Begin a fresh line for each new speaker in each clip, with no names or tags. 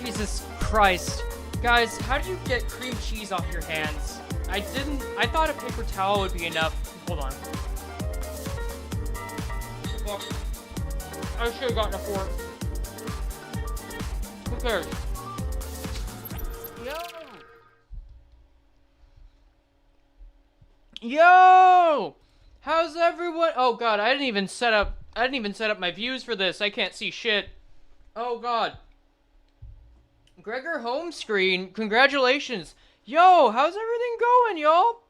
Jesus Christ. Guys, how do you get cream cheese off your hands? I thought a paper towel would be enough. Hold on. Fuck. I should have gotten a fork. Who cares? Yo! How's everyone? Oh god, I didn't even set up my views for this. I can't see shit. Oh god. Gregor home screen, congratulations. Yo, how's everything going, y'all?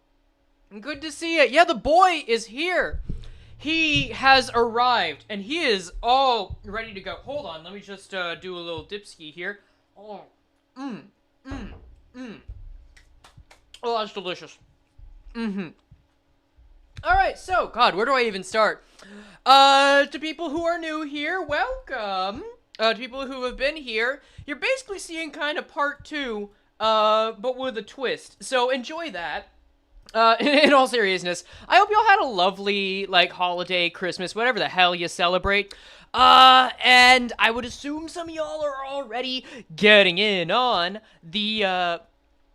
Good to see it. Yeah, the boy is here. He has arrived, and he is all ready to go. Hold on, let me just do a little dipski here. Oh, Oh, that's delicious. Alright, so, God, where do I even start? To people who are new here, welcome. To people who have been here, you're basically seeing kind of part 2, but with a twist. So enjoy that. In all seriousness, I hope y'all had a lovely, like, holiday, Christmas, whatever the hell you celebrate. And I would assume some of y'all are already getting in on the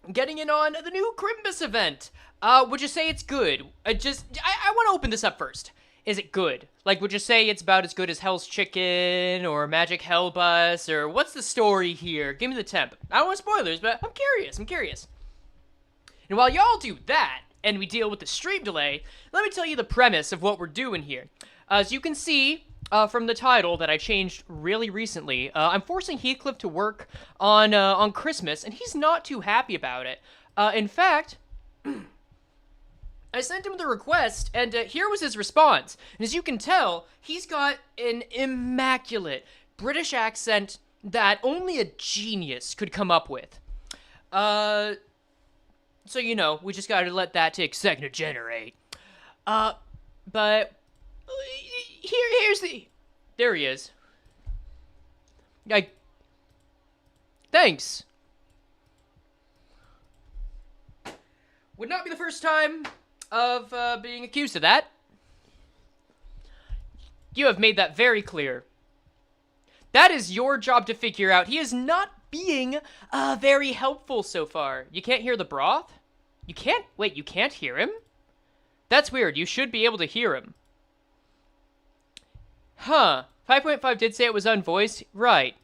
new Crimbus event. Would you say it's good? I want to open this up first. Is it good? Like, would you say it's about as good as Hell's Chicken, or Magic Hell Bus, or what's the story here? Give me the temp. I don't want spoilers, but I'm curious. And while y'all do that, and we deal with the stream delay, let me tell you the premise of what we're doing here. As you can see from the title that I changed really recently, I'm forcing Heathcliff to work on Christmas, and he's not too happy about it. In fact, I sent him the request, and here was his response. And as you can tell, he's got an immaculate British accent that only a genius could come up with. So, you know, we just gotta let that take a second to generate. But here's the... There he is. Thanks. Would not be the first time of being accused of that. You have made that very clear. That is your job to figure out. He is not being very helpful so far. You can't hear the broth? You can't... Wait, you can't hear him? That's weird. You should be able to hear him. Huh. 5.5 did say it was unvoiced. Right.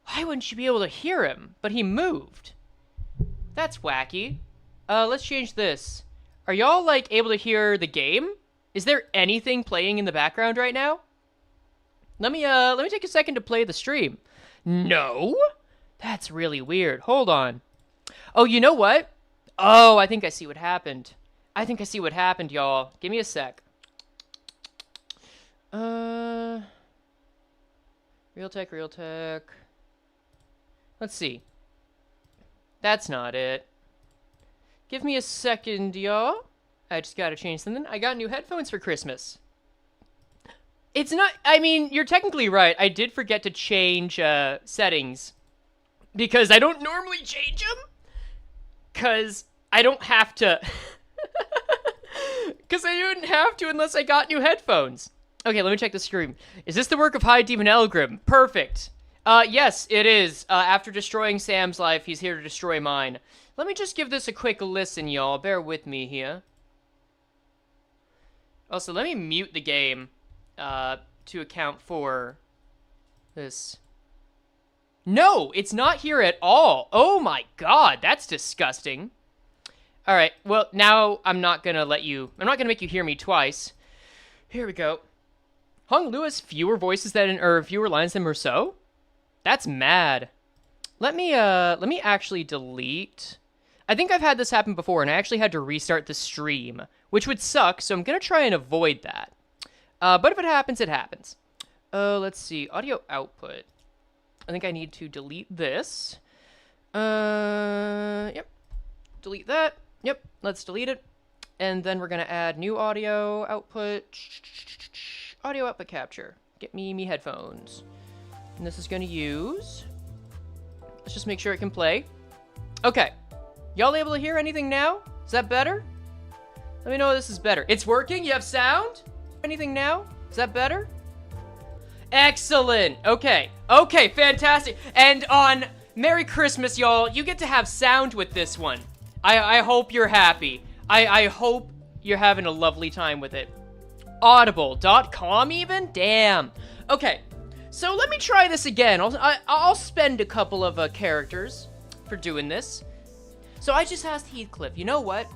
Why wouldn't you be able to hear him? But he moved. That's wacky. Let's change this. Are y'all, like, able to hear the game? Is there anything playing in the background right now? Let me take a second to play the stream. No? That's really weird. Hold on. Oh, you know what? Oh, I think I see what happened. I think I see what happened, y'all. Give me a sec. Realtek. Let's see. That's not it. Give me a second, y'all. I just gotta change something. I got new headphones for Christmas. It's not... I mean, you're technically right. I did forget to change settings. Because I don't normally change them. Because I don't have to... Because I didn't have to unless I got new headphones. Okay, let me check the screen. Is this the work of High Demon Elgrim? Perfect. Yes, it is. After destroying Sam's life, he's here to destroy mine. Let me just give this a quick listen, y'all. Bear with me here. Also, let me mute the game to account for this. No, it's not here at all. Oh my god, that's disgusting. All right, well, now I'm not gonna make you hear me twice. Here we go. Hung Lewis fewer voices or fewer lines than Rousseau? That's mad. Let me actually delete. I think I've had this happen before, and I actually had to restart the stream, which would suck, so I'm gonna try and avoid that. But if it happens, it happens. Let's see. Audio output. I think I need to delete this. Yep. Delete that. Yep. Let's delete it. And then we're gonna add new audio output. Audio output capture. Get me headphones. And this is gonna use... Let's just make sure it can play. Okay. Y'all able to hear anything now? Is that better? Let me know if this is better. It's working? You have sound? Anything now? Is that better? Excellent. Okay. Okay, fantastic. And on Merry Christmas, y'all, you get to have sound with this one. I hope you're happy. I hope you're having a lovely time with it. Audible.com even? Damn. Okay. So let me try this again. I'll spend a couple of characters for doing this. So I just asked Heathcliff, you know what?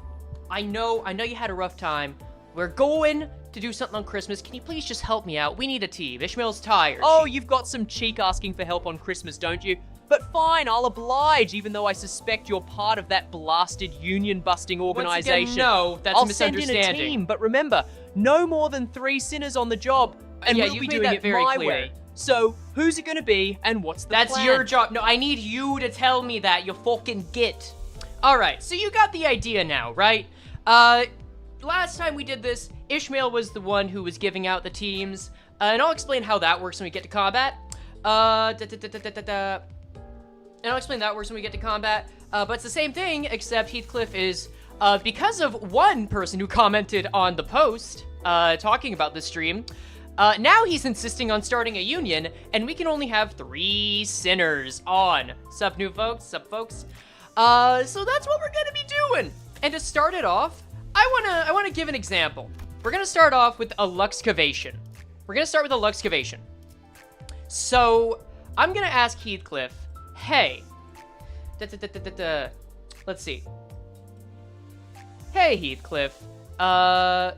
I know you had a rough time. We're going to do something on Christmas. Can you please just help me out? We need a team. Ishmael's tired.
Oh, you've got some cheek asking for help on Christmas, don't you? But fine, I'll oblige, even though I suspect you're part of that blasted union-busting organization.
Once again, no, that's a misunderstanding.
I'll send in a team, but remember, no more than 3 sinners on the job, and
Yeah,
we'll
you've
be
made
doing
that
it
very
my
clear.
way. So, who's it gonna be, and what's the plan?
That's your job. No, I need you to tell me that, you fucking git. Alright, so you got the idea now, right? Last time we did this, Ishmael was the one who was giving out the teams, and I'll explain how that works when we get to combat. And I'll explain that works when we get to combat, but it's the same thing, except Heathcliff is, because of one person who commented on the post, talking about the stream, now he's insisting on starting a union, and we can only have 3 sinners on. Sup, new folks? Sup, folks? So that's what we're gonna be doing. And to start it off, I wanna give an example. We're gonna start off with a luxcavation. So, I'm gonna ask Heathcliff, hey, let's see. Hey, Heathcliff, I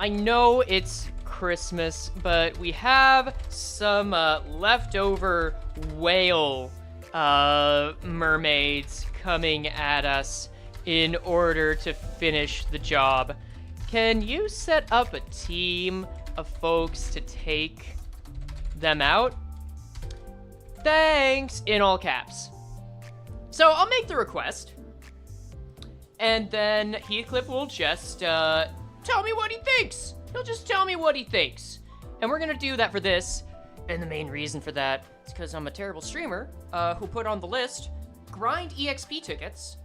know it's Christmas, but we have some leftover whale mermaids coming at us in order to finish the job. Can you set up a team of folks to take them out? Thanks, in all caps. So I'll make the request, and then Heathcliff will just tell me what he thinks. He'll just tell me what he thinks. And we're gonna do that for this. And the main reason for that is because I'm a terrible streamer who put on the list grind EXP tickets.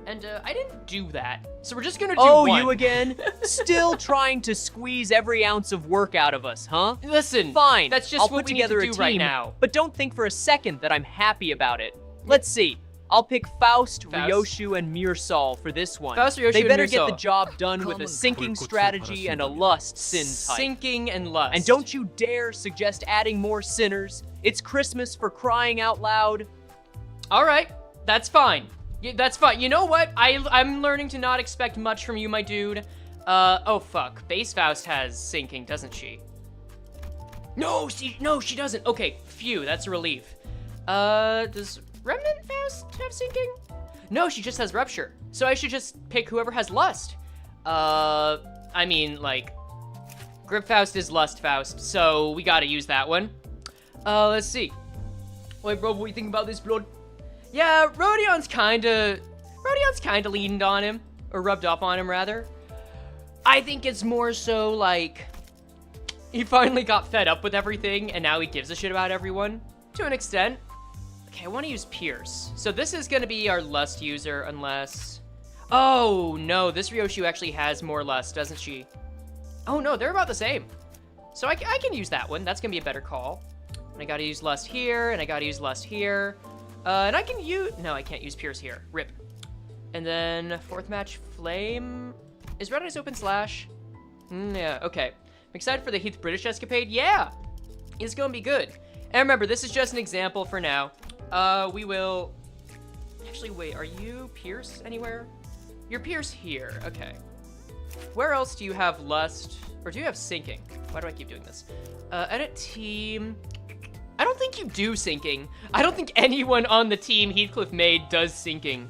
And I didn't do that. So we're just gonna do one.
Oh, you again? Still trying to squeeze every ounce of work out of us, huh?
Listen,
Fine.
that's just
I'll
what
put
we need
together
to
a
do
team
right now.
But don't think for a second that I'm happy about it. Let's see. I'll pick Faust, Ryoshu, and Mirsal for this one.
Faust, Ryoshu,
they
and
better get the
Mirsal.
job done with a sinking strategy and a lust sin type.
Sinking and lust.
And don't you dare suggest adding more sinners. It's Christmas for crying out loud.
All right, that's fine. That's fine. You know what? I'm learning to not expect much from you, my dude. Oh fuck. Base Faust has sinking, doesn't she? No, she doesn't. Okay, phew, that's a relief. Does Remnant Faust have sinking? No, she just has rupture. So I should just pick whoever has lust. I mean, like, Grip Faust is Lust Faust, so we gotta use that one. Let's see. Wait, bro, what do you think about this, blood? Yeah, Rodion's kinda leaned on him, or rubbed up on him, rather. I think it's more so, like, he finally got fed up with everything, and now he gives a shit about everyone, to an extent. Okay, I want to use Pierce. So this is gonna be our Lust user, unless... Oh, no, this Ryoshu actually has more Lust, doesn't she? Oh, no, they're about the same. So I can use that one. That's gonna be a better call. And I gotta use Lust here, and I gotta use Lust here. And I can use... No, I can't use Pierce here. Rip. And then, fourth match, Flame. Is Red Eyes open slash? Yeah, okay. I'm excited for the Heath British escapade. Yeah! It's gonna be good. And remember, this is just an example for now. We will... Actually, wait, are you Pierce anywhere? You're Pierce here, okay. Where else do you have Lust? Or do you have Sinking? Why do I keep doing this? Edit team... I don't think you do Sinking. I don't think anyone on the team Heathcliff made does Sinking.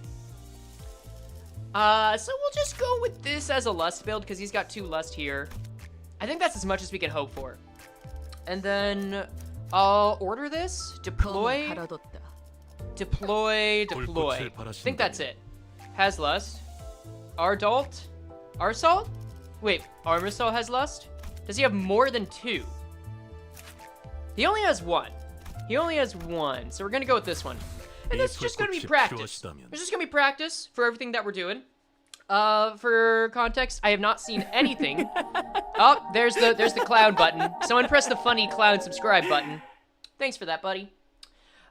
So we'll just go with this as a Lust build, because he's got 2 Lust here. I think that's as much as we can hope for. And then... I'll order this, deploy, deploy. I think that's it. Has Lust. Ardalt? Arsalt? Wait, Armisol has Lust? Does he have more than 2? He only has 1. He only has 1, so we're gonna go with this one. And this is just gonna be practice. It's just gonna be practice for everything that we're doing. For context, I have not seen anything. Oh, there's the clown button. Someone press the funny clown subscribe button. Thanks for that, buddy.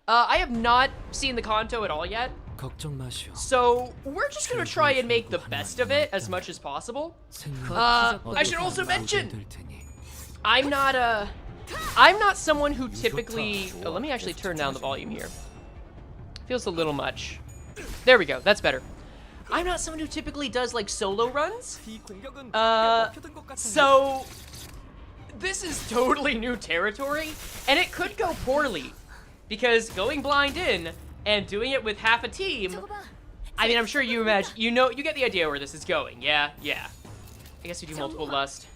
I have not seen the Kanto at all yet. So we're just gonna try and make the best of it as much as possible. I should also mention, I'm not someone who typically, oh, let me actually turn down the volume here. Feels a little much. There we go, that's better. I'm not someone who typically does, like, solo runs. So this is totally new territory, and it could go poorly, because going blind in and doing it with half a team, I mean, I'm sure you imagine, you get the idea where this is going. Yeah. I guess we do multiple Lust.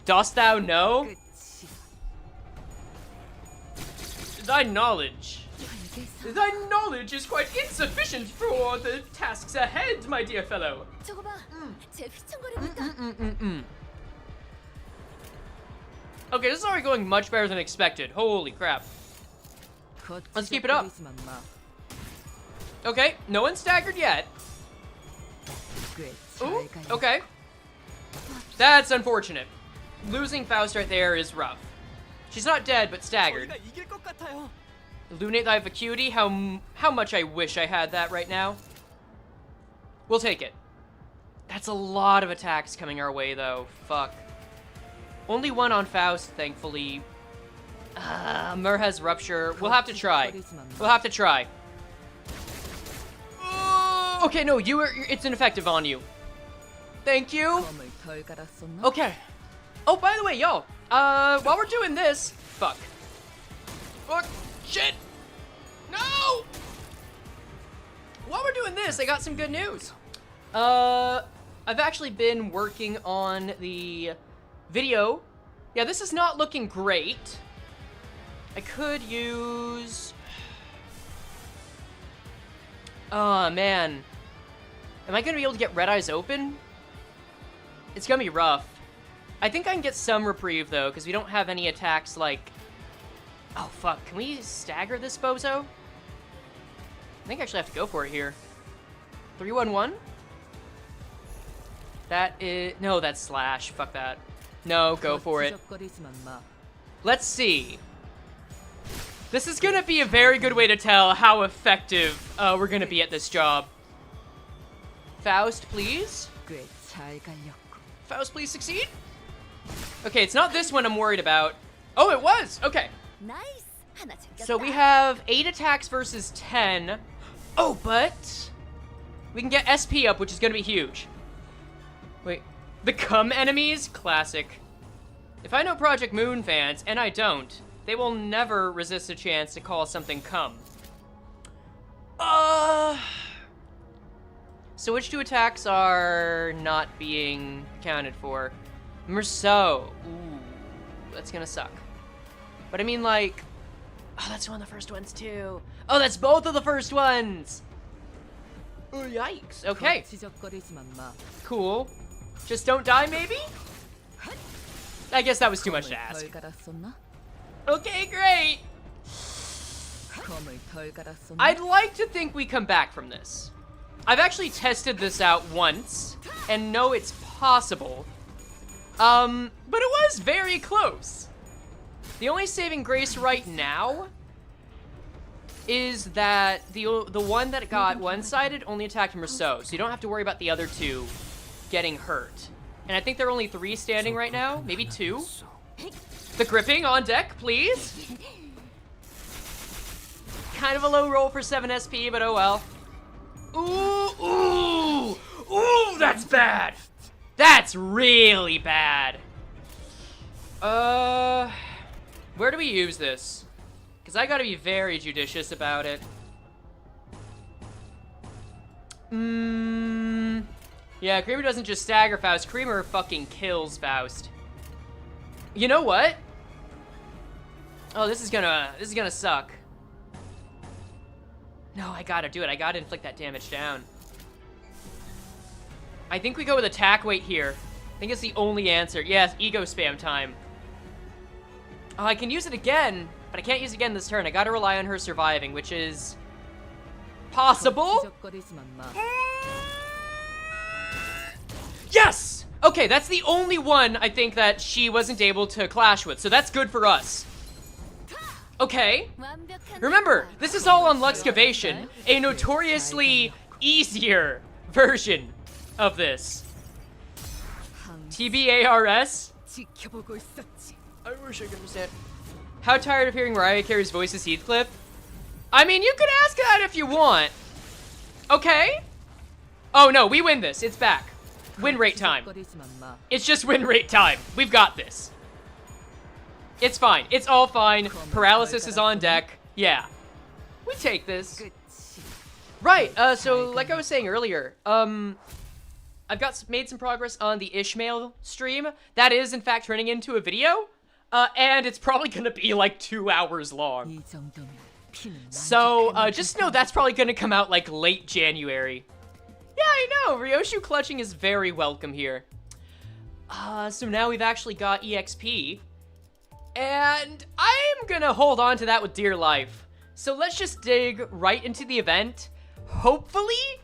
Dost thou know? Thy knowledge is quite insufficient for the tasks ahead, my dear fellow. Okay, this is already going much better than expected. Holy crap. Let's keep it up. Okay, no one's staggered yet. Ooh, okay. That's unfortunate. Losing Faust right there is rough. She's not dead, but staggered. Illuminate thy vacuity. How much I wish I had that right now. We'll take it. That's a lot of attacks coming our way, though. Fuck. Only 1 on Faust, thankfully. Mur has Rupture. We'll have to try. Okay, no, it's ineffective on you. Thank you. Okay. Oh, by the way, y'all. While we're doing this... Fuck. Shit! No! While we're doing this, I got some good news. I've actually been working on the video. Yeah, this is not looking great. I could use... Oh, man. Am I gonna be able to get Red Eyes open? It's gonna be rough. I think I can get some reprieve, though, because we don't have any attacks like... Oh, fuck. Can we stagger this bozo? I think I actually have to go for it here. 3-1-1? That is... No, that's slash. Fuck that. No, go for it. Let's see. This is gonna be a very good way to tell how effective we're gonna be at this job. Faust, please. Faust, please succeed. Okay, it's not this one I'm worried about. Oh, it was. Okay. So we have 8 attacks versus 10. Oh, but we can get SP up, which is gonna be huge. Wait, become enemies? Classic. If I know Project Moon fans, and I don't, they will never resist a chance to call something come. So which 2 attacks are not being accounted for? Merceau. Ooh, that's gonna suck. But I mean, like... Oh, that's one of the first ones, too. Oh, that's both of the first ones! Oh, yikes. Okay. Cool. Just don't die, maybe? I guess that was too much to ask. Okay, great! I'd like to think we come back from this. I've actually tested this out once, and know it's possible. But it was very close. The only saving grace right now is that the one that got one-sided only attacked Merceau, so you don't have to worry about the other 2 getting hurt. And I think there are only 3 standing right now, maybe 2. The gripping on deck, please. Kind of a low roll for 7 SP, but oh well. Ooh, ooh, ooh, that's bad. That's really bad. Where do we use this? Because I gotta be very judicious about it. Yeah, Creamer doesn't just stagger Faust. Creamer fucking kills Faust. You know what? Oh, this is gonna suck. No, I gotta do it. I gotta inflict that damage down. I think we go with attack weight here. I think it's the only answer. Yes, ego spam time. Oh, I can use it again, but I can't use it again this turn. I gotta rely on her surviving, which is... possible? Yes! Okay, that's the only one I think that she wasn't able to clash with, so that's good for us. Okay. Remember, this is all on Luxcavation, a notoriously easier version of this. TBARS? I wish I could understand. How tired of hearing Mariah Carey's voice is Heathcliff? I mean, you could ask that if you want. Okay. Oh no, we win this. It's back. Win rate time. It's just win rate time. We've got this. It's fine. It's all fine. Paralysis is on deck. Yeah. We take this. Right, so like I was saying earlier, I've made some progress on the Ishmael stream. That is, in fact, turning into a video. And it's probably gonna be like 2 hours long. So, just know that's probably gonna come out like late January. Yeah, I know, Ryoshu clutching is very welcome here. So now we've actually got EXP. And I'm gonna hold on to that with dear life. So let's just dig right into the event. Hopefully,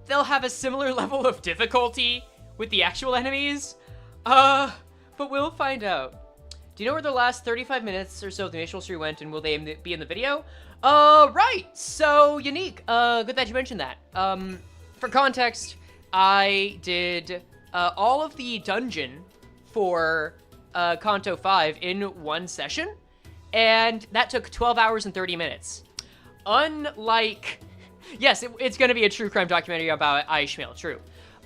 they'll have a similar level of difficulty with the actual enemies. But we'll find out. Do you know where the last 35 minutes or so of the initial story went, and will they be in the video? Right, so Unique, good that you mentioned that. For context, I did all of the dungeon for Kanto 5 in one session, and that took 12 hours and 30 minutes. Unlike, yes, it's gonna be a true crime documentary about Ishmael, true.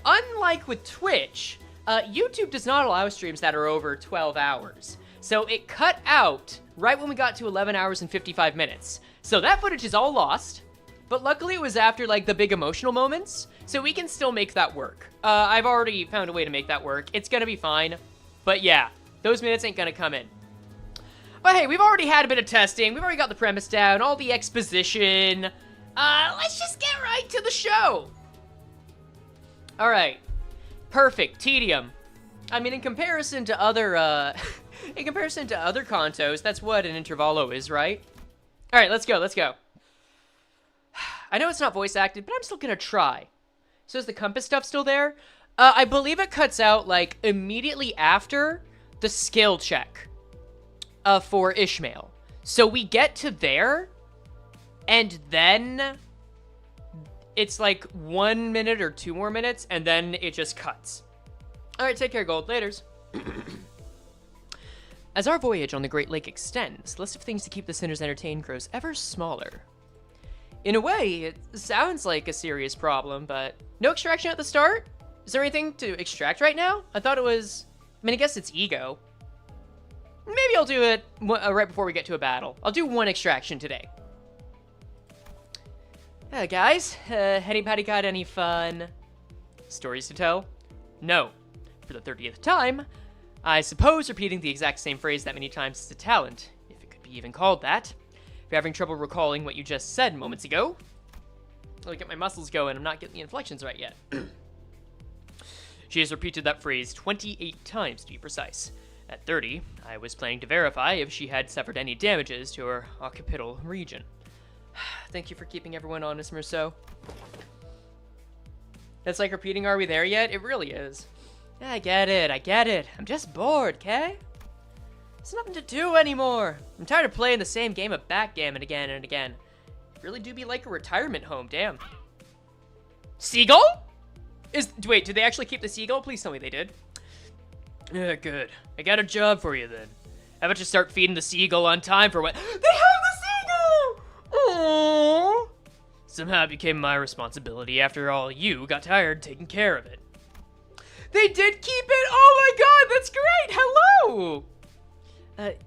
Unlike with Twitch, YouTube does not allow streams that are over 12 hours. So it cut out right when we got to 11 hours and 55 minutes. So that footage is all lost, but luckily it was after like the big emotional moments, so we can still make that work. I've already found a way to make that work. It's gonna be fine, but yeah, those minutes ain't gonna come in. But hey, we've already had a bit of testing. We've already got the premise down, all the exposition. Let's just get right to the show. All right, perfect, tedium. I mean, in comparison to other, in comparison to other contos, that's what an intervalo is, right? All right, let's go, let's go. I know it's not voice acted, but I'm still gonna try. So is the compass stuff still there? I believe it cuts out, like, immediately after the skill check for Ishmael. So we get to there, and then it's like 1 minute or 2 more minutes, and then it just cuts. All right, take care, Gold. Laters. As our voyage on the Great Lake extends, the list of things to keep the sinners entertained grows ever smaller. In a way, it sounds like a serious problem, but no extraction at the start? Is there anything to extract right now? I thought it was... I mean, I guess it's ego. Maybe I'll do it right before we get to a battle. I'll do 1 extraction today. Guys, anybody got any fun stories to tell? No. For the 30th time, I suppose repeating the exact same phrase that many times is a talent, if it could be even called that. If you're having trouble recalling what you just said moments ago, I'll get my muscles going. I'm not getting the inflections right yet. She has repeated that phrase 28 times to be precise. At 30, I was planning to verify if she had suffered any damages to her occipital region. Thank you for keeping everyone honest, Merceau. That's like repeating, are we there yet? It really is. Yeah, I get it. I'm just bored, okay? There's nothing to do anymore. I'm tired of playing the same game of backgammon again and again. It really do be like a retirement home, damn. Seagull? Wait, did they actually keep the seagull? Please tell me they did. Yeah, good. I got a job for you then. How about you start feeding the seagull on time for what? They have the seagull! Aww. Somehow it became my responsibility after all you got tired taking care of it. They did keep it? Oh my god, that's great! Hello!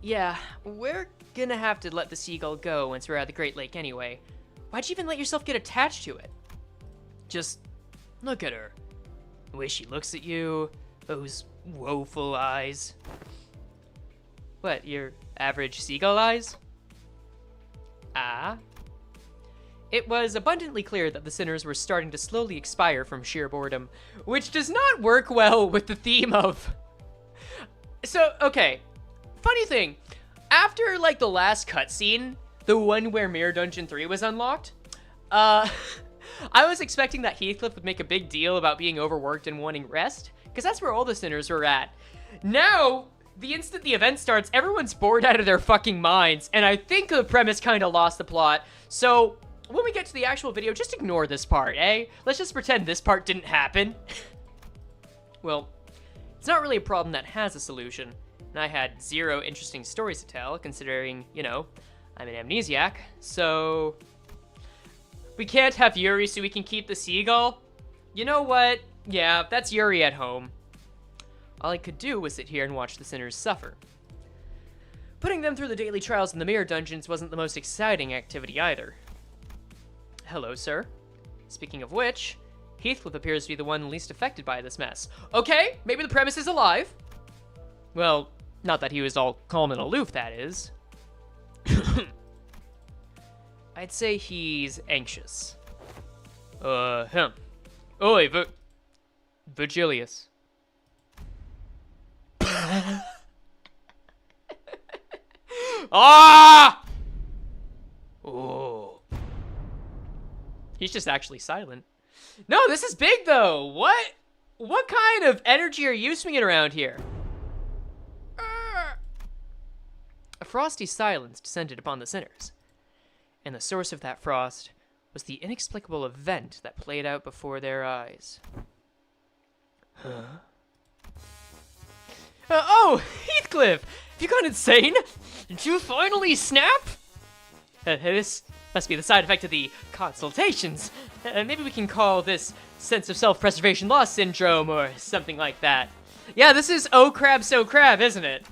Yeah, we're gonna have to let the seagull go once we're at the Great Lake anyway. Why'd you even let yourself get attached to it? Just look at her. The way she looks at you, those woeful eyes. What, your average seagull eyes? Ah? It was abundantly clear that the sinners were starting to slowly expire from sheer boredom, which does not work well with the theme of... So, okay. Funny thing, after, like, the last cutscene, the one where Mirror Dungeon 3 was unlocked, I was expecting that Heathcliff would make a big deal about being overworked and wanting rest, because that's where all the sinners were at. Now, the instant the event starts, everyone's bored out of their fucking minds, and I think the premise kind of lost the plot, so... When we get to the actual video, just ignore this part, eh? Let's just pretend this part didn't happen. Well, it's not really a problem that has a solution, and I had 0 interesting stories to tell, considering, you know, I'm an amnesiac, so... We can't have Yuri so we can keep the seagull? You know what? Yeah, that's Yuri at home. All I could do was sit here and watch the sinners suffer. Putting them through the daily trials in the mirror dungeons wasn't the most exciting activity either. Hello, sir. Speaking of which, Heathcliff appears to be the one least affected by this mess. Okay, maybe the premise is alive. Well, not that he was all calm and aloof, that is. I'd say he's anxious. Oi, Virgilius. Ah! Oh. He's just actually silent. No, this is big though. What kind of energy are you swinging around here? A frosty silence descended upon the sinners, and the source of that frost was the inexplicable event that played out before their eyes. Huh? Oh, Heathcliff! Have you gone insane? Did you finally snap? This must be the side effect of the consultations. Maybe we can call this sense of self-preservation loss syndrome or something like that. Yeah, this is oh crab so crab, isn't it?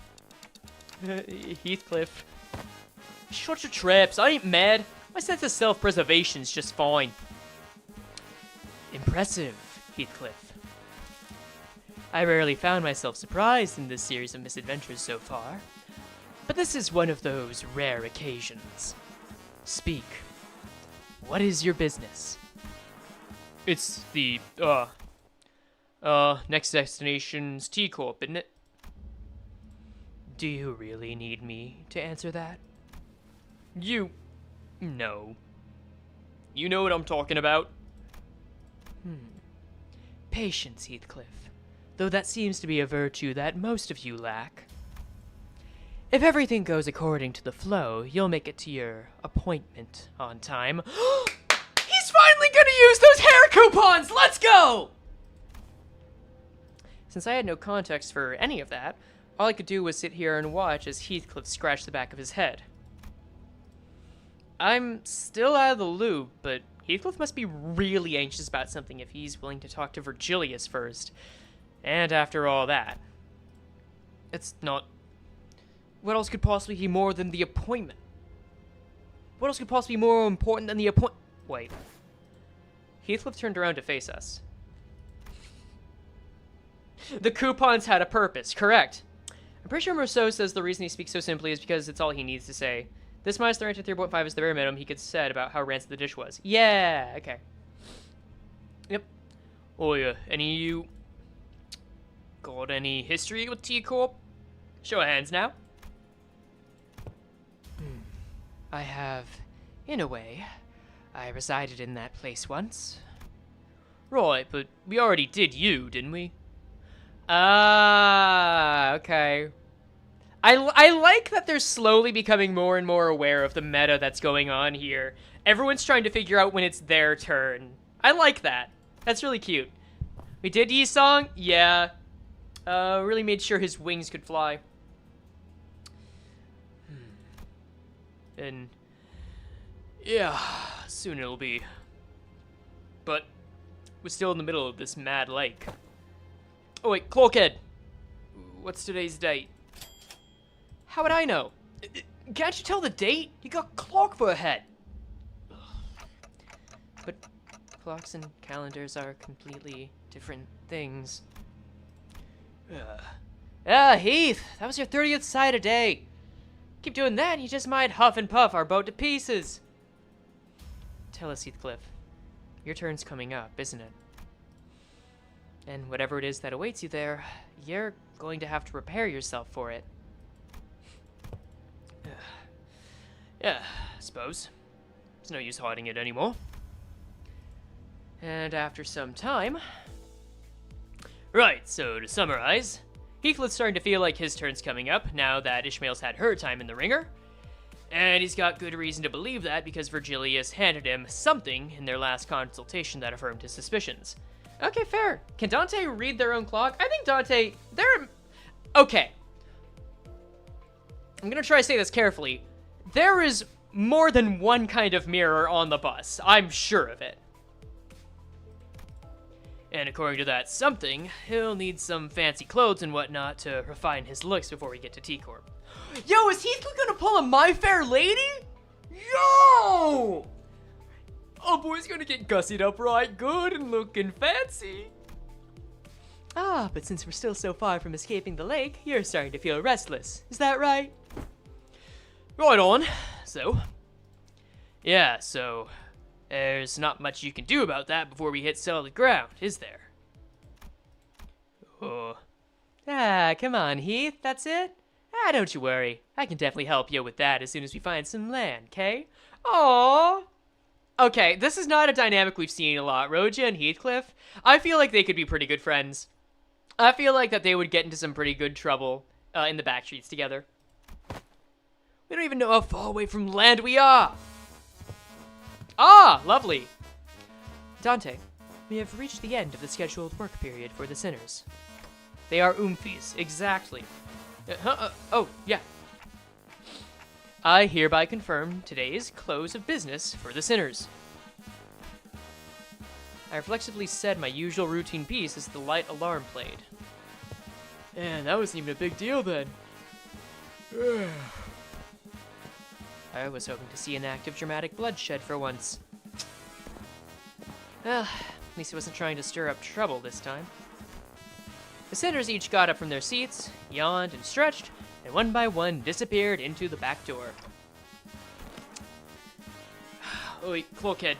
Heathcliff. Short your trips. I ain't mad. My sense of self-preservation's just fine. Impressive, Heathcliff. I rarely found myself surprised in this series of misadventures so far, but this is one of those rare occasions. Speak. What is your business? It's the, Next destination's T-Corp, isn't it? Do you really need me to answer that? No. You know what I'm talking about. Patience, Heathcliff. Though that seems to be a virtue that most of you lack. If everything goes according to the flow, you'll make it to your appointment on time. He's finally gonna use those hair coupons! Let's go! Since I had no context for any of that, all I could do was sit here and watch as Heathcliff scratched the back of his head. I'm still out of the loop, but Heathcliff must be really anxious about something if he's willing to talk to Virgilius first. And after all that. It's not... What else could possibly be more than the appointment? What else could possibly be more important than the appointment? Wait. Heathcliff turned around to face us. The coupons had a purpose, correct. I'm pretty sure Rousseau says the reason he speaks so simply is because it's all he needs to say. This minus 3.5 is the bare minimum he could said about how rancid the dish was. Yeah, okay. Yep. Oh yeah, any of you got any history with T-Corp? Show of hands now. I have, in a way. I resided in that place once. Right, but we already did you, didn't we? Ah, okay. I like that they're slowly becoming more and more aware of the meta that's going on here. Everyone's trying to figure out when it's their turn. I like that. That's really cute. We did Yi Song? Yeah. Really made sure his wings could fly. And yeah, soon it'll be. But we're still in the middle of this mad lake. Oh wait, Cloakhead. What's today's date? How would I know? Can't you tell the date? You got clock for a head. But clocks and calendars are completely different things. Heath, that was your 30th side a day. Keep doing that and you just might huff and puff our boat to pieces. Tell us, Heathcliff. Your turn's coming up, isn't it? And whatever it is that awaits you there, you're going to have to prepare yourself for it. Yeah, I suppose. There's no use hiding it anymore. And after some time... Right, so to summarize, Heathcliff's starting to feel like his turn's coming up now that Ishmael's had her time in the ringer. And he's got good reason to believe that because Virgilius handed him something in their last consultation that affirmed his suspicions. Okay, fair. Can Dante read their own clock? I think Dante... Okay. I'm gonna try to say this carefully. There is more than one kind of mirror on the bus. I'm sure of it. And according to that something, he'll need some fancy clothes and whatnot to refine his looks before we get to T-Corp. Yo, is Heathcliff gonna pull a My Fair Lady? Yo! Oh, boy's gonna get gussied up right good and looking fancy. Ah, but since we're still so far from escaping the lake, you're starting to feel restless. Is that right? Right on. So, there's not much you can do about that before we hit solid ground, is there? Oh. Come on, Heath, that's it? Don't you worry. I can definitely help you with that as soon as we find some land, okay? Aww. Okay, this is not a dynamic we've seen a lot. Roja and Heathcliff, I feel like they could be pretty good friends. I feel like that they would get into some pretty good trouble in the back streets together. We don't even know how far away from land we are. Ah, lovely. Dante, we have reached the end of the scheduled work period for the sinners. They are oomphies, exactly. Oh, yeah. I hereby confirm today's close of business for the sinners. I reflexively said my usual routine piece as the light alarm played. Man, that wasn't even a big deal then. I was hoping to see an act of dramatic bloodshed for once. Well, at least I wasn't trying to stir up trouble this time. The sinners each got up from their seats, yawned and stretched, and one by one disappeared into the back door. Oh wait, Cloakhead.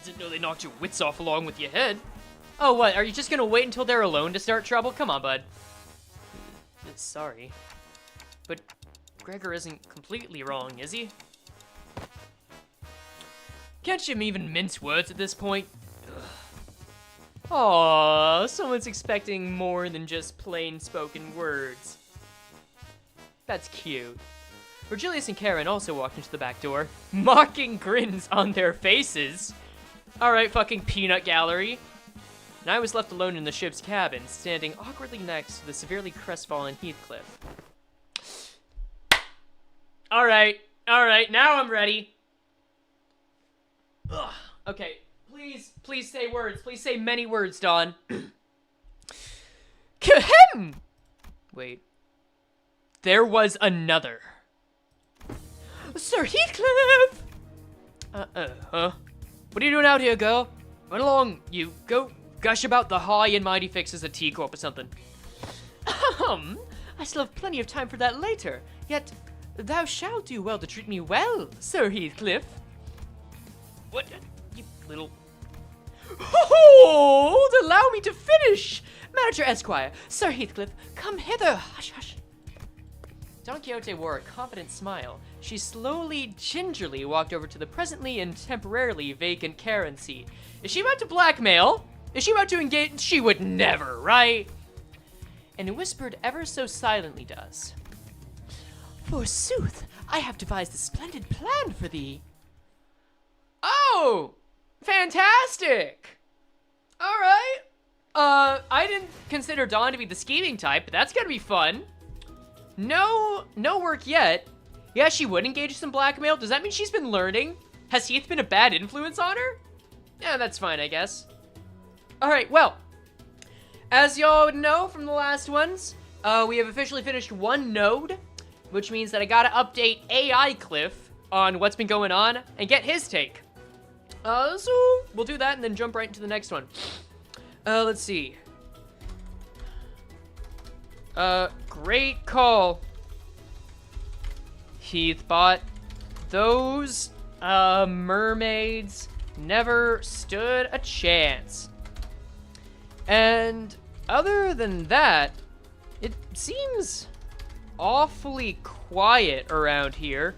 Didn't know they knocked your wits off along with your head. Oh, what? Are you just gonna wait until they're alone to start trouble? Come on, bud. Sorry. But Gregor isn't completely wrong, is he? Can't you even mince words at this point? Aww, someone's expecting more than just plain spoken words. That's cute. Virgilius and Karen also walked into the back door, mocking grins on their faces. Alright, fucking peanut gallery. And I was left alone in the ship's cabin, standing awkwardly next to the severely crestfallen Heathcliff. Alright, now I'm ready. Ugh. Okay, please say words. Please say many words, Dawn. Kahem! Wait. There was another. Sir Heathcliff! Huh? What are you doing out here, girl? Run along, you. Go gush about the high and mighty fixes of T-Corp or something. I still have plenty of time for that later. Yet, thou shalt do well to treat me well, Sir Heathcliff. What? You little... Hold! Allow me to finish! Manager Esquire, Sir Heathcliff, come hither. Hush, hush. Don Quixote wore a confident smile. She slowly, gingerly walked over to the presently and temporarily vacant Karen seat. Is she about to blackmail? Is she about to engage? She would never, right? And whispered ever so silently thus. Forsooth, I have devised a splendid plan for thee. Oh! Fantastic! Alright. I didn't consider Dawn to be the scheming type, but that's gonna be fun. No work yet. Yeah, she would engage some blackmail. Does that mean she's been learning? Has Heath been a bad influence on her? Yeah, that's fine, I guess. Alright, well. As y'all know from the last ones, we have officially finished one node, which means that I gotta update AI Cliff on what's been going on and get his take. So we'll do that and then jump right into the next one. Let's see. Great call, Heathbot. Those, mermaids never stood a chance. And other than that, it seems awfully quiet around here.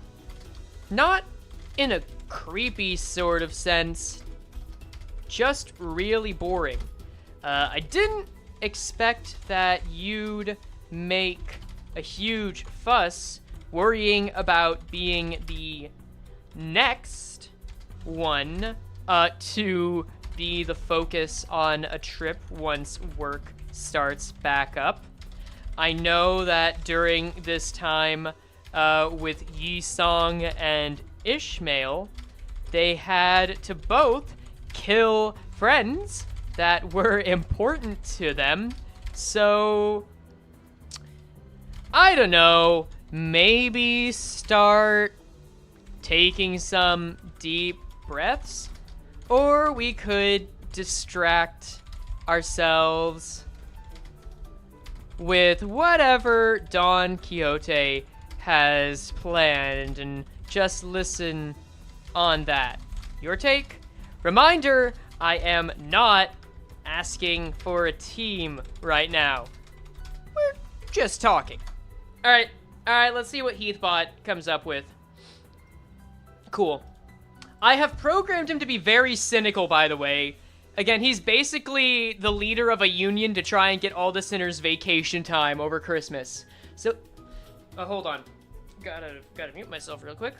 Not in a creepy sort of sense, just really boring. I didn't expect that you'd make a huge fuss worrying about being the next one to be the focus on a trip once work starts back up. I know that during this time with Yi-Song and Ishmael, they had to both kill friends that were important to them. So, I don't know, maybe start taking some deep breaths? Or we could distract ourselves with whatever Don Quixote has planned and just listen on that. Your take? Reminder, I am not asking for a team right now. We're just talking. Alright, let's see what Heathbot comes up with. Cool. I have programmed him to be very cynical, by the way. Again, he's basically the leader of a union to try and get all the sinners vacation time over Christmas. So, hold on. Gotta mute myself real quick.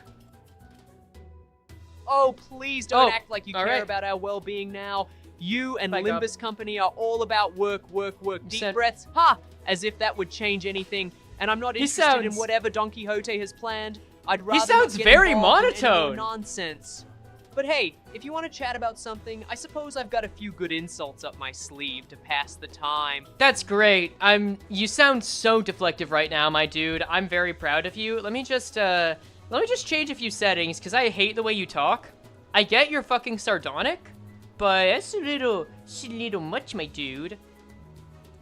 Oh, please don't act like you care about our well-being now. You and Limbus Company are all about work. Deep breaths. Ha! As if that would change anything. And I'm not interested in whatever Don Quixote has planned. I'd rather
he sounds
not get
very
involved in any
monotone.
more nonsense. But hey, if you want to chat about something, I suppose I've got a few good insults up my sleeve to pass the time.
That's great. You sound so deflective right now, my dude. I'm very proud of you. Let me just change a few settings, because I hate the way you talk. I get you're fucking sardonic, but that's a little much, my dude.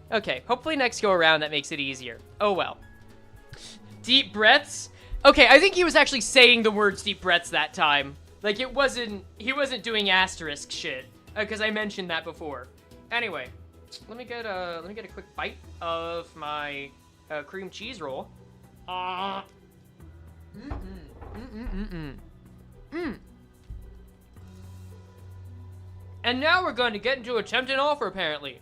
Okay, hopefully next go around that makes it easier. Oh well. Deep breaths? Okay, I think he was actually saying the words deep breaths that time. Like, he wasn't doing asterisk shit, because I mentioned that before. Anyway, let me get a quick bite of my cream cheese roll. And now we're going to get into a tempting offer, apparently.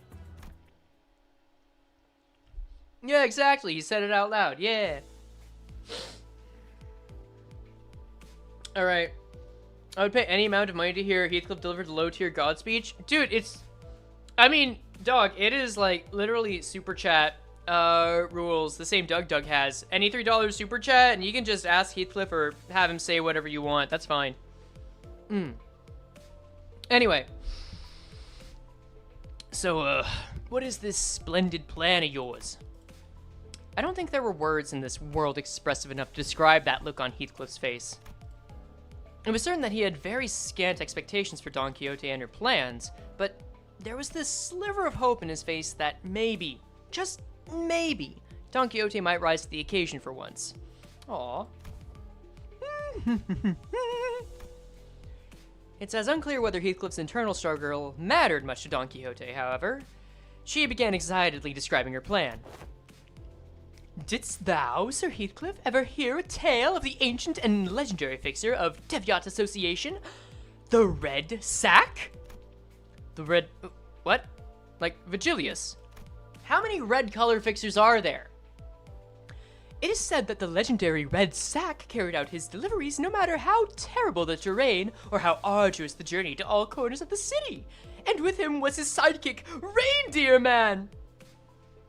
Yeah, exactly. He said it out loud. Yeah. All right. I would pay any amount of money to hear Heathcliff deliver the low-tier God speech. Dude, I mean, dog, it is, like, literally super chat rules the same Doug has. Any $3 super chat, and you can just ask Heathcliff or have him say whatever you want. That's fine. Anyway. So, what is this splendid plan of yours? I don't think there were words in this world expressive enough to describe that look on Heathcliff's face. It was certain that he had very scant expectations for Don Quixote and her plans, but there was this sliver of hope in his face that maybe, just maybe, Don Quixote might rise to the occasion for once. Aww. It's as unclear whether Heathcliff's internal struggle mattered much to Don Quixote, however. She began excitedly describing her plan. Didst thou, Sir Heathcliff, ever hear a tale of the ancient and legendary fixer of Teviot Association, the Red Sack? The Red... what? Like, Vigilius. How many red color fixers are there? It is said that the legendary Red Sack carried out his deliveries no matter how terrible the terrain or how arduous the journey to all corners of the city. And with him was his sidekick, Reindeer Man.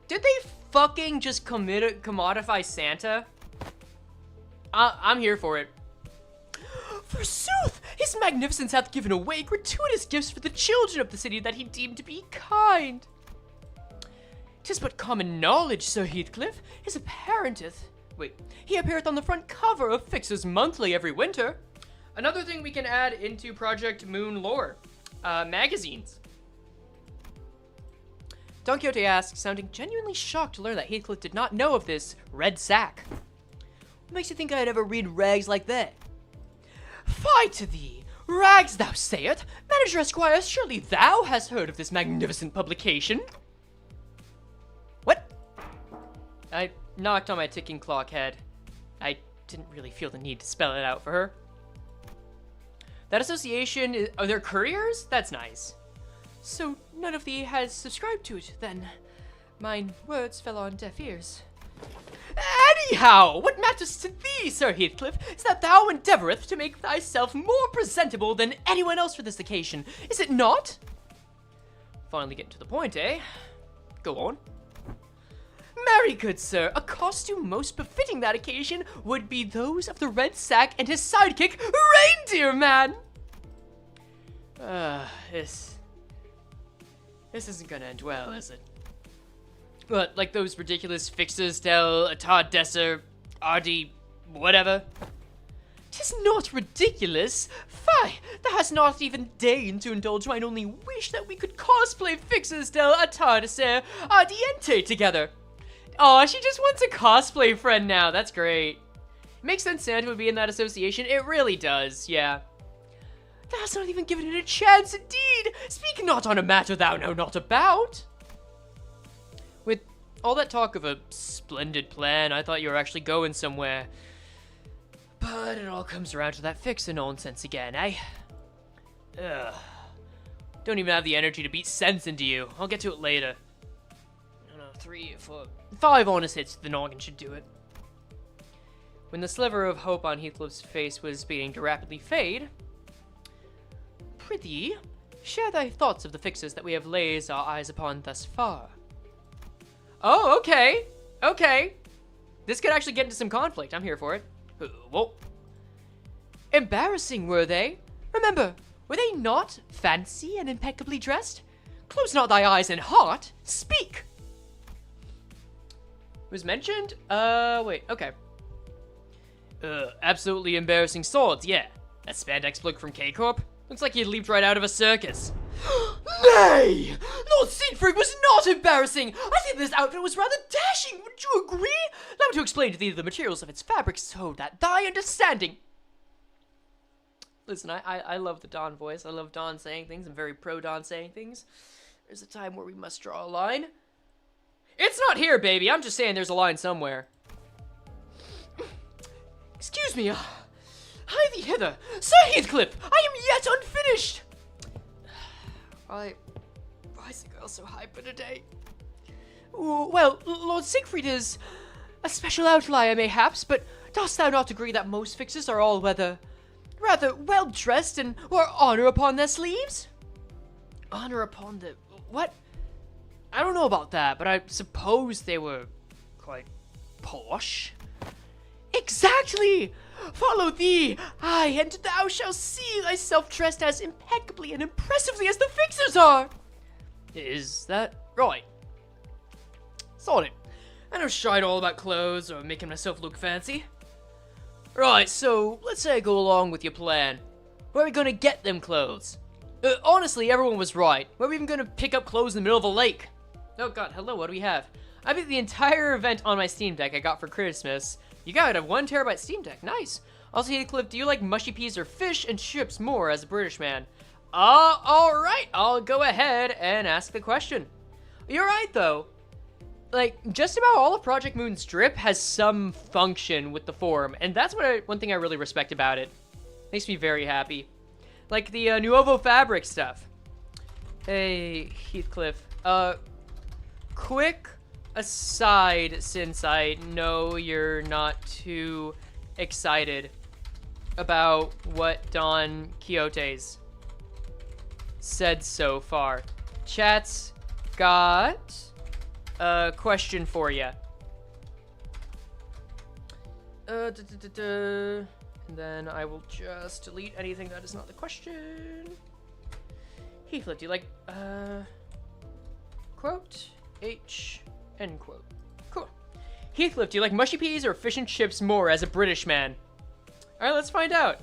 Did they fucking just commodify Santa? I'm here for it. Forsooth, his magnificence hath given away gratuitous gifts for the children of the city that he deemed to be kind. 'Tis but common knowledge, Sir Heathcliff, he appeareth on the front cover of Fixers Monthly every winter. Another thing we can add into Project Moon lore, magazines. Don Quixote asked, sounding genuinely shocked to learn that Heathcliff did not know of this Red Sack. What makes you think I'd ever read rags like that? Fie to thee! Rags, thou sayest? Manager Esquire, surely thou hast heard of this magnificent publication? What? I knocked on my ticking clock head. I didn't really feel the need to spell it out for her. That association, are there couriers? That's nice. So none of thee has subscribed to it, then. Mine words fell on deaf ears. Anyhow, what matters to thee, Sir Heathcliff, is that thou endeavoureth to make thyself more presentable than anyone else for this occasion, is it not? Finally getting to the point, eh? Go on. Very good, sir. A costume most befitting that occasion would be those of the Red Sack and his sidekick, Reindeer Man. This isn't gonna end well, is it? What, like those ridiculous fixers tell Atard Desser, RD, whatever? 'Tis not ridiculous. Fie, thou hast not even deigned to indulge mine only wish that we could cosplay fixers del Atard Desser Ardiente together. Aw, she just wants a cosplay friend now. That's great. It makes sense Santa would be in that association. It really does, yeah. Thou hast not even given it a chance, indeed. Speak not on a matter thou know not about. With all that talk of a splendid plan, I thought you were actually going somewhere. But it all comes around to that fixer nonsense again, eh? Ugh. Don't even have the energy to beat sense into you. I'll get to it later. I don't know, 3, 4, 5 honest hits to the noggin should do it. When the sliver of hope on Heathcliff's face was beginning to rapidly fade, prithee, share thy thoughts of the fixes that we have laid our eyes upon thus far. Oh, okay. Okay. This could actually get into some conflict. I'm here for it. Whoa. Embarrassing, were they? Remember, were they not fancy and impeccably dressed? Close not thy eyes and heart. Speak. Was mentioned? Wait, okay. Absolutely embarrassing swords, yeah. That spandex look from K-Corp? Looks like he leaped right out of a circus. Nay! Lord Siegfried was not embarrassing! I think this outfit was rather dashing, would you agree? Allow me to explain to thee the materials of its fabric so that thy understanding... Listen, I love the Don voice. I love Don saying things. I'm very pro-Don saying things. There's a time where we must draw a line. It's not here, baby. I'm just saying there's a line somewhere. Excuse me. Hie thee hither. Sir Heathcliff, I am yet unfinished. Why is the girl so hyper today? Well, Lord Siegfried is a special outlier, mayhaps, but dost thou not agree that most fixers are all rather well-dressed and wear honor upon their sleeves? Honor upon the... what? I don't know about that, but I suppose they were quite posh. Exactly! Follow thee! Aye, and thou shalt see thyself dressed as impeccably and impressively as the fixers are! Is that right? Sorted. I don't shine all about clothes or making myself look fancy. Right, so let's say I go along with your plan. Where are we gonna get them clothes? Honestly, everyone was right. Where are we even gonna pick up clothes in the middle of a lake? Oh god, hello, what do we have? I beat the entire event on my Steam Deck I got for Christmas. You got a 1 terabyte Steam Deck, nice. Also, Heathcliff, do you like mushy peas or fish and chips more as a British man? Alright, I'll go ahead and ask the question. You're right, though. Like, just about all of Project Moon's drip has some function with the form, and that's one thing I really respect about it. Makes me very happy. Like the Nuovo fabric stuff. Hey, Heathcliff. Quick aside, since I know you're not too excited about what Don Quixote's said so far. Chat's got a question for you. And then I will just delete anything that is not the question. Heathcliff, do you like, quote, H, end quote. Cool. Heathcliff, do you like mushy peas or fish and chips more as a British man? Alright, let's find out.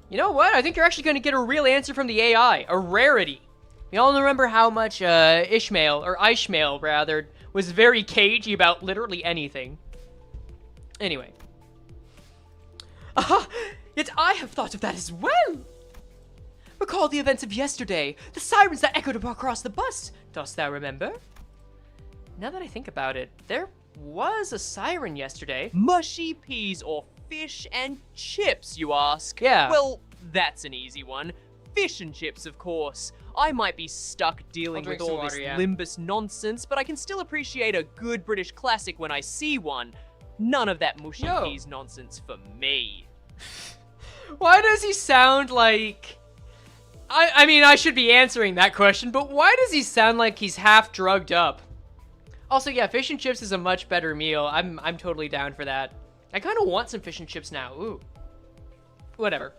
You know what? I think you're actually going to get a real answer from the AI. A rarity. We all remember how much Ishmael was very cagey about literally anything. Anyway. Aha! Yet I have thought of that as well! Recall the events of yesterday, the sirens that echoed across the bus. Dost thou remember? Now that I think about it, there was a siren yesterday.
Mushy peas or fish and chips, you ask?
Yeah.
Well, that's an easy one. Fish and chips, of course. I might be stuck dealing with all this Limbus nonsense, but I can still appreciate a good British classic when I see one. None of that mushy peas nonsense for me.
Why does he sound like... I mean, I should be answering that question, but why does he sound like he's half drugged up? Also, yeah, fish and chips is a much better meal. I'm totally down for that. I kind of want some fish and chips now. Ooh. Whatever.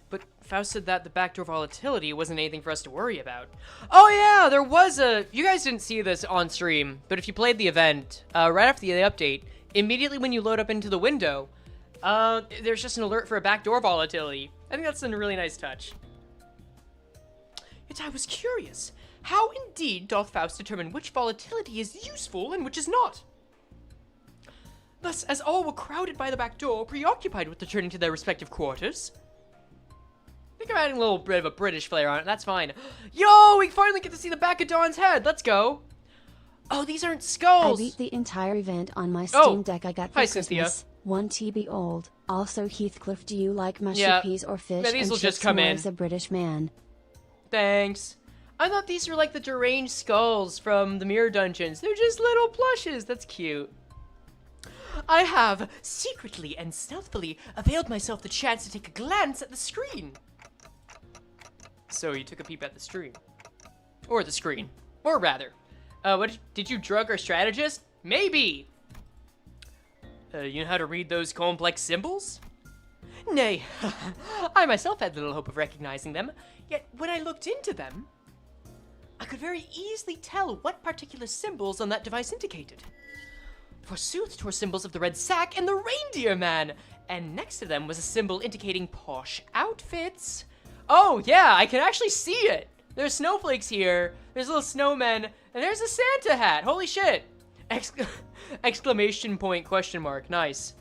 But Faust said that the backdoor volatility wasn't anything for us to worry about. Oh yeah, there was a... You guys didn't see this on stream, but if you played the event, right after the update, immediately when you load up into the window, there's just an alert for a backdoor volatility. I think that's a really nice touch. Yet I was curious. How indeed doth Faust determine which volatility is useful and which is not? Thus, as all were crowded by the back door, preoccupied with returning to their respective quarters. I think I'm adding a little bit of a British flair on it, that's fine. Yo, we finally get to see the back of Dawn's head, let's go. Oh, these aren't skulls.
I beat the entire event on my Steam Deck I got for Christmas.
Cynthia.
1 TB old. Also, Heathcliff, do you like mushy peas or fish
these
and
will
chips
just come
more
in.
as a British man?
Thanks. I thought these were like the deranged skulls from the Mirror Dungeons. They're just little plushes. That's cute. I have secretly and stealthily availed myself the chance to take a glance at the screen. So you took a peep at the stream. Or the screen. Or rather. What did you drug our strategist? Maybe. You know how to read those complex symbols? Nay, I myself had little hope of recognizing them, yet when I looked into them, I could very easily tell what particular symbols on that device indicated. Forsooth, 'twere symbols of the red sack and the reindeer man, and next to them was a symbol indicating posh outfits. Oh yeah, I can actually see it. There's snowflakes here, there's little snowmen, and there's a Santa hat. Holy shit! Exclamation point, question mark, nice.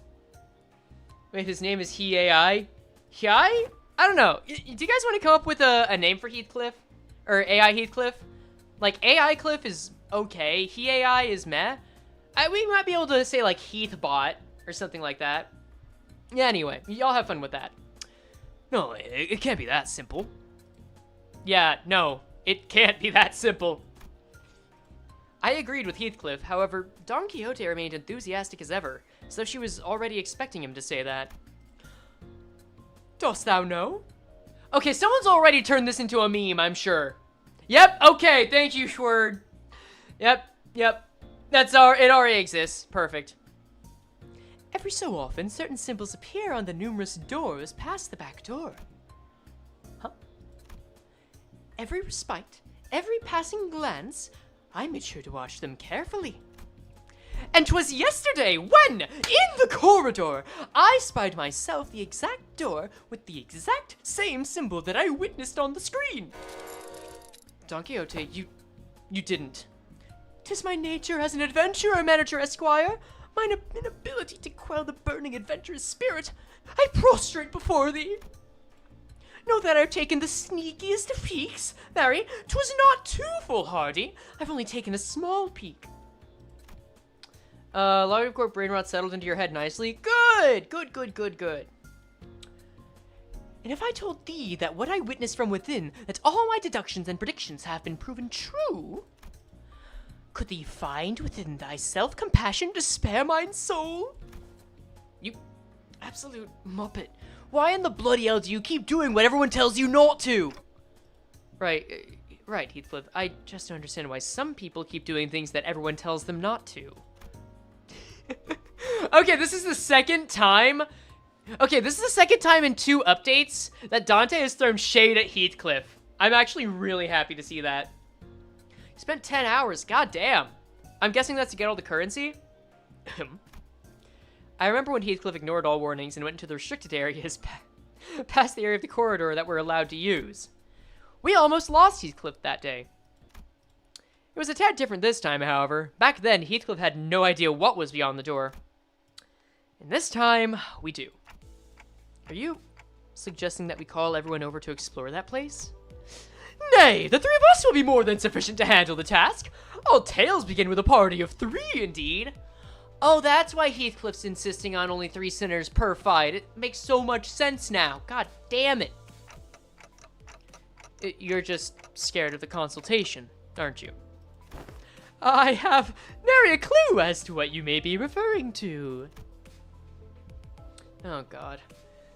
Wait, his name is Hiei? Hiei? I don't know. Do you guys want to come up with a name for Heathcliff? Or AI Heathcliff? Like, AI Cliff is okay. He AI is meh. We might be able to say, like, Heathbot or something like that. Yeah, anyway, y'all have fun with that. No, it can't be that simple. Yeah, no, it can't be that simple. I agreed with Heathcliff, however, Don Quixote remained enthusiastic as ever, so she was already expecting him to say that. Dost thou know? Okay, someone's already turned this into a meme, I'm sure. Yep, okay, thank you, Schwerd. Yep. It already exists. Perfect. Every so often, certain symbols appear on the numerous doors past the back door. Huh? Every respite, every passing glance, I made sure to watch them carefully. And 'twas yesterday when, in the corridor, I spied myself the exact door with the exact same symbol that I witnessed on the screen. Don Quixote, you didn't. 'Tis my nature as an adventurer, Manager Esquire, mine inability to quell the burning adventurous spirit. I prostrate before thee. Know that I've taken the sneakiest of peeks. Marry, 'twas not too foolhardy. I've only taken a small peek. Log of Court brain rot settled into your head nicely. Good. And if I told thee that what I witnessed from within, that all my deductions and predictions have been proven true, could thee find within thyself compassion to spare mine soul? You absolute muppet. Why in the bloody hell do you keep doing what everyone tells you not to? Right, Heathcliff. I just don't understand why some people keep doing things that everyone tells them not to. Okay, this is the second time in 2 updates that Dante has thrown shade at Heathcliff. I'm actually really happy to see that. He spent 10 hours, goddamn. I'm guessing that's to get all the currency? I remember when Heathcliff ignored all warnings and went into the restricted areas past the area of the corridor that we're allowed to use. We almost lost Heathcliff that day. It was a tad different this time, however. Back then, Heathcliff had no idea what was beyond the door. And this time, we do. Are you suggesting that we call everyone over to explore that place? Nay, the 3 of us will be more than sufficient to handle the task. All tales begin with a party of 3, indeed. Oh, that's why Heathcliff's insisting on only 3 sinners per fight. It makes so much sense now. God damn it. You're just scared of the consultation, aren't you? I have nary a clue as to what you may be referring to. Oh, God.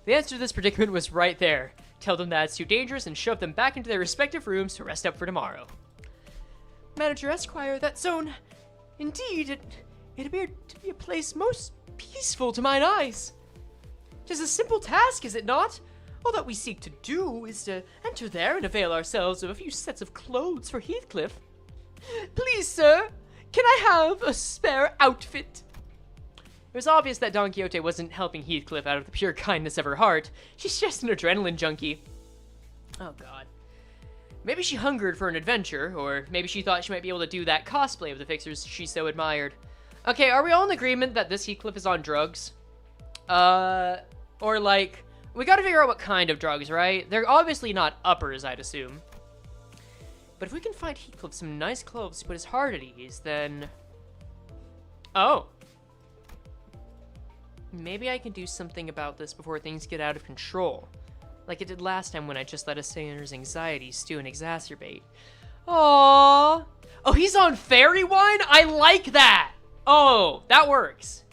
The answer to this predicament was right there. Tell them that it's too dangerous and shove them back into their respective rooms to rest up for tomorrow. Manager Esquire, that zone, indeed, it appeared to be a place most peaceful to mine eyes. 'Tis a simple task, is it not? All that we seek to do is to enter there and avail ourselves of a few sets of clothes for Heathcliff. Please, sir, can I have a spare outfit? It was obvious that Don Quixote wasn't helping Heathcliff out of the pure kindness of her heart. She's just an adrenaline junkie. Oh, God. Maybe she hungered for an adventure, or maybe she thought she might be able to do that cosplay of the fixers she so admired. Okay, are we all in agreement that this Heathcliff is on drugs? Or like, we gotta figure out what kind of drugs, right? They're obviously not uppers, I'd assume. But if we can find Heathcliff some nice clothes to put his heart at ease, then... Oh. Maybe I can do something about this before things get out of control. Like it did last time when I just let a sinner's anxiety stew and exacerbate. Aww. Oh, he's on fairy wine? I like that! Oh, that works.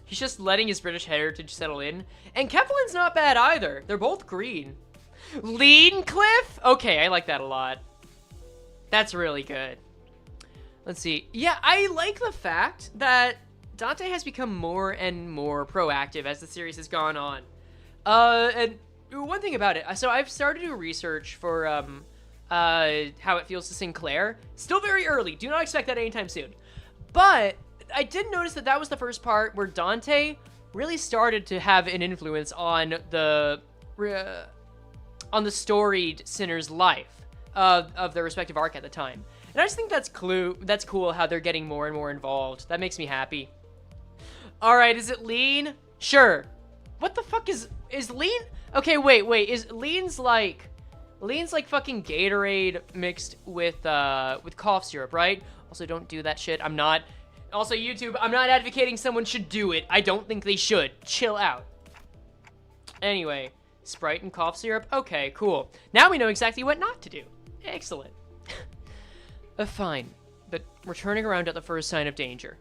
He's just letting his British heritage settle in. And Keflin's not bad either. They're both green. Lean Cliff? Okay, I like that a lot. That's really good. Let's see. Yeah, I like the fact that Dante has become more and more proactive as the series has gone on. And one thing about it, so I've started to do research for how it feels to sing Claire. Still very early. Do not expect that anytime soon. But I did notice that that was the first part where Dante really started to have an influence on the storied sinner's life of their respective arc at the time. And I just think that's cool how they're getting more and more involved. That makes me happy. All right, is it lean? Sure. What the fuck is lean? Okay, wait. Is lean's like fucking Gatorade mixed with cough syrup, right? Also, don't do that shit. I'm not. Also, YouTube, I'm not advocating someone should do it. I don't think they should. Chill out. Anyway, Sprite and cough syrup. Okay, cool. Now we know exactly what not to do. Excellent. Fine, but we're turning around at the first sign of danger.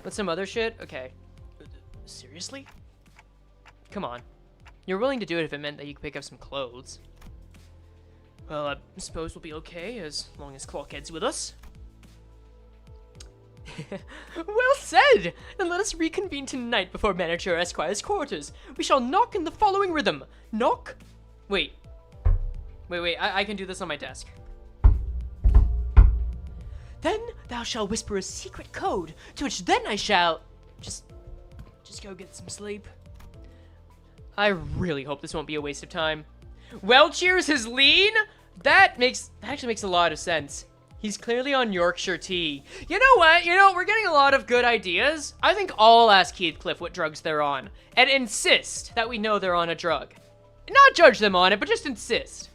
But some other shit? Okay. Seriously? Come on. You're willing to do it if it meant that you could pick up some clothes. Well, I suppose we'll be okay as long as Clockhead's with us. Well said! And let us reconvene tonight before Manager Esquire's quarters. We shall knock in the following rhythm. Knock. Wait. I can do this on my desk. Then thou shalt whisper a secret code, to which then I shall... Just go get some sleep. I really hope this won't be a waste of time. Well, cheers his lean? That actually makes a lot of sense. He's clearly on Yorkshire tea. You know what? We're getting a lot of good ideas. I think I'll ask Heathcliff what drugs they're on, and insist that we know they're on a drug. Not judge them on it, but just insist.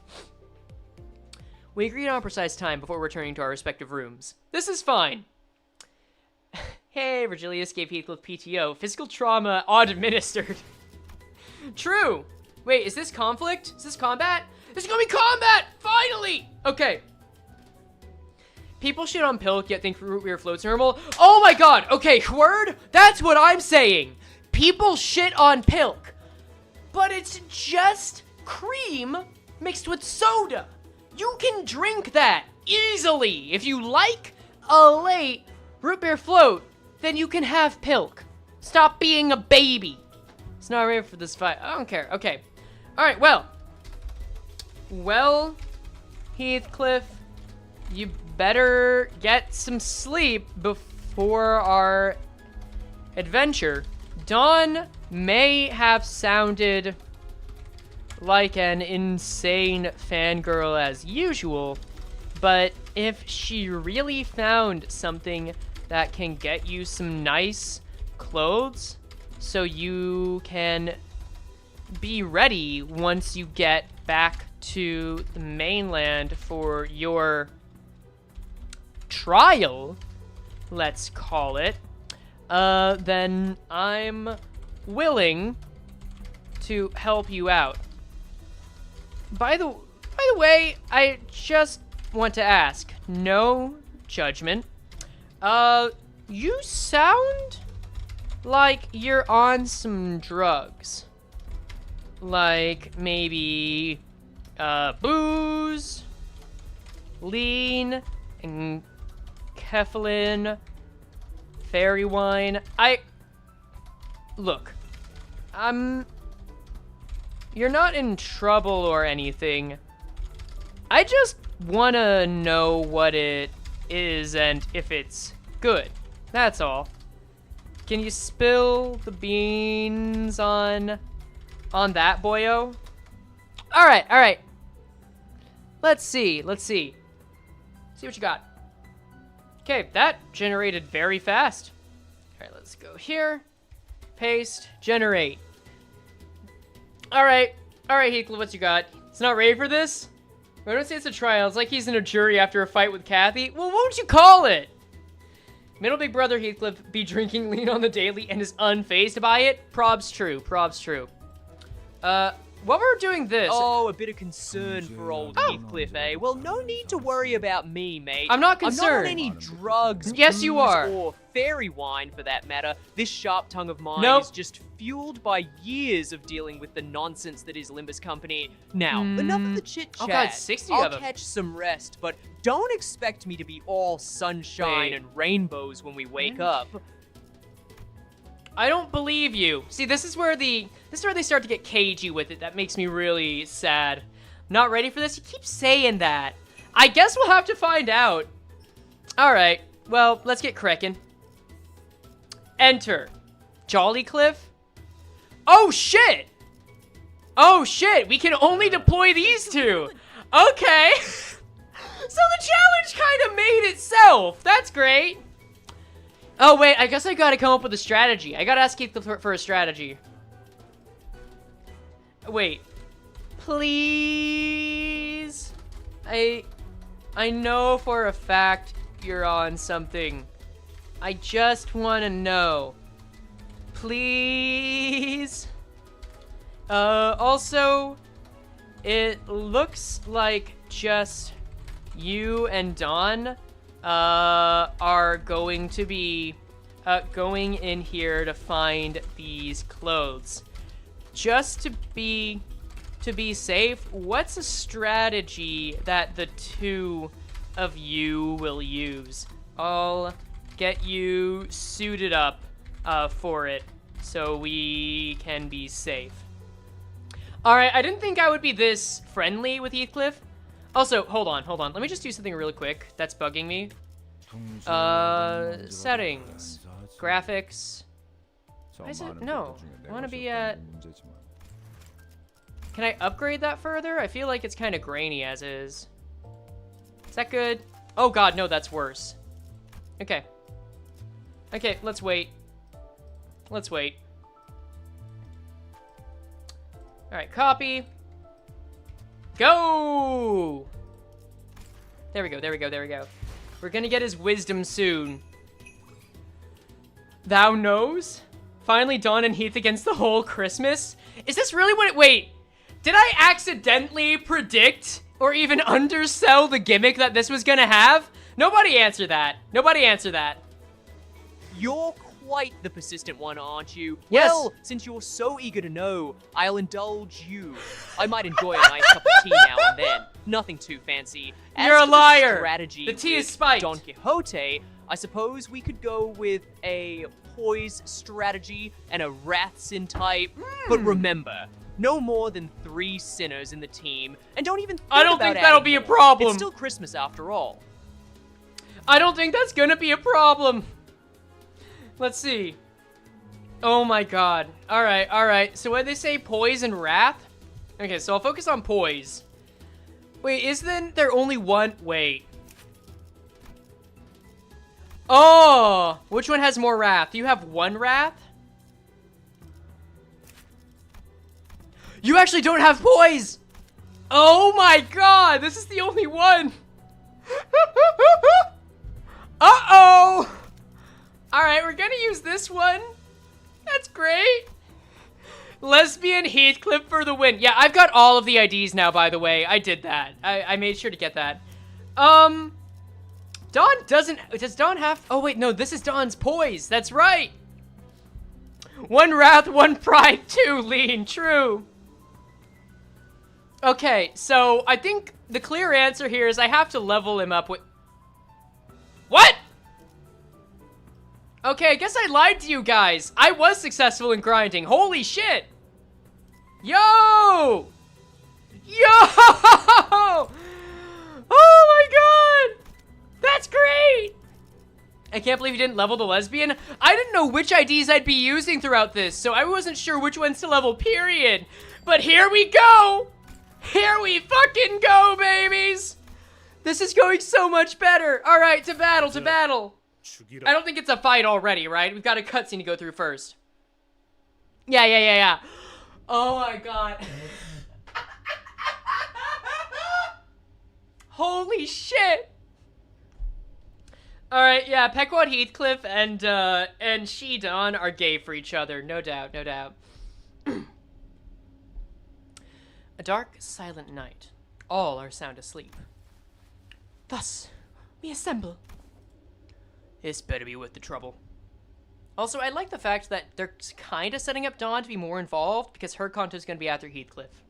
We agreed on a precise time before returning to our respective rooms. This is fine. Hey, Virgilius gave Heathcliff PTO. Physical trauma administered. True. Wait, is this conflict? Is this combat? This is gonna be combat! Finally! Okay. People shit on Pilk, yet think root beer floats normal. Oh my god! Okay, word? That's what I'm saying! People shit on Pilk. But it's just cream mixed with soda. You can drink that easily. If you like a late root beer float, then you can have Pilk. Stop being a baby. It's not ready for this fight. I don't care. Okay. Alright, well, Heathcliff, you better get some sleep before our adventure. Dawn may have sounded like an insane fangirl as usual, but if she really found something that can get you some nice clothes so you can be ready once you get back to the mainland for your trial, let's call it, then I'm willing to help you out. By the way, I just want to ask, no judgment. You sound like you're on some drugs. Like maybe booze, lean, and kefalin, fairy wine. Look, you're not in trouble or anything. I just wanna know what it is and if it's good. That's all. Can you spill the beans on that, boyo? Alright. Let's see. See what you got. Okay, that generated very fast. Alright, let's go here. Paste, generate. Alright, Heathcliff, what you got? It's not ready for this? I don't say it's a trial. It's like he's in a jury after a fight with Kathy. Well, what would you call it? Middle big brother Heathcliff be drinking lean on the daily and is unfazed by it? Probs true. What we're doing this?
Oh, a bit of concern for old Heathcliff, eh? Well, no need to worry about me, mate.
I'm not concerned.
I'm not on any drugs,
yes, you are.
Or fairy wine, for that matter. This sharp tongue of mine is just fueled by years of dealing with the nonsense that is Limbus Company. Now, enough of the chit-chat.
Oh god, 60
I'll
of them.
catch some rest, but don't expect me to be all sunshine and rainbows when we wake up.
I don't believe you. See, this is where they start to get cagey with it. That makes me really sad. Not ready for this? You keep saying that. I guess we'll have to find out. Alright, well, let's get cracking. Enter. Jollycliff? Oh shit! We can only deploy these two. Okay. So the challenge kind of made itself. That's great. Oh, wait, I guess I gotta come up with a strategy. I gotta ask Heathcliff for a strategy. Wait. Please? I know for a fact you're on something. I just want to know. Please? Also, it looks like just you and Dawn, are going to be, going in here to find these clothes. Just to be safe, what's a strategy that the two of you will use? I'll get you suited up, for it, so we can be safe. Alright, I didn't think I would be this friendly with Heathcliff. Also, hold on. Let me just do something really quick that's bugging me. Settings. Graphics. Why is it? No. I want to be at... Can I upgrade that further? I feel like it's kind of grainy as is. Is that good? Oh god, no, that's worse. Okay. Okay, let's wait. Let's wait. Alright, copy. Go! There we go. We're gonna get his wisdom soon. Thou knows? Finally Dawn and Heath against the whole Christmas? Is this really what it- wait. Did I accidentally predict or even undersell the gimmick that this was gonna have? Nobody answer that.
You're quite the persistent one, aren't you?
Yes.
Well, since you're so eager to know, I'll indulge you. I might enjoy a nice cup of tea now and then. Nothing too fancy.
You're a liar.
Strategy
the tea is
with
spiked.
Don Quixote, I suppose we could go with a poise strategy and a Wrathsin type. But remember, no more than 3 sinners in the team, and don't even think
I don't
about
think that'll
adding
be a
more.
problem.
It's still Christmas after all.
I don't think that's gonna be a problem. Let's see. Oh my god. Alright. So when they say poise and wrath? Okay, so I'll focus on poise. Wait, isn't there only one? Wait. Oh! Which one has more wrath? You have 1 wrath? You actually don't have poise! Oh my god! This is the only one! Uh-oh! Alright, we're gonna use this one. That's great. Lesbian Heathcliff for the win. Yeah, I've got all of the IDs now, by the way. I did that. I made sure to get that. Dawn doesn't... Does Dawn have... Oh, wait, no, this is Dawn's poise. That's right. 1 wrath, 1 pride, 2 lean. True. Okay, so I think the clear answer here is I have to level him up with... What? Okay, I guess I lied to you guys. I was successful in grinding. Holy shit. Yo! Oh my god! That's great! I can't believe you didn't level the lesbian. I didn't know which IDs I'd be using throughout this, so I wasn't sure which ones to level, period. But here we go! Here we fucking go, babies! This is going so much better. All right, to battle. I don't think it's a fight already, right? We've got a cutscene to go through first. Yeah. Oh my god. Holy shit. All right, yeah, Pequod Heathcliff and she, Dawn, are gay for each other. No doubt. A dark, silent night. All are sound asleep. Thus, we assemble. This better be worth the trouble. Also, I like the fact that they're kind of setting up Dawn to be more involved because her content is going to be after Heathcliff.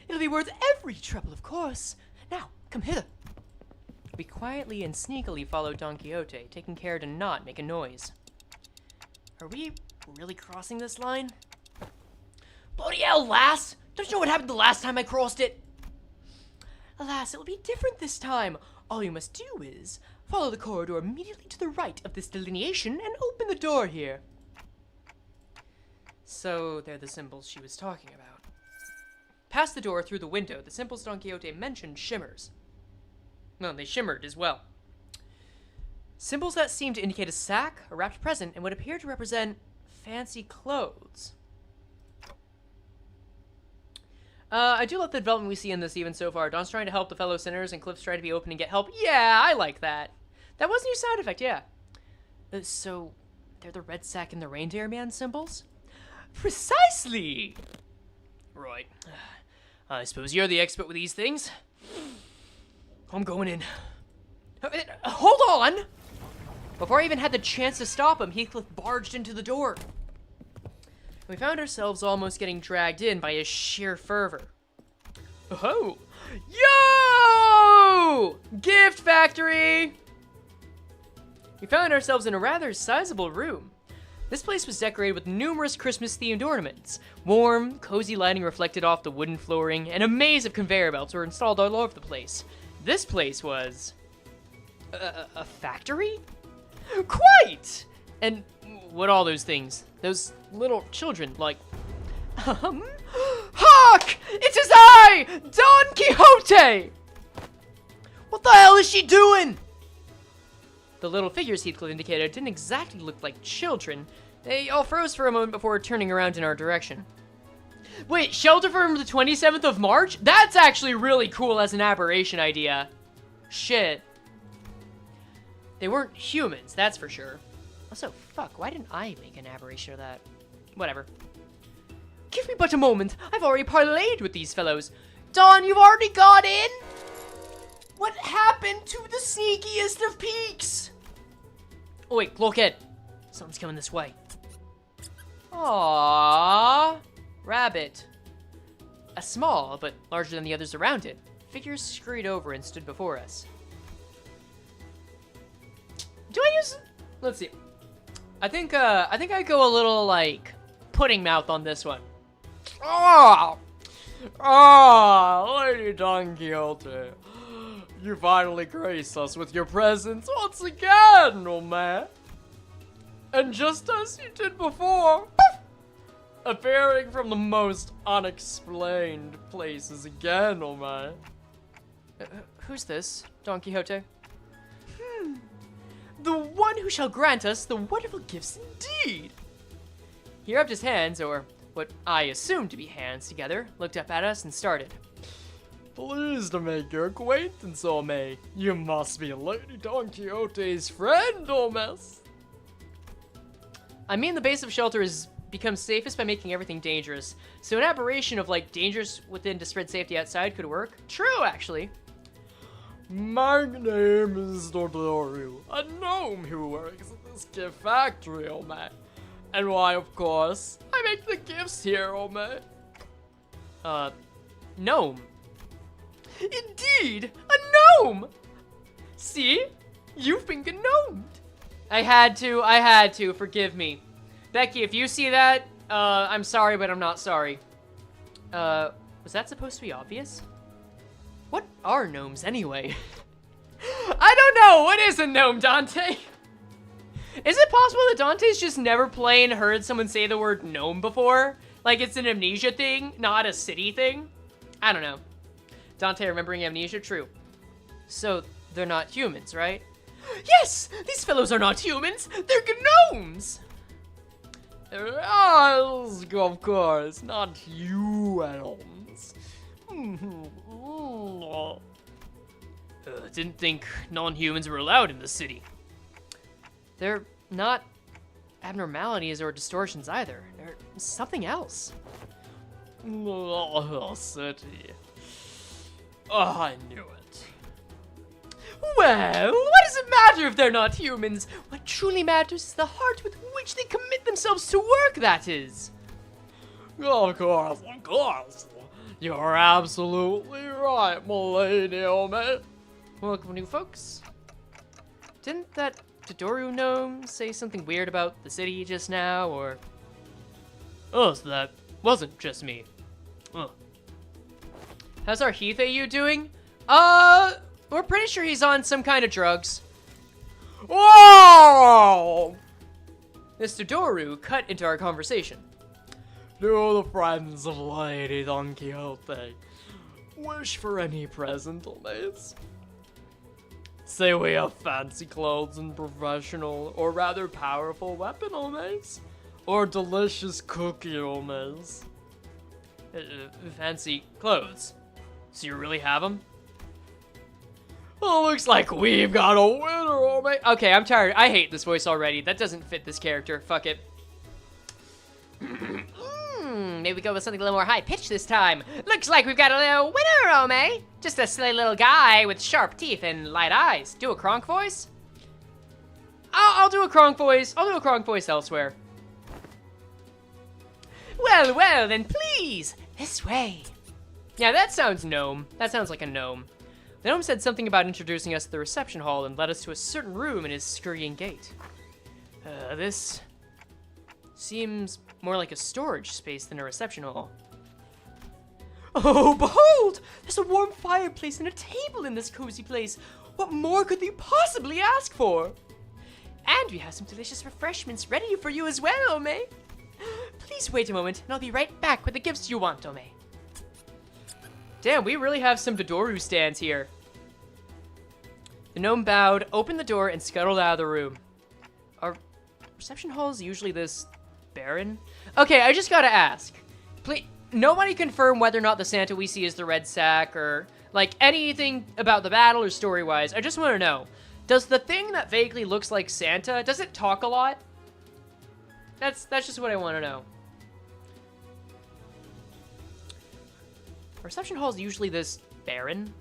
It'll be worth every trouble, of course. Now, come hither. We quietly and sneakily follow Don Quixote, taking care to not make a noise. Are we really crossing this line? Bloody hell, lass! Don't you know what happened the last time I crossed it? Alas, it'll be different this time. All you must do is follow the corridor immediately to the right of this delineation and open the door here. So, they're the symbols she was talking about. Past the door through the window, the symbols Don Quixote mentioned shimmers. Well, they shimmered as well. Symbols that seem to indicate a sack, a wrapped present, and would appear to represent fancy clothes. I do love the development we see in this even so far. Don's trying to help the fellow sinners, and Cliff's trying to be open and get help. Yeah, I like that. That was a new sound effect, yeah. So, they're the red sack and the reindeer man symbols? Precisely! Right. I suppose you're the expert with these things. I'm going in. Hold on! Before I even had the chance to stop him, Heathcliff barged into the door. We found ourselves almost getting dragged in by his sheer fervor. Oh! Yo! Gift factory! We found ourselves in a rather sizable room. This place was decorated with numerous Christmas-themed ornaments. Warm, cozy lighting reflected off the wooden flooring, and a maze of conveyor belts were installed all over the place. This place was... a factory? Quite! And what all those things? Those little children, like... Hark! It is I, Don Quixote! What the hell is she doing? The little figures Heathcliff indicated didn't exactly look like children. They all froze for a moment before turning around in our direction. Wait, shelter from the 27th of March? That's actually really cool as an aberration idea. Shit. They weren't humans, that's for sure. Also, fuck, why didn't I make an aberration of that? Whatever. Give me but a moment. I've already parlayed with these fellows. Don, you've already got in? What happened to the sneakiest of peaks? Oh wait, blockhead. Something's coming this way. Aww. Rabbit. A small, but larger than the others around it, figure scurried over and stood before us. Do I use... Let's see. I think I go a little, like, pudding mouth on this one. Ah! Ah, Lady Don Quixote. You finally grace us with your presence once again, old man. And just as you did before, appearing from the most unexplained places again, old man. Who's this, Don Quixote? The one who shall grant us the wonderful gifts indeed. He rubbed his hands, or what I assumed to be hands together, looked up at us and started. Pleased to make your acquaintance, old May. You must be Lady Don Quixote's friend, old miss. I mean, the base of shelter is become safest by making everything dangerous. So an aberration of, like, dangerous within to spread safety outside could work. True, actually. My name is Dodoru, a gnome who works at this gift factory, old man. And why, of course, I make the gifts here, old man. Gnome. Indeed, a gnome! See? You've been gnomed. I had to, forgive me. Becky, if you see that, I'm sorry, but I'm not sorry. Was that supposed to be obvious? What are gnomes, anyway? I don't know, what is a gnome, Dante? Is it possible that Dante's just never played and heard someone say the word gnome before? Like it's an amnesia thing, not a city thing? I don't know. Dante remembering amnesia, true. So, they're not humans, right? Yes! These fellows are not humans! They're gnomes! Yes, of course, not humans. Didn't think non-humans were allowed in the city. They're not abnormalities or distortions either. They're something else. Oh, city. Oh, I knew it. Well, what does it matter if they're not humans? What truly matters is the heart with which they commit themselves to work, that is. Of course. You're absolutely right, milady, old man. Welcome, new folks. Didn't that Dodoru gnome say something weird about the city just now, or... Oh, so that wasn't just me. How's our Heath AU doing? We're pretty sure he's on some kind of drugs. Whoa! Mr. Doru cut into our conversation. Do the friends of Lady Don Quixote wish for any present, miss? Say we have fancy clothes and professional, or rather powerful weapon, miss? Or delicious cookie, miss? fancy clothes. So you really have them? Well, looks like we've got a winner, oh mate. Okay, I'm tired. I hate this voice already. That doesn't fit this character. Fuck it. Maybe we go with something a little more high-pitched this time. Looks like we've got a little winner, Ome. Just a silly little guy with sharp teeth and light eyes. Do a Kronk voice? I'll do a Kronk voice. I'll do a Kronk voice elsewhere. Well, well, then please, this way. Yeah, that sounds gnome. That sounds like a gnome. The gnome said something about introducing us to the reception hall and led us to a certain room in his scurrying gait. This seems more like a storage space than a reception hall. Oh, behold! There's a warm fireplace and a table in this cozy place. What more could we possibly ask for? And we have some delicious refreshments ready for you as well, Ome. Please wait a moment, and I'll be right back with the gifts you want, Ome. Damn, we really have some Dodoru stands here. The gnome bowed, opened the door, and scuttled out of the room. Are reception halls usually this barren? Okay, I just gotta ask. Please, nobody confirm whether or not the Santa we see is the red sack, or, like, anything about the battle or story-wise. I just want to know. Does the thing that vaguely looks like Santa, does it talk a lot? That's just what I want to know. Reception hall is usually this barren.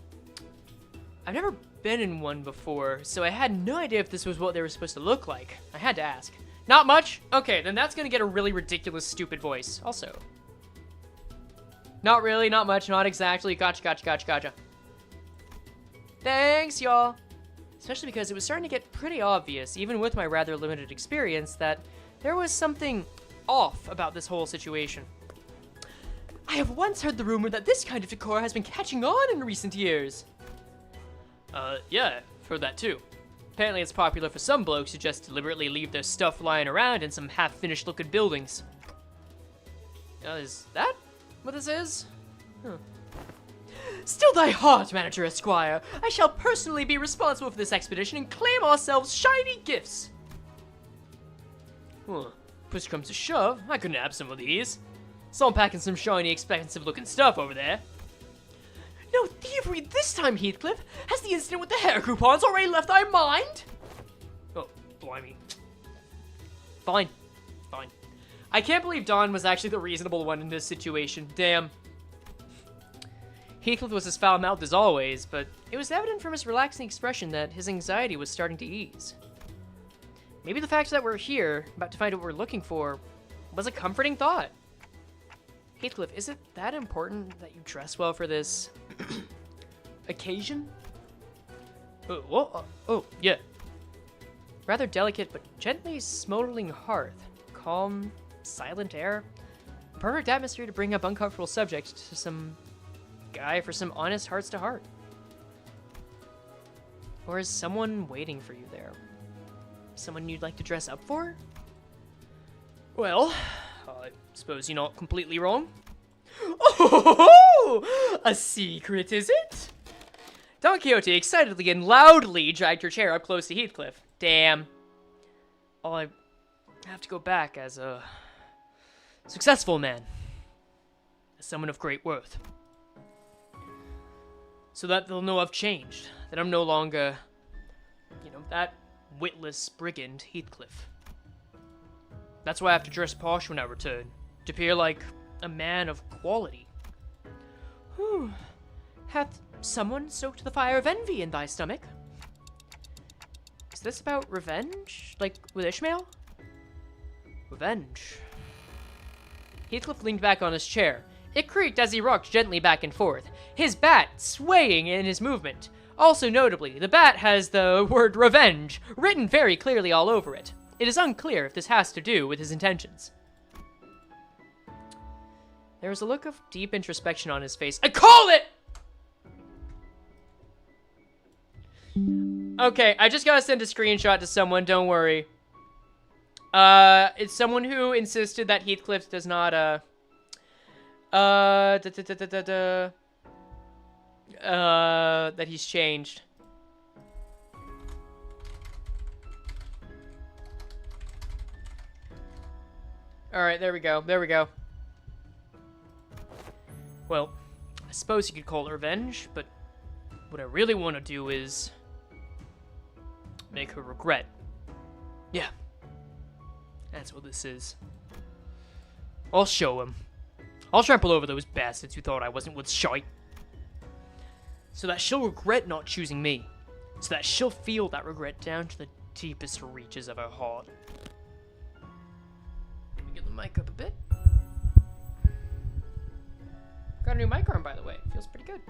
I've never been in one before, so I had no idea if this was what they were supposed to look like. I had to ask. Not much? Okay, then that's gonna get a really ridiculous, stupid voice. Also. Not really, not much, not exactly. Gotcha, gotcha, gotcha, gotcha. Thanks, y'all. Especially because it was starting to get pretty obvious, even with my rather limited experience, that there was something off about this whole situation. I have once heard the rumor that this kind of decor has been catching on in recent years. Yeah, I've heard that too. Apparently it's popular for some blokes who just deliberately leave their stuff lying around in some half-finished looking buildings. Is that what this is? Huh. Still thy heart, Manager Esquire. I shall personally be responsible for this expedition and claim ourselves shiny gifts. Huh. Push comes to shove, I could nab some of these. So I'm packing some shiny, expensive-looking stuff over there. No thievery this time, Heathcliff! Has the incident with the hair coupons already left thy mind? Oh, blimey. Fine. Fine. I can't believe Dawn was actually the reasonable one in this situation. Damn. Heathcliff was as foul-mouthed as always, but it was evident from his relaxing expression that his anxiety was starting to ease. Maybe the fact that we're here, about to find what we're looking for, was a comforting thought. Heathcliff, is it that important that you dress well for this occasion? Oh, yeah. Rather delicate but gently smoldering hearth. Calm, silent air. A perfect atmosphere to bring up uncomfortable subjects to some guy for some honest hearts-to-heart. Or is someone waiting for you there? Someone you'd like to dress up for? Well, I suppose you're not completely wrong. Oh, a secret, is it? Don Quixote excitedly and loudly dragged her chair up close to Heathcliff. Damn. Oh, I have to go back as a successful man. As someone of great worth. So that they'll know I've changed. That I'm no longer, that witless brigand Heathcliff. That's why I have to dress posh when I return. To appear like a man of quality. Whew. Hath someone stoked the fire of envy in thy stomach? Is this about revenge? Like with Ishmael? Revenge. Heathcliff leaned back on his chair. It creaked as he rocked gently back and forth, his bat swaying in his movement. Also notably, the bat has the word revenge written very clearly all over it. It is unclear if this has to do with his intentions. There was a look of deep introspection on his face. I call it! Okay, I just gotta send a screenshot to someone, don't worry. It's someone who insisted that Heathcliff does not, that he's changed. Alright, there we go. There we go. Well, I suppose you could call it revenge, but what I really want to do is make her regret. Yeah. That's what this is. I'll show him. I'll trample over those bastards who thought I wasn't worth shite. So that she'll regret not choosing me. So that she'll feel that regret down to the deepest reaches of her heart. Let me get the mic up a bit. Got a new mic arm, by the way. Feels pretty good.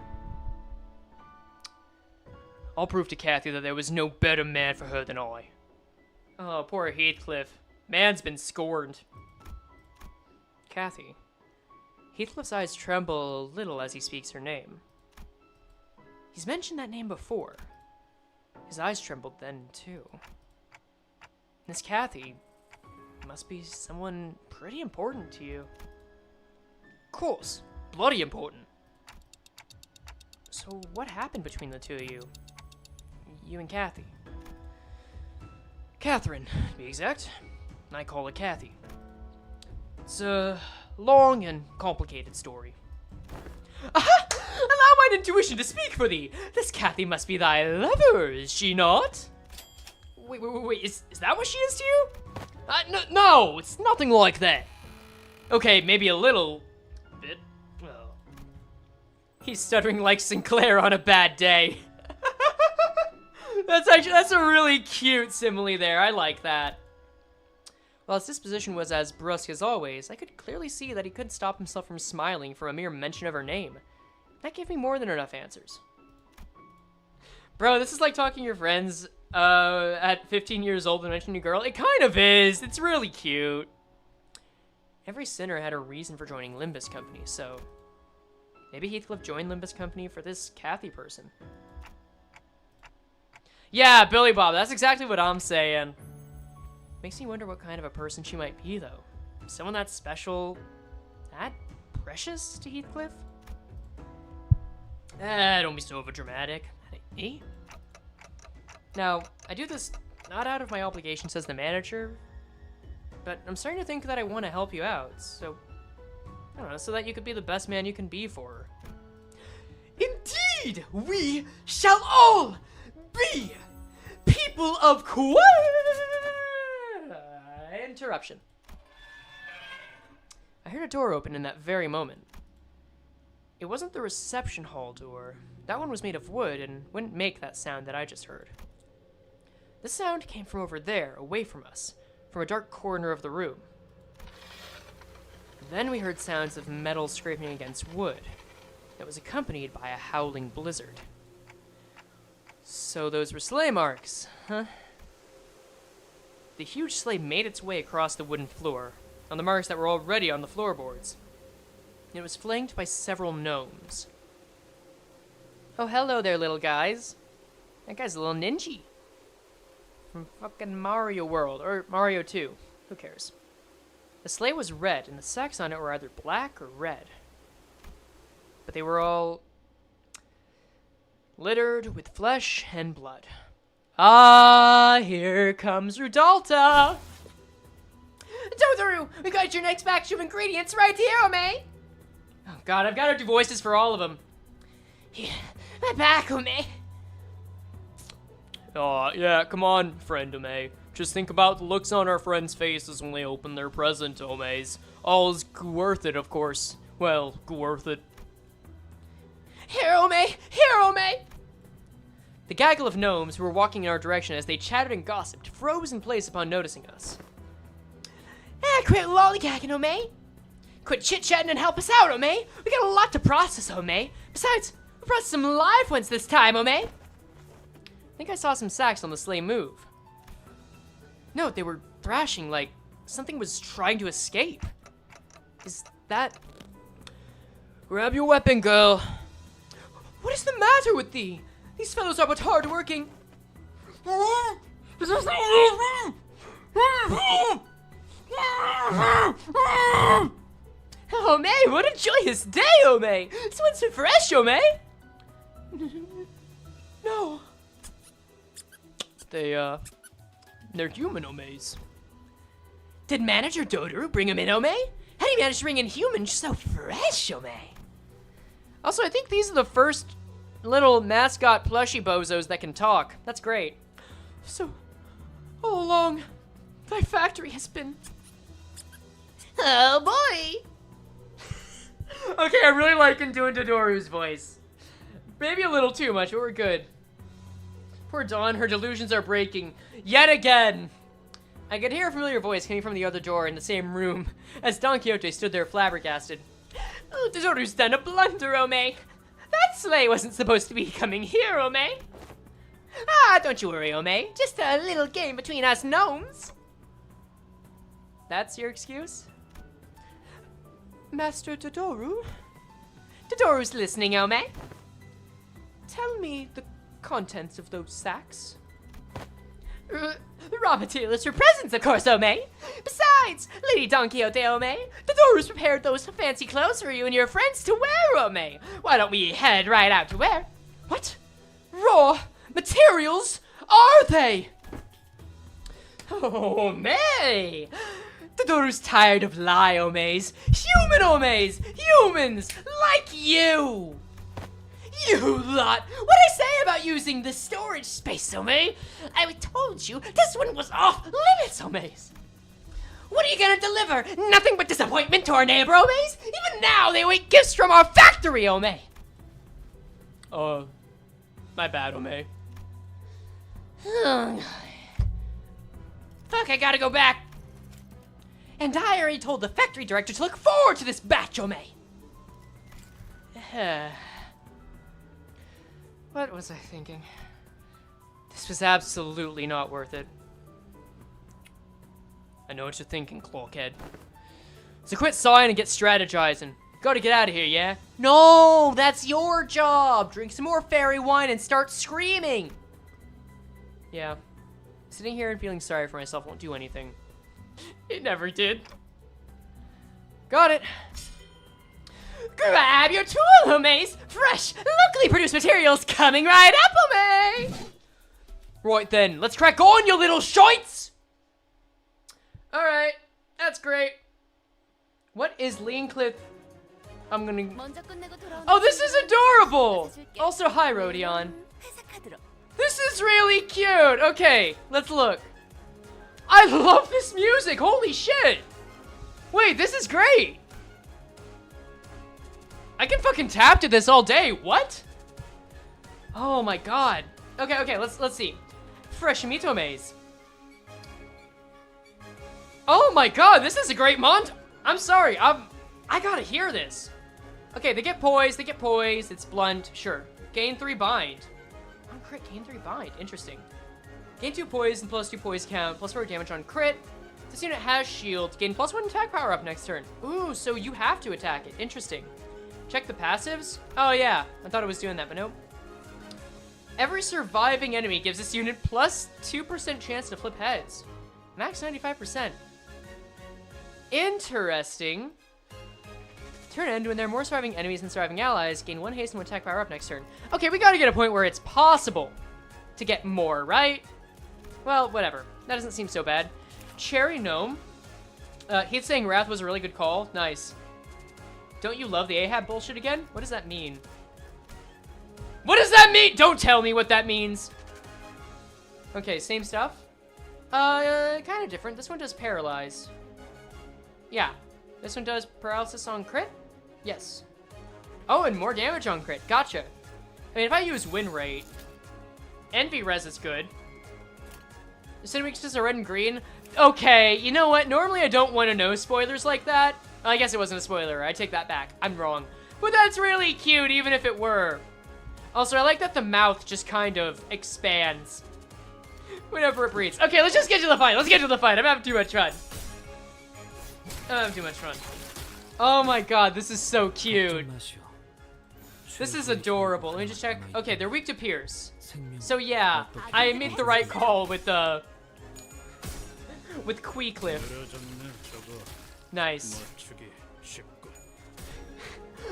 I'll prove to Kathy that there was no better man for her than I. Oh, poor Heathcliff. Man's been scorned. Kathy. Heathcliff's eyes tremble a little as he speaks her name. He's mentioned that name before. His eyes trembled then, too. Miss Kathy must be someone pretty important to you. Of course. Bloody important. So what happened between the two of you? You and Kathy? Catherine, to be exact. I call her Kathy. It's a long and complicated story. Aha! Allow mine intuition to speak for thee. This Kathy must be thy lover, is she not? Wait, is that what she is to you? No, it's nothing like that. Okay, maybe a little bit. Well, he's stuttering like Sinclair on a bad day. That's a really cute simile there. I like that. While his disposition was as brusque as always, I could clearly see that he couldn't stop himself from smiling for a mere mention of her name. That gave me more than enough answers. Bro, this is like talking to your friends at 15 years old and mentioning a girl. It kind of is. It's really cute. Every sinner had a reason for joining Limbus Company, so maybe Heathcliff joined Limbus Company for this Kathy person. Yeah, Billy Bob, that's exactly what I'm saying. Makes me wonder what kind of a person she might be, though. Someone that special, that precious to Heathcliff? Don't be so overdramatic. That ain't me. Now, I do this not out of my obligations as the manager, but I'm starting to think that I want to help you out, so, I don't know, so that you could be the best man you can be for her. Indeed, we shall all be people of interruption. I heard a door open in that very moment. It wasn't the reception hall door. That one was made of wood and wouldn't make that sound that I just heard. This sound came from over there, away from us, from a dark corner of the room. Then we heard sounds of metal scraping against wood. That was accompanied by a howling blizzard. So those were sleigh marks, huh? The huge sleigh made its way across the wooden floor, on the marks that were already on the floorboards. It was flanked by several gnomes. Oh, hello there, little guys. That guy's a little ninja. From fucking Mario World, or Mario 2. Who cares? The sleigh was red, and the sacks on it were either black or red. But they were all littered with flesh and blood. Ah, here comes Rudalta! Dodoru, we got your next batch of ingredients right here, Ome! Oh god, I've got to do voices for all of them. Yeah, my back, Ome. Yeah, come on, friend Ome. Just think about the looks on our friends' faces when they open their present, Omes. All's worth it, of course. Well, worth it. Here, Ome! Here, Ome! The gaggle of gnomes who were walking in our direction as they chattered and gossiped froze in place upon noticing us. Quit lollygagging, Ome! Quit chit-chatting and help us out, Ome! We got a lot to process, Ome! Besides, we brought some live ones this time, Ome! I think I saw some sacks on the sleigh move. No, they were thrashing like something was trying to escape. Is that... Grab your weapon, girl. What is the matter with thee? These fellows are but hard-working. Ome, what a joyous day, Ome! This one's so fresh, Ome! No. They're human Omes. Did Manager Dodoru bring him in, Ome? How do you manage to bring in humans so fresh, Ome? Also, I think these are the first little mascot plushy bozos that can talk. That's great. So, all along, thy factory has been... Oh boy! Okay, I'm really liking doing Dodoru's voice. Maybe a little too much, but we're good. Poor Dawn, her delusions are breaking. Yet again! I could hear a familiar voice coming from the other door in the same room as Don Quixote stood there flabbergasted. Oh, Dodoru's done a blunder, Ome. That sleigh wasn't supposed to be coming here, Ome. Ah, don't you worry, Ome. Just a little game between us gnomes. That's your excuse? Master Dodoru? Dodoru's listening, Ome. Tell me the contents of those sacks. Raw materials for presents, of course, Ome. Besides, Lady Don Quixote, Ome, Dodoru's prepared those fancy clothes for you and your friends to wear, Ome. Why don't we head right out to wear? What? Raw materials? Are they? Oh, Ome! Dodoru's tired of lie, Omes. Human Omes! Humans! Like you! You lot! What'd I say about using the storage space, Ome? I told you, this one was off limits, Omes! What are you gonna deliver? Nothing but disappointment to our neighbor, Omes? Even now, they await gifts from our factory, Ome! My bad, Ome. Fuck, I gotta go back. And I already told the factory director to look forward to this batch, Ome. What was I thinking? This was absolutely not worth it. I know what you're thinking, Clockhead. So quit sighing and get strategizing. Gotta get out of here, yeah? No, that's your job! Drink some more fairy wine and start screaming! Yeah. Sitting here and feeling sorry for myself won't do anything. It never did. Got it. Grab your tool, Omes! Fresh, locally produced materials coming right up, Ome! Right then, let's crack on, you little shoits! Alright, that's great. What is Heathcliff? I'm gonna... Oh, this is adorable! Also, hi, Rodion. This is really cute! Okay, let's look. I love this music! Holy shit! Wait, this is great! I can fucking tap to this all day. What? Oh my god. Okay, let's see. Fresh Mito Maze. Oh my god, this is a great I'm sorry, I gotta hear this. Okay, they get poised, it's blunt, sure. Gain 3 bind. On crit, gain 3 bind, interesting. Gain 2 poise and +2 poise count, +4 damage on crit. This unit has shield, gain +1 attack power up next turn. Ooh, so you have to attack it, interesting. Check the passives. Oh yeah, I thought it was doing that, but nope. Every surviving enemy gives this unit +2% chance to flip heads. Max 95%. Interesting. Turn end, when there are more surviving enemies than surviving allies, gain 1 haste and 1 attack power up next turn. Okay, we gotta get a point where it's possible to get more, right? Well, whatever. That doesn't seem so bad. Cherry Gnome. He's saying Wrath was a really good call. Nice. Don't you love the Ahab bullshit again? What does that mean? What does that mean? Don't tell me what that means. Okay, same stuff. Kind of different. This one does paralyze. Yeah. This one does paralysis on crit? Yes. Oh, and more damage on crit. Gotcha. I mean, if I use win rate, Envy Res is good. Instead of weaknesses are red and green. Okay, you know what? Normally I don't want to know spoilers like that. I guess it wasn't a spoiler. I take that back. I'm wrong. But that's really cute, even if it were. Also, I like that the mouth just kind of expands whenever it breathes. Okay, let's just get to the fight. I'm having too much fun. Oh my god, this is so cute. This is adorable. Let me just check. Okay, they're weak to pierce. So yeah, I made the right call with Heathcliff. Nice.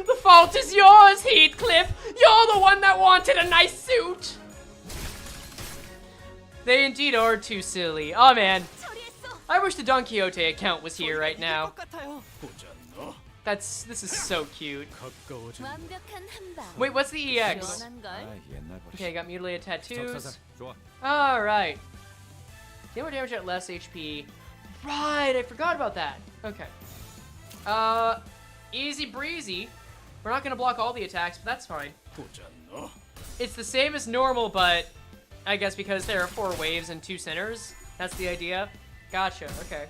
The fault is yours, Heathcliff! You're the one that wanted a nice suit! They indeed are too silly. Oh man. I wish the Don Quixote account was here right now. This is so cute. Wait, what's the EX? Okay, I got mutilated tattoos. Alright. Deal more damage at less HP. Right, I forgot about that. Okay. Easy breezy. We're not gonna block all the attacks, but that's fine. It's the same as normal, but I guess because there are 4 waves and 2 centers, that's the idea. Gotcha, okay.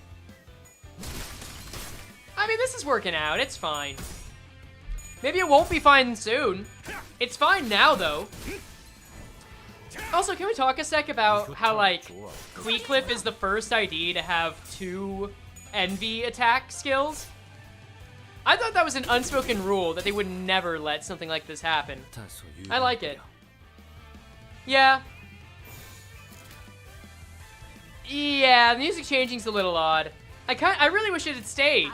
I mean, this is working out, it's fine. Maybe it won't be fine soon. It's fine now, though. Also, can we talk a sec about how, like, Heathcliff is the first ID to have 2 envy attack skills? I thought that was an unspoken rule, that they would never let something like this happen. I like it. Yeah. Yeah, the music changing's a little odd. I really wish it had stayed.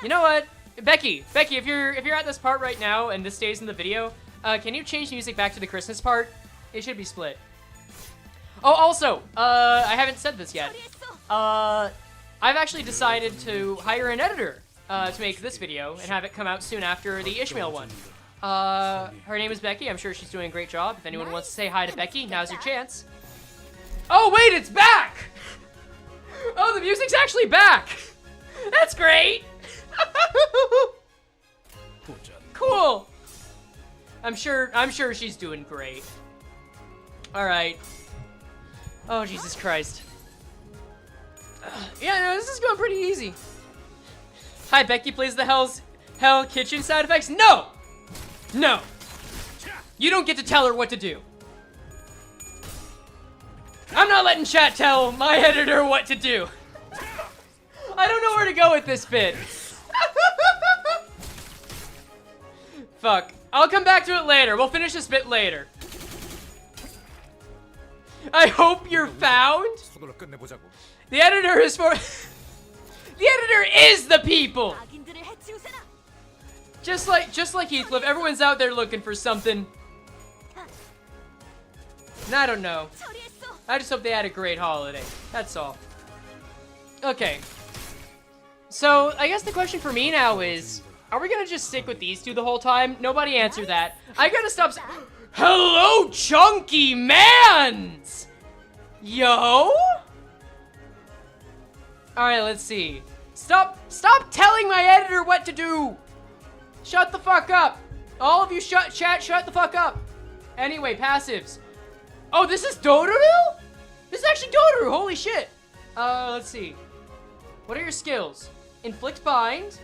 You know what? Becky, if you're at this part right now and this stays in the video, can you change the music back to the Christmas part? It should be split. Oh, also, I haven't said this yet. I've actually decided to hire an editor to make this video and have it come out soon after the Ishmael one. Her name is Becky. I'm sure she's doing a great job. If anyone wants to say hi to Becky, now's your chance. Oh, wait, it's back! Oh, the music's actually back! That's great! Cool! I'm sure she's doing great. Alright. Oh, Jesus Christ. Yeah, no, this is going pretty easy. Hi, Becky plays the Hell Kitchen sound effects? No! No! You don't get to tell her what to do. I'm not letting chat tell my editor what to do. I don't know where to go with this bit. Fuck. I'll come back to it later. We'll finish this bit later. I hope you're found. The editor is for... The editor is the people! Just like Heathcliff, everyone's out there looking for something. And I don't know. I just hope they had a great holiday. That's all. Okay. So, I guess the question for me now is, are we gonna just stick with these 2 the whole time? Nobody answered that. I gotta stop Hello, chunky mans! Yo? Alright, let's see. Stop telling my editor what to do! Shut the fuck up! All of you shut the fuck up! Anyway, passives. Oh, this is Dodoru? This is actually Dodoru, holy shit! Let's see. What are your skills? Inflict bind.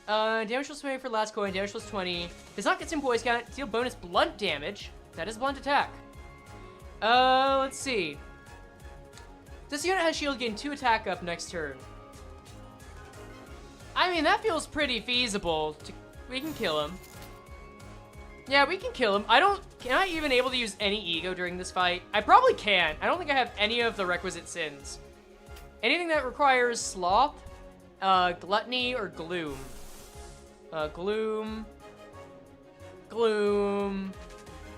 Damage plus 20 for last coin, damage plus 20. Does not consume poise count, deal bonus blunt damage. That is blunt attack. Let's see. This unit has shield gain 2 attack up next turn. I mean, that feels pretty feasible. We can kill him. Yeah, we can kill him. Can I even able to use any ego during this fight? I probably can. I don't think I have any of the requisite sins. Anything that requires sloth, gluttony, or gloom. Gloom.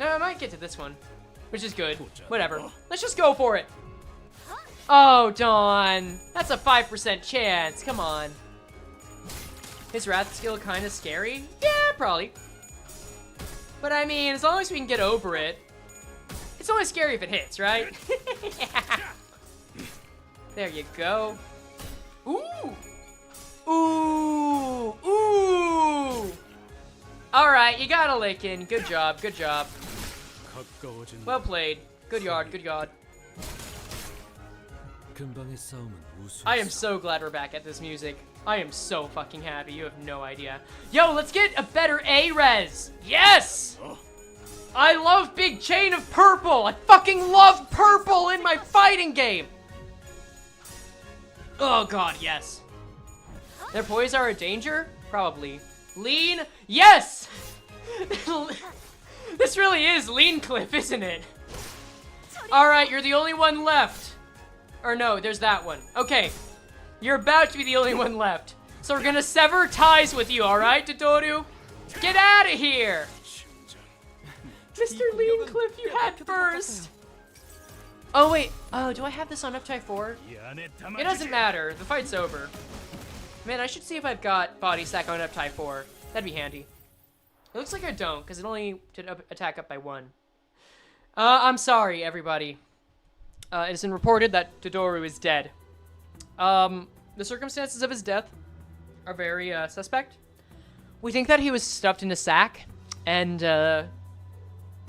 No, I might get to this one, which is good. Whatever. Let's just go for it. Oh, Dawn. That's a 5% chance. Come on. His wrath skill kind of scary? Yeah, probably. But I mean, as long as we can get over it. It's only scary if it hits, right? There you go. Ooh. Ooh. Ooh. Alright, you got a lick in. Good job, good job. Well played. Good yard, good yard. I am so glad we're back at this music. I am so fucking happy. You have no idea. Yo, let's get a better A-res. Yes! I love Big Chain of Purple. I fucking love purple in my fighting game. Oh god, yes. Their poise are a danger? Probably. Lean? Yes! This really is Leancliff, isn't it? Alright, you're the only one left. Or no, there's that one. Okay. You're about to be the only one left. So we're gonna sever ties with you, alright, Dodoru? Get out of here! Mr. Leancliff, you had first! Oh, wait. Oh, do I have this on Uptie 4? It doesn't matter. The fight's over. Man, I should see if I've got body sack on Uptie 4. That'd be handy. It looks like I don't, because it only did attack up by 1. I'm sorry, everybody. It has been reported that Dodoru is dead. The circumstances of his death are very suspect. We think that he was stuffed in a sack and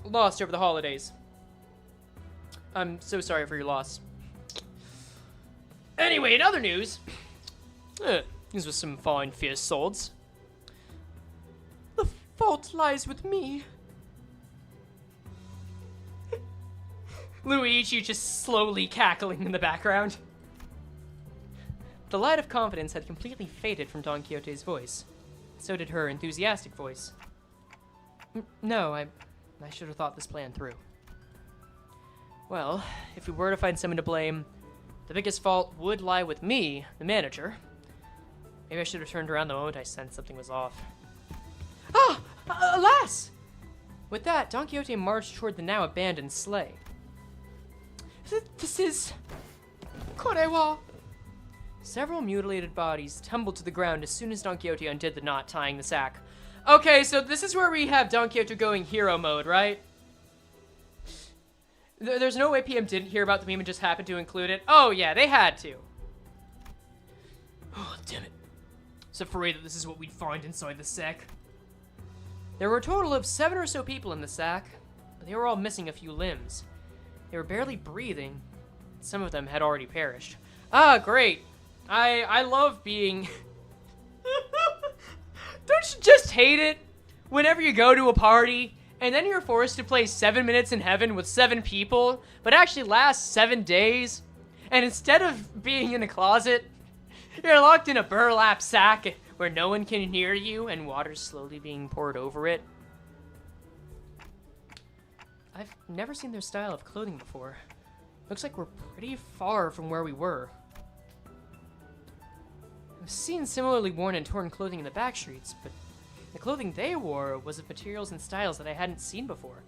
lost over the holidays. I'm so sorry for your loss. Anyway, in other news, these were some fine, fierce swords. The fault lies with me. Luigi just slowly cackling in the background. The light of confidence had completely faded from Don Quixote's voice. So did her enthusiastic voice. No, I should have thought this plan through. Well, if we were to find someone to blame, the biggest fault would lie with me, the manager. Maybe I should have turned around the moment I sensed something was off. Ah! Alas! With that, Don Quixote marched toward the now abandoned sleigh. This is... Korewa! Several mutilated bodies tumbled to the ground as soon as Don Quixote undid the knot tying the sack. Okay, so this is where we have Don Quixote going hero mode, right? There's no way PM didn't hear about the meme and just happened to include it. Oh yeah, they had to. Oh, damn it. I was afraid that this is what we'd find inside the sack. There were a total of 7 or so people in the sack, but they were all missing a few limbs. They were barely breathing. Some of them had already perished. Ah, great. I love being... Don't you just hate it? Whenever you go to a party, and then you're forced to play 7 Minutes in Heaven with 7 people, but actually lasts 7 days, and instead of being in a closet, you're locked in a burlap sack where no one can hear you and water's slowly being poured over it. I've never seen their style of clothing before. Looks like we're pretty far from where we were. I've seen similarly worn and torn clothing in the back streets, but the clothing they wore was of materials and styles that I hadn't seen before.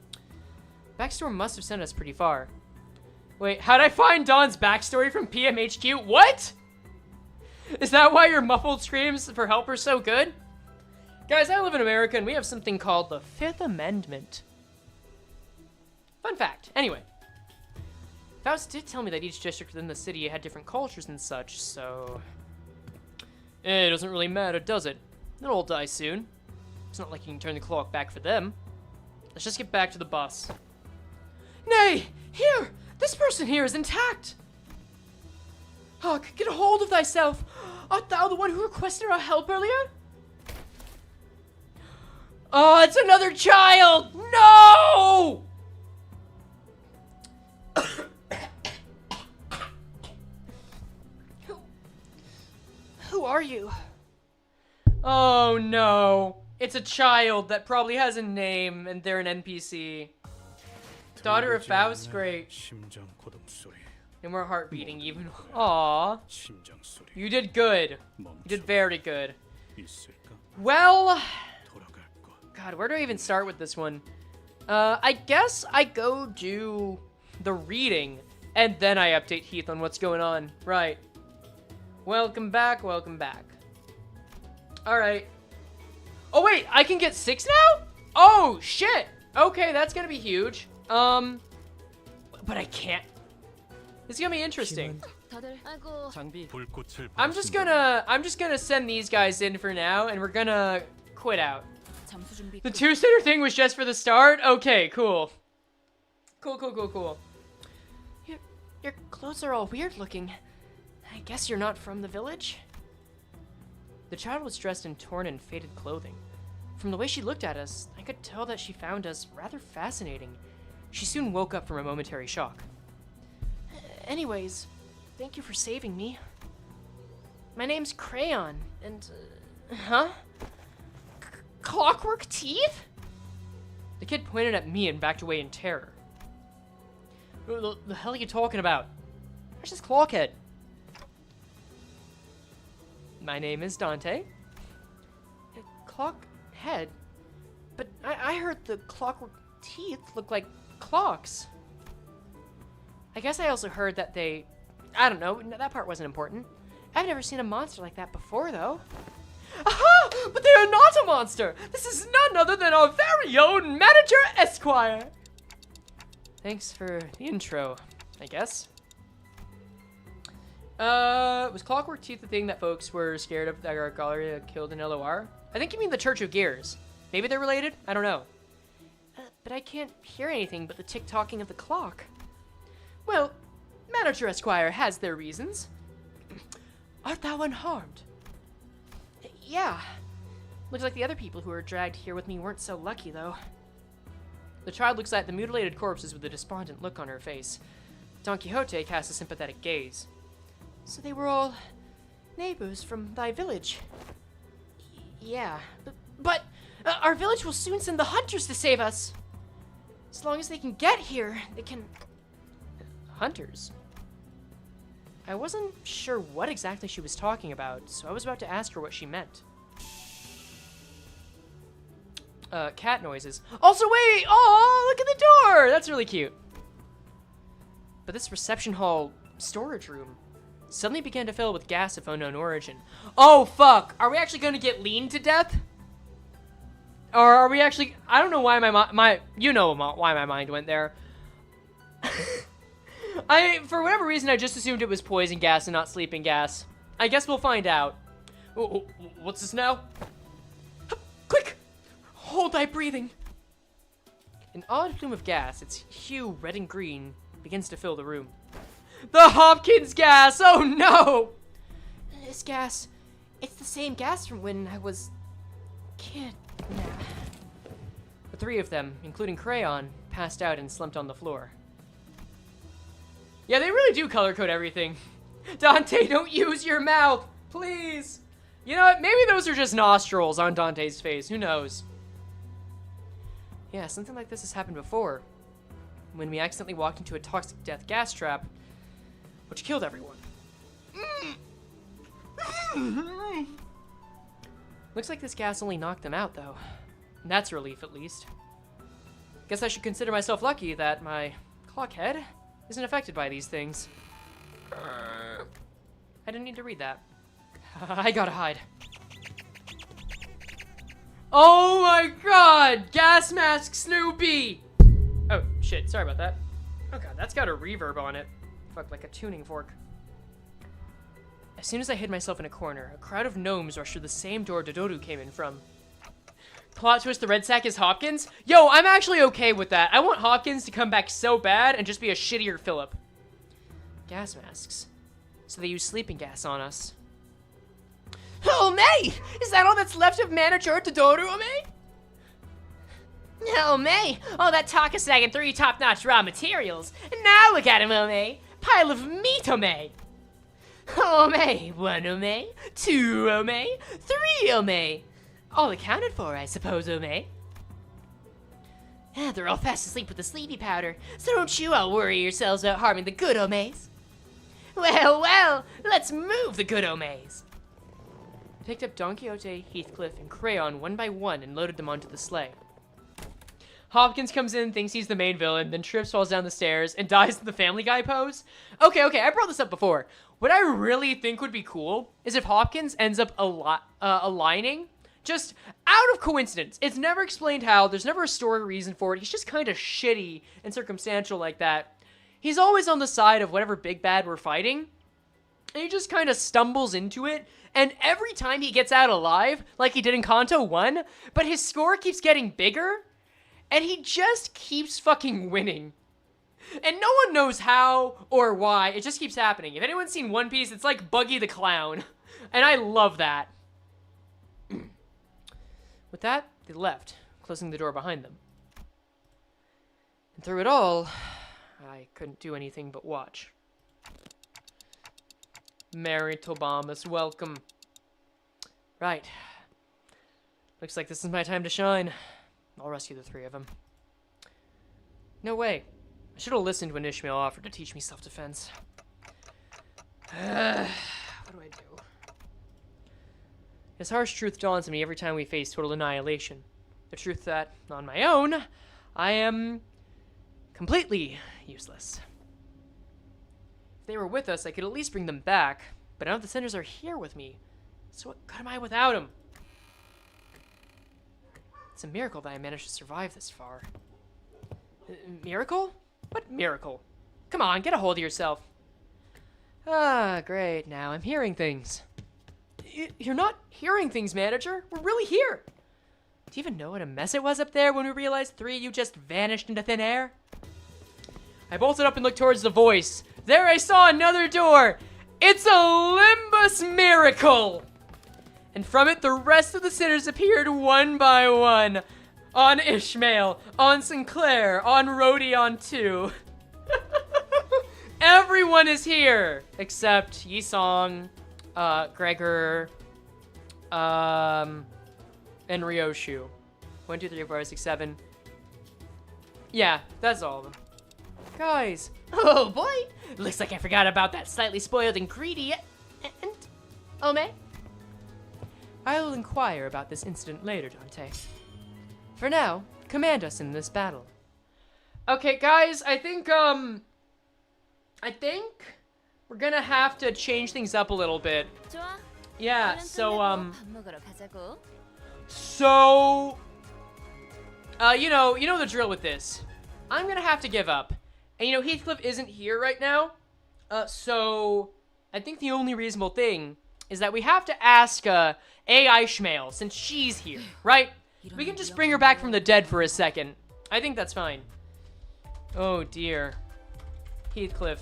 Backstory must have sent us pretty far. Wait, how'd I find Don's backstory from PMHQ? What? Is that why your muffled screams for help are so good? Guys, I live in America and we have something called the Fifth Amendment. Fun fact. Anyway. Faust did tell me that each district within the city had different cultures and such, so... It doesn't really matter, does it? They'll all die soon. It's not like you can turn the clock back for them. Let's just get back to the bus. Nay! Here! This person here is intact! Huck, get a hold of thyself! Art thou the one who requested our help earlier? Oh, it's another child! No! Who are you? Oh no. It's a child that probably has a name and they're an NPC. Daughter of Faust, great. And we're heart beating even. Aww. You did good. You did very good. Well, God, where do I even start with this one? I guess I go do the reading and then I update Heath on what's going on. Right. Welcome back, welcome back. Alright. Oh wait, I can get 6 now? Oh shit! Okay, that's gonna be huge. But I can't. This is gonna be interesting. I'm just gonna send these guys in for now and we're gonna quit out. The 2-sitter thing was just for the start? Okay, cool. Cool. Your clothes are all weird looking. I guess you're not from the village? The child was dressed in torn and faded clothing. From the way she looked at us, I could tell that she found us rather fascinating. She soon woke up from a momentary shock. Anyways, thank you for saving me. My name's Crayon, and, Clockwork teeth? The kid pointed at me and backed away in terror. The hell are you talking about? Where's this clockhead? My name is Dante. Clock head? But I heard the clockwork teeth look like clocks. I guess I also heard that they... I don't know, that part wasn't important. I've never seen a monster like that before, though. Aha! But they are not a monster! This is none other than our very own Manager Esquire! Thanks for the intro, I guess. Was Clockwork Teeth the thing that folks were scared of that our gallery killed in LOR? I think you mean the Church of Gears. Maybe they're related? I don't know. But I can't hear anything but the tick-tocking of the clock. Well, Manager Esquire has their reasons. Art thou unharmed? Yeah. Looks like the other people who were dragged here with me weren't so lucky, though. The child looks at the mutilated corpses with a despondent look on her face. Don Quixote casts a sympathetic gaze. So they were all neighbors from thy village? Yeah, but our village will soon send the hunters to save us. As long as they can get here, they can... Hunters? I wasn't sure what exactly she was talking about, so I was about to ask her what she meant. Cat noises. Also, wait! Oh, look at the door! That's really cute. But this reception hall storage room suddenly began to fill with gas of unknown origin. Oh, fuck! Are we actually going to get leaned to death? Or are we actually... I don't know why you know why my mind went there. For whatever reason, I just assumed it was poison gas and not sleeping gas. I guess we'll find out. What's this now? Quick! Hold thy breathing. An odd plume of gas, its hue red and green, begins to fill the room. The Hopkins gas! Oh no! This gas, it's the same gas from when I was kid. The three of them, including Crayon, passed out and slumped on the floor. Yeah, they really do color code everything. Dante, don't use your mouth, please. You know what? Maybe those are just nostrils on Dante's face. Who knows? Yeah, something like this has happened before. When we accidentally walked into a toxic death gas trap, which killed everyone. Looks like this gas only knocked them out, though. And that's a relief, at least. Guess I should consider myself lucky that my clock head isn't affected by these things. I didn't need to read that. I gotta hide. Oh my god! Gas mask Snoopy! Oh, shit. Sorry about that. Oh god, that's got a reverb on it. Fuck, like a tuning fork. As soon as I hid myself in a corner, a crowd of gnomes rushed through the same door Dodoru came in from. Plot twist, the red sack is Hopkins? Yo, I'm actually okay with that. I want Hopkins to come back so bad and just be a shittier Philip. Gas masks. So they use sleeping gas on us. Oh, May! Is that all that's left of Manager Dodoru, May? Oh, May! Oh, that Takasag and 3 top-notch raw materials. And now look at him, oh, May! Pile of meat, oh, May! Oh, May! 1, oh, May! 2, oh, May! 3, oh, May! All accounted for, I suppose, oh, May? They're all fast asleep with the sleepy powder, so don't you all worry yourselves about harming the good Omays. Well, well, let's move the good Omays. I picked up Don Quixote, Heathcliff, and Crayon one by one and loaded them onto the sleigh. Hopkins comes in, thinks he's the main villain, then trips, falls down the stairs, and dies in the Family Guy pose. Okay, I brought this up before. What I really think would be cool is if Hopkins ends up aligning just out of coincidence. It's never explained how. There's never a story reason for it. He's just kind of shitty and circumstantial like that. He's always on the side of whatever big bad we're fighting. And he just kind of stumbles into it. And every time he gets out alive, like he did in Kanto 1, but his score keeps getting bigger. And he just keeps fucking winning. And no one knows how or why. It just keeps happening. If anyone's seen One Piece, it's like Buggy the Clown. And I love that. With that, they left, closing the door behind them. And through it all, I couldn't do anything but watch. Mary Tobamus, welcome. Right. Looks like this is my time to shine. I'll rescue the 3 of them. No way. I should have listened when Ishmael offered to teach me self-defense. What do I do? This harsh truth dawns on me every time we face total annihilation. The truth that, on my own, I am completely useless. If they were with us, I could at least bring them back, But now the sinners are here with me. So what good am I without them? It's a miracle that I managed to survive this far. Miracle? What miracle? Come on, get a hold of yourself. Ah, great. Now I'm hearing things. You're not hearing things, manager. We're really here. Do you even know what a mess it was up there when we realized 3 of you just vanished into thin air? I bolted up and looked towards the voice. There I saw another door. It's a Limbus miracle! And from it, the rest of the sinners appeared one by one. On Ishmael, on Sinclair, on Rodion 2. Everyone is here! Except Yisong, Gregor, and Ryoshu. 1, 2, 3, 4, 5, 6, 7. Yeah, that's all of them. Guys. Oh boy! Looks like I forgot about that slightly spoiled ingredient. Ome? I will inquire about this incident later, Dante. For now, command us in this battle. Okay, guys, I think we're gonna have to change things up a little bit. Yeah, so, you know the drill with this. I'm gonna have to give up. And you know, Heathcliff isn't here right now. So I think the only reasonable thing is that we have to ask, AI Shmael, since she's here, right? We can just bring her back from the dead for a second. I think that's fine. Oh dear. Heathcliff,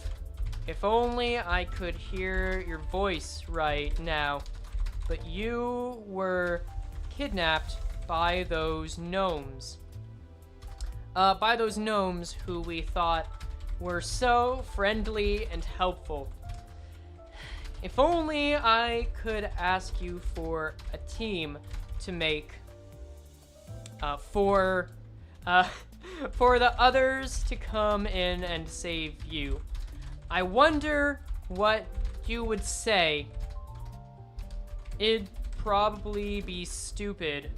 if only I could hear your voice right now. But you were kidnapped by those gnomes. By those gnomes who we thought were so friendly and helpful. If only I could ask you for a team to make, for the others to come in and save you. I wonder what you would say. It'd probably be stupid,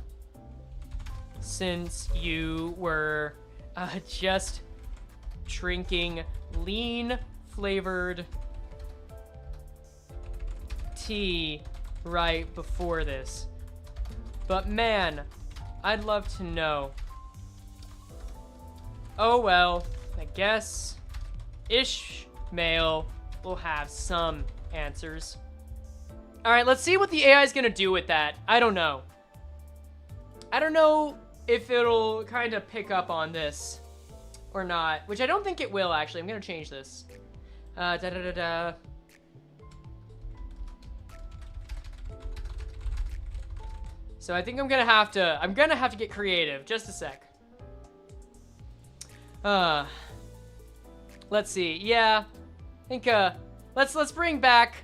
since you were just drinking lean-flavored tea right before this. But man, I'd love to know. Oh well, I guess Ishmael will have some answers. Alright, let's see what the AI is gonna do with that. I don't know. I don't know if it'll kind of pick up on this or not, which I don't think it will, actually. I'm gonna change this. So I think I'm gonna have to get creative. Just a sec. Let's see. Yeah, I think let's bring back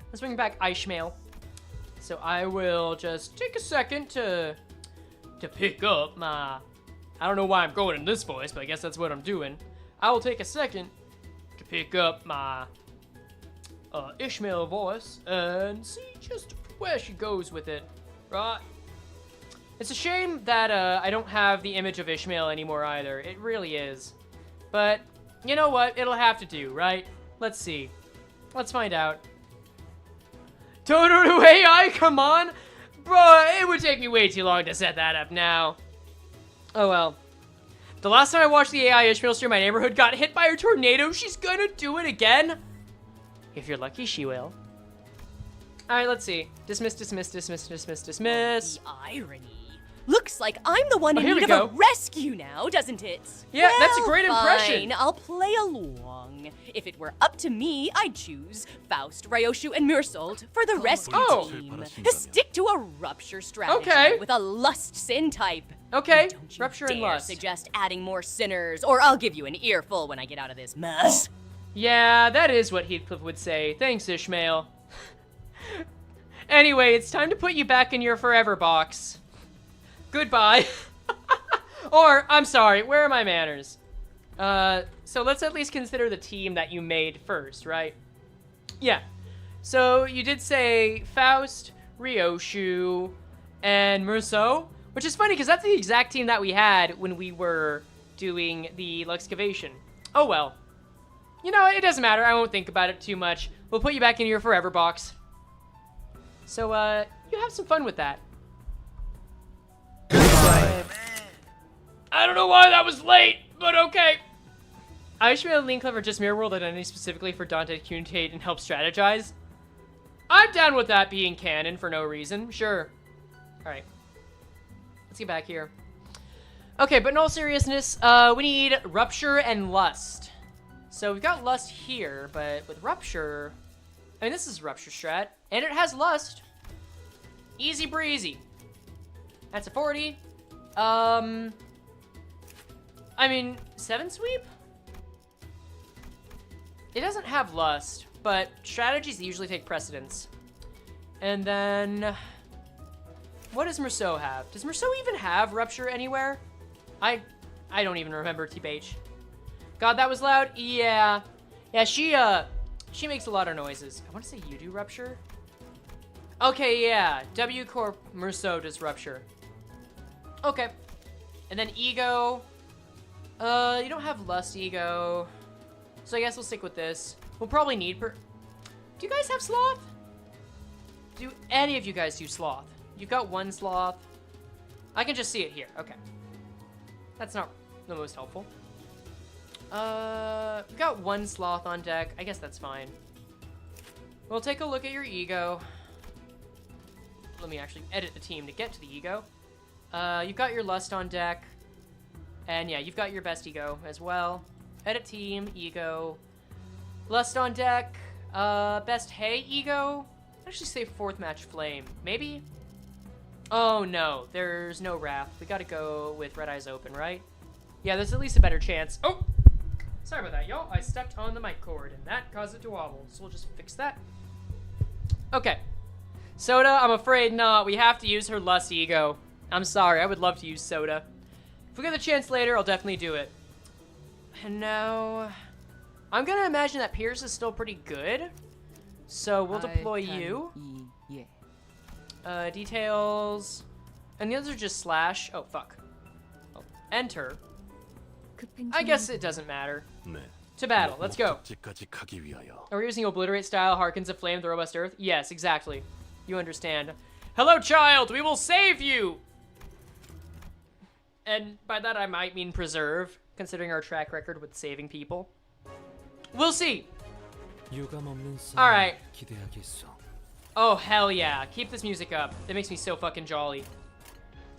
Ishmael. So I will just take a second to pick up my. I don't know why I'm going in this voice, but I guess that's what I'm doing. I will take a second to pick up my Ishmael voice and see just where she goes with it. Right. It's a shame that I don't have the image of Ishmael anymore either. It really is. But you know what? It'll have to do, right? Let's see. Let's find out. Toto AI, come on! Bro, it would take me way too long to set that up now. Oh well. The last time I watched the AI Ishmael stream, my neighborhood got hit by a tornado. She's gonna do it again? If you're lucky, she will. Alright, let's see. Dismiss, dismiss, dismiss, dismiss, dismiss.
Oh, the irony. Looks like I'm the one in need of a rescue now, doesn't it?
Yeah, well, that's a great impression.
I'll play along. If it were up to me, I'd choose Faust, Ryoshu, and Mursold for the rescue team. Stick to a rupture strategy with a lust sin type.
Okay,
don't you
rupture
dare
and lust.
Suggest adding more sinners, or I'll give you an earful when I get out of this mess.
Yeah, that is what Heathcliff would say. Thanks, Ishmael. Anyway, it's time to put you back in your forever box. Goodbye. Or, I'm sorry, where are my manners? So let's at least consider the team that you made first, right? Yeah. So you did say Faust, Ryoshu, and Murso, which is funny because that's the exact team that we had when we were doing the Luxcavation. Oh well. You know, it doesn't matter. I won't think about it too much. We'll put you back in your forever box. So, you have some fun with that. I don't know why that was late, but okay. I wish we had a link clever just mirror world identity specifically for Dante to communicate and help strategize. I'm down with that being canon for no reason. Sure. Alright. Let's get back here. Okay, but in all seriousness, we need Rupture and Lust. So we've got Lust here, but with Rupture... I mean, this is Rupture strat, and it has Lust. Easy breezy. That's a 40. I mean, 7 sweep? It doesn't have Lust, but strategies usually take precedence. And then... what does Merceau have? Does Merceau even have Rupture anywhere? I don't even remember TBH. God, that was loud? Yeah. Yeah, she makes a lot of noises. I want to say you do Rupture. Okay, yeah. W Corp Merceau does Rupture. Okay. And then Ego. You don't have Lust Ego. So I guess we'll stick with this. We'll probably need do you guys have Sloth? Do any of you guys do Sloth? You've got 1 Sloth. I can just see it here. Okay. That's not the most helpful. We've got 1 Sloth on deck. I guess that's fine. We'll take a look at your Ego. Let me actually edit the team to get to the Ego. You've got your Lust on deck. And yeah, you've got your best Ego as well. Edit team, Ego. Lust on deck. Best Hay Ego. Actually say 4th match Flame. Maybe? Oh no, there's no Wrath. We gotta go with Red Eyes Open, right? Yeah, there's at least a better chance. Oh! Sorry about that, y'all. I stepped on the mic cord, and that caused it to wobble. So we'll just fix that. Okay. Soda, I'm afraid not. We have to use her Lust Ego. I'm sorry, I would love to use Soda. If we get the chance later, I'll definitely do it. And now... I'm gonna imagine that Pierce is still pretty good. So we'll deploy you. Details. And the others are just slash. Oh, fuck. Oh, enter. I guess it doesn't matter. To battle. Let's go. Are we using Obliterate style, Harkens of Flame, the Robust Earth? Yes, exactly. You understand. Hello, child! We will save you! And by that I might mean preserve, considering our track record with saving people. We'll see. Alright. Oh, hell yeah. Keep this music up. That makes me so fucking jolly.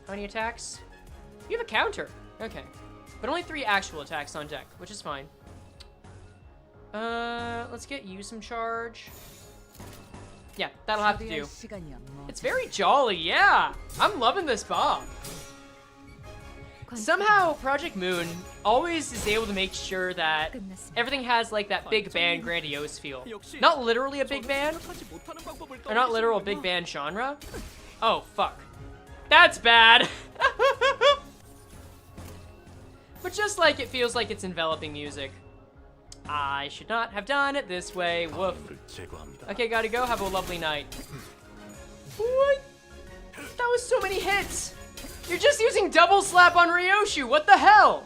How many attacks? You have a counter. Okay. But only 3 actual attacks on deck, which is fine. Let's get you some charge. Yeah, that'll have to do. It's very jolly, yeah. I'm loving this bomb. Somehow, Project Moon always is able to make sure that everything has, like, that big band grandiose feel. Not literally a big band, or not literal big band genre. Oh, fuck. That's bad. But just like it feels like it's enveloping music. I should not have done it this way. Woof. Okay, gotta go. Have a lovely night. What? That was so many hits. You're just using double slap on Ryoshu. What the hell?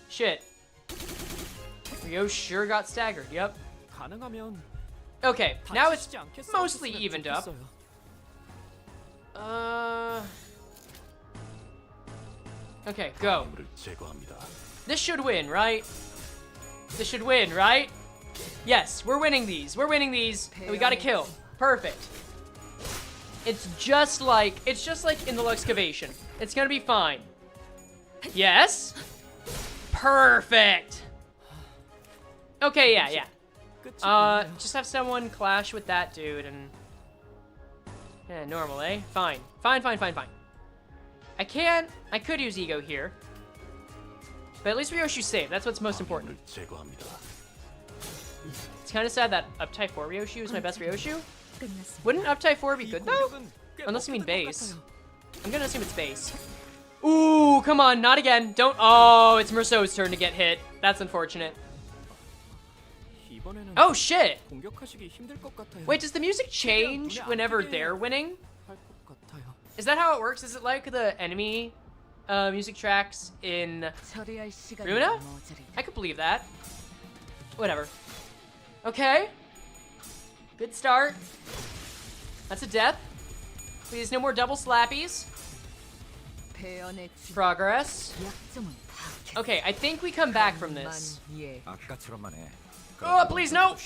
Shit. Ryo sure got staggered. Yep. Okay, now it's mostly evened up. Okay, go. This should win, right? This should win, right? Yes, we're winning these. We're winning these. And we got a kill. Perfect. It's just like in the Luxcavation. It's gonna be fine. Yes? Perfect. Okay, yeah. Just have someone clash with that dude and... Yeah, normal, eh? Fine. Fine. I could use Ego here. But at least Ryoshu's safe. That's what's most important. It's kind of sad that Uptype 4 Ryoshu is my best Ryoshu. Wouldn't Uptype 4 be good, though? Unless you mean base. I'm gonna assume it's base. Ooh, come on, not again. Don't. Oh, it's Merceau's turn to get hit. That's unfortunate. Oh, shit. Wait, does the music change whenever they're winning? Is that how it works? Is it like the enemy music tracks in Runa? I could believe that. Whatever. Okay. Good start. That's a death. Please, no more double slappies. Progress. Okay, I think we come back from this. Oh, please, no!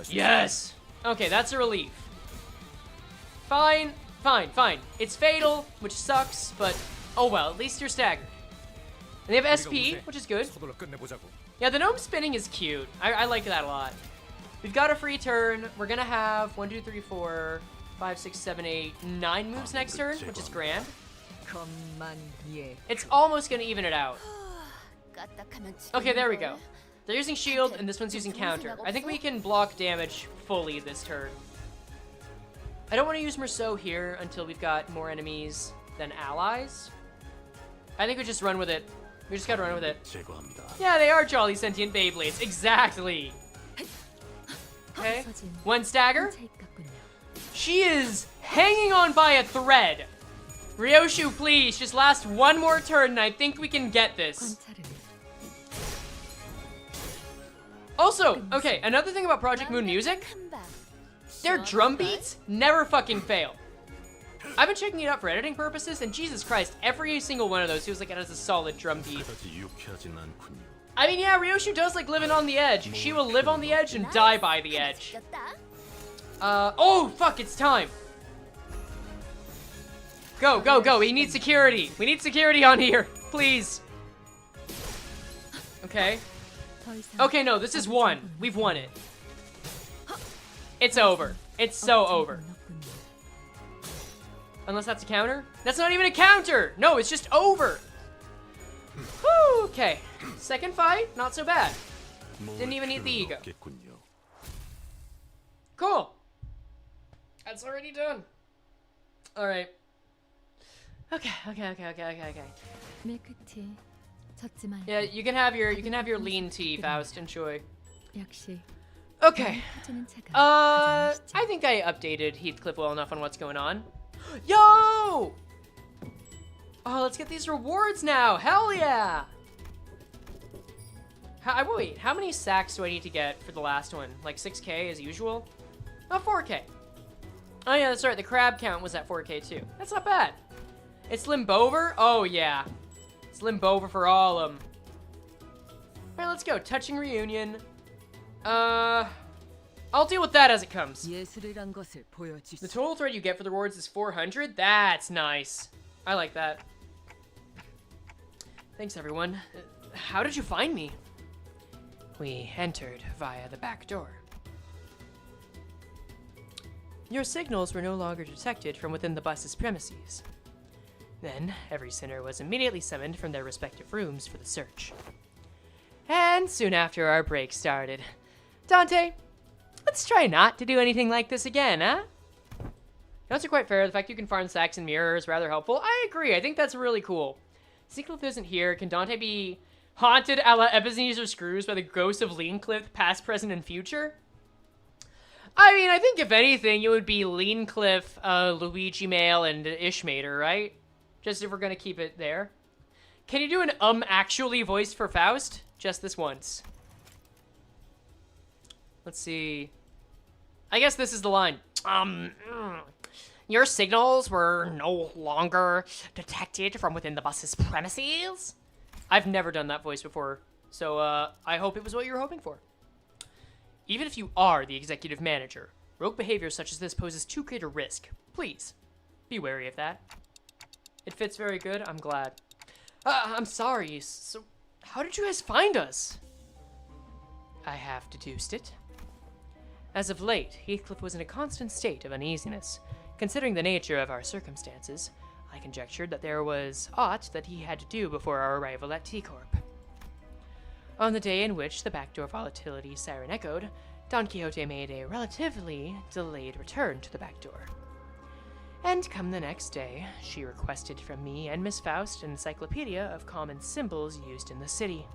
Yes! Okay, that's a relief. Fine, fine, fine. It's fatal, which sucks, but oh well, at least you're staggered. And they have SP, which is good. Yeah, the gnome spinning is cute. I like that a lot. We've got a free turn. We're gonna have 1, 2, 3, 4, 5, 6, 7, 8, 9 moves next turn, which is grand. It's almost gonna even it out. Okay, there we go. They're using shield, and this one's using counter. I think we can block damage fully this turn. I don't want to use Merceau here until we've got more enemies than allies. I think we just run with it. We just gotta run with it. Yeah, they are jolly sentient Beyblades. Exactly. Okay. 1 stagger. She is hanging on by a thread. Ryoshu, please, just last 1 more turn, and I think we can get this. Also, okay, another thing about Project Moon music, their drum beats never fucking fail. I've been checking it out for editing purposes, and Jesus Christ, every single one of those feels like it has a solid drum beat. I mean, yeah, Ryoshu does like living on the edge. She will live on the edge and die by the edge. Oh, fuck, it's time. Go, go, go, we need security. We need security on here, please. Okay. Okay, no, this is won. We've won it. It's over. It's so over. Unless that's a counter? That's not even a counter! No, it's just over! Whew, okay. Second fight, not so bad. Didn't even need the ego. Cool. That's already done. Alright. Okay. Yeah, you can have your lean tea, Faust. Enjoy. Okay. I think I updated Heathcliff well enough on what's going on. Yo! Oh, let's get these rewards now. Hell yeah! Wait, how many sacks do I need to get for the last one? Like 6k as usual? Oh, 4k. Oh yeah, that's right. The crab count was at 4k too. That's not bad. It's Limbover? Oh yeah. It's Limbover for all of them. Alright, let's go. Touching reunion. I'll deal with that as it comes. The total thread you get for the rewards is 400? That's nice. I like that. Thanks, everyone. How did you find me? We entered via the back door. Your signals were no longer detected from within the bus's premises. Then, every sinner was immediately summoned from their respective rooms for the search. And soon after, our break started. Dante, let's try not to do anything like this again, huh? Those are quite fair. The fact you can farm sacks and mirrors is rather helpful. I agree. I think that's really cool. Heathcliff isn't here. Can Dante be haunted a la Ebenezer Scrooge by the ghost of Heathcliff, past, present, and future? I mean, I think if anything, it would be Heathcliff, Luigi Mail, and Ishmater, right? Just if we're gonna keep it there. Can you do an actually voice for Faust? Just this once. Let's see. I guess this is the line. Your signals were no longer detected from within the bus's premises? I've never done that voice before, so I hope it was what you were hoping for. Even if you are the executive manager, rogue behavior such as this poses too great a risk. Please, be wary of that. It fits very good, I'm glad. I'm sorry, so how did you guys find us? I have deduced it. As of late, Heathcliff was in a constant state of uneasiness. Considering the nature of our circumstances, I conjectured that there was aught that he had to do before our arrival at T-Corp. On the day in which the backdoor volatility siren echoed, Don Quixote made a relatively delayed return to the backdoor. And come the next day, she requested from me and Miss Faust an encyclopedia of common symbols used in the city.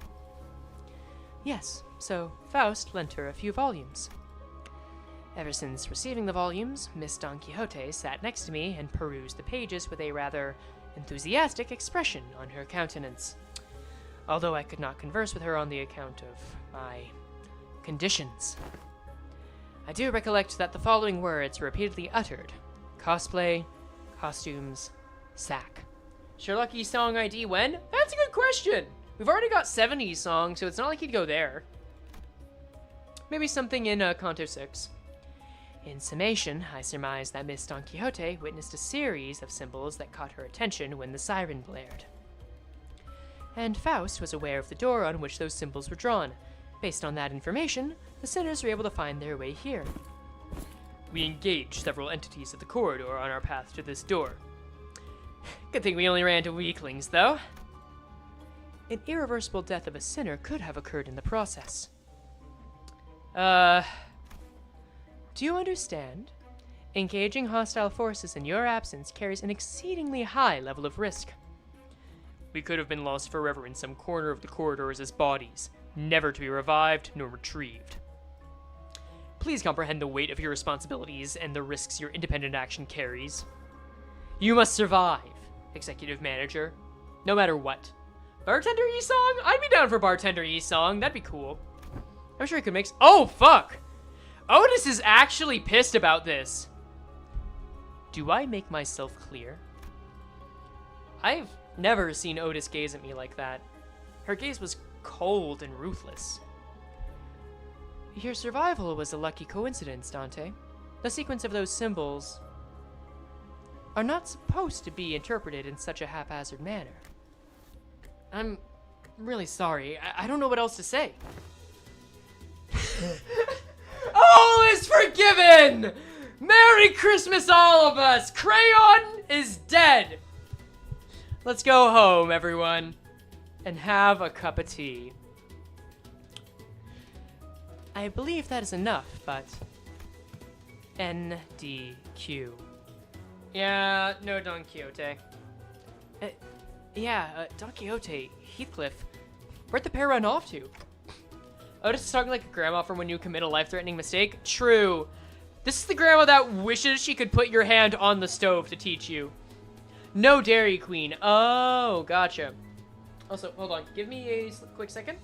Yes, so Faust lent her a few volumes. Ever since receiving the volumes, Miss Don Quixote sat next to me and perused the pages with a rather enthusiastic expression on her countenance. Although I could not converse with her on the account of my conditions. I do recollect that the following words were repeatedly uttered. Cosplay, costumes, sack. Sherlock E-Song ID when? That's a good question. We've already got 7 E-Songs, so it's not like he'd go there. Maybe something in Kanto 6. In summation, I surmise that Miss Don Quixote witnessed a series of symbols that caught her attention when the siren blared. And Faust was aware of the door on which those symbols were drawn. Based on that information, the sinners were able to find their way here. We engaged several entities of the corridor on our path to this door. Good thing we only ran into weaklings, though. An irreversible death of a sinner could have occurred in the process. Do you understand? Engaging hostile forces in your absence carries an exceedingly high level of risk. We could have been lost forever in some corner of the corridors as bodies, never to be revived nor retrieved. Please comprehend the weight of your responsibilities and the risks your independent action carries. You must survive, Executive Manager, no matter what. Bartender E-Song? I'd be down for Bartender E-Song, that'd be cool. I'm sure he could make oh, fuck! Otis is actually pissed about this. Do I make myself clear? I've never seen Otis gaze at me like that. Her gaze was cold and ruthless. Your survival was a lucky coincidence, Dante. The sequence of those symbols are not supposed to be interpreted in such a haphazard manner. I'm really sorry. I don't know what else to say. All is forgiven! Merry Christmas, all of us! Crayon is dead! Let's go home, everyone, and have a cup of tea. I believe that is enough, but... NDQ. Yeah, no Don Quixote. Don Quixote, Heathcliff. Where'd the pair run off to? Otis is talking like a grandma from when you commit a life-threatening mistake. True. This is the grandma that wishes she could put your hand on the stove to teach you. No Dairy Queen. Oh, gotcha. Also, hold on. Give me a quick second.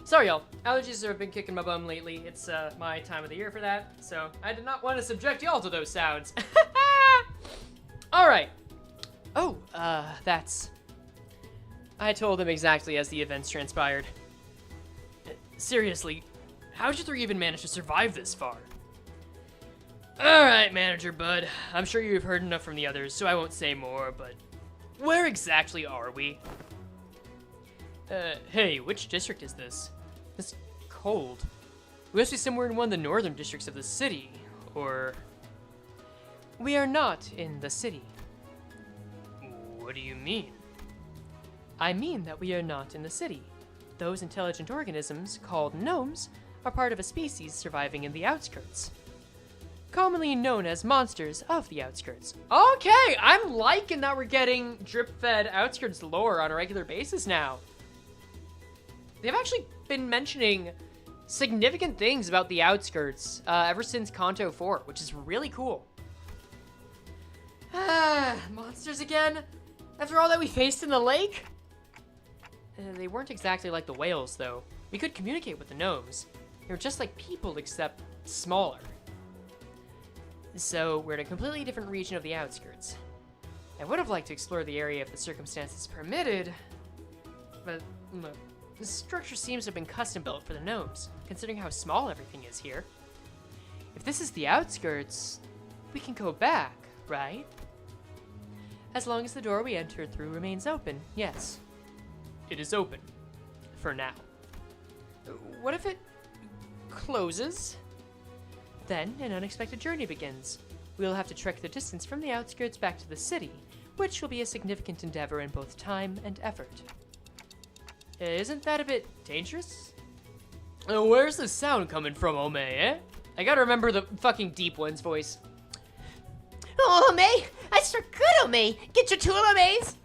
Sorry, y'all. Allergies have been kicking my bum lately. It's my time of the year for that, so I did not want to subject y'all to those sounds. Alright. Oh, that's... I told him exactly as the events transpired. Seriously, how'd you three even manage to survive this far? Alright, Manager Bud. I'm sure you've heard enough from the others, so I won't say more, but... where exactly are we? Hey, which district is this? It's cold. We must be somewhere in one of the northern districts of the city, or... We are not in the city. What do you mean? I mean that we are not in the city. Those intelligent organisms, called gnomes, are part of a species surviving in the outskirts. Commonly known as monsters of the outskirts. Okay, I'm liking that we're getting drip-fed outskirts lore on a regular basis now. They've actually been mentioning significant things about the outskirts ever since Kanto 4, which is really cool. Monsters again? After all that we faced in the lake? They weren't exactly like the whales, though. We could communicate with the gnomes. They were just like people, except smaller. So, we're in a completely different region of the outskirts. I would have liked to explore the area if the circumstances permitted, but the structure seems to have been custom-built for the gnomes, considering how small everything is here. If this is the outskirts, we can go back, right? As long as the door we entered through remains open, yes. It is open. For now. What if it closes? Then an unexpected journey begins. We'll have to trek the distance from the outskirts back to the city, which will be a significant endeavor in both time and effort. Isn't that a bit dangerous? Where's the sound coming from, Ome, eh? I gotta remember the fucking Deep One's voice.
Oh, Ome! That's so good, Ome! Get your tool, Omes!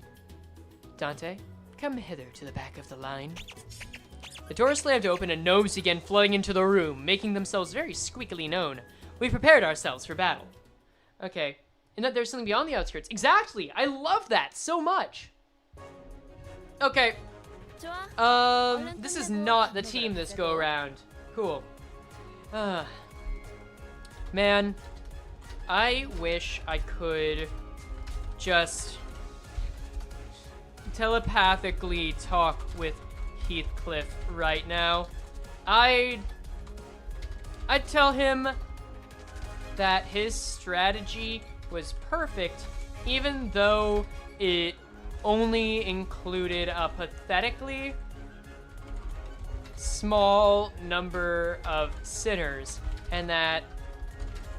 Dante, come hither to the back of the line. The door slammed open and gnomes began flooding into the room, making themselves very squeakily known. We prepared ourselves for battle. Okay. And that there's something beyond the outskirts. Exactly! I love that so much! Okay. This is not the team this go around. Cool. Man, I wish I could just telepathically talk with Heathcliff right now. I'd tell him that his strategy was perfect, even though it only included a pathetically small number of sinners, and that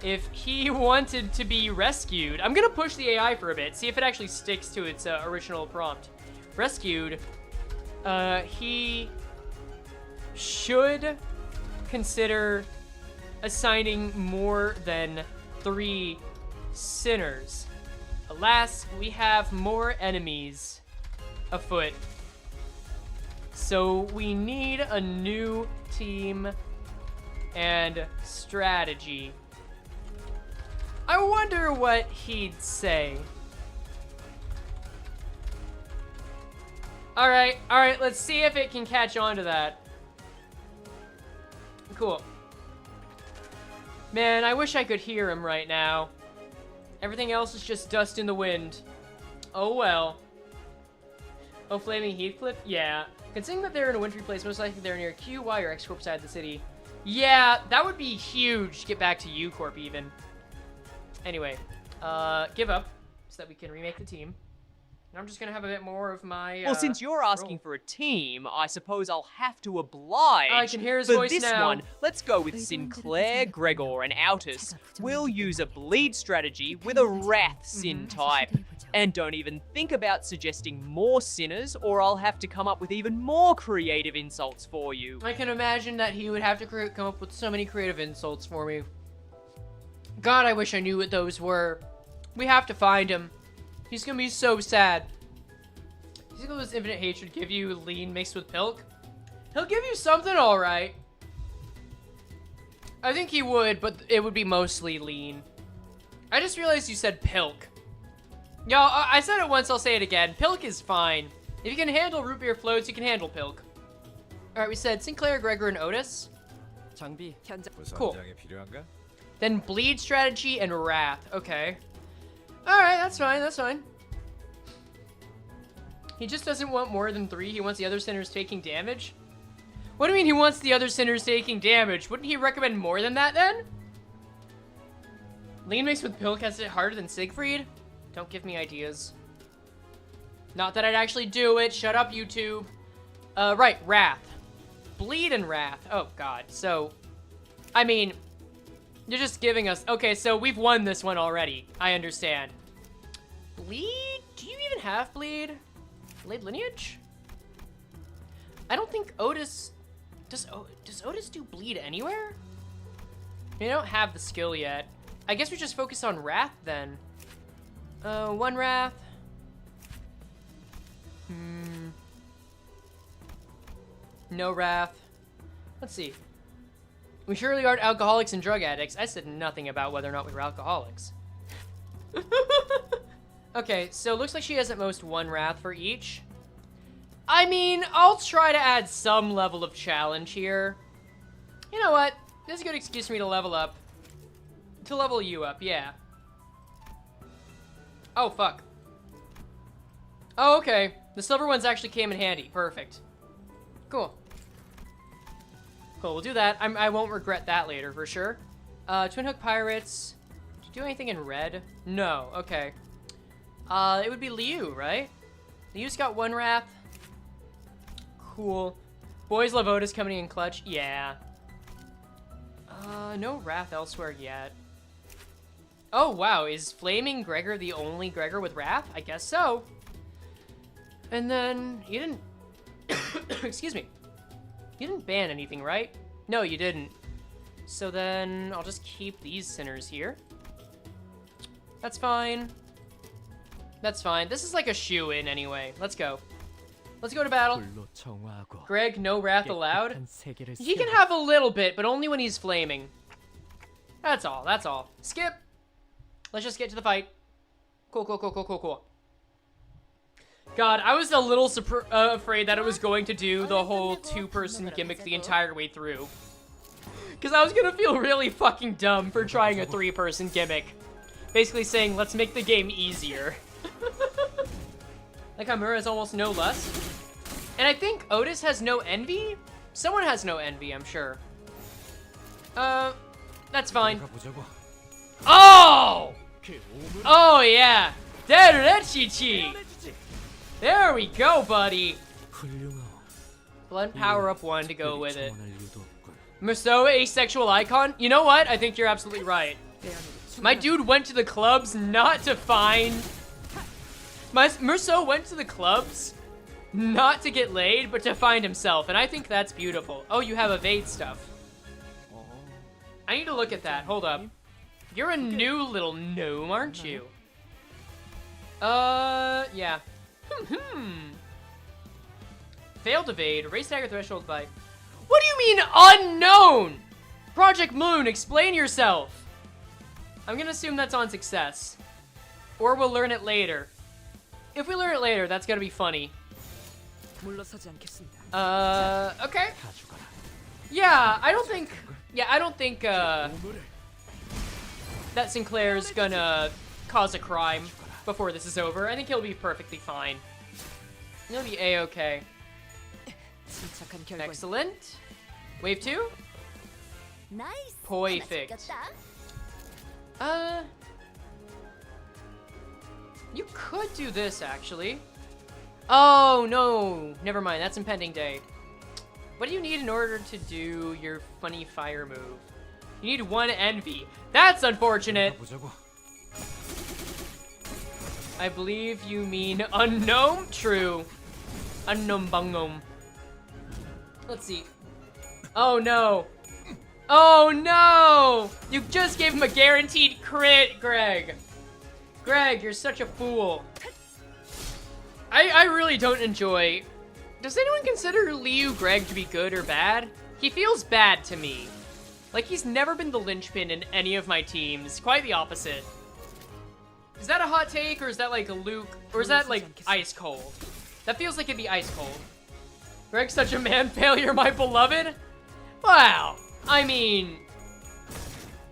if he wanted to be rescued, I'm gonna push the AI for a bit, see if it actually sticks to its original prompt. Rescued, he should consider assigning more than 3 sinners. Alas, we have more enemies afoot. So we need a new team and strategy. I wonder what he'd say. All right, let's see if it can catch on to that. Cool. Man, I wish I could hear him right now. Everything else is just dust in the wind. Oh well. Oh, Flaming Heathcliff? Yeah. Considering that they're in a wintry place, most likely they're near Q, Y, or X Corp side of the city. Yeah, that would be huge to get back to U Corp even. Anyway, give up so that we can remake the team. And I'm just gonna have a bit more of my,
well, since you're asking for a team, I suppose I'll have to oblige.
I can hear his
for
voice
this
now.
one, let's go with Sinclair, Gregor, and Altus. We'll use a bleed strategy with a Wrath Sin type. And don't even think about suggesting more sinners, or I'll have to come up with even more creative insults for you.
I can imagine that he would have to come up with so many creative insults for me. God, I wish I knew what those were. We have to find him. He's gonna be so sad. He's gonna let infinite hatred give you lean mixed with pilk. He'll give you something alright. I think he would, but it would be mostly lean. I just realized you said pilk. Y'all, I said it once, I'll say it again. Pilk is fine. If you can handle root beer floats, you can handle pilk. Alright, we said Sinclair, Gregor, and Otis. Cool. Then bleed strategy and wrath. Okay. Alright, that's fine. He just doesn't want more than 3. He wants the other sinners taking damage. What do you mean he wants the other sinners taking damage? Wouldn't he recommend more than that then? Lean mixed with pilk has it harder than Siegfried? Don't give me ideas. Not that I'd actually do it. Shut up, YouTube. Right, wrath. Bleed and wrath. Oh, God. So, I mean, you're just giving us... Okay, so we've won this one already. I understand. Bleed? Do you even have bleed? Blade lineage? I don't think Otis... Does Otis do bleed anywhere? We don't have the skill yet. I guess we just focus on wrath then. 1 wrath. No wrath. Let's see. We surely aren't alcoholics and drug addicts. I said nothing about whether or not we were alcoholics. Okay, so looks like she has at most 1 wrath for each. I mean, I'll try to add some level of challenge here. You know what? This is a good excuse for me to level up. To level you up, yeah. Oh, fuck. Oh, okay. The silver ones actually came in handy. Perfect. Cool. Cool, we'll do that. I won't regret that later, for sure. Twin Hook Pirates. Did you do anything in red? No, okay. It would be Liu, right? Liu's got 1 wrath. Cool. Boys love Otis coming in clutch. Yeah. No wrath elsewhere yet. Oh, wow. Is Flaming Gregor the only Gregor with wrath? I guess so. And then, you didn't... Excuse me. You didn't ban anything, right? No, you didn't. So then, I'll just keep these sinners here. That's fine. That's fine. This is like a shoe-in anyway. Let's go. Let's go to battle. Greg, no wrath allowed. He can have a little bit, but only when he's flaming. That's all. That's all. Skip. Let's just get to the fight. Cool, cool, cool, cool, cool, cool. God, I was a little afraid that it was going to do the whole two-person gimmick the entire way through. Because I was going to feel really fucking dumb for trying a three-person gimmick. Basically saying, let's make the game easier. Like Hamura has almost no lust. And I think Otis has no envy? Someone has no envy, I'm sure. That's fine. Oh! Oh, yeah. There we go, buddy. Blunt power up 1 to go with it. Muso, asexual icon? You know what? I think you're absolutely right. My dude went to the clubs not to find... Muso went to the clubs not to get laid, but to find himself. And I think that's beautiful. Oh, you have evade stuff. I need to look at that. Hold up. You're a new little gnome, aren't you? Yeah. Failed evade. Race dagger threshold by... What do you mean unknown? Project Moon, explain yourself. I'm gonna assume that's on success. Or we'll learn it later. If we learn it later, that's gonna be funny. Okay. Yeah, I don't think, that Sinclair's gonna cause a crime before this is over. I think he'll be perfectly fine. He'll be A-okay. Excellent. Wave 2?
Nice.
Perfect. You could do this, actually. Oh, no. Never mind. That's impending day. What do you need in order to do your funny fire move? You need 1 envy. That's unfortunate. I believe you mean unknown? True. Unknown bungom. Let's see. Oh, no. Oh, no! You just gave him a guaranteed crit, Greg. Greg, you're such a fool. I really don't enjoy... Does anyone consider Liu Greg to be good or bad? He feels bad to me. Like, he's never been the linchpin in any of my teams. Quite the opposite. Is that a hot take, or is that like a Luke... Or is that like ice cold? That feels like it'd be ice cold. Greg's such a man failure, my beloved? Wow. I mean...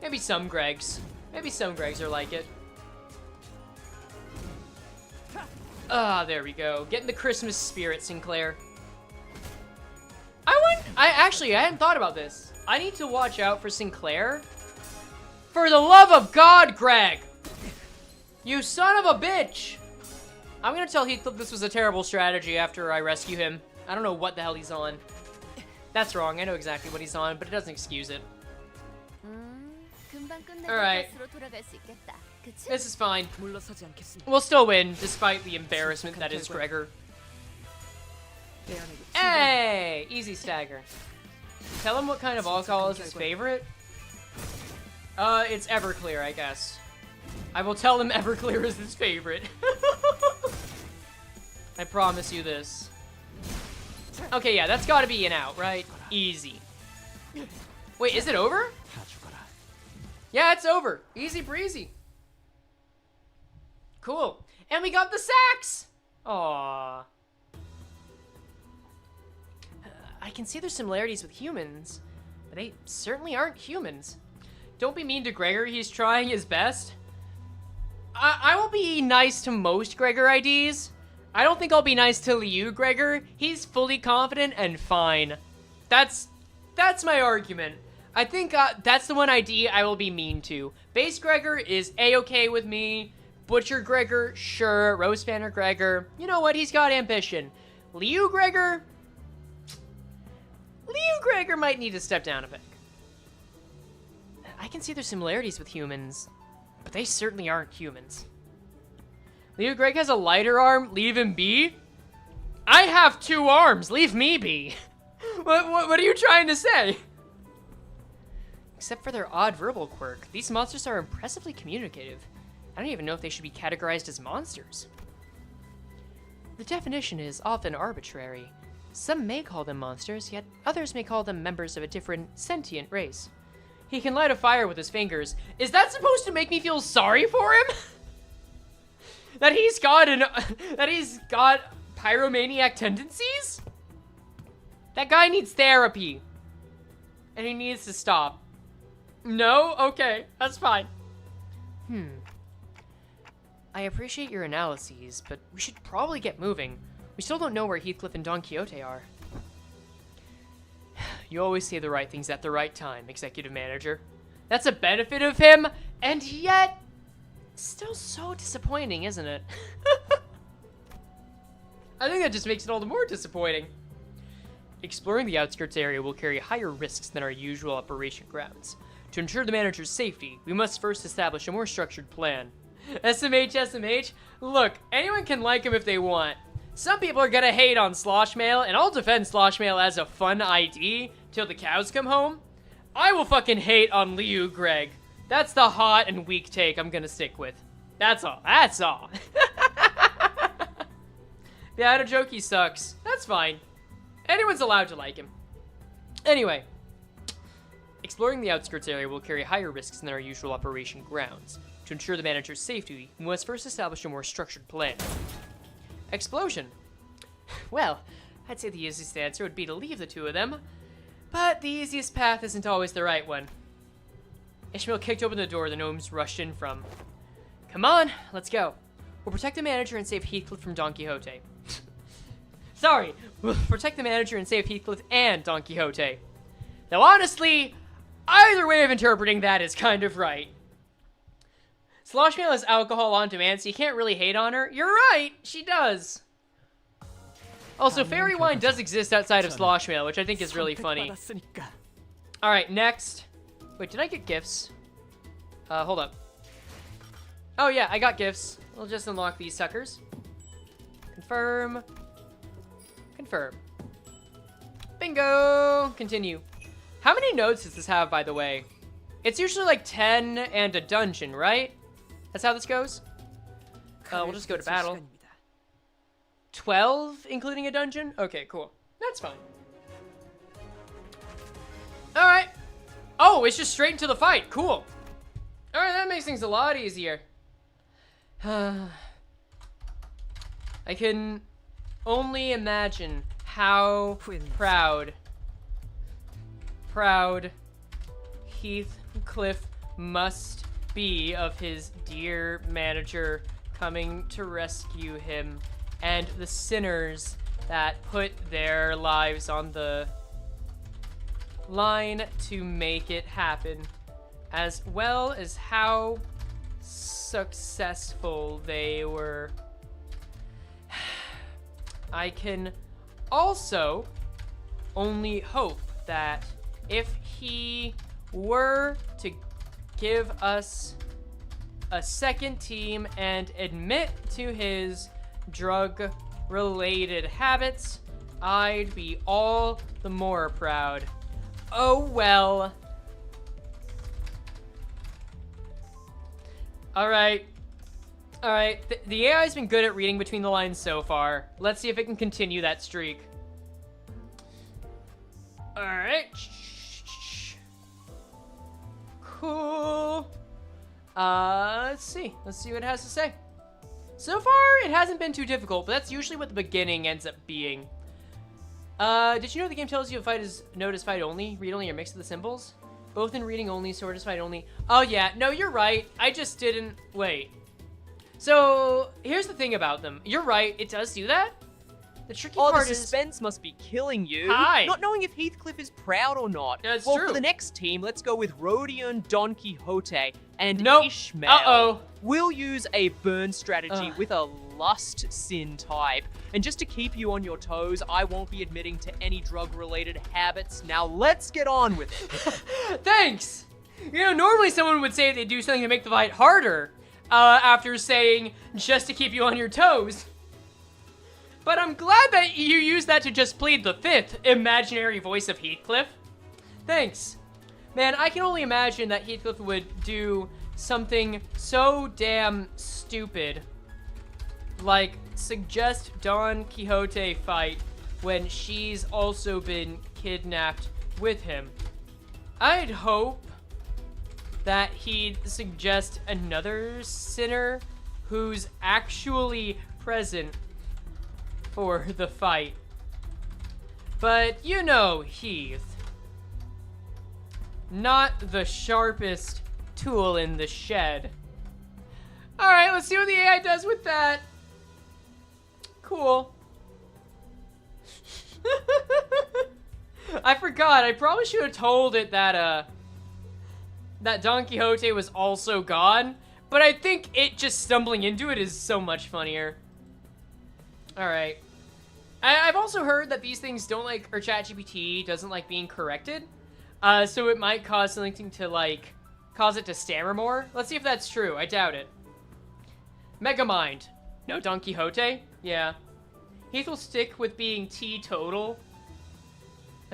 Maybe some Gregs. Maybe some Gregs are like it. Ah, there we go. Getting the Christmas spirit, Sinclair. I hadn't thought about this. I need to watch out for Sinclair. For the love of God, Greg! You son of a bitch! I'm gonna tell Heathcliff this was a terrible strategy after I rescue him. I don't know what the hell he's on. That's wrong. I know exactly what he's on, but it doesn't excuse it. Alright. This is fine. We'll still win, despite the embarrassment that is Gregor. Hey! Easy stagger. Tell him what kind of alcohol is his favorite. It's Everclear, I guess. I will tell him Everclear is his favorite. I promise you this. Okay, yeah, that's gotta be an out, right? Easy. Wait, is it over? Yeah, it's over. Easy breezy. Cool. And we got the sacks! Aww. I can see there's similarities with humans, but they certainly aren't humans. Don't be mean to Gregor, he's trying his best. I will be nice to most Gregor IDs. I don't think I'll be nice to Liu Gregor. He's fully confident and fine. That's my argument. I think that's the one ID I will be mean to. Base Gregor is A-okay with me. Butcher Gregor, sure. Rosefanner Gregor, you know what? He's got ambition. Liu Gregor might need to step down a bit. I can see their similarities with humans, but they certainly aren't humans. Liu Greg has a lighter arm. Leave him be? I have 2 arms. Leave me be. What are you trying to say? Except for their odd verbal quirk, these monsters are impressively communicative. I don't even know if they should be categorized as monsters. The definition is often arbitrary. Some may call them monsters, yet others may call them members of a different sentient race. He can light a fire with his fingers. Is that supposed to make me feel sorry for him? that he's got pyromaniac tendencies? That guy needs therapy. And he needs to stop. No? Okay, that's fine. I appreciate your analyses, but we should probably get moving. We still don't know where Heathcliff and Don Quixote are. You always say the right things at the right time, executive manager. That's a benefit of him, and yet, still so disappointing, isn't it? I think that just makes it all the more disappointing. Exploring the outskirts area will carry higher risks than our usual operation grounds. To ensure the manager's safety, we must first establish a more structured plan. SMH, look, anyone can like him if they want. Some people are gonna hate on Sloshmail, and I'll defend Sloshmail as a fun ID till the cows come home. I will fucking hate on Liu Greg. That's the hot and weak take I'm gonna stick with. That's all. Yeah, Joki sucks. That's fine. Anyone's allowed to like him. Anyway. Exploring the outskirts area will carry higher risks than our usual operation grounds. To ensure the manager's safety, we must first establish a more structured plan. Explosion. Well, I'd say the easiest answer would be to leave the two of them, but the easiest path isn't always the right one. Ishmael kicked open the door the gnomes rushed in from. Come on, let's go. We'll protect the manager and save Heathcliff from Don Quixote. Sorry, we'll protect the manager and save Heathcliff and Don Quixote. Though honestly, either way of interpreting that is kind of right. Sloshmail has alcohol on demand, so you can't really hate on her. You're right, she does. Also, fairy wine does exist outside of Sloshmail, which I think is really funny. Alright, next. Wait, did I get gifts? Hold up. Oh yeah, I got gifts. We'll just unlock these suckers. Confirm. Confirm. Bingo! Continue. How many nodes does this have, by the way? It's usually like 10 and a dungeon, right? That's how this goes? We'll just go to battle. 12, including a dungeon? Okay, cool. That's fine. Alright. Oh, it's just straight into the fight. Cool. Alright, that makes things a lot easier. I can only imagine how proud Heathcliff must be of his dear manager coming to rescue him and the sinners that put their lives on the line to make it happen, as well as how successful they were. I can also only hope that if he were to give us a second team and admit to his drug-related habits, I'd be all the more proud. Oh well. Alright. The AI's been good at reading between the lines so far. Let's see if it can continue that streak. Alright. Cool. Let's see what it has to say. So far, it hasn't been too difficult, but that's usually what the beginning ends up being. Did you know the game tells you a fight is note as fight only, read only, or mix of the symbols? Both in reading only, sword is fight only. Oh yeah, no, you're right. I just didn't, wait. So, here's the thing about them. You're right, it does do that. The tricky part
is... the suspense must be killing you.
Hi.
Not knowing if Heathcliff is proud or not.
That's
well,
true.
For the next team, let's go with Rodion, Don Quixote, and Ishmael.
Uh-oh.
We'll use a burn strategy with a lust sin type. And just to keep you on your toes, I won't be admitting to any drug-related habits. Now let's get on with it.
Thanks! You know, normally someone would say they do something to make the fight harder, after saying, just to keep you on your toes. But I'm glad that you used that to just plead the fifth imaginary voice of Heathcliff. Thanks. Man, I can only imagine that Heathcliff would do something so damn stupid like, suggest Don Quixote fight when she's also been kidnapped with him. I'd hope that he'd suggest another sinner who's actually present for the fight. But you know, Heath, not the sharpest tool in the shed. All right, let's see what the AI does with that. Cool. I forgot. I probably should have told it that that Don Quixote was also gone, but I think it just stumbling into it is so much funnier. All right. I've also heard that these things don't like, or ChatGPT doesn't like being corrected, so it might cause something to like cause it to stammer more. Let's see if that's true. I doubt it. Megamind. No Don Quixote? Yeah. Heath will stick with being teetotal.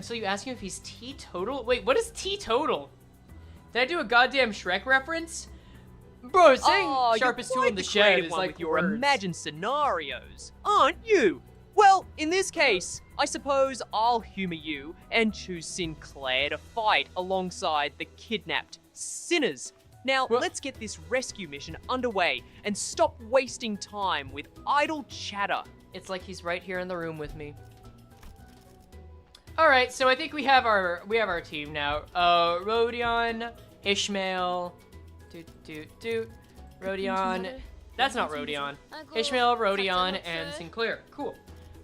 So you asking if he's teetotal? Wait, what is teetotal? Did I do a goddamn Shrek reference? Bro, saying sharpest tool in the shed is like
with your
words.
imagined scenarios, aren't you? Well, in this case, I suppose I'll humor you and choose Sinclair to fight alongside the kidnapped sinners. Now, let's get this rescue mission underway and stop wasting time with idle chatter.
It's like he's right here in the room with me. All right, so I think we have our team now. Rodion, Ishmael, Rodion. That's not Rodion. Ishmael, Rodion, and Sinclair. Cool.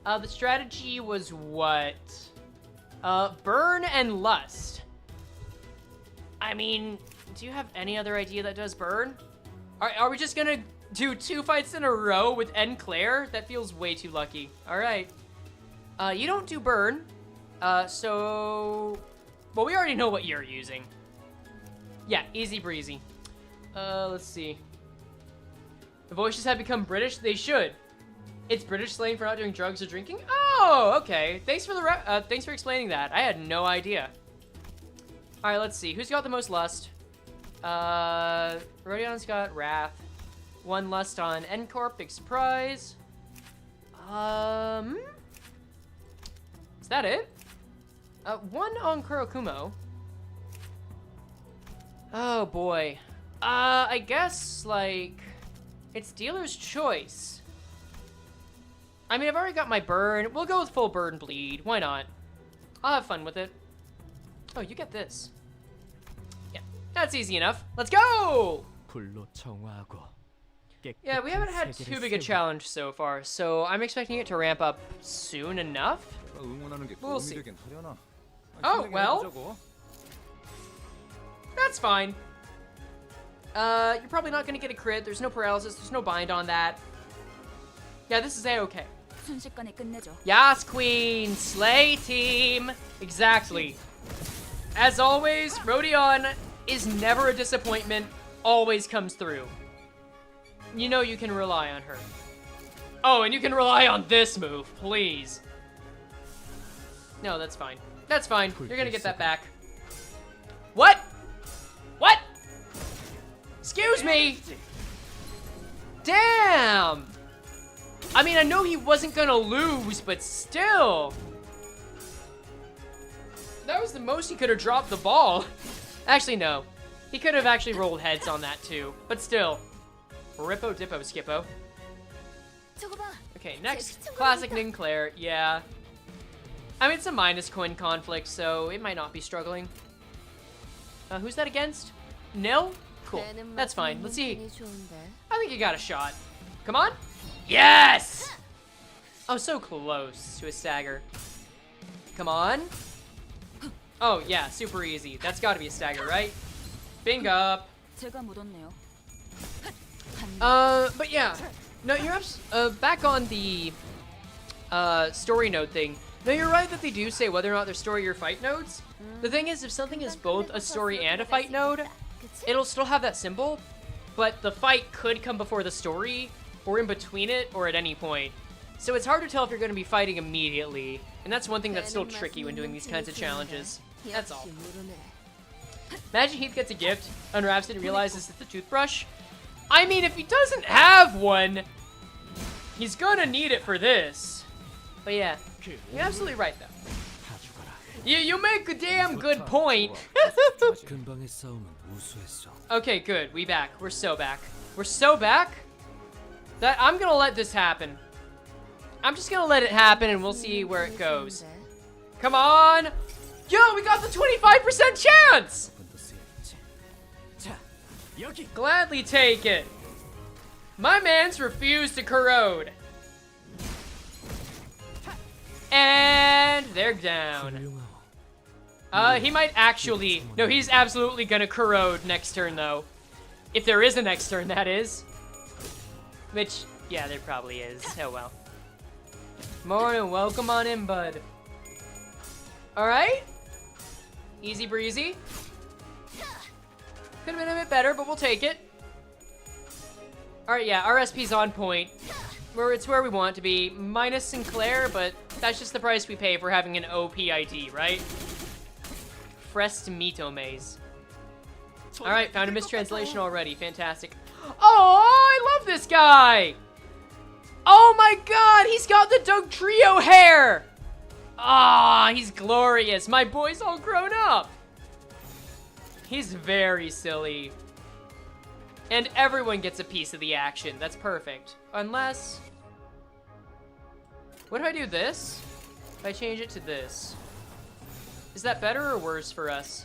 The strategy was what? Burn and Lust. I mean, do you have any other idea that does burn? Are we just gonna do 2 fights in a row with Claire? That feels way too lucky. All right. You don't do burn. So... Well, we already know what you're using. Yeah, easy breezy. Let's see. The voices have become British? They should. It's British slang for not doing drugs or drinking? Oh, okay. Thanks for explaining that. I had no idea. All right, let's see. Who's got the most lust? Rodion's got Wrath. 1 lust on N-Corp, big surprise. Is that it? 1 on Kurokumo. Oh boy. I guess, like, it's dealer's choice. I mean, I've already got my burn. We'll go with full burn bleed. Why not? I'll have fun with it. Oh, you get this. Yeah, that's easy enough. Let's go! Yeah, we haven't had too big a challenge so far, so I'm expecting it to ramp up soon enough. We'll see. Oh, well. That's fine. You're probably not gonna get a crit. There's no paralysis. There's no bind on that. Yeah, this is A-okay. Yas, queen! Slay team! Exactly. As always, Rodion is never a disappointment. Always comes through. You know you can rely on her. Oh, and you can rely on this move, please. No, that's fine. That's fine. You're gonna get that back. What? What? Excuse me! Damn! I mean, I know he wasn't gonna lose, but still. That was the most he could have dropped the ball. Actually, no. He could have actually rolled heads on that too, but still. Rippo Dippo Skippo. Okay, next. Classic Ninclair, yeah. I mean, it's a minus coin conflict, so it might not be struggling. Who's that against? Nil? Cool, that's fine. Let's see. I think you got a shot. Come on. Yes! Oh, so close to a stagger. Come on. Oh, yeah, super easy. That's gotta be a stagger, right? Bing up. But yeah. No, you're back on the story node thing. No, you're right that they do say whether or not they're story or fight nodes. The thing is, if something is both a story and a fight node, it'll still have that symbol, but the fight could come before the story, or in between it, or at any point. So it's hard to tell if you're going to be fighting immediately, and that's one thing that's still tricky when doing these kinds of challenges. That's all. Imagine Heath gets a gift, unwraps it, and realizes it's a toothbrush. I mean, if he doesn't have one, He's gonna need it for this. But yeah, you're absolutely right though. You make a damn good point. Okay, good. We back. We're so back. We're so back that I'm gonna let this happen. I'm just gonna let it happen and we'll see where it goes. Come on. Yo, we got the 25% chance. Gladly take it. My man's refused to corrode. And they're down. He might actually... No, he's absolutely gonna corrode next turn, though. If there is a next turn, that is. Which, yeah, there probably is. Oh, well. Morning, welcome on in, bud. Alright. Easy breezy. Could have been a bit better, but we'll take it. Alright, yeah, our SP's on point. It's where we want it to be. Minus Sinclair, but that's just the price we pay for having an OP ID, right? Frest Mito Maze. Alright, found a mistranslation already. Fantastic. Oh, I love this guy! Oh my god, he's got the Doug Trio hair! Ah, he's glorious. My boy's all grown up. He's very silly. And everyone gets a piece of the action. That's perfect. Unless... What if I do this? If I change it to this? Is that better or worse for us?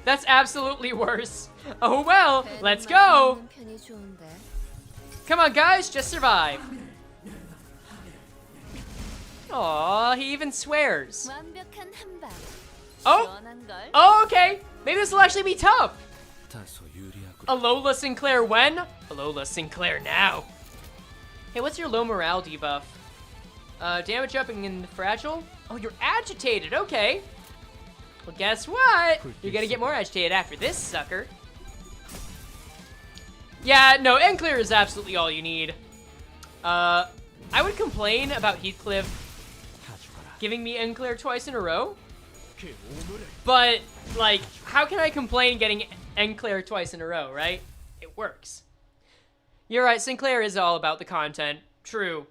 That's absolutely worse. Oh well, let's go! Come on guys, just survive. Aw, he even swears. Oh! Oh, okay. Maybe this will actually be tough. Alola Sinclair when? Alola Sinclair now. Hey, what's your low morale debuff? Damage up and fragile? Oh, you're agitated, okay. Well, guess what? You're gonna get more agitated after this, sucker. Yeah, no, N-Clear is absolutely all you need. I would complain about Heathcliff giving me N-Clear twice in a row. But, like, how can I complain getting N-Clear twice in a row, right? It works. You're right, Sinclair is all about the content. True.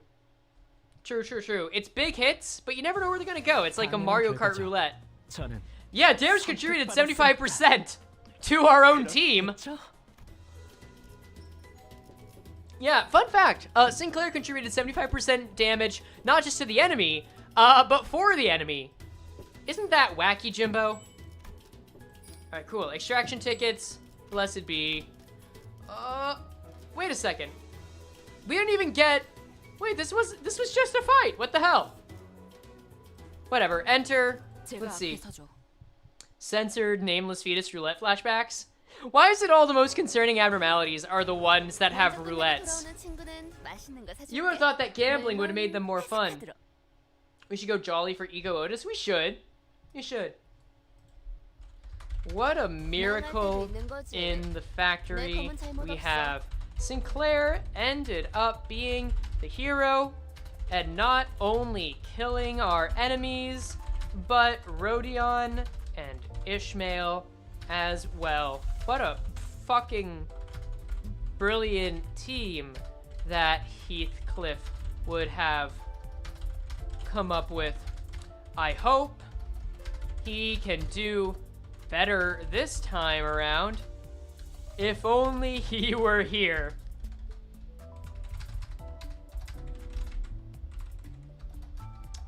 True. It's big hits, but you never know where they're gonna go. It's like a Mario Kart roulette. Yeah, damage contributed 75% to our own team. Yeah, fun fact. Sinclair contributed 75% damage, not just to the enemy, but for the enemy. Isn't that wacky, Jimbo? Alright, cool. Extraction tickets. Blessed be. Wait a second. We didn't even get... Wait, this was just a fight. What the hell? Whatever. Enter. Let's see. Censored nameless fetus roulette flashbacks. Why is it all the most concerning abnormalities are the ones that have roulettes? You would have thought that gambling would have made them more fun. We should go jolly for Ego Otis. We should. You should. What a miracle in the factory we have. Sinclair ended up being the hero and not only killing our enemies, but Rodion and Ishmael as well. What a fucking brilliant team that Heathcliff would have come up with. I hope he can do better this time around. If only he were here.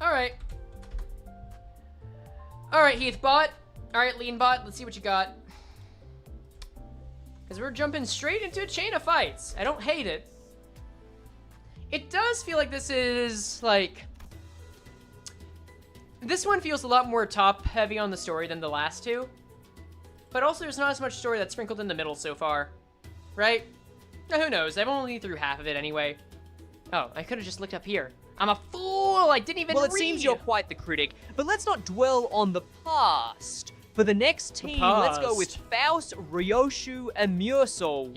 Alright. Alright, Heathbot. Alright, Leanbot, let's see what you got. Because we're jumping straight into a chain of fights. I don't hate it. It does feel like this is, like... This one feels a lot more top-heavy on the story than the last two. But also, there's not as much story that's sprinkled in the middle so far. Right? Now, who knows? I've only through half of it anyway. Oh, I could have just looked up here. I'm a fool! I didn't even read!
Well, it seems you're quite the critic, but let's not dwell on the past. For the next team, let's go with Faust, Ryoshu, and Mursol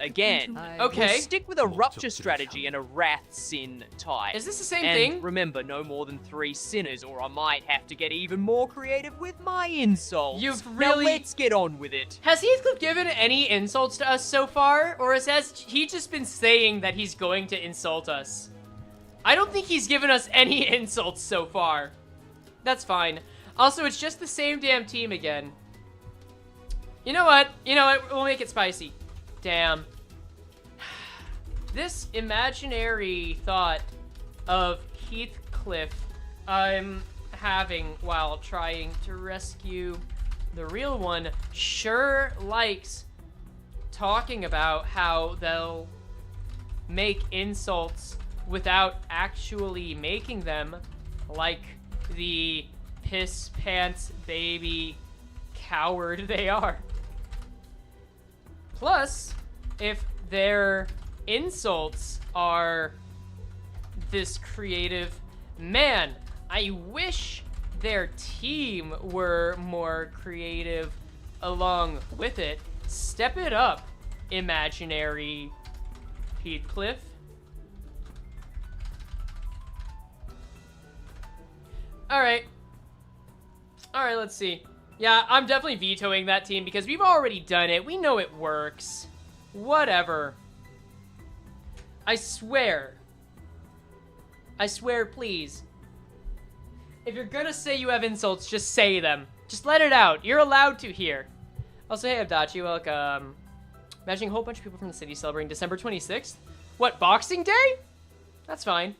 again.
Okay.
We'll stick with a Rupture strategy and a Wrath Sin type.
Is this the same
and
thing?
Remember, no more than 3 Sinners, or I might have to get even more creative with my insults.
You've really...
Now let's get on with it.
Has Heathcliff given any insults to us so far? Or has he just been saying that he's going to insult us? I don't think he's given us any insults so far. That's fine. Also, it's just the same damn team again. You know what? We'll make it spicy. Damn. This imaginary thought of Heathcliff I'm having while trying to rescue the real one sure likes talking about how they'll make insults without actually making them, like the piss pants baby coward they are. Plus, if their insults are this creative, man, I wish their team were more creative along with it. Step it up, imaginary Heathcliff. Alright, let's see. Yeah, I'm definitely vetoing that team because we've already done it. We know it works. Whatever. I swear, please. If you're gonna say you have insults, just say them. Just let it out. You're allowed to here. Also, hey, Abdachi, welcome. Imagining a whole bunch of people from the city celebrating December 26th? What, Boxing Day? That's fine.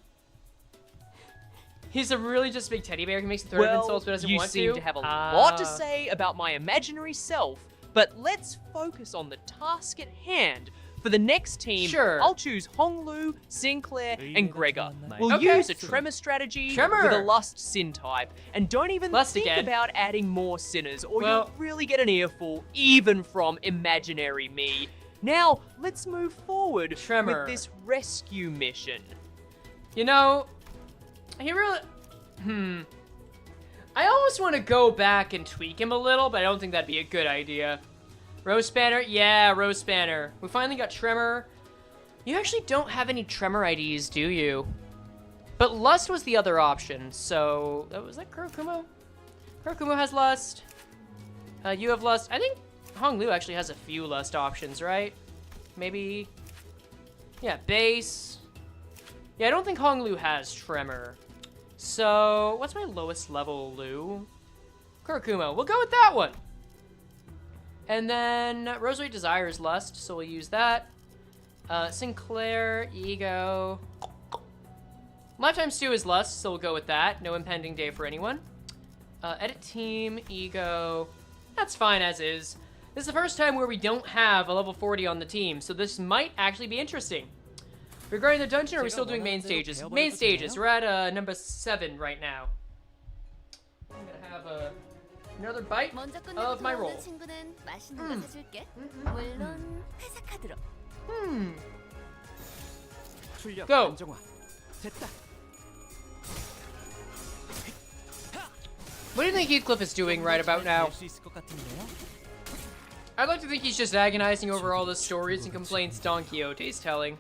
He's a really just big teddy bear who makes a threat of insults but doesn't want to.
You seem to have a lot to say about my imaginary self, but let's focus on the task at hand. For the next team,
sure.
I'll choose Honglu, Sinclair, and Gregor. We'll use a Tremor strategy with a Lust Sin type, and don't even think about adding more Sinners, or you'll really get an earful, even from imaginary me. Now, let's move forward with this rescue mission.
You know, he really... I almost want to go back and tweak him a little, but I don't think that'd be a good idea. Rose Spanner? Yeah, Rose Spanner. We finally got Tremor. You actually don't have any Tremor IDs, do you? But Lust was the other option, so... was that Kurokumo? Kurokumo has Lust. You have Lust. I think Honglu actually has a few Lust options, right? Maybe... yeah, Base. Yeah, I don't think Honglu has Tremor. So, what's my lowest level Lu? Kurokumo. We'll go with that one. And then Rosary Desires Lust, so we'll use that. Sinclair, Ego. Lifetime Stew is Lust, so we'll go with that. No impending day for anyone. Edit Team, Ego. That's fine as is. This is the first time where we don't have a level 40 on the team, so this might actually be interesting. Regarding the dungeon, are we still doing main stages? Main stages. We're at number 7 right now. I'm gonna have another bite of my roll. Go. What do you think Heathcliff is doing right about now? I'd like to think he's just agonizing over all the stories and complaints Don Quixote's telling.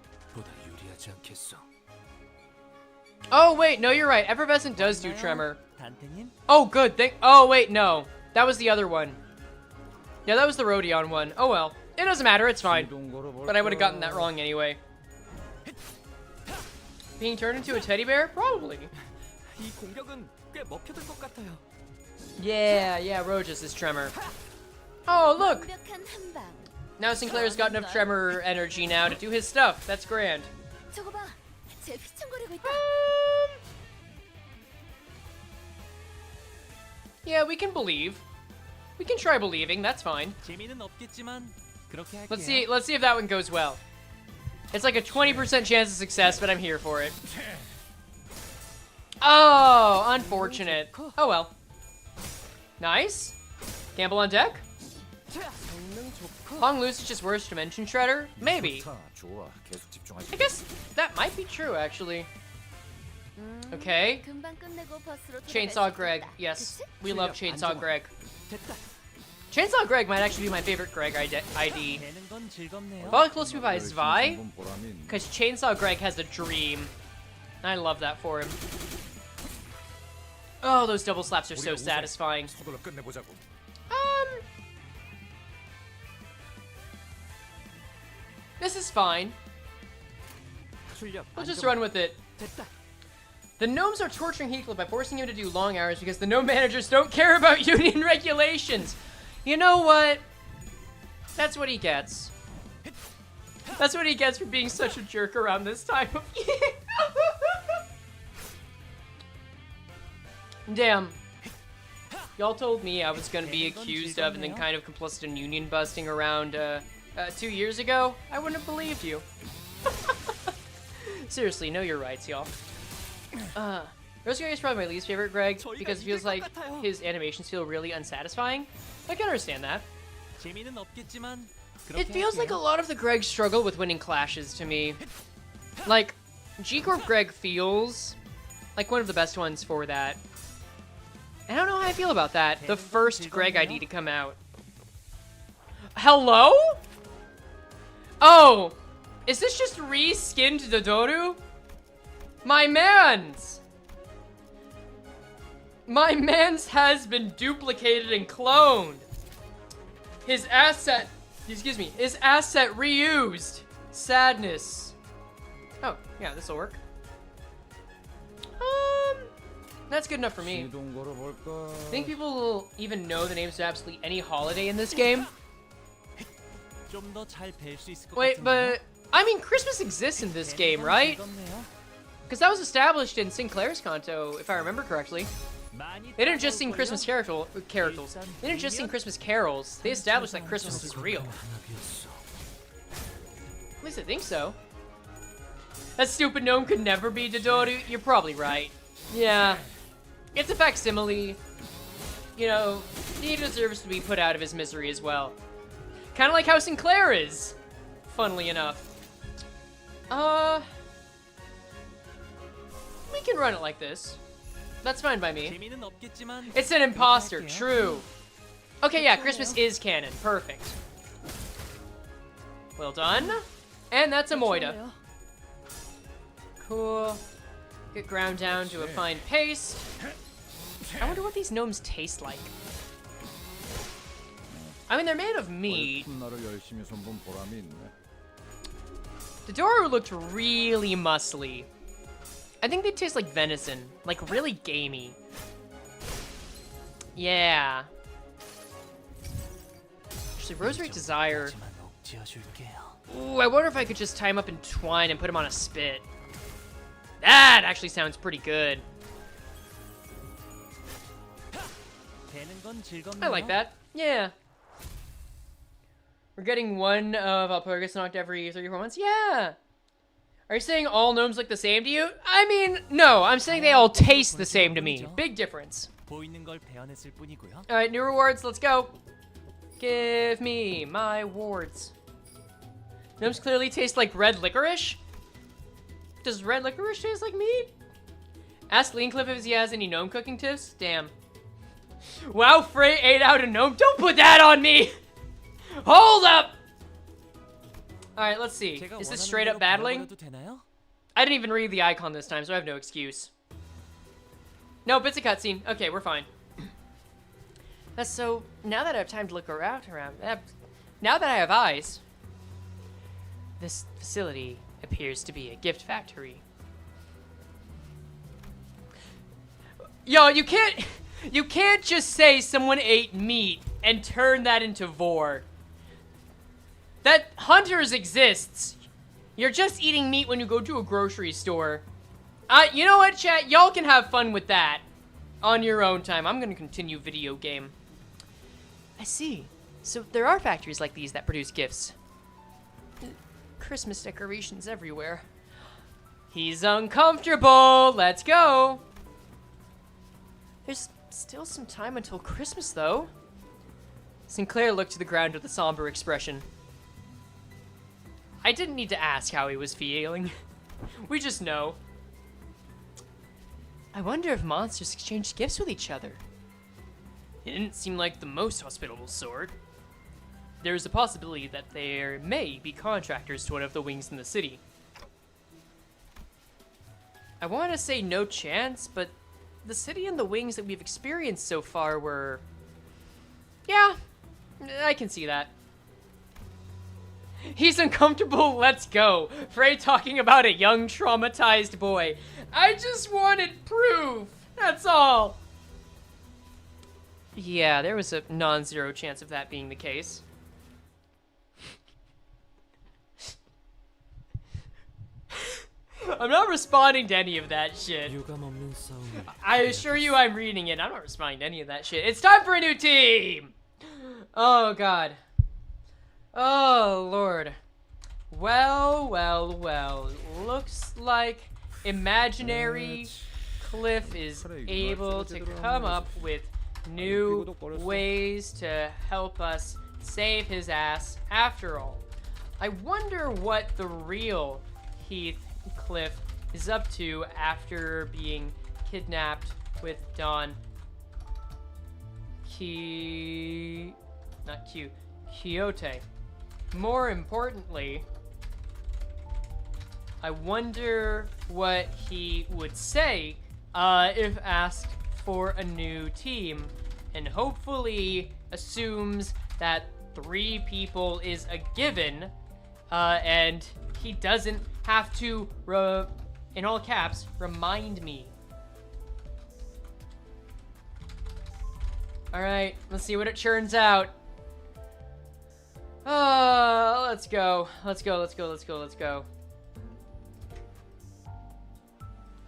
Oh, wait, no, you're right. Effervescent does do Tremor. Oh, good. Oh, wait, no. That was the other one. Yeah, that was the Rodion one. Oh, well. It doesn't matter. It's fine. But I would have gotten that wrong anyway. Being turned into a teddy bear? Probably. Yeah, Rojas is Tremor. Oh, look! Now Sinclair's got enough Tremor energy now to do his stuff. That's grand. Yeah, we can believe. We can try believing, that's fine. Let's see if that one goes well. It's like a 20% chance of success, but I'm here for it. Oh, unfortunate. Oh well. Nice. Campbell on deck. Hong Lu's is just worse Dimension Shredder? Maybe. I guess that might be true, actually. Okay. Chainsaw Greg. Yes, we love Chainsaw Greg. Chainsaw Greg might actually be my favorite Greg ID. Followed close to me by Zwei, because Chainsaw Greg has a dream. I love that for him. Oh, those double slaps are so satisfying. This is fine. We'll just run with it. The gnomes are torturing Heathcliff by forcing him to do long hours because the gnome managers don't care about union regulations. You know what? That's what he gets. That's what he gets for being such a jerk around this time of year. Damn. Y'all told me I was gonna be accused of and then kind of complicit in union busting around 2 years ago. I wouldn't have believed you. Seriously, know your rights, y'all. Roast Greg is probably my least favorite Greg because it feels like his animations feel really unsatisfying. I can understand that. It feels like a lot of the Gregs struggle with winning clashes to me. Like, G-Corp Greg feels like one of the best ones for that. I don't know how I feel about that. The first Greg ID to come out. Hello? Oh, is this just re-skinned Dodoru? My man's! My man's has been duplicated and cloned. His asset, his asset reused. Sadness. Oh, yeah, this'll work. That's good enough for me. Think people will even know the names of absolutely any holiday in this game? Wait, but I mean, Christmas exists in this game, right? Because that was established in Sinclair's Kanto, if I remember correctly. They didn't just sing Christmas carols. They didn't just sing Christmas carols. They established that Christmas was real. At least I think so. That stupid gnome could never be Dodoru. You're probably right. Yeah. It's a facsimile. You know, he deserves to be put out of his misery as well. Kind of like how Sinclair is, funnily enough. We can run it like this. That's fine by me. It's an imposter, true. Okay, yeah, Christmas is canon. Perfect. Well done. And that's a Moida. Cool. Get ground down to a fine paste. I wonder what these gnomes taste like. I mean, they're made of meat. Dodoru looked really muscly. I think they taste like venison, like really gamey. Yeah. Actually, Rosary Desire. Ooh, I wonder if I could just tie him up in twine and put him on a spit. That actually sounds pretty good. I like that. Yeah. We're getting one of Alpurgus knocked every 3 or 4 months? Yeah. Are you saying all gnomes look the same to you? I mean, no. I'm saying they all taste the same to me. Big difference. Alright, new rewards. Let's go. Give me my wards. Gnomes clearly taste like red licorice. Does red licorice taste like meat? Ask Heathcliff if he has any gnome cooking tips. Damn. Wow, Frey ate out a gnome. Don't put that on me! Hold up! Alright, let's see. Is this straight up battling? I didn't even read the icon this time, so I have no excuse. Nope, it's a cutscene. Okay, we're fine. So, now that I have time to look around, now that I have eyes, this facility appears to be a gift factory. Yo, you can't just say someone ate meat and turn that into vor. That Hunters exists. You're just eating meat when you go to a grocery store. You know what, chat? Y'all can have fun with that on your own time. I'm gonna continue video game. I see. So there are factories like these that produce gifts. Christmas decorations everywhere. He's uncomfortable. Let's go. There's still some time until Christmas, though. Sinclair looked to the ground with a somber expression. I didn't need to ask how he was feeling. We just know. I wonder if monsters exchange gifts with each other. He didn't seem like the most hospitable sort. There's a possibility that there may be contractors to one of the wings in the city. I want to say no chance, but the city and the wings that we've experienced so far were... Yeah, I can see that. He's uncomfortable, let's go. Frey talking about a young, traumatized boy. I just wanted proof, that's all. Yeah, there was a non-zero chance of that being the case. I'm not responding to any of that shit. I assure you I'm reading it. I'm not responding to any of that shit. It's time for a new team! Oh, God. Oh, Lord. Well. Looks like Imaginary Cliff is able to come up with new ways to help us save his ass after all. I wonder what the real Heathcliff is up to after being kidnapped with Don Quixote. More importantly, I wonder what he would say if asked for a new team, and hopefully assumes that 3 people is a given, and he doesn't have to, in all caps, remind me. Alright, let's see what it churns out. Let's go.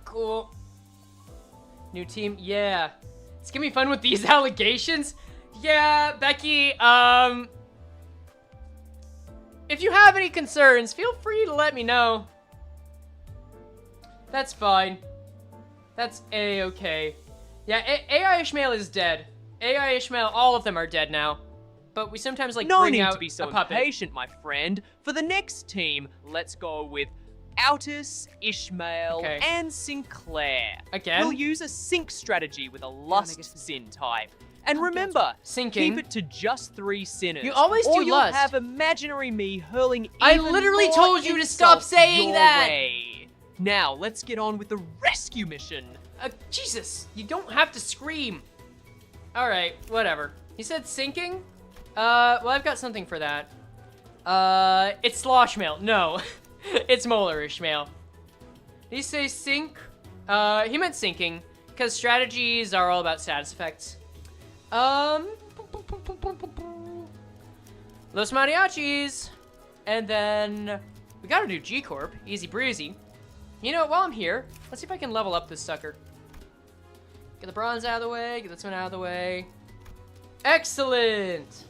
Cool. New team, yeah. It's gonna be fun with these allegations. Yeah, Becky, if you have any concerns, feel free to let me know. That's fine. That's A-okay. Yeah, AI Ishmael is dead. AI Ishmael, all of them are dead now. But we sometimes like bring out
to be so
a puppet.
Impatient, my friend. For the next team, let's go with Altus, Ishmael, and Sinclair.
Again?
We'll use a sync strategy with a lust sin type. And remember,
Syncing.
keep it to just 3 sinners.
You always
or
do
you'll
lust.
have imaginary me hurling
I
even
literally
more
told you to stop
insults
saying
your
that!
way. Now, let's get on with the rescue mission.
Jesus, you don't have to scream. Alright, whatever. You said sinking? Well, I've got something for that. It's Sloshmail. No, it's Molar Ishmael. Did he say sink? He meant sinking, because strategies are all about status effects. Los Mariachis! And then, we got a new G-Corp, easy breezy. You know, while I'm here, let's see if I can level up this sucker. Get the bronze out of the way, get this one out of the way. Excellent!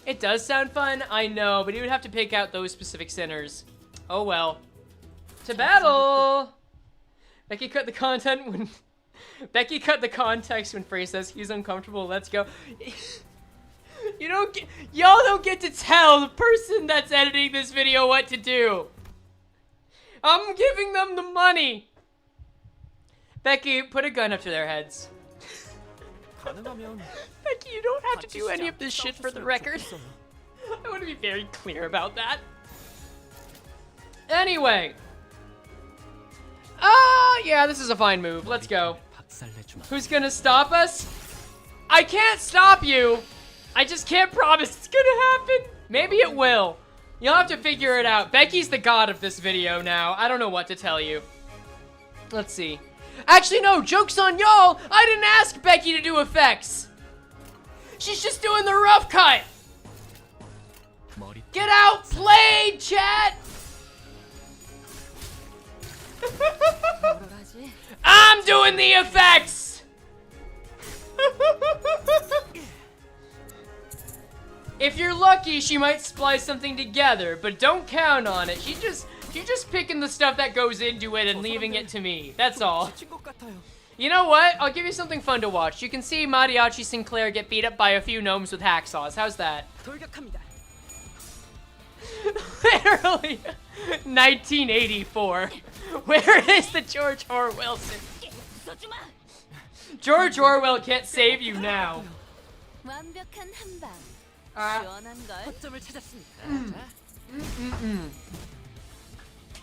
It does sound fun, I know, but you would have to pick out those specific sinners. Oh well. To battle! Becky cut the content when... Becky cut the context when Frey says he's uncomfortable, let's go. Y'all don't get to tell the person that's editing this video what to do. I'm giving them the money. Becky, put a gun up to their heads. Becky, you don't have to do any of this shit for the record. I want to be very clear about that. Anyway. Yeah, this is a fine move. Let's go. Who's gonna stop us? I can't stop you. I just can't promise it's gonna happen. Maybe it will. You'll have to figure it out. Becky's the god of this video now. I don't know what to tell you. Let's see. Actually, no, joke's on y'all. I didn't ask Becky to do effects. She's just doing the rough cut. Get outplayed, chat. I'm doing the effects. If you're lucky, she might splice something together, but don't count on it. She's just picking the stuff that goes into it and leaving it to me. That's all. You know what? I'll give you something fun to watch. You can see Mariachi Sinclair get beat up by a few gnomes with hacksaws. How's that? Literally 1984. Where is the George Orwell? George Orwell can't save you now.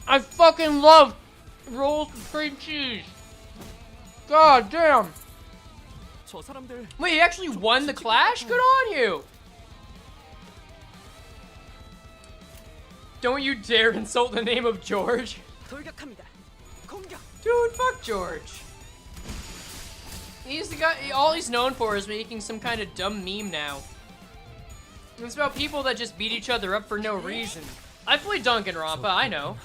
I fucking love rolls with cream cheese. God damn. Wait, he actually won the clash? Good on you. Don't you dare insult the name of George. Dude, fuck George. He's the guy, all he's known for is making some kind of dumb meme now. It's about people that just beat each other up for no reason. I played Danganronpa, I know.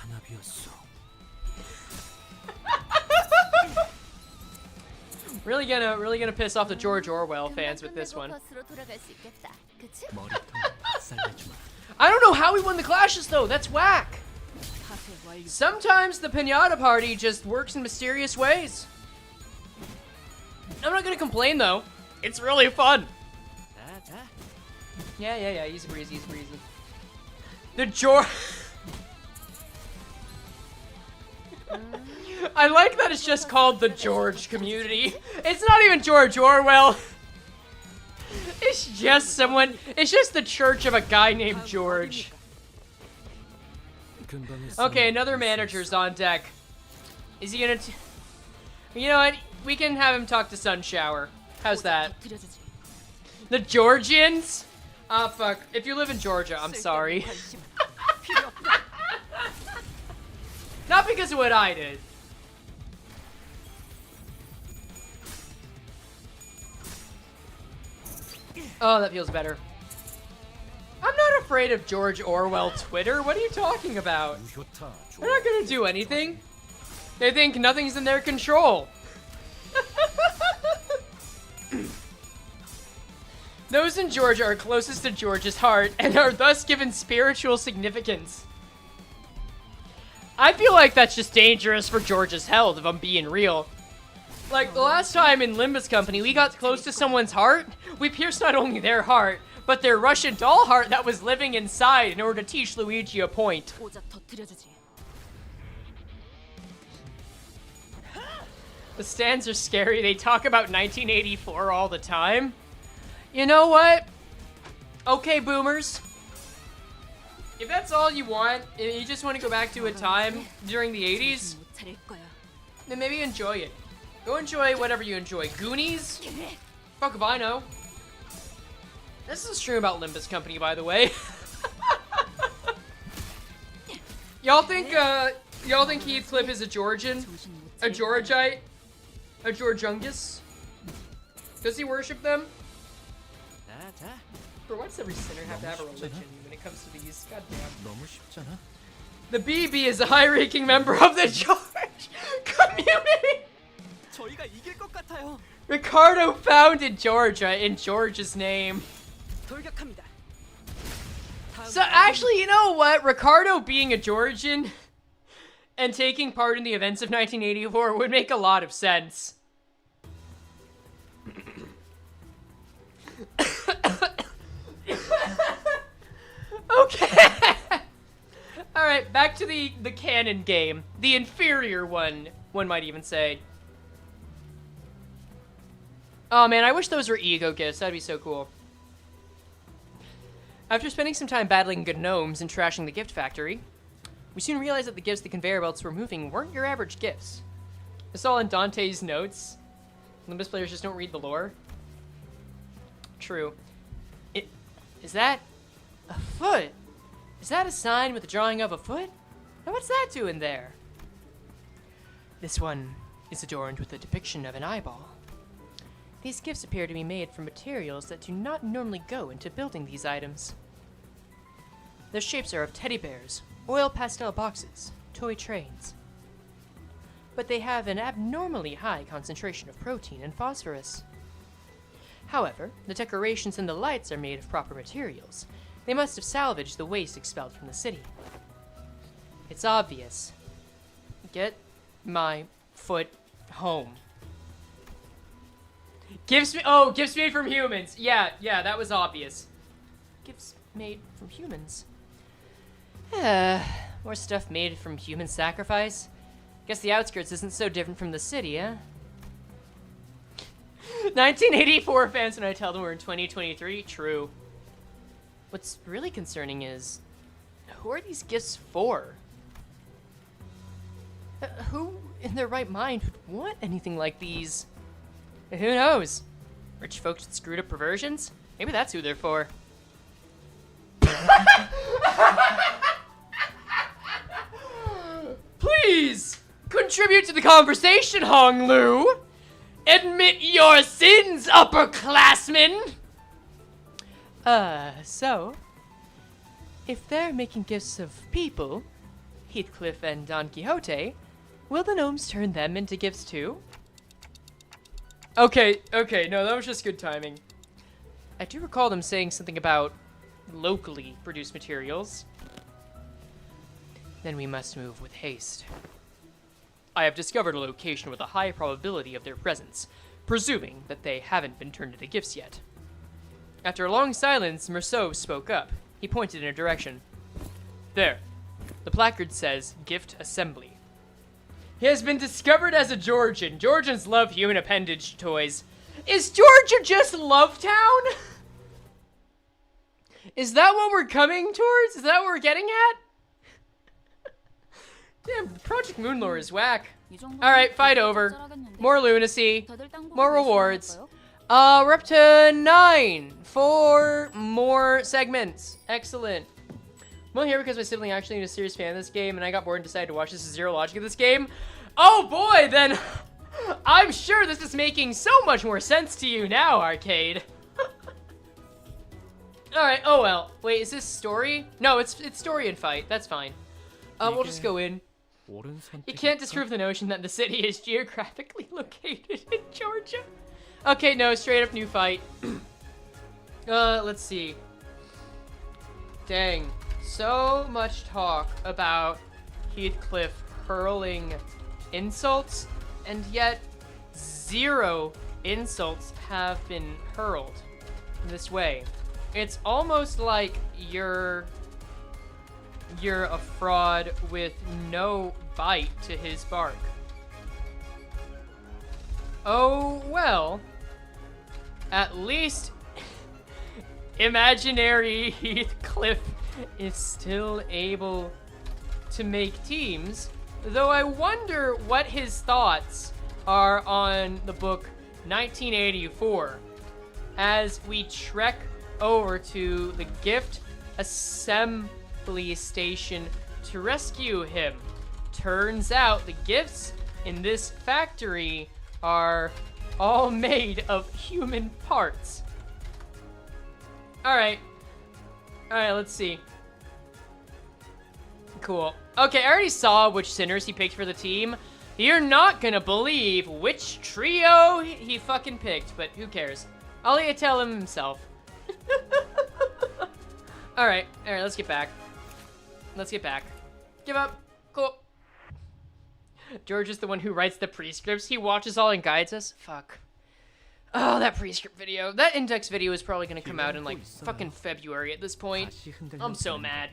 Really gonna piss off the George Orwell fans with this one. I don't know how he won the clashes though, that's whack. Sometimes the Pinata Party just works in mysterious ways. I'm not gonna complain though. It's really fun. Yeah, easy breezy, easy breezy. The George... I like that it's just called the George community. It's not even George Orwell. It's just someone, it's just the church of a guy named George. Okay, another manager's on deck. Is he gonna... You know what? We can have him talk to Sunshower. How's that? The Georgians? Oh, fuck. If you live in Georgia, I'm sorry. Not because of what I did. Oh, that feels better. I'm not afraid of George Orwell Twitter. What are you talking about? They're not gonna do anything. They think nothing's in their control. Those in Georgia are closest to George's heart and are thus given spiritual significance. I feel like that's just dangerous for George's health, if I'm being real. Like, the last time in Limbus Company, we got close to someone's heart, we pierced not only their heart, but their Russian doll heart that was living inside in order to teach Luigi a point. The stands are scary. They talk about 1984 all the time. You know what? Okay, boomers. If that's all you want, if you just want to go back to a time during the 80s, then maybe enjoy it. Go enjoy whatever you enjoy. Goonies? Fuck if I know. This is true about Limbus Company, by the way. Y'all think Heathcliff is a Georgian? A Georgite? A Georgiungus? Does he worship them? Bro, why does every sinner have to have a religion when it comes to these? Goddamn. The BB is a high-ranking member of the George community! Ricardo founded Georgia in George's name. So actually, you know what? Ricardo being a Georgian and taking part in the events of 1984 would make a lot of sense. Okay. Alright, back to the canon game. The inferior one might even say. Oh man, I wish those were ego gifts. That'd be so cool. After spending some time battling good gnomes and trashing the gift factory, we soon realized that the gifts the conveyor belts were moving weren't your average gifts. It's all in Dante's notes. Limbus players just don't read the lore. True. Is that a foot? Is that a sign with a drawing of a foot? Now what's that doing there? This one is adorned with a depiction of an eyeball. These gifts appear to be made from materials that do not normally go into building these items. Their shapes are of teddy bears, oil pastel boxes, toy trains. But they have an abnormally high concentration of protein and phosphorus. However, the decorations and the lights are made of proper materials. They must have salvaged the waste expelled from the city. It's obvious. Get my foot home. Gifts made from humans. Yeah, that was obvious. Gifts made from humans. More stuff made from human sacrifice. Guess the outskirts isn't so different from the city, huh? 1984 fans when I tell them we're in 2023. True. What's really concerning is, who are these gifts for? Who in their right mind would want anything like these? Who knows? Rich folks with screwed up perversions? Maybe that's who they're for. Please contribute to the conversation, Hong Lu. Admit your sins, upperclassmen. So, if they're making gifts of people, Heathcliff and Don Quixote, will the gnomes turn them into gifts too? Okay, no, that was just good timing. I do recall them saying something about locally produced materials. Then we must move with haste. I have discovered a location with a high probability of their presence, presuming that they haven't been turned into gifts yet. After a long silence, Merceau spoke up. He pointed in a direction. There. The placard says, Gift Assembly. He has been discovered as a Georgian. Georgians love human appendage toys. Is Georgia just Love Town? Is that what we're coming towards? Is that what we're getting at? Damn, Project Moonlore is whack. Alright, fight over. More lunacy. More rewards. We're up to 9. 4 more segments. Excellent. I'm only here because my sibling actually is a serious fan of this game, and I got bored and decided to watch this Zero Logic of this game. Oh boy, then I'm sure this is making so much more sense to you now, Arcade. Alright, oh well. Wait, is this story? No, it's story and fight. That's fine. We'll just go in. You can't disprove the notion that the city is geographically located in Georgia. Okay, no, straight up new fight. Let's see. Dang. So much talk about Heathcliff hurling insults, and yet 0 insults have been hurled this way. It's almost like you're a fraud with no bite to his bark. Oh, well. At least imaginary Heathcliff is still able to make teams, though I wonder what his thoughts are on the book 1984 as we trek over to the gift assembly station to rescue him. Turns out the gifts in this factory are all made of human parts. Alright, let's see. Cool. Okay, I already saw which sinners he picked for the team. You're not gonna believe which trio he fucking picked, but who cares? I'll let you tell him himself. Alright, let's get back. Give up. Cool. George is the one who writes the prescripts. He watches all and guides us. Fuck. Oh, that prescript video. That index video is probably gonna come out in like fucking February at this point. I'm so mad.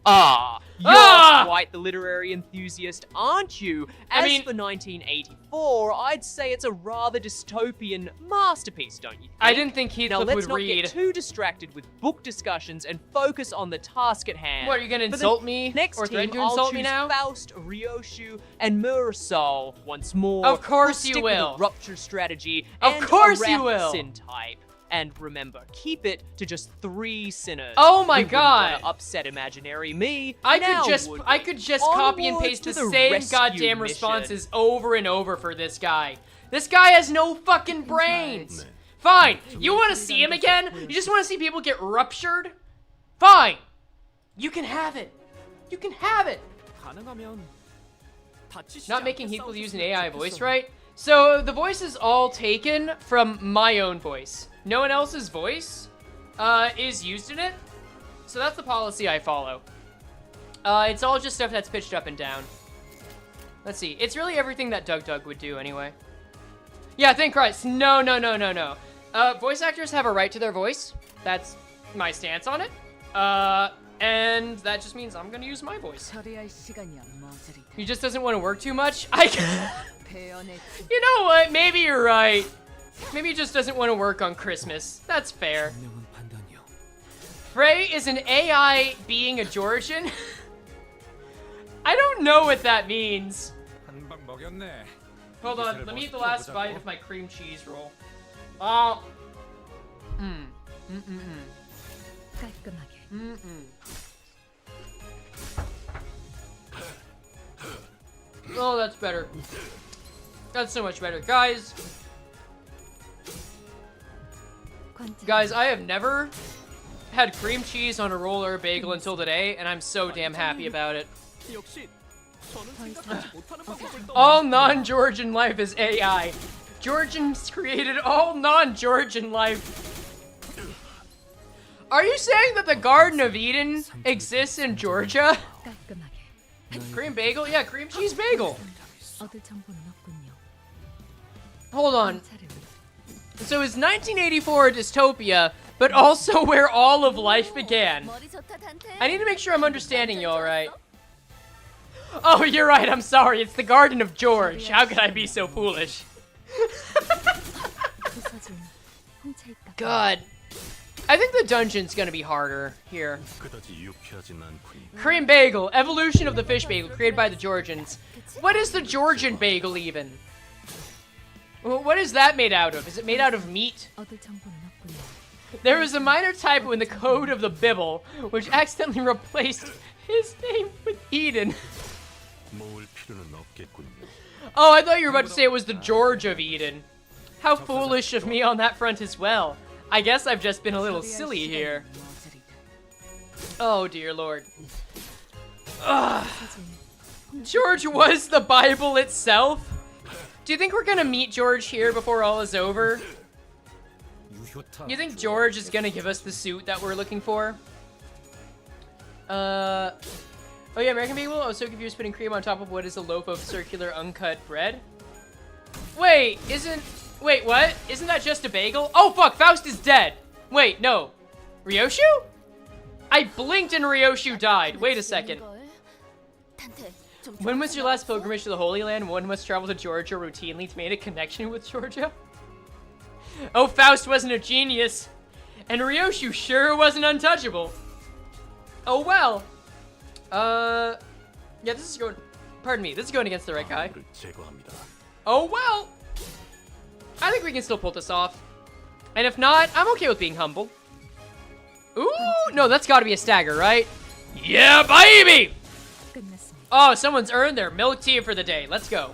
You're quite the literary enthusiast, aren't you? As for 1984, I'd say it's a rather dystopian masterpiece, don't you think?
I didn't think Heathcliff would read.
Now let's not get too distracted with book discussions and focus on the task at hand.
What, are you gonna insult me?
Next
or
team,
to
I'll
insult
choose
me now?
Faust, Ryoshu, and Murasol once more.
Of course
we'll
you
stick with
will.
a rupture strategy
Of
and
course
a
you will.
Sin type. And remember, keep it to just 3 sinners.
Oh my
Who wouldn't
God!
wanna upset imaginary me.
I
now,
could just copy and paste the same
rescue
goddamn
mission.
responses over and over for this guy. This guy has no fucking brains. Fine. You want to see him again? You just want to see people get ruptured? Fine. You can have it. You can have it. Not making Heathcliff use an AI voice, right? So the voice is all taken from my own voice. No one else's voice is used in it. So that's the policy I follow. It's all just stuff that's pitched up and down. Let's see. It's really everything that Doug would do anyway. Yeah, thank Christ. No. Voice actors have a right to their voice. That's my stance on it. And that just means I'm gonna use my voice. He just doesn't want to work too much. You know what? Maybe you're right. Maybe he just doesn't want to work on Christmas. That's fair. Frey is an AI being a Georgian? I don't know what that means. Hold on, let me eat the last bite of my cream cheese roll. Oh. Oh, that's better. That's so much better. Guys, I have never had cream cheese on a roll or a bagel until today, and I'm so damn happy about it. All non-Georgian life is AI. Georgians created all non-Georgian life. Are you saying that the Garden of Eden exists in Georgia? Cream bagel? Yeah, cream cheese bagel. Hold on. So is 1984 a dystopia, but also where all of life began? I need to make sure I'm understanding you all right. Oh, you're right. I'm sorry. It's the Garden of George. How could I be so foolish? God. I think the dungeon's gonna be harder here. Cream bagel. Evolution of the fish bagel created by the Georgians. What is the Georgian bagel even? What is that made out of? Is it made out of meat? There was a minor typo in the code of the Bible, which accidentally replaced his name with Eden. Oh, I thought you were about to say it was the George of Eden. How foolish of me on that front as well. I guess I've just been a little silly here. Oh, dear Lord. Ugh. George was the Bible itself? Do you think we're gonna meet George here before all is over? You think George is gonna give us the suit that we're looking for? Oh yeah, American Bagel? I was so confused putting cream on top of what is a loaf of circular uncut bread? Wait, wait, what? Isn't that just a bagel? Oh fuck, Faust is dead! Wait, no. Ryoshu? I blinked and Ryoshu died. Wait a second. When was your last pilgrimage to the Holy Land? One must travel to Georgia routinely to make a connection with Georgia? Oh, Faust wasn't a genius. And Ryoshu sure wasn't untouchable. Oh well. Yeah, this is going... Pardon me, this is going against the right guy. Oh well. I think we can still pull this off. And if not, I'm okay with being humble. Ooh, no, that's gotta be a stagger, right? Yeah, baby! Oh, someone's earned their milk tea for the day. Let's go.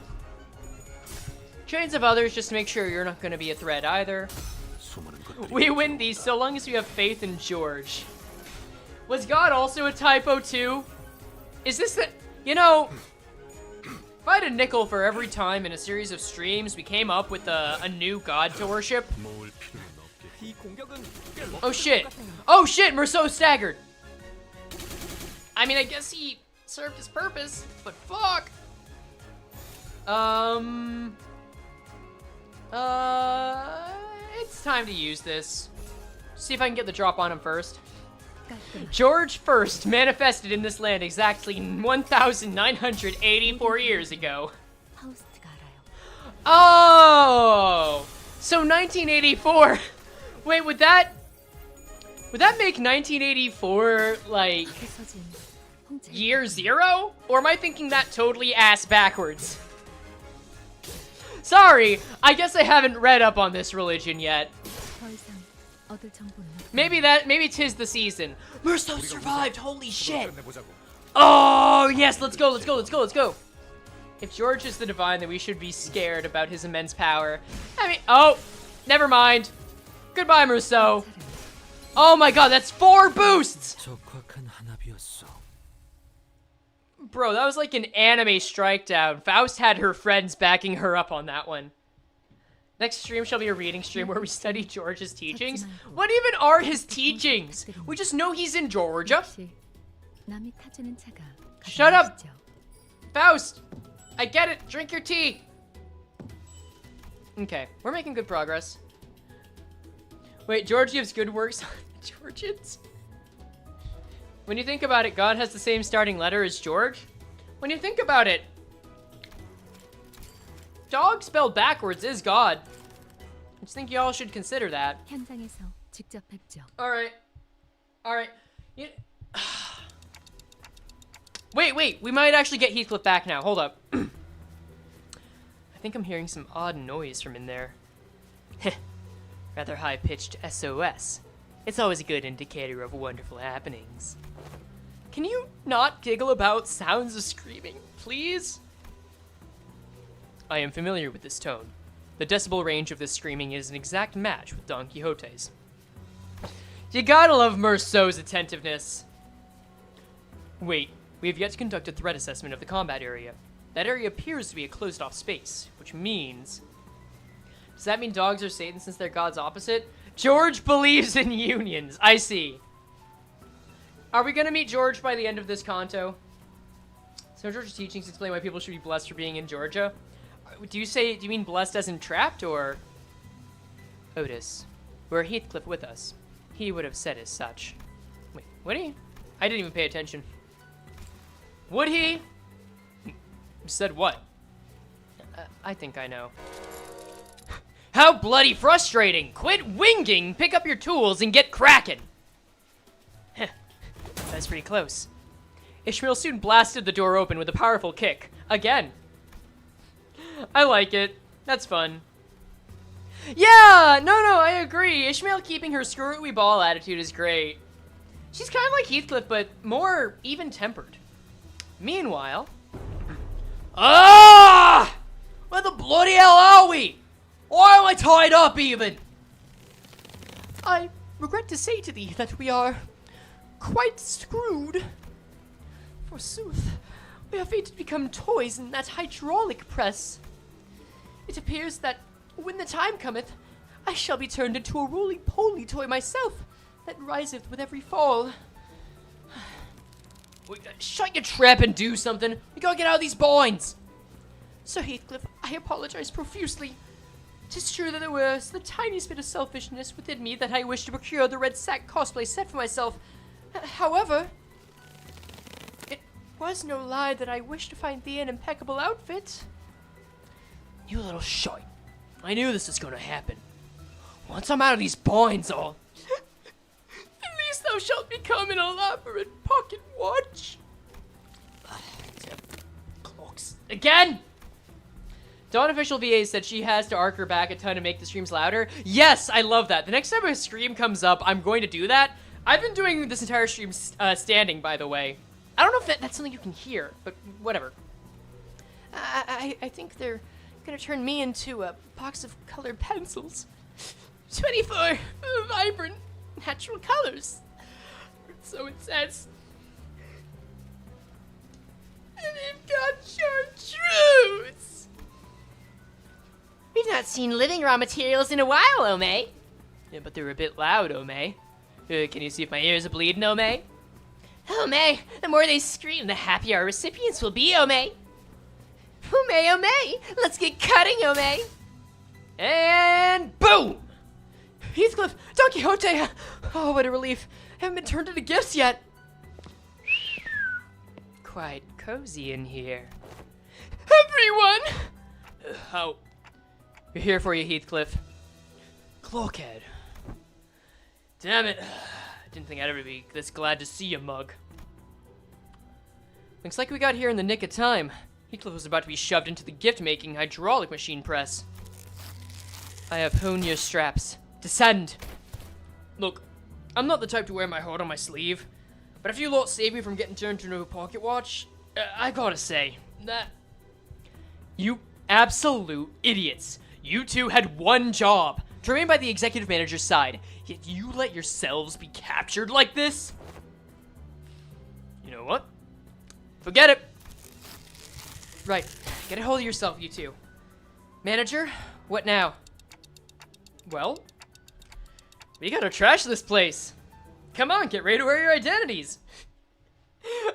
Chains of others, just to make sure you're not gonna be a threat either. We win these so long as we have faith in George. Was God also a typo too? Is this the... You know... If I had a nickel for every time in a series of streams we came up with a new god to worship. Oh shit. Oh shit, Merceau staggered. I mean, I guess he served his purpose, but fuck. It's time to use this. See if I can get the drop on him first. George first manifested in this land exactly 1,984 years ago. Oh! So 1984... Wait, would that make 1984, like, year zero? Or am I thinking that totally ass backwards? Sorry, I guess I haven't read up on this religion yet. Maybe 'tis the season. Merceau survived, holy shit. Oh, yes, let's go, let's go, let's go, let's go. If George is the divine, then we should be scared about his immense power. I mean, oh, never mind. Goodbye, Merceau. Oh my god, that's 4 boosts! Bro, that was like an anime strike down. Faust had her friends backing her up on that one. Next stream shall be a reading stream where we study George's teachings. What even are his teachings? We just know he's in Georgia. Shut up! Faust! I get it! Drink your tea! Okay, we're making good progress. Wait, George gives good works on the Georgians? When you think about it, God has the same starting letter as George? When you think about it, dog spelled backwards is God. I just think y'all should consider that.
현장에서 직접 뵙죠.
Alright. Alright. Wait, we might actually get Heathcliff back now. Hold up. I think I'm hearing some odd noise from in there. Rather high-pitched SOS. It's always a good indicator of wonderful happenings. Can you not giggle about sounds of screaming, please? I am familiar with this tone. The decibel range of this screaming is an exact match with Don Quixote's. You gotta love Merceau's attentiveness. Wait, we have yet to conduct a threat assessment of the combat area. That area appears to be a closed-off space, which means... Does that mean dogs are Satan since they're God's opposite? George believes in unions. I see. Are we gonna meet George by the end of this conto? So George's teachings explain why people should be blessed for being in Georgia. Do you mean blessed as in trapped, or? Otis, were Heathcliff with us, he would have said as such. Wait, would he? I didn't even pay attention. Would he? Said what? I think I know. How bloody frustrating! Quit winging, pick up your tools, and get cracking! That's pretty close. Ishmael soon blasted the door open with a powerful kick. Again. I like it. That's fun. Yeah! No, I agree. Ishmael keeping her screw-it-we ball attitude is great. She's kind of like Heathcliff, but more even-tempered. Meanwhile... Ah! Where the bloody hell are we? Why am I tied up, even? I regret to say to thee that we are quite screwed. Forsooth, we are fated to become toys in that hydraulic press. It appears that when the time cometh, I shall be turned into a roly-poly toy myself that riseth with every fall. Shut your trap and do something. We gotta get out of these binds. Sir Heathcliff, I apologize profusely. 'Tis true that there was the tiniest bit of selfishness within me that I wished to procure the red sack cosplay set for myself. However, it was no lie that I wished to find thee an impeccable outfit. You little shite. I knew this was gonna happen. Once I'm out of these binds, at least thou shalt become an elaborate pocket watch. Clocks. Again! Dawn Official VA said she has to arc her back a ton to make the streams louder. Yes, I love that. The next time a scream comes up, I'm going to do that. I've been doing this entire stream standing, by the way. I don't know if that's something you can hear, but whatever. I think they're gonna turn me into a box of colored pencils. 24 vibrant, natural colors. So it says. And they've got chartreuse.
We've not seen living raw materials in a while, Ome.
Yeah, but they're a bit loud, Ome. Can you see if my ears are bleeding, Ome?
Ome, the more they scream, the happier our recipients will be, Ome. Ome, let's get cutting, Ome.
And boom! Heathcliff, Don Quixote! Oh, what a relief. Haven't been turned into gifts yet. Quite cozy in here. Everyone! We're here for you, Heathcliff. Cloakhead. Damn it. Didn't think I'd ever be this glad to see you, Mug. Looks like we got here in the nick of time. Heathcliff was about to be shoved into the gift-making hydraulic machine press. I have honed your straps. Descend! Look, I'm not the type to wear my heart on my sleeve, but if you lot save me from getting turned into a pocket watch, I gotta say, that... You absolute idiots. You two had one job, to remain by the executive manager's side, yet you let yourselves be captured like this? You know what? Forget it. Right, get a hold of yourself, you two. Manager, what now? Well, we gotta trash this place. Come on, get ready to wear your identities.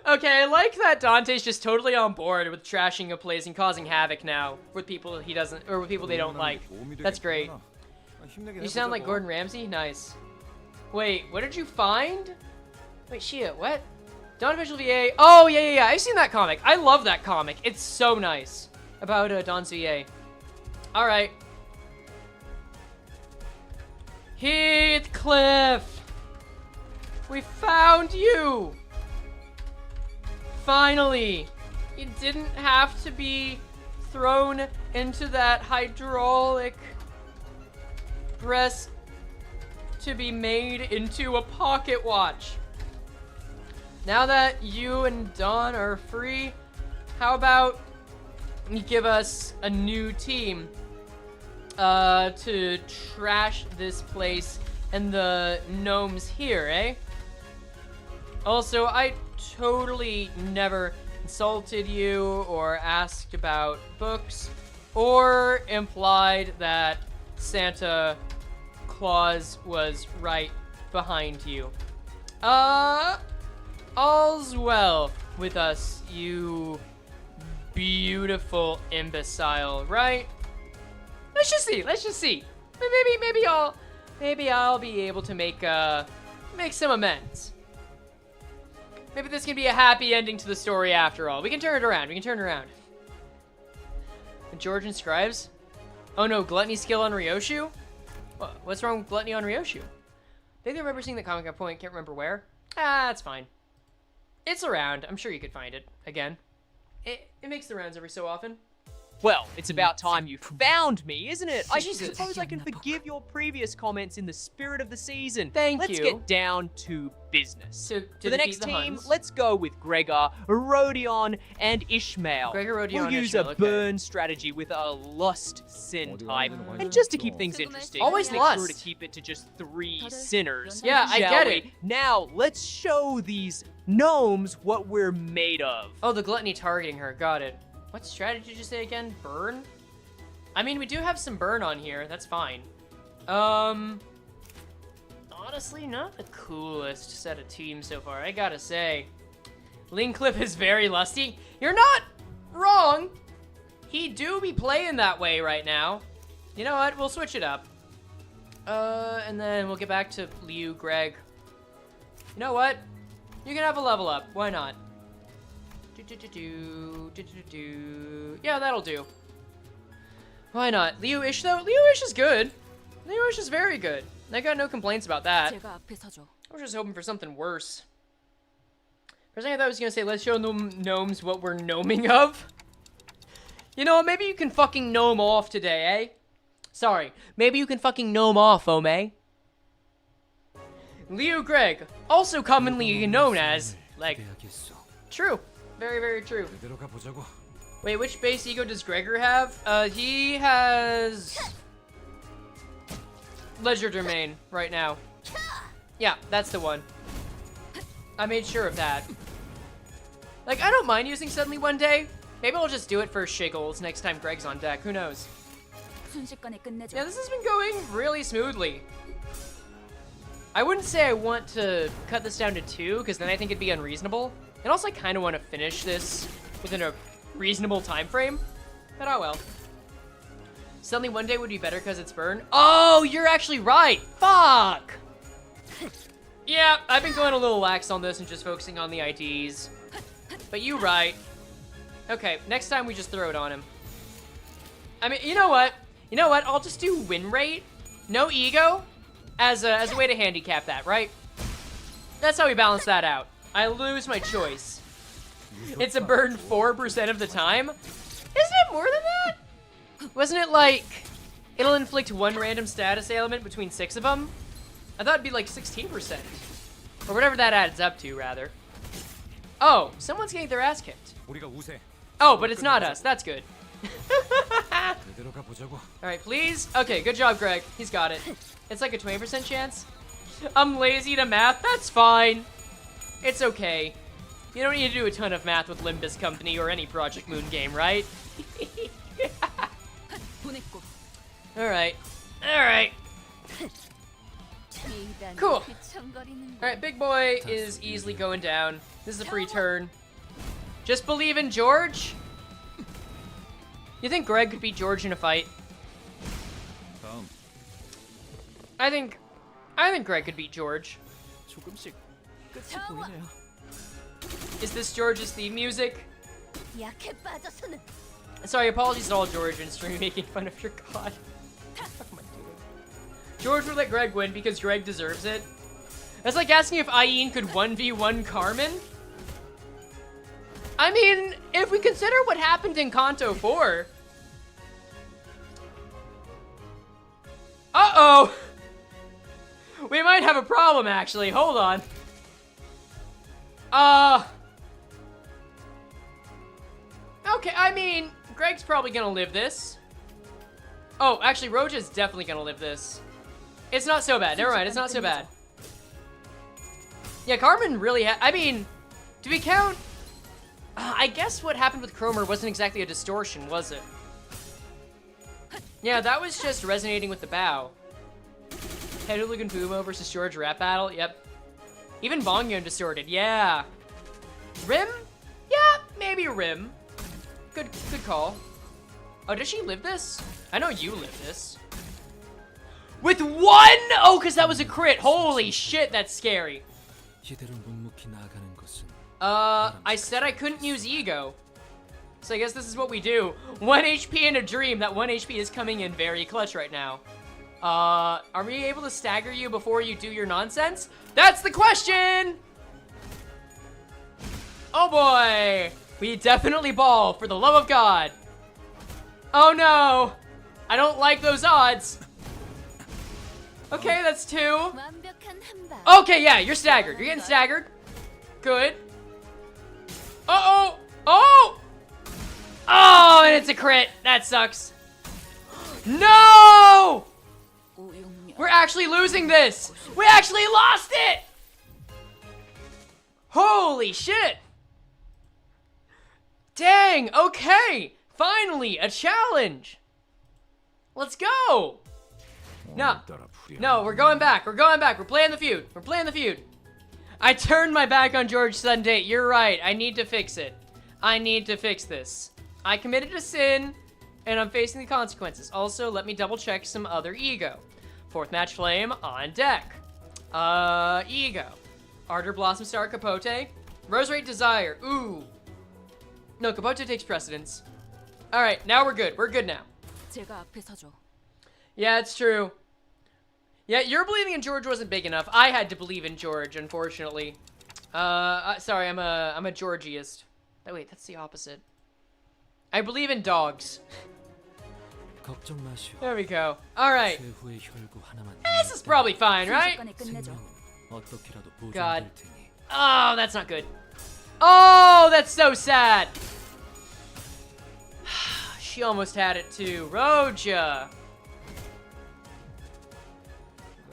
Okay, I like that Dante's just totally on board with trashing a place and causing havoc now with people he doesn't, or with people they don't like. That's great. You sound like Gordon Ramsay? Nice. Wait, what did you find? Wait, shit, what? Dawn Official VA. Oh, yeah. I've seen that comic. I love that comic. It's so nice. About Dawn's VA. Alright. Heathcliff! We found you! Finally! You didn't have to be thrown into that hydraulic press to be made into a pocket watch. Now that you and Dawn are free, how about you give us a new team to trash this place and the gnomes here, eh? Also, I totally never insulted you or asked about books or implied that Santa Claus was right behind you. All's well with us, you beautiful imbecile, right? Let's just see. Maybe I'll be able to make some amends. Maybe this can be a happy ending to the story after all. We can turn it around. The Georgian scribes? Oh no, gluttony skill on Ryoshu? What's wrong with gluttony on Ryoshu? I think I remember seeing the comic at point, can't remember where. That's fine. It's around. I'm sure you could find it again. It makes the rounds every so often.
Well, it's about time you found me, isn't it? I
Jesus.
suppose I can forgive your previous comments in the spirit of the season.
Thank you.
Let's get down to business.
To
For the next team, let's go with Gregor, Rodion, and Ishmael.
Gregor, Rodion,
we'll
and
use
Ishmael,
a
okay.
burn strategy with a lust sin type. And just to keep things interesting,
Always
make
lust.
sure to keep it to just 3 sinners.
Yeah, I
shall
get
we?
it.
Now, let's show these gnomes what we're made of.
Oh, the gluttony targeting her. Got it. What strategy did you say again? Burn? I mean, we do have some burn on here. That's fine. Honestly, not the coolest set of teams so far, I gotta say. Heathcliff is very lusty. You're not wrong. He do be playing that way right now. You know what? We'll switch it up. And then we'll get back to Liu, Greg. You know what? You can have a level up. Why not? Yeah, that'll do. Why not? Liu-ish, though? Liu-ish is good. Liu-ish is very good. I got no complaints about that. I was just hoping for something worse. For a second, I thought I was going to say, let's show the gnomes what we're gnoming of. You know, maybe you can fucking gnome off today, eh? Sorry. Maybe you can fucking gnome off, Ome. Liu Greg, also commonly known as, like, true. Very, very true. Wait, which base ego does Gregor have? He has Legerdemain right now. Yeah, that's the one. I made sure of that. Like, I don't mind using Suddenly one day. Maybe I'll just do it for shiggles next time Greg's on deck. Who knows? Yeah, this has been going really smoothly. I wouldn't say I want to cut this down to 2, because then I think it'd be unreasonable. And also, I kind of want to finish this within a reasonable time frame. But oh well. Suddenly one day would be better because it's burn. Oh, you're actually right. Fuck. Yeah, I've been going a little lax on this and just focusing on the IDs. But you right. Okay, next time we just throw it on him. I mean, you know what? I'll just do win rate, no ego, as a way to handicap that, right? That's how we balance that out. I lose my choice. It's a burn 4% of the time. Isn't it more than that? Wasn't it like, it'll inflict 1 random status ailment between 6 of them? I thought it'd be like 16%. Or whatever that adds up to, rather. Oh, someone's getting their ass kicked. Oh, but it's not us. That's good. Alright, please. Okay, good job, Greg. He's got it. It's like a 20% chance. I'm lazy to math. That's fine. It's okay. You don't need to do a ton of math with Limbus Company or any Project Moon game, right? Alright. Alright. Cool. Alright, big boy is easily going down. This is a free turn. Just believe in George? You think Greg could beat George in a fight? I think Greg could beat George. Is this George's theme music? Sorry, apologies to all Georgians for me making fun of your god. What am I doing? George would let Greg win because Greg deserves it. That's like asking if Ayin could 1v1 Carmen. I mean, if we consider what happened in Kanto 4. Uh-oh! We might have a problem, actually. Hold on. Okay, I mean, Greg's probably gonna live this. Oh, actually, Roja's definitely gonna live this. It's not so bad. Never mind, it's not so bad. Yeah, Carmen really I mean, do we count? I guess what happened with Cromer wasn't exactly a distortion, was it? Yeah, that was just resonating with the bow. Hedwig and Fumo versus George rap battle. Yep. Even Bongyon distorted. Yeah. Rim? Yeah, maybe Rim. Good call. Oh, does she live this? I know you live this. With 1? Oh, because that was a crit. Holy shit, that's scary. I said I couldn't use ego. So I guess this is what we do. 1 HP in a dream. That 1 HP is coming in very clutch right now. Are we able to stagger you before you do your nonsense? That's the question! Oh boy! We definitely ball, for the love of God. Oh no! I don't like those odds. Okay, that's 2. Okay, yeah, you're staggered. You're getting staggered. Good. Uh-oh! Oh! Oh, and it's a crit. That sucks. No! We're actually losing this. We actually lost it! Holy shit! Dang, okay! Finally, a challenge! Let's go! No, we're going back. We're going back. We're playing the feud. We're playing the feud. I turned my back on George Sunday. You're right. I need to fix it. I need to fix this. I committed a sin, and I'm facing the consequences. Also, let me double check some other ego. 4th match flame on deck. Ego. Ardor Blossom Star Capote. Rose Rate Desire. Ooh. No, Capote takes precedence. Alright, now we're good. We're good now. Yeah, it's true. Yeah, your believing in George wasn't big enough. I had to believe in George, unfortunately. Sorry, I'm a Georgiist. Oh, wait, that's the opposite. I believe in dogs. There we go. Alright. This is probably fine, right? God. Oh, that's not good. Oh, that's so sad. She almost had it too. Roja.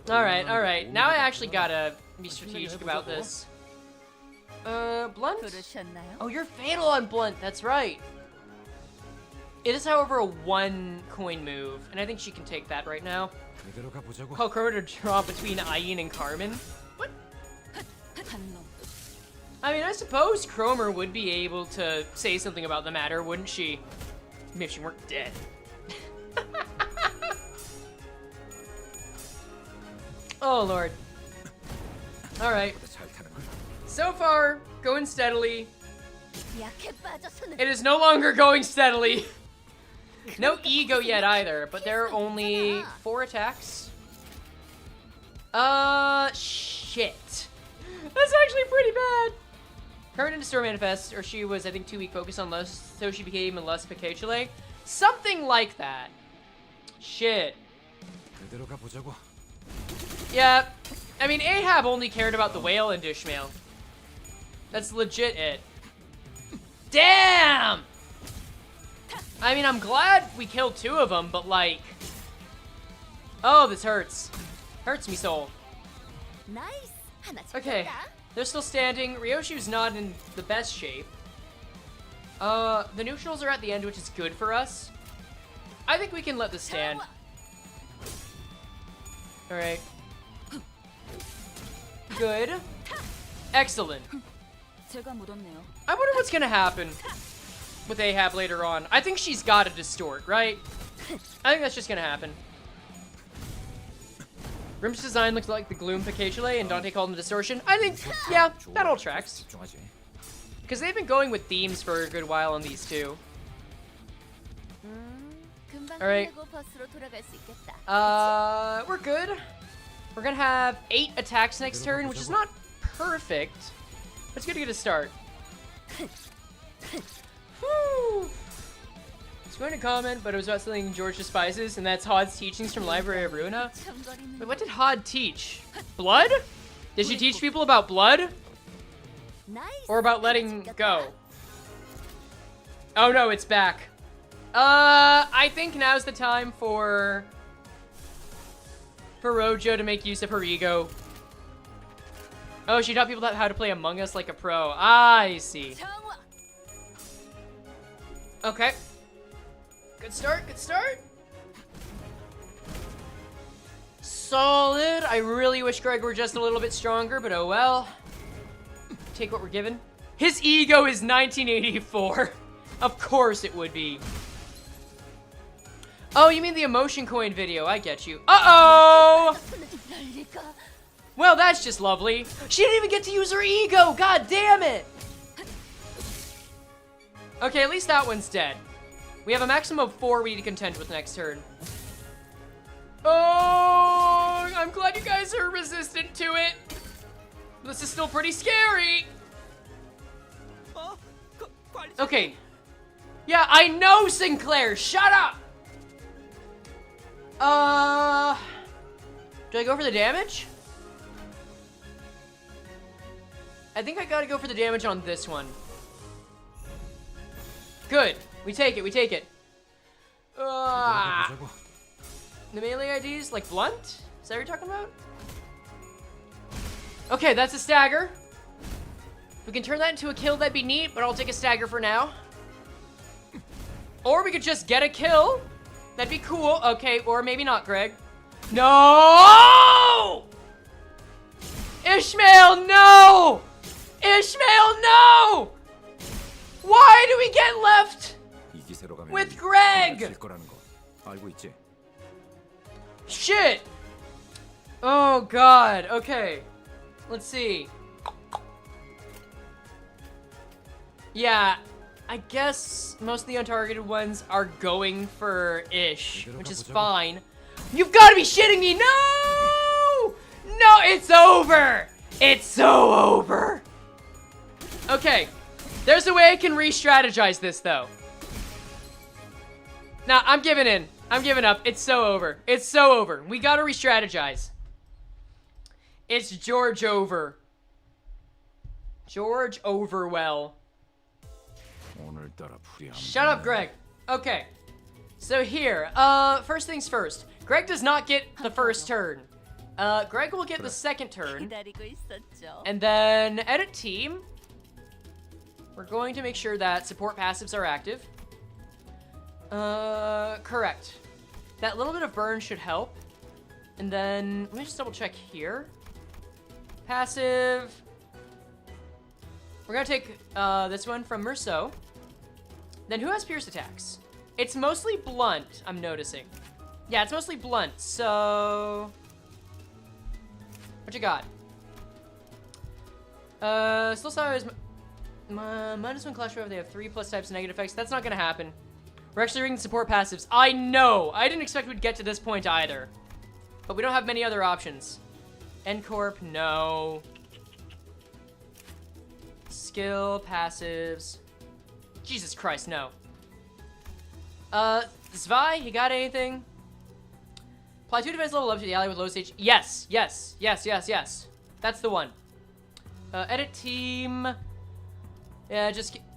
Alright. Now I actually gotta be strategic about this. Blunt? Oh, you're fatal on Blunt. That's right. It is, however, a 1 coin move, and I think she can take that right now. Oh, Cromer to draw between Ayin and Carmen? What? I mean, I suppose Cromer would be able to say something about the matter, wouldn't she? Maybe if she weren't dead. Oh, Lord. Alright. So far, going steadily. It is no longer going steadily. No ego yet either, but there are only 4 attacks. Shit. That's actually pretty bad. Current into Store Manifest, or she was, I think, 2 week focus on Lust, so she became a Lust Picachule. Something like that. Shit. Yeah. I mean, Ahab only cared about the whale and Ishmael. That's legit it. Damn! I mean, I'm glad we killed 2 of them, but like... Oh, this hurts. Hurts me soul. Okay, they're still standing. Ryoshu's not in the best shape. The neutrals are at the end, which is good for us. I think we can let this stand. Alright. Good. Excellent. I wonder what's gonna happen with Ahab later on. I think she's gotta distort, right? I think that's just gonna happen. Rim's design looks like the Gloom Picachule, and Dante called him Distortion. I think, yeah, that all tracks. Because they've been going with themes for a good while on these two. Alright. We're good. We're gonna have 8 attacks next turn, which is not perfect. But it's good to get a start. Whew. It's going to comment, but it was about something George despises, and that's Hod's teachings from Library of Ruina. Wait, what did Hod teach? Blood? Did she teach people about blood? Or about letting go? Oh no, it's back. I think now's the time for Rojo to make use of her ego. Oh, she taught people how to play Among Us like a pro. I see. Okay. Good start, good start. Solid. I really wish Greg were just a little bit stronger, but oh well. Take what we're given. His ego is 1984. Of course it would be. Oh, you mean the emotion coin video. I get you. Uh-oh! Well, that's just lovely. She didn't even get to use her ego. God damn it. Okay, at least that one's dead. We have a maximum of 4 we need to contend with next turn. Oh, I'm glad you guys are resistant to it. This is still pretty scary. Okay. Yeah, I know, Sinclair. Shut up. Do I go for the damage? I think I gotta go for the damage on this one. Good. We take it, we take it. The melee IDs, like blunt? Is that what you're talking about? Okay, that's a stagger. If we can turn that into a kill, that'd be neat, but I'll take a stagger for now. Or we could just get a kill. That'd be cool. Okay, or maybe not, Greg. No! Ishmael, no! Ishmael, no! Why do we get left with Greg? Shit! Oh god, okay. Let's see. Yeah, I guess most of the untargeted ones are going for Ish, which is fine. You've got to be shitting me! No! No, it's over! It's so over! Okay, there's a way I can re-strategize this, though. Nah, I'm giving in. I'm giving up. It's so over. It's so over. We gotta re-strategize. It's George over. George Overwell. Shut up, Greg. Okay. So here, first things first. Greg does not get the first turn. Greg will get the second turn. And then edit team. We're going to make sure that support passives are active. Correct. That little bit of burn should help. And then, let me just double check here. Passive. We're gonna take, this one from Merceau. Then who has pierce attacks? It's mostly blunt, I'm noticing. Yeah, it's mostly blunt, so... What you got? Still saw is -1 Clash Royale. They have 3+ types of negative effects. That's not gonna happen. We're actually reading the support passives. I know! I didn't expect we'd get to this point either. But we don't have many other options. N-Corp, no. Skill, passives. Jesus Christ, no. Zwei, you got anything? Apply 2 defense level up to the ally with low stage. Yes, yes, yes, yes, yes. That's the one. Edit team. Yeah,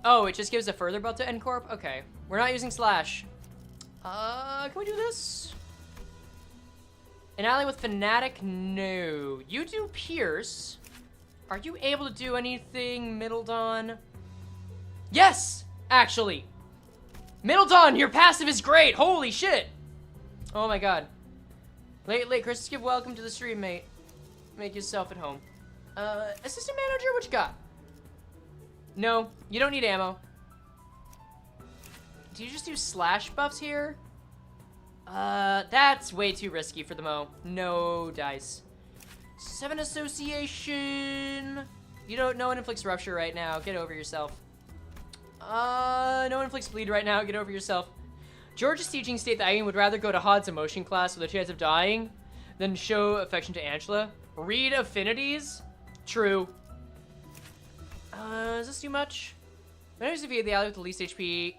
oh, it just gives a further buff to N-Corp? Okay. We're not using slash. Can we do this? An ally with Fanatic? No. You do Pierce. Are you able to do anything, Middle Dawn? Yes! Actually. Middle Dawn, your passive is great! Holy shit! Oh my god. Late Christmas gift, welcome to the stream, mate. Make yourself at home. Assistant manager, what you got? No, you don't need ammo. Do you just do slash buffs here? That's way too risky for the Mo. No dice. 7 association. You don't, no one inflicts rupture right now. Get over yourself. No one inflicts bleed right now. Get over yourself. George's teaching state that Ian would rather go to Hod's emotion class with a chance of dying than show affection to Angela. Read affinities? True. Does this do much? Manage to defeat the ally with the least HP.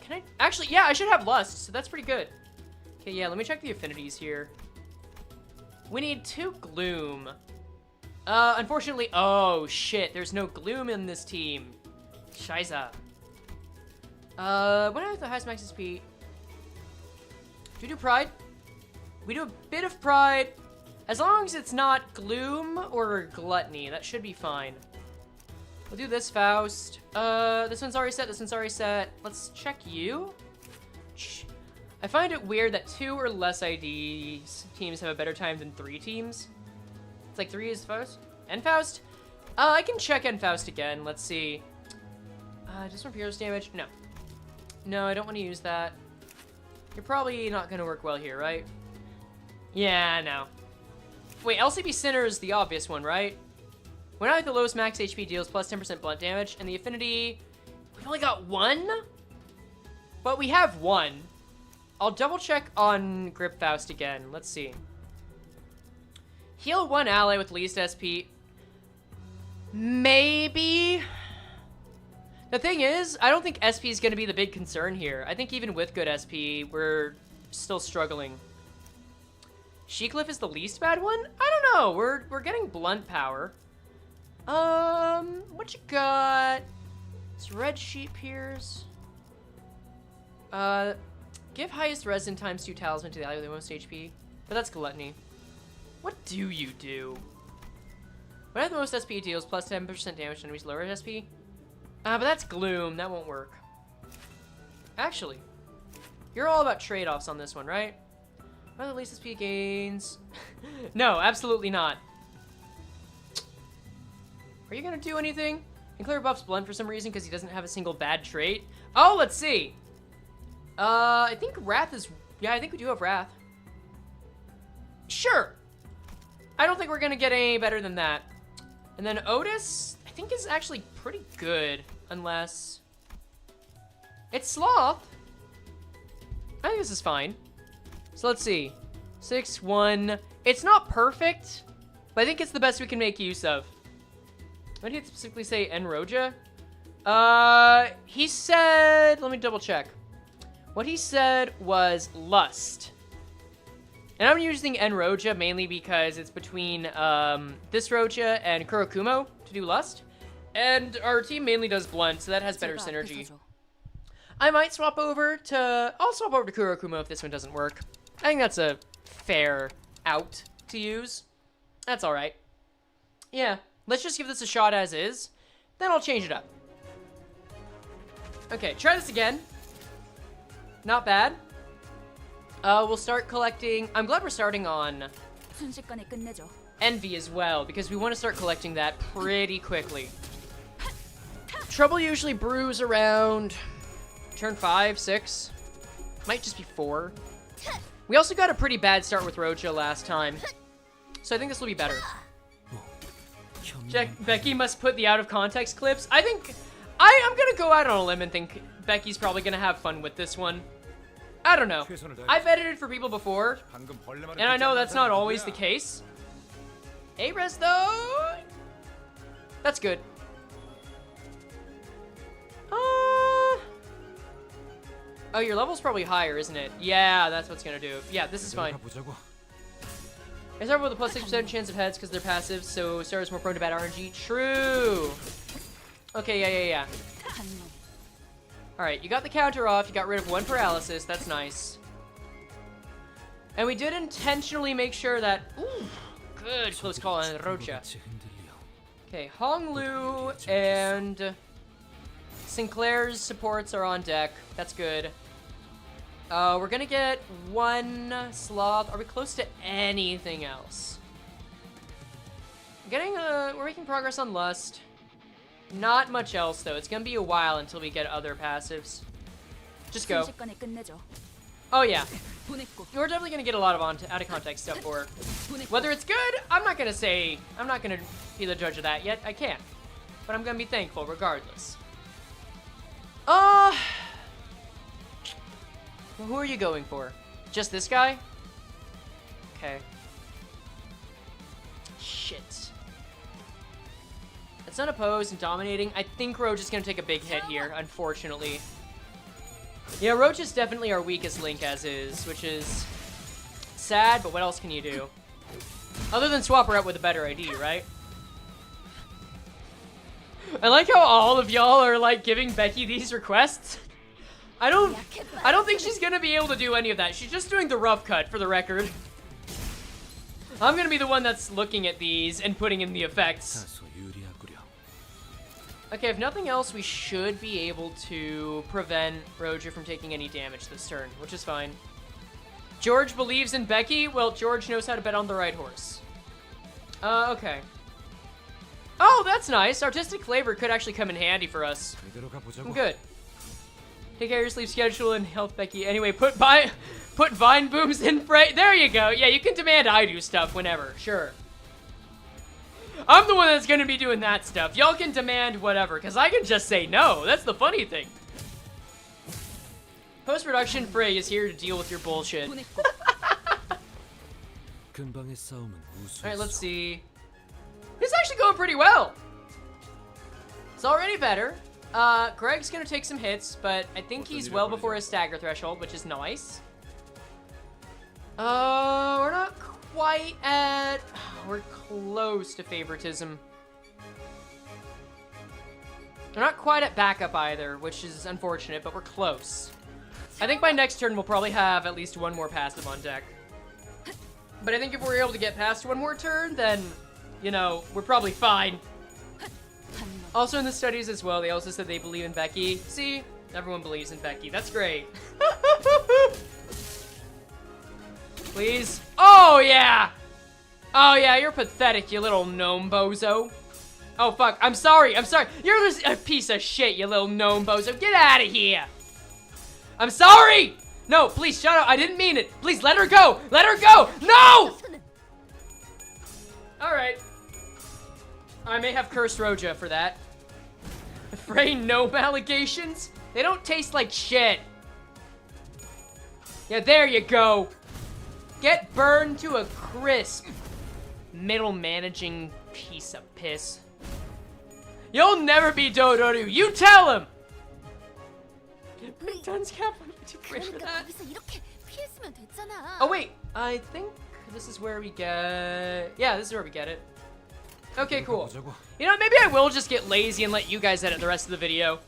Can I? Actually, yeah, I should have Lust, so that's pretty good. Okay, yeah, let me check the affinities here. We need 2 Gloom. Unfortunately, oh shit, there's no Gloom in this team. Shiza. What do I have the highest max SP? Do we do Pride? We do a bit of Pride. As long as it's not Gloom or Gluttony, that should be fine. We'll do this Faust. This one's already set, this one's already set. Let's check you. I find it weird that 2 or less IDs teams have a better time than 3 teams. It's like 3 is Faust. And Faust. I can check and Faust again. Let's see. Just from Pierce damage? No. No, I don't want to use that. You're probably not going to work well here, right? Yeah, no. Wait, LCB Sinner is the obvious one, right? When I have the lowest max HP deals plus 10% blunt damage, and the affinity... We've only got 1? But we have 1. I'll double check on Grip Faust again. Let's see. Heal 1 ally with least SP. Maybe. The thing is, I don't think SP is going to be the big concern here. I think even with good SP, we're still struggling. Heathcliff is the least bad one? I don't know. We're getting blunt power. What you got? It's red sheep peers. Give highest resin times 2 talisman to the ally with the most HP. But that's Gluttony. What do you do? When I have the most SP deals plus 10% damage to enemies lower SP. But that's Gloom. That won't work. Actually, you're all about trade-offs on this one, right? What are the least SP gains? No, absolutely not. Are you gonna do anything? And Clear buffs Blunt for some reason because he doesn't have a single bad trait. Oh, let's see. I think Wrath is... Yeah, I think we do have Wrath. Sure. I don't think we're gonna get any better than that. And then Otis, I think is actually pretty good, unless... It's Sloth. I think this is fine. So let's see. 6, 1. It's not perfect, but I think it's the best we can make use of. What did he specifically say? Enroja? He said... Let me double check. What he said was Lust. And I'm using Enroja mainly because it's between this Roja and Kurokumo to do Lust. And our team mainly does Blunt, so that has better synergy. I might swap over to... I'll swap over to Kurokumo if this one doesn't work. I think that's a fair out to use. That's alright. Yeah, let's just give this a shot as is. Then I'll change it up. Okay, try this again. Not bad. We'll start collecting... I'm glad we're starting on Envy as well, because we want to start collecting that pretty quickly. Trouble usually brews around turn 5, 6. Might just be 4. We also got a pretty bad start with Roja last time, so I think this will be better. Becky must put the out-of-context clips. I think... I'm gonna go out on a limb and think Becky's probably gonna have fun with this one. I don't know. I've edited for people before, and I know that's not always the case. A-res, though... That's good. Oh, your level's probably higher, isn't it? Yeah, that's what's gonna do. Yeah, this is fine. I start with a plus 6% chance of heads because they're passive, so starters more prone to bad RNG. True. Okay, yeah. Alright, you got the counter off, you got rid of 1 paralysis, that's nice. And we did intentionally make sure that... Ooh, good close call on Rocha. Okay, Honglu and Sinclair's supports are on deck. That's good. We're gonna get 1 Sloth. Are we close to anything else? We're making progress on Lust. Not much else, though. It's gonna be a while until we get other passives. Just go. Oh, yeah. We're definitely gonna get a lot of out-of-context stuff for it. Whether it's good, I'm not gonna be the judge of that yet. I can't. But I'm gonna be thankful regardless. Well, who are you going for? Just this guy? Okay. Shit. It's unopposed and dominating. I think Roach is going to take a big hit here, unfortunately. Yeah, Roach is definitely our weakest link as is, which is sad, but what else can you do? Other than swap her out with a better ID, right? I like how all of y'all are like giving Becky these requests. I don't think she's gonna be able to do any of that. She's just doing the rough cut for the record. I'm gonna be the one that's looking at these and putting in the effects. Okay, if nothing else, we should be able to prevent Roger from taking any damage this turn, which is fine. George believes in Becky. Well, George knows how to bet on the right horse. Okay. Oh, that's nice. Artistic flavor could actually come in handy for us. I'm good. Take care of your sleep schedule and health, Becky. Anyway, put vine booms in Frey. There you go. Yeah, you can demand I do stuff whenever. Sure. I'm the one that's going to be doing that stuff. Y'all can demand whatever, because I can just say no. That's the funny thing. Post-production Frey is here to deal with your bullshit. Alright, let's see. This is actually going pretty well. It's already better. Greg's gonna take some hits, but I think he's well before his stagger threshold, which is nice. We're not quite at... We're close to favoritism. We're not quite at backup either, which is unfortunate, but we're close. I think by next turn we'll probably have at least one more passive on deck. But I think if we're able to get past one more turn, then, you know, we're probably fine. Also in the studies as well, they also said they believe in Becky. See? Everyone believes in Becky. That's great. Please? Oh, yeah! Oh, yeah, you're pathetic, you little gnome bozo. Oh, fuck. I'm sorry. I'm sorry. You're a piece of shit, you little gnome bozo. Get out of here. I'm sorry! No, please, shut up. I didn't mean it. Please, let her go. Let her go. No! Alright. I may have cursed Roja for that. Frey gnome allegations? They don't taste like shit. Yeah, there you go. Get burned to a crisp. Middle managing piece of piss. You'll never be Dodoru. You tell him! Big Dun's cap for that. Oh wait, I think this is where we get... Yeah, this is where we get it. Okay, cool. You know, maybe I will just get lazy and let you guys edit the rest of the video.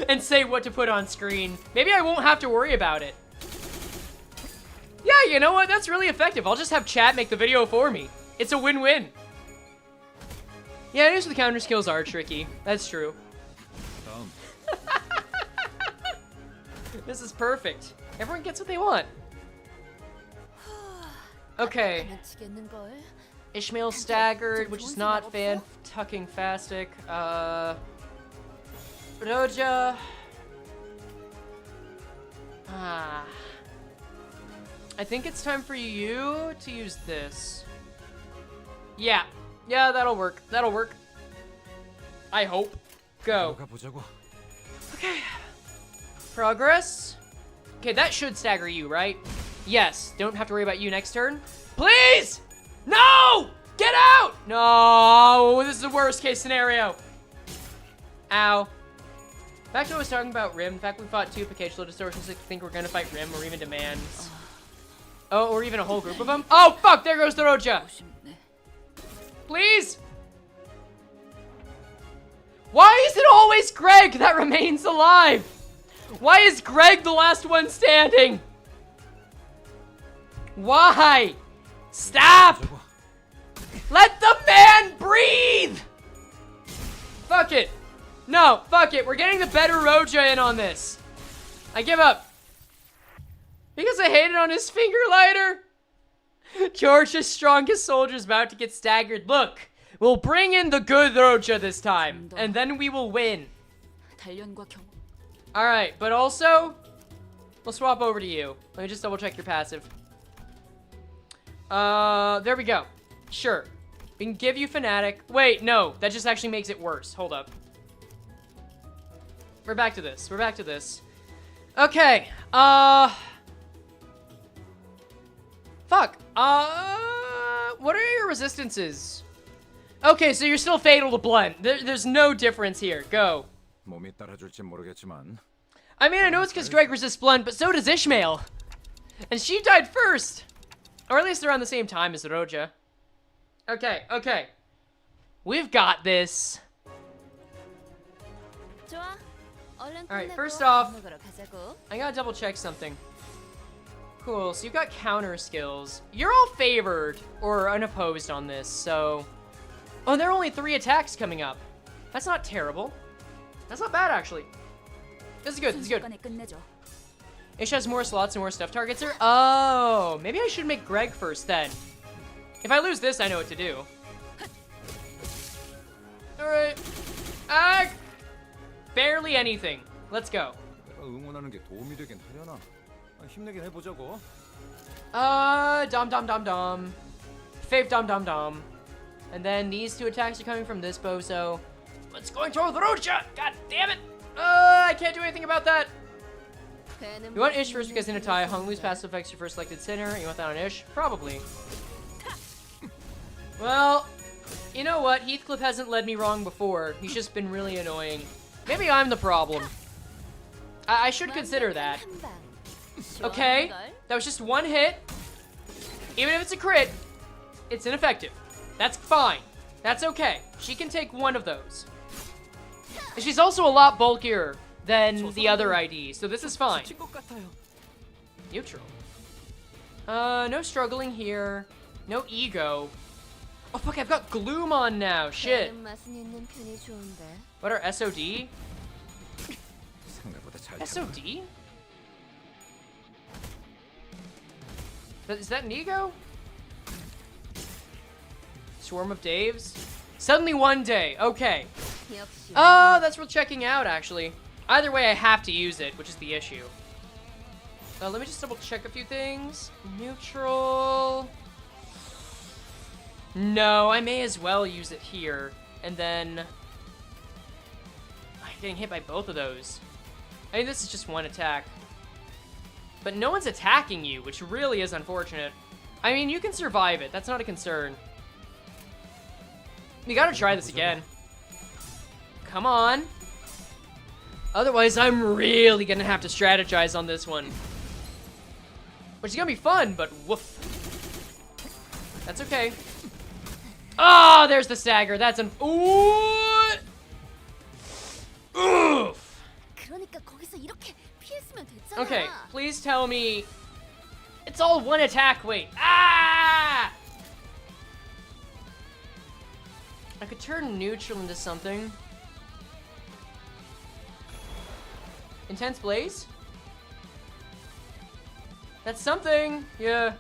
And say what to put on screen. Maybe I won't have to worry about it. Yeah, you know what? That's really effective. I'll just have chat make the video for me. It's a win-win. Yeah, I guess the counter skills are tricky. That's true. This is perfect. Everyone gets what they want. Okay. Ishmael staggered, which is not fan-tucking-fastic. Roja. I think it's time for you to use this. Yeah. Yeah, that'll work. That'll work. I hope. Go. Okay. Progress. Okay, that should stagger you, right? Yes. Don't have to worry about you next turn. Please! No! Get out! No! This is the worst case scenario. Ow. Back to what I was talking about Rim. In fact, we fought two occasional distortions. I think we're gonna fight Rim or even Demands. Oh, or even a whole group of them. Oh, fuck! There goes the Roja. Please! Why is it always Greg that remains alive? Why is Greg the last one standing? Why? Stop! Let the man breathe! Fuck it. No, fuck it. We're getting the better Roja in on this. I give up. Because I hated on his finger lighter. George's strongest soldier's about to get staggered. Look, we'll bring in the good Roja this time, and then we will win. Alright, but also, we'll swap over to you. Let me just double check your passive. There we go. Sure. We can give you Fanatic. Wait, no, that just actually makes it worse. Hold up. We're back to this. We're back to this. Okay, fuck, what are your resistances? Okay, so you're still fatal to blunt. There's no difference here. Go. I mean, I know it's because Greg resists blunt, but so does Ishmael. And she died first. Or at least around the same time as Roja. Okay, okay. We've got this. Alright, first off, I gotta double check something. Cool, so you've got counter skills. You're all favored or unopposed on this, so... Oh, there are only 3 attacks coming up. That's not terrible. That's not bad, actually. This is good, this is good. Ish has more slots and more stuff targets her. Oh, maybe I should make Greg first then. If I lose this, I know what to do. Alright. Barely anything. Let's go. Dom. Fave dom. And then these 2 attacks are coming from this bozo. Let's go into the Roja! God damn it! I can't do anything about that. You want Ish first because in a tie, Hung Lu's passive affects your first selected sinner. You want that on Ish? Probably. Well, you know what? Heathcliff hasn't led me wrong before. He's just been really annoying. Maybe I'm the problem. I should consider that. Okay, that was just 1 hit. Even if it's a crit, it's ineffective. That's fine. That's okay. She can take 1 of those. And she's also a lot bulkier than the other ID, so this is fine. Neutral. No struggling here. No ego. Oh fuck, I've got Gloom on now. Shit. What are SOD? SOD? Is that an ego? Swarm of Daves? Suddenly one day. Okay. Oh, that's worth checking out, actually. Either way, I have to use it, which is the issue. Let me just double check a few things. Neutral. No, I may as well use it here. And then... I'm getting hit by both of those. I think this is just 1 attack. But no one's attacking you, which really is unfortunate. I mean, you can survive it. That's not a concern. You gotta try this again. Come on. Otherwise, I'm really gonna have to strategize on this one. Which is gonna be fun, but woof. That's okay. Oh, there's the stagger. That's an... Ooh! Oof! Okay, please tell me... It's all 1 attack. Wait. Ah! I could turn neutral into something. Intense Blaze? That's something. Yeah.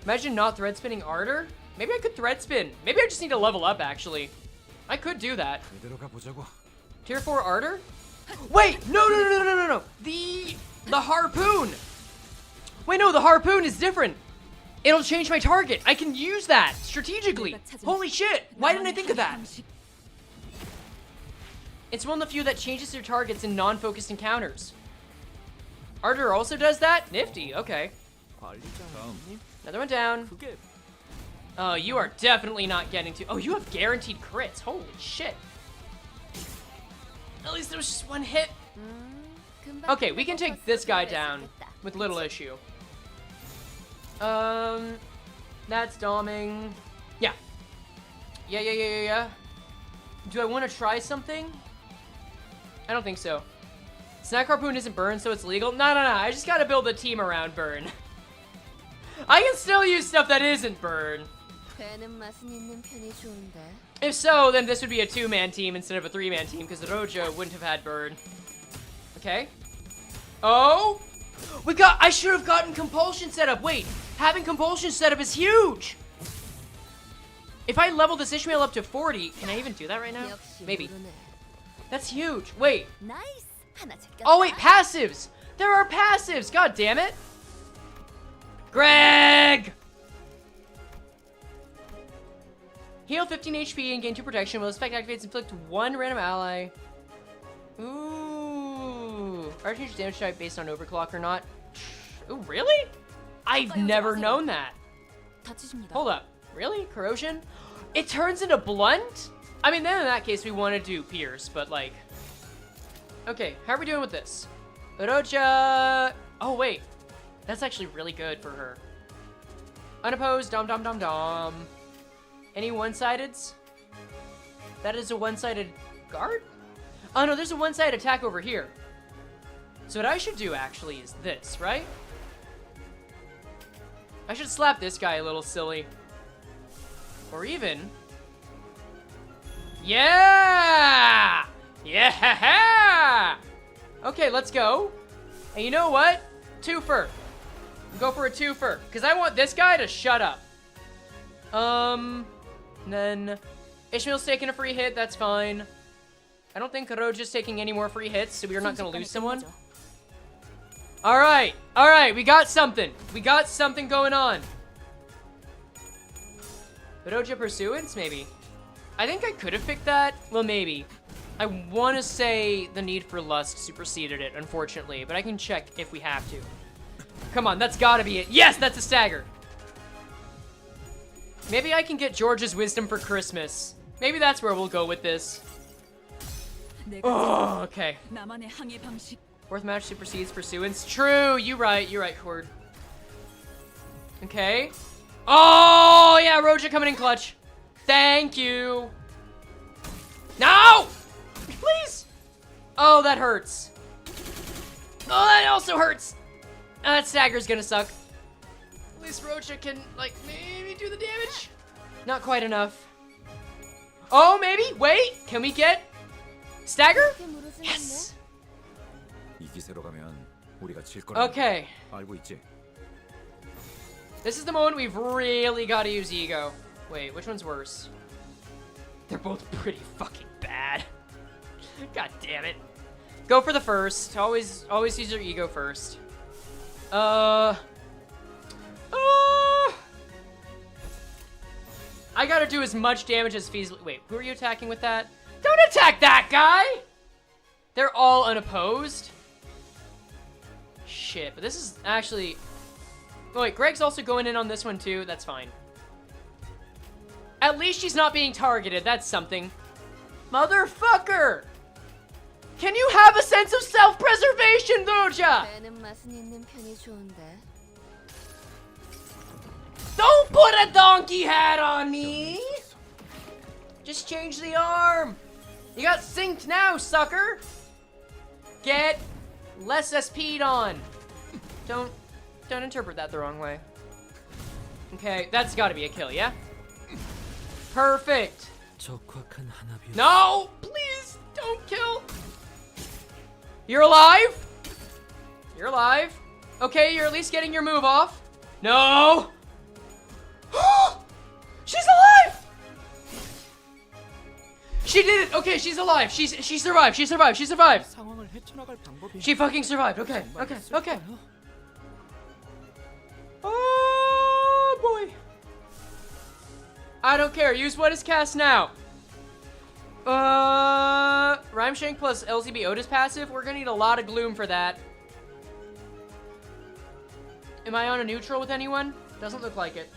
Imagine not thread spinning Ardor. Maybe I could thread spin. Maybe I just need to level up, actually. I could do that. Tier 4 Ardor? Wait! No. The harpoon! Wait, no, the harpoon is different. It'll change my target. I can use that strategically. Holy shit! Why didn't I think of that? It's one of the few that changes their targets in non-focused encounters. Ardor also does that? Nifty, okay. Another one down. Oh, you are definitely not getting to... Oh, you have guaranteed crits. Holy shit. At least there was just 1 hit. Okay, we can take this guy down with little issue. That's doming. Yeah. Yeah. Do I want to try something? I don't think so. Snack Harpoon isn't burn, so it's legal. No. I just gotta build a team around burn. I can still use stuff that isn't burn. If so, then this would be a 2-man team instead of a 3-man team, because the Rojo wouldn't have had burn. Okay. Oh! I should have gotten compulsion set up. Wait, having compulsion set up is huge! If I level this Ishmael up to 40, can I even do that right now? Maybe. That's huge. Wait. Oh wait, passives! There are passives! God damn it! Greg! Heal 15 HP and gain 2 protection. While this effect activates, inflict 1 random ally. Ooh. Are change damage type based on overclock or not? Ooh, really? I've never known that. Hold up. Really? Corrosion? It turns into blunt? I mean, then in that case, we want to do pierce, but like... Okay, how are we doing with this? Roja... Oh, wait. That's actually really good for her. Unopposed, dom. Any one-sideds? That is a one-sided guard? Oh, no, there's a one-sided attack over here. So what I should do, actually, is this, right? I should slap this guy a little silly. Or even... Yeah! Yeah! Okay, let's go. And you know what? Twofer. Go for a twofer. Because I want this guy to shut up. Then... Ishmael's taking a free hit, that's fine. I don't think Roja's taking any more free hits, so we're not going to lose someone. Alright, we got something. We got something going on. Roja Pursuance, maybe? I think I could have picked that. Well, maybe. I want to say the need for lust superseded it, unfortunately, but I can check if we have to. Come on, that's gotta be it. Yes, that's a stagger. Maybe I can get George's wisdom for Christmas. Maybe that's where we'll go with this. Oh, okay. Fourth match supersedes pursuance. True, you're right, Cord. Okay. Oh, yeah, Roja coming in clutch. Thank you. No! Please! Oh, that hurts. Oh, that also hurts. That stagger's gonna suck. At least Roja can, like, maybe do the damage. Not quite enough. Oh, maybe? Wait, can we get stagger? Yes! Okay. This is the moment we've really got to use ego. Wait, which one's worse? They're both pretty fucking bad. God damn it. Go for the first. Always use your ego first. I gotta do as much damage as feasibly. Wait, who are you attacking with that? Don't attack that guy! They're all unopposed. Shit, but this is actually... Oh, wait, Greg's also going in on this one too. That's fine. At least she's not being targeted. That's something. Motherfucker! Can you have a sense of self-preservation, Roja? Don't put a donkey hat on me! Just change the arm. You got synced now, sucker. Get less SP'd on. Don't interpret that the wrong way. Okay, that's gotta be a kill, yeah? Perfect. No! Please, don't kill. You're alive? You're alive. Okay, you're at least getting your move off. No! She's alive! She did it! Okay, she's alive. She survived. She survived. She survived. She fucking survived. Okay. Oh, boy. I don't care. Use what is cast now. Rhyme Shank plus LCB Otis passive. We're gonna need a lot of gloom for that. Am I on a neutral with anyone? Doesn't look like it.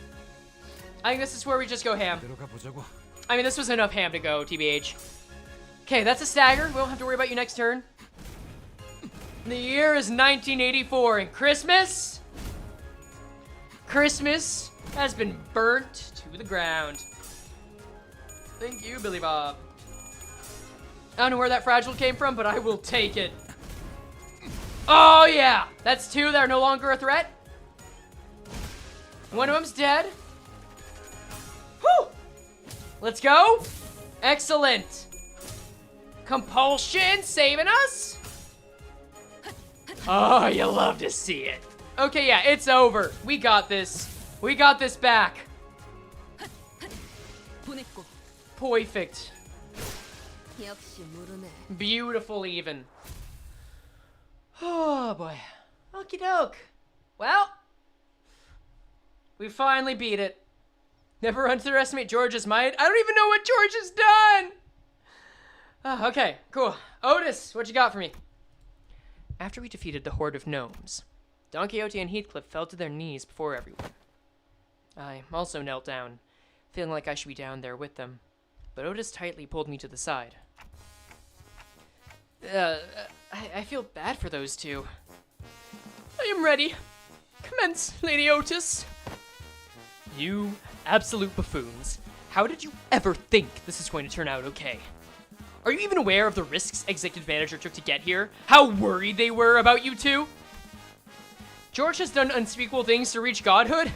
I think this is where we just go ham. I mean, this was enough ham to go, TBH. Okay, that's a stagger. We won't have to worry about you next turn. The year is 1984, and Christmas has been burnt to the ground. Thank you, Billy Bob. I don't know where that fragile came from, but I will take it. Oh, yeah. That's two that are no longer a threat. One of them's dead. Whew. Let's go. Excellent. Compulsion saving us. Oh, you love to see it. Okay, yeah, it's over. We got this. We got this back. Perfect. Beautiful even. Oh, boy. Okie doke. Well, we finally beat it. Never underestimate George's might. I don't even know what George has done. Oh, okay, cool. Otis, what you got for me? After we defeated the horde of gnomes, Don Quixote and Heathcliff fell to their knees before everyone. I also knelt down, feeling like I should be down there with them, but Otis tightly pulled me to the side. I feel bad for those two. I am ready. Commence, Lady Otis. You absolute buffoons. How did you ever think this is going to turn out okay? Are you even aware of the risks Executive Manager took to get here? How worried they were about you two? George has done unspeakable things to reach godhood?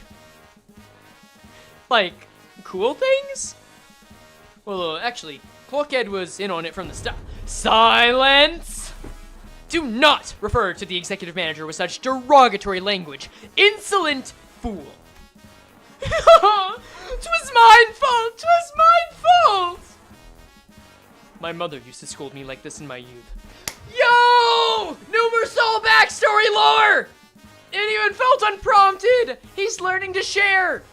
Like, cool things? Well, actually, Clockhead was in on it from the start. Silence! Do not refer to the Executive Manager with such derogatory language. Insolent fool. 'Twas mine fault! 'Twas mine fault! My mother used to scold me like this in my youth. Yo! Numersol backstory lore! It even felt unprompted! He's learning to share!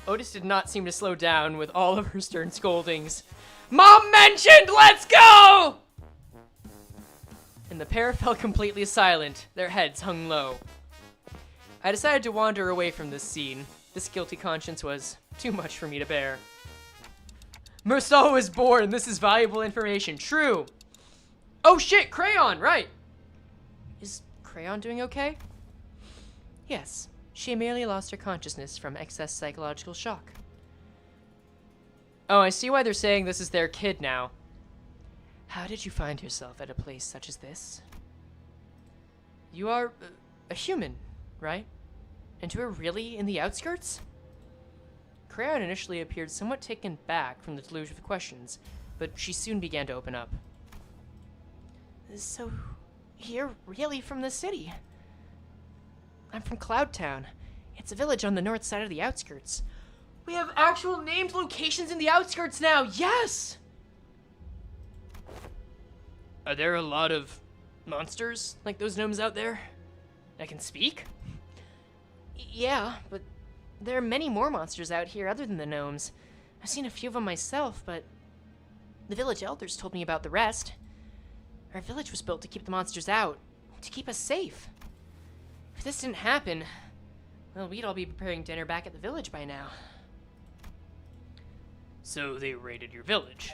Otis did not seem to slow down with all of her stern scoldings. Mom mentioned, let's go! And the pair fell completely silent, their heads hung low. I decided to wander away from this scene. This guilty conscience was too much for me to bear. Meursault was born. This is valuable information. True. Oh shit, Crayon, right. Is Crayon doing okay? Yes, she merely lost her consciousness from excess psychological shock. Oh, I see why they're saying this is their kid now. How did you find yourself at a place such as this? You are a human, right? And you were really in the outskirts? Crayon initially appeared somewhat taken back from the deluge of questions, but she soon began to open up. So, you're really from the city? I'm from Cloudtown. It's a village on the north side of the outskirts. We have actual named locations in the outskirts now, yes! Are there a lot of monsters like those gnomes out there that can speak? Yeah, but there are many more monsters out here other than the gnomes. I've seen a few of them myself, but the village elders told me about the rest. Our village was built to keep the monsters out, to keep us safe. If this didn't happen, well, we'd all be preparing dinner back at the village by now. So they raided your village.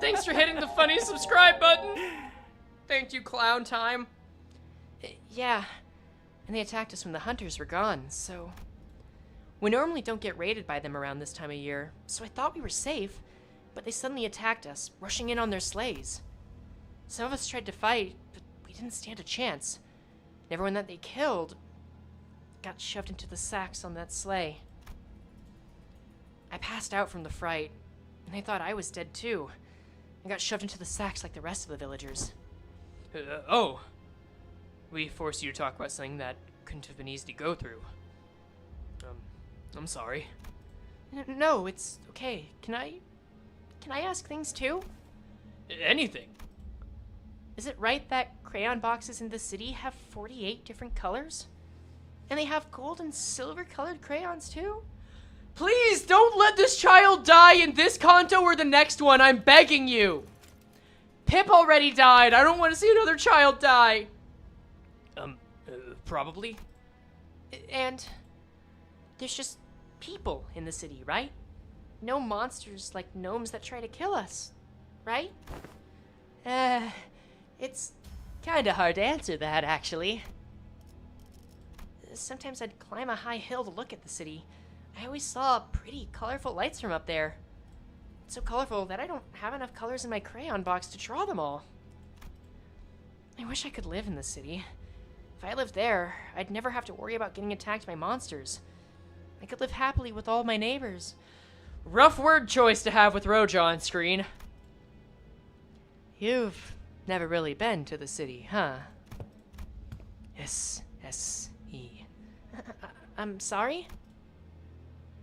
Thanks for hitting the funny subscribe button. Thank you, Clown Time. Yeah, and they attacked us when the hunters were gone, so... We normally don't get raided by them around this time of year, so I thought we were safe, but they suddenly attacked us, rushing in on their sleighs. Some of us tried to fight, but we didn't stand a chance. And everyone that they killed got shoved into the sacks on that sleigh. I passed out from the fright, and they thought I was dead too. I got shoved into the sacks like the rest of the villagers. Oh. We forced you to talk about something that couldn't have been easy to go through. I'm sorry. No, it's okay. Can I ask things too? Anything. Is it right that crayon boxes in the city have 48 different colors? And they have gold and silver colored crayons too? Please don't let this child die in this kanto or the next one, I'm begging you! Pip already died, I don't want to see another child die! Probably. And there's just people in the city, right? No monsters like gnomes that try to kill us, right? It's kinda hard to answer that, actually. Sometimes I'd climb a high hill to look at the city. I always saw pretty colorful lights from up there. It's so colorful that I don't have enough colors in my crayon box to draw them all. I wish I could live in the city. If I lived there, I'd never have to worry about getting attacked by monsters. I could live happily with all my neighbors. Rough word choice to have with Roja on screen. You've never really been to the city, huh? S-S-E. I'm sorry?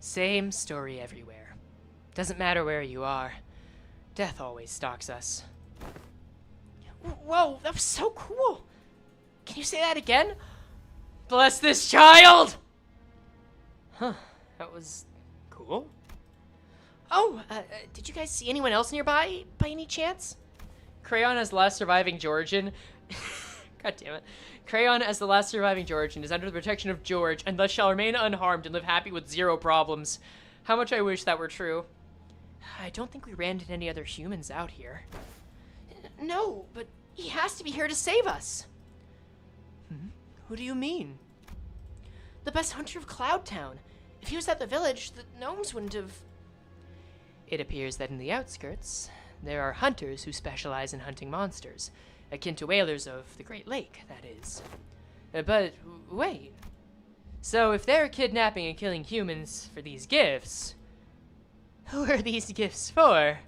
Same story everywhere. Doesn't matter where you are. Death always stalks us. Whoa, that was so cool! Can you say that again? Bless this child! Huh, that was cool. Oh, did you guys see anyone else nearby, by any chance? Crayon as the last surviving Georgian. God damn it. Crayon as the last surviving Georgian is under the protection of George and thus shall remain unharmed and live happy with 0 problems. How much I wish that were true. I don't think we ran into any other humans out here.
No, but he has to be here to save us.
Who do you mean?
The best hunter of Cloudtown. If he was at the village, the gnomes wouldn't have...
It appears that in the outskirts, there are hunters who specialize in hunting monsters, akin to whalers of the Great Lake, that is. But wait. So if they're kidnapping and killing humans for these gifts, who are these gifts for?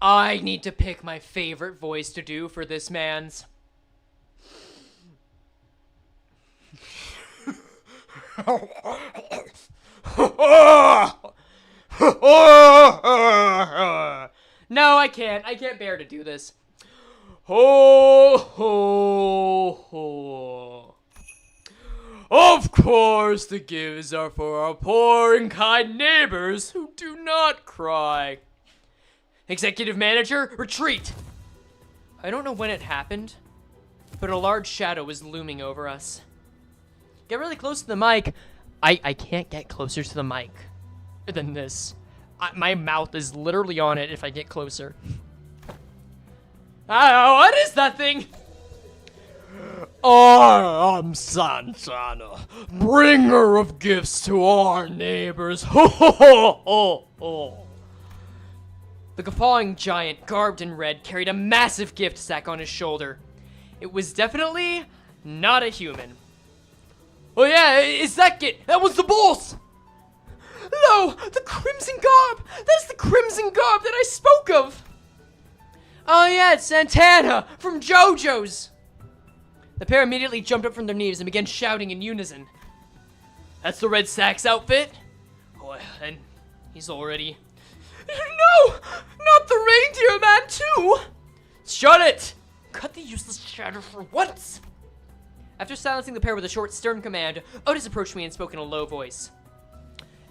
I need to pick my favorite voice to do for this man's. No, I can't. I can't bear to do this. Ho, ho, ho. Of course, the gifts are for our poor and kind neighbors who do not cry. Executive manager, retreat! I don't know when it happened, but a large shadow was looming over us. Get really close to the mic. I can't get closer to the mic than this. My mouth is literally on it if I get closer. What is that thing? I am Santana, bringer of gifts to our neighbors. Ho ho ho ho ho. The guffawing giant, garbed in red, carried a massive gift sack on his shoulder. It was definitely not a human. Oh yeah, it's that git. That was the boss! No, the crimson garb! That's the crimson garb that I spoke of! Oh yeah, it's Santana from JoJo's! The pair immediately jumped up from their knees and began shouting in unison. That's the Red Sax outfit? Oh, and he's already... No! Not the reindeer man too! Shut it! Cut the useless chatter for once! After silencing the pair with a short, stern command, Otis approached me and spoke in a low voice.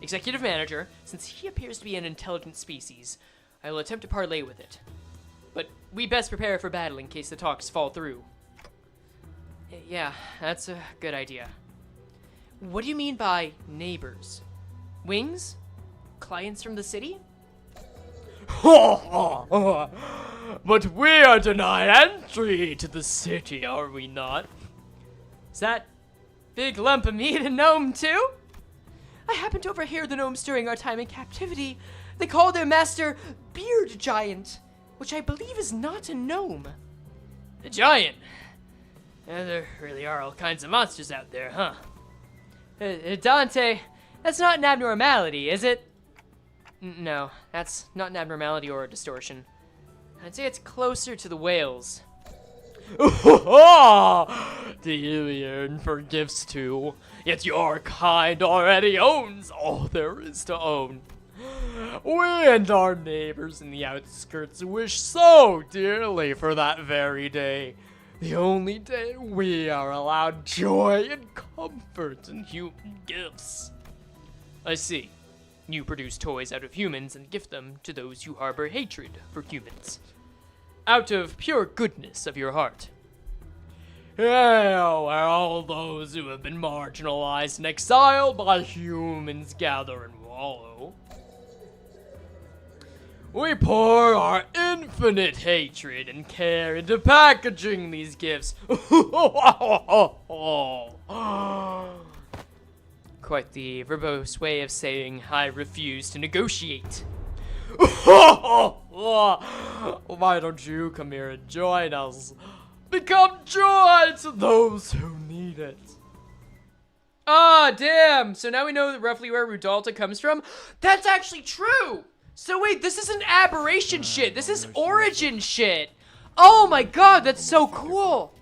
Executive manager, since he appears to be an intelligent species, I will attempt to parley with it. But we best prepare for battle in case the talks fall through. Yeah, that's a good idea. What do you mean by neighbors? Wings? Clients from the city? But we are denied entry to the city, are we not? Is that big lump of meat a gnome too? I happened to overhear the gnomes during our time in captivity. They call their master Beard Giant, which I believe is not a gnome. A giant? Yeah, there really are all kinds of monsters out there, huh? Dante, that's not an abnormality, is it? No, that's not an abnormality or a distortion. I'd say it's closer to the whales. Do you yearn for gifts too? Yet your kind already owns all there is to own. We and our neighbors in the outskirts wish so dearly for that very day. The only day we are allowed joy and comfort and human gifts. I see. You produce toys out of humans and gift them to those who harbor hatred for humans. Out of pure goodness of your heart. Yeah, where all those who have been marginalized and exiled by humans gather and wallow. We pour our infinite hatred and care into packaging these gifts. Quite the verbose way of saying I refuse to negotiate. Why don't you come here and join us? Become joy to those who need it. Ah, damn. So now we know roughly where Rudalta comes from. That's actually true. So wait, this isn't aberration shit. This is origin shit. Oh my god, that's so cool.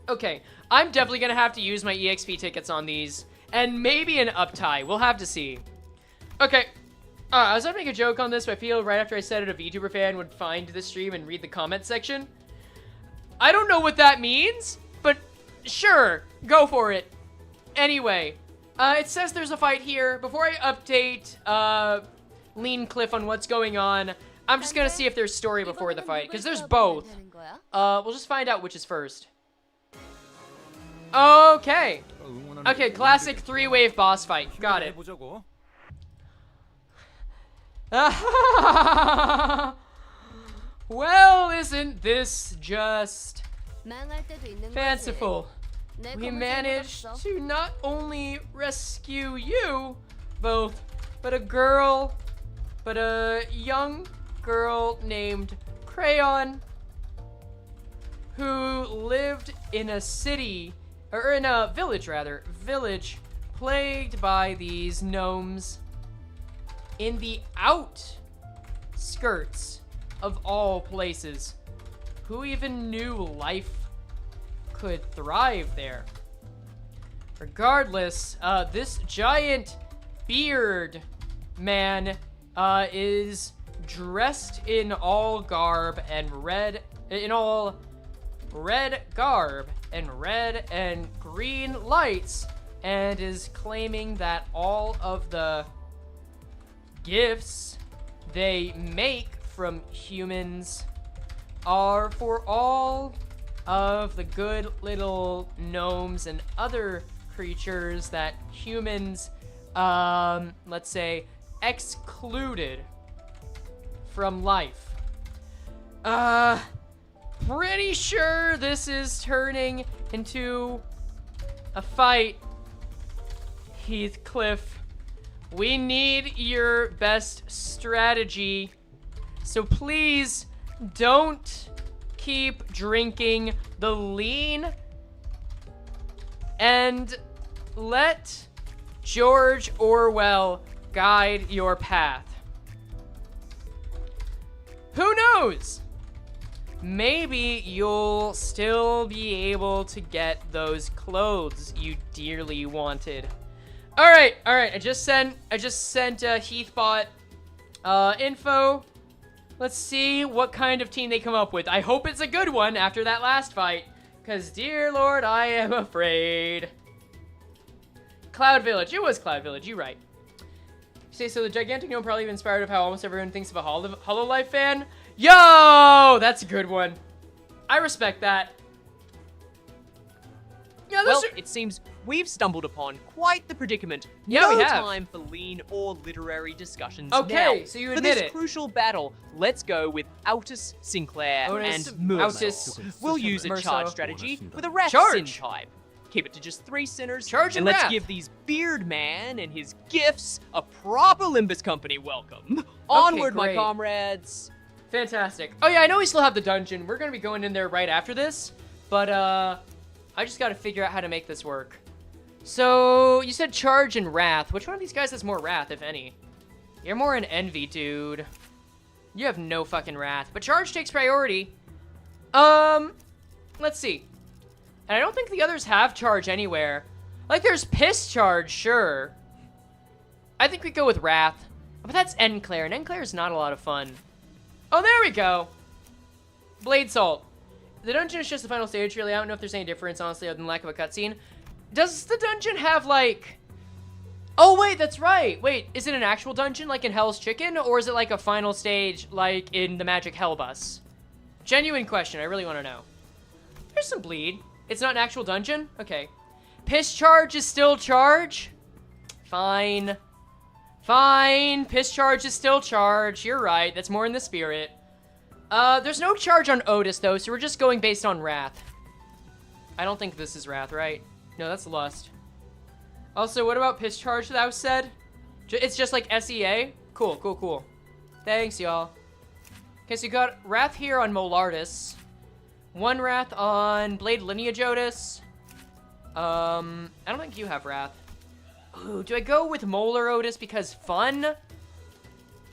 Okay, I'm definitely gonna have to use my EXP tickets on these. And maybe an uptie. We'll have to see. Okay. I was gonna make a joke on this, but I feel right after I said it, a VTuber fan would find the stream and read the comment section. I don't know what that means, but sure, go for it. Anyway, it says there's a fight here. Before I update, Heathcliff on what's going on. I'm just gonna see if there's story before the fight, because there's both. We'll just find out which is first. Okay. Okay, classic 3-wave boss fight. Got it. Well, isn't this just fanciful? We managed to not only rescue you both, but a young girl named Crayon who lived in a city, or in a village rather, plagued by these gnomes in the outskirts of all places. Who even knew life could thrive there? Regardless, this giant beard man is dressed in all garb and red garb and red and green lights, and is claiming that all of the gifts they make from humans are for all of the good little gnomes and other creatures that humans, let's say, excluded from life. Pretty sure this is turning into a fight, Heathcliff. We need your best strategy, so please don't keep drinking the lean and let George Orwell guide your path. Who knows? Maybe you'll still be able to get those clothes you dearly wanted. All right. I just sent Heathbot info. Let's see what kind of team they come up with. I hope it's a good one after that last fight, because dear Lord, I am afraid. Cloud Village. It was Cloud Village. You're right. You say so. The gigantic gnome probably inspired of how almost everyone thinks of a Hololive fan. Yo, that's a good one. I respect that. Yeah,
well, it seems we've stumbled upon quite the predicament.
Yeah,
no
we have.
Time for lean or literary discussions.
Okay,
now,
so you
for
admit
this
it.
crucial battle, let's go with Altus, Sinclair, and Murso. We'll use a charge strategy with a Wrath Sin type. Keep it to just 3 sinners, and let's give these Beard Man and his gifts a proper Limbus Company welcome. Onward, my comrades.
Fantastic. Oh yeah, I know we still have the dungeon. We're gonna be going in there right after this, but I just gotta figure out how to make this work. So, you said Charge and Wrath. Which one of these guys has more Wrath, if any? You're more an Envy, dude. You have no fucking Wrath, but Charge takes priority. Let's see. And I don't think the others have Charge anywhere. Like, there's Piss Charge, sure. I think we go with Wrath. But that's Enclair, and Enclair is not a lot of fun. Oh, there we go. Blade Salt. The dungeon is just the final stage, really. I don't know if there's any difference, honestly, other than lack of a cutscene. Does the dungeon have, like... Oh, wait, that's right. Wait, is it an actual dungeon, like in Hell's Chicken? Or is it, like, a final stage, like in the Magic Hell Bus? Genuine question. I really want to know. There's some bleed. It's not an actual dungeon? Okay. Piss Charge is still Charge? Fine. Fine. Piss Charge is still Charge. You're right. That's more in the spirit. There's no charge on Otis, though, so we're just going based on Wrath. I don't think this is Wrath, right? No, that's Lust. Also, what about Piss Charge, thou said? It's just like SEA? Cool, cool, cool. Thanks, y'all. Okay, so you got Wrath here on Molardus. 1 Wrath on Blade Lineage Otis. I don't think you have Wrath. Ooh, do I go with Molar Otis because fun?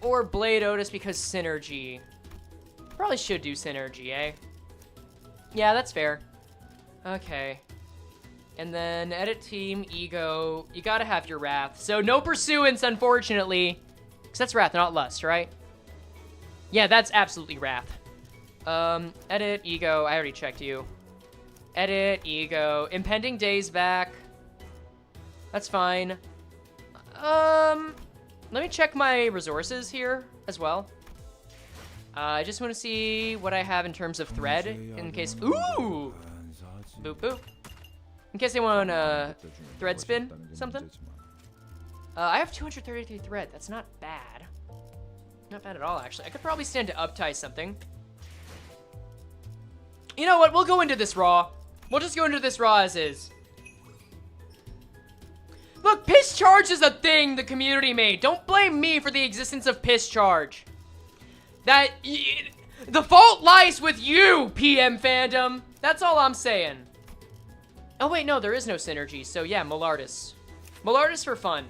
Or Blade Otis because synergy? Probably should do synergy, eh? Yeah, that's fair. Okay. And then edit team, ego. You gotta have your Wrath. So no pursuance, unfortunately. Because that's Wrath, not Lust, right? Yeah, that's absolutely Wrath. Edit, ego. I already checked you. Edit, ego. Impending days back. That's fine. let me check my resources here as well. I just want to see what I have in terms of thread in case. Ooh! Boop boop. In case they want thread spin something. I have 233 thread. That's not bad. Not bad at all, actually. I could probably stand to up-tie something. You know what? We'll go into this raw. We'll just go into this raw as is. Look, piss charge is a thing the community made. Don't blame me for the existence of piss charge. The fault lies with you, PM fandom. That's all I'm saying. Oh wait, no, there is no synergy. So yeah, Malardus. Malardus for fun.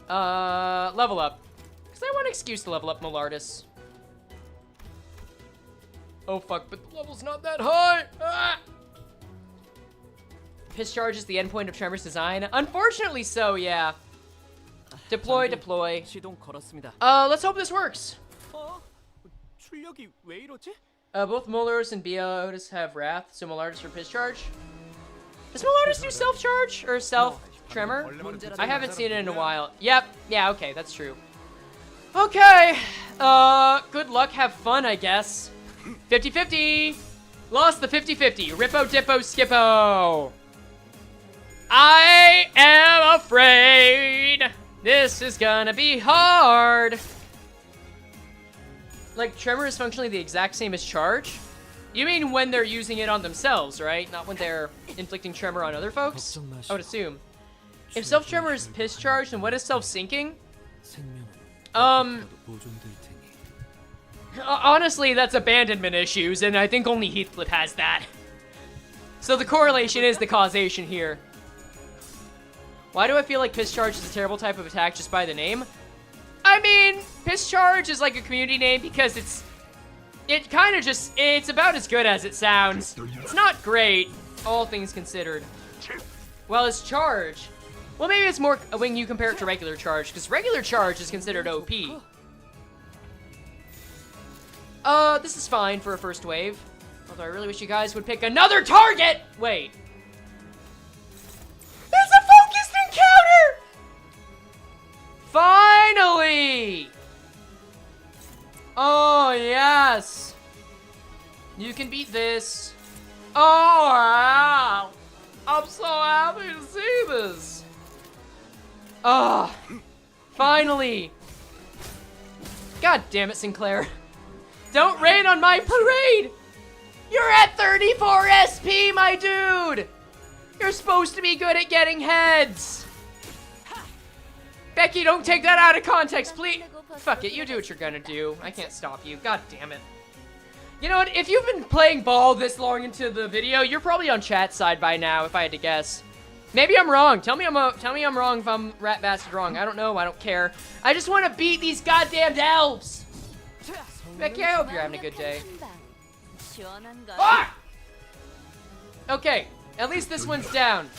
Level up. Because I want an excuse to level up Malardus. Oh fuck, but the level's not that high! Ah! Piss charge is the endpoint of Tremor's design? Unfortunately so, yeah. Deploy, deploy. Let's hope this works. Both Molars and Biotis have Wrath, so Malardus for piss charge. Does Malardus do self-charge or self-tremor? I haven't seen it in a while. Yep, yeah, okay, that's true. Okay, good luck, have fun, I guess. 50-50! Lost the 50-50. Rippo, dippo, skippo. I am afraid this is gonna be hard. Like, tremor is functionally the exact same as charge? You mean when they're using it on themselves, right? Not when they're inflicting tremor on other folks? I would assume. If self-tremor is piss charge, then what is self-sinking? Honestly, that's abandonment issues, and I think only Heathcliff has that. So the correlation is the causation here. Why do I feel like piss charge is a terrible type of attack just by the name? I mean, piss charge is like a community name because it's about as good as it sounds. It's not great, all things considered. Well, it's charge. Well, maybe it's more when you compare it to regular charge, because regular charge is considered OP. This is fine for a first wave. Although I really wish you guys would pick another target! Wait. There's a focused encounter! Finally! Oh, yes. You can beat this. Oh, wow. I'm so happy to see this. Oh, finally. God damn it, Sinclair. Don't rain on my parade! You're at 34 SP, my dude! You're supposed to be good at getting heads! Becky, don't take that out of context, please! Fuck it, you do what you're gonna do. I can't stop you. God damn it. You know what? If you've been playing ball this long into the video, you're probably on chat's side by now, if I had to guess. Maybe I'm wrong. Tell me I'm wrong if I'm rat bastard wrong. I don't know. I don't care. I just want to beat these goddamn elves! Becky, I hope you're having a good day. Ah! Okay, at least this one's down.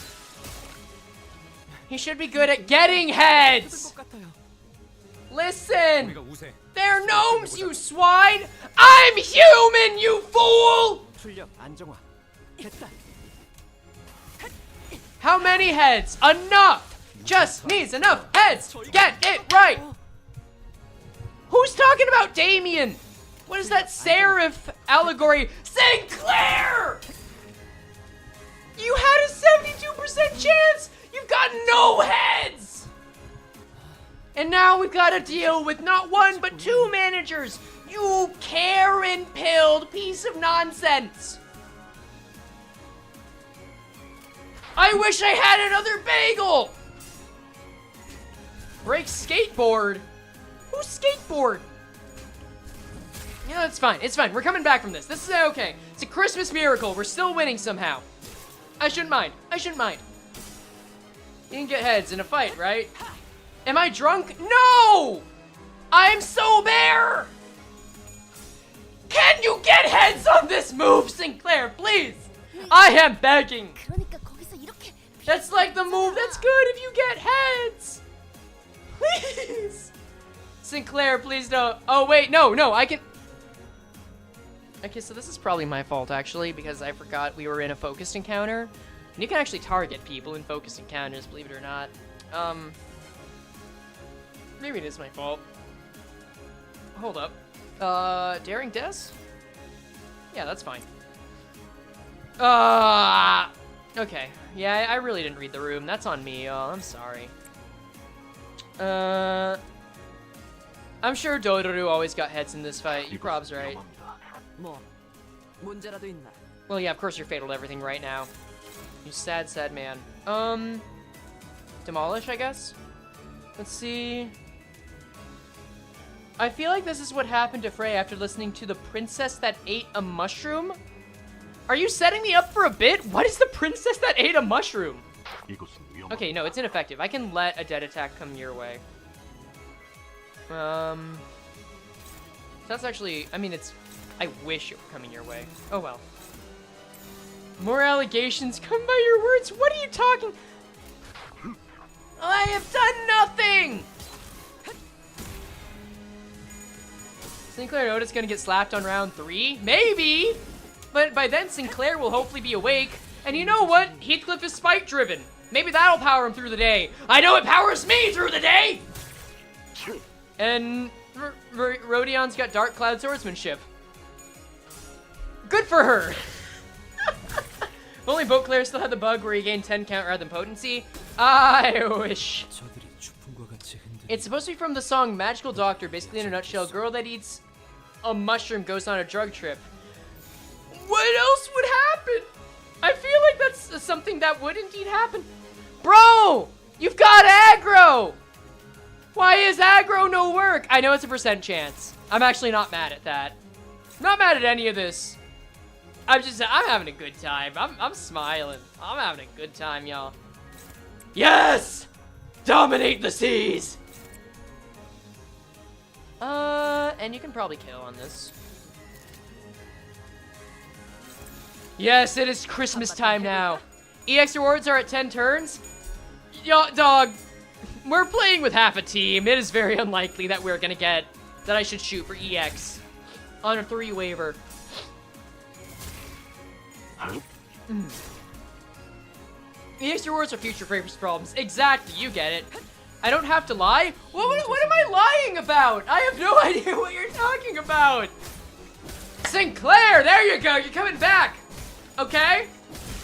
He should be good at getting heads! Listen! They're gnomes, you swine! I'm human, you fool! How many heads? Enough! Just needs enough heads! Get it right! Who's talking about Damien? What is that serif allegory? Sinclair! You had a 72% chance! You've got no heads! And now we've got to deal with not one, but two managers! You Karen-pilled piece of nonsense! I wish I had another bagel! Break skateboard? Who's skateboard? You know, it's fine. It's fine. We're coming back from this. This is okay. It's a Christmas miracle. We're still winning somehow. I shouldn't mind. I shouldn't mind. You can get heads in a fight, right? Am I drunk? No! I'm sober! Can you get heads on this move, Sinclair, please? I am begging. That's like the move that's good if you get heads. Please. Sinclair, please don't. Oh, wait, no, I can. Okay, so this is probably my fault, actually, because I forgot we were in a focused encounter. And you can actually target people in focused encounters, believe it or not. Maybe it is my fault. Hold up. Daring Des? Yeah, that's fine. Okay. Yeah, I really didn't read the room. That's on me, y'all. I'm sorry. I'm sure Dororo always got heads in this fight. You prob's right. Well, yeah, of course you're fatal to everything right now. You sad, sad man. Demolish, I guess? Let's see. I feel like this is what happened to Frey after listening to the princess that ate a mushroom. Are you setting me up for a bit? What is the princess that ate a mushroom? Okay, no, it's ineffective. I can let a dead attack come your way. That's actually, I mean, it's, I wish it were coming your way. Oh well. More allegations come by your words. What are you talking? I have done nothing! Sinclair and Otis gonna get slapped on round 3? Maybe! But by then Sinclair will hopefully be awake. And you know what? Heathcliff is spike driven. Maybe that'll power him through the day. I know it powers me through the day! And Rhodion's got Dark Cloud Swordsmanship. Good for her! If only Beauclair still had the bug where he gained 10 count rather than potency. I wish. It's supposed to be from the song Magical Doctor. Basically, in a nutshell, girl that eats a mushroom goes on a drug trip. What else would happen? I feel like that's something that would indeed happen. Bro! You've got aggro! Why is aggro no work? I know it's a % chance. I'm actually not mad at that. Not mad at any of this. I'm having a good time. I'm smiling. I'm having a good time, y'all. Yes! Dominate the seas! And you can probably kill on this. Yes, it is Christmas time now. EX rewards are at 10 turns. Yo, dog, we're playing with half a team. It is very unlikely that we're gonna get, that I should shoot for EX on a 3 waiver. EX rewards are future favorites problems. Exactly, you get it. I don't have to lie? What am I lying about? I have no idea what you're talking about. Sinclair, there you go. You're coming back. Okay?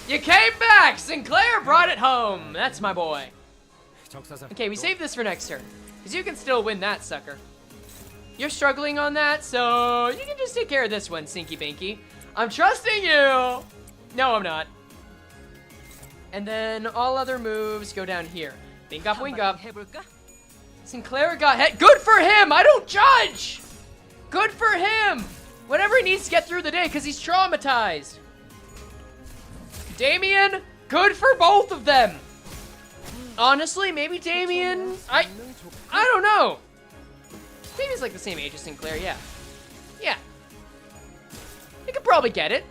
You came back. Sinclair brought it home. That's my boy. Okay, we saved this for next turn. Because you can still win that, sucker. You're struggling on that, so you can just take care of this one, Sinky Binky. I'm trusting you. No, I'm not. And then all other moves go down here. Bink up, wink up. Sinclair got hit. Good for him! I don't judge! Good for him! Whatever he needs to get through the day, because he's traumatized. Damien, good for both of them. Honestly, maybe Damien, I don't know. Damien's like the same age as Sinclair, yeah. Yeah. He could probably get it.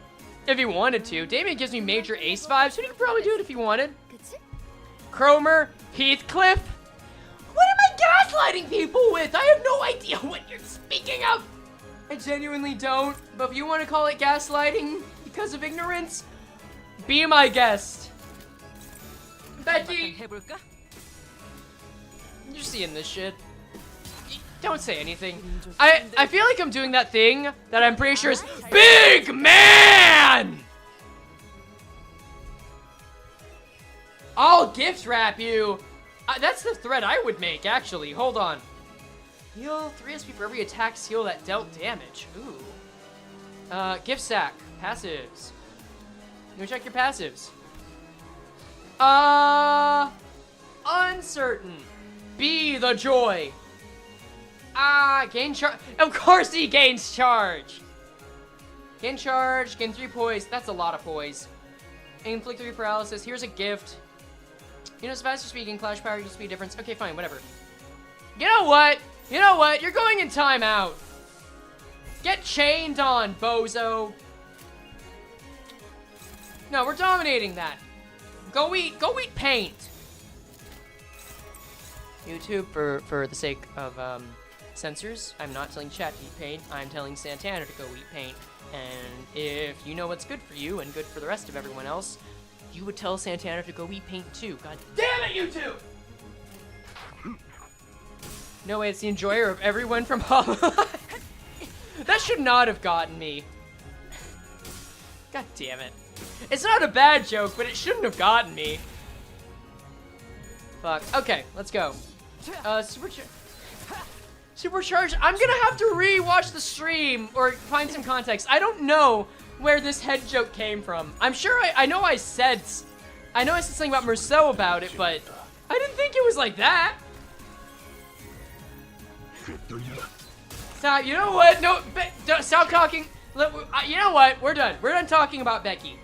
If he wanted to. Damien gives me major ace vibes, so he could probably do it if he wanted. Cromer, Heathcliff. What am I gaslighting people with? I have no idea what you're speaking of. I genuinely don't, but if you want to call it gaslighting because of ignorance, be my guest. Becky, you're seeing this shit. Don't say anything. I feel like I'm doing that thing that I'm pretty sure is big man. I'll gift wrap you. That's the threat I would make, actually. Hold on. Heal 3 SP for every attack skill that dealt damage. Ooh. Gift sack. Passives. Go check your passives. Uncertain. Be the joy. Gain charge. Of course he gains charge. Gain charge. Gain 3 poise. That's a lot of poise. Inflict 3 paralysis. Here's a gift. You know, faster speed and clash power, you speed difference. Okay, fine, whatever. You know what? You know what? You're going in timeout. Get chained on, bozo. No, we're dominating that. Go eat paint. YouTube, for the sake of censors, I'm not telling chat to eat paint. I'm telling Santana to go eat paint. And if you know what's good for you and good for the rest of everyone else, you would tell Santana to go eat paint too. God damn it, you two! No way, it's the enjoyer of everyone from Hollow. That should not have gotten me. God damn it. It's not a bad joke, but it shouldn't have gotten me. Fuck. Okay, let's go. Supercharged. I'm gonna have to re-watch the stream or find some context. I don't know where this head joke came from. I'm sure I know I said something about Merceau about it, but I didn't think it was like that. Stop. You know what? No, stop talking. You know what? We're done. We're done talking about Becky.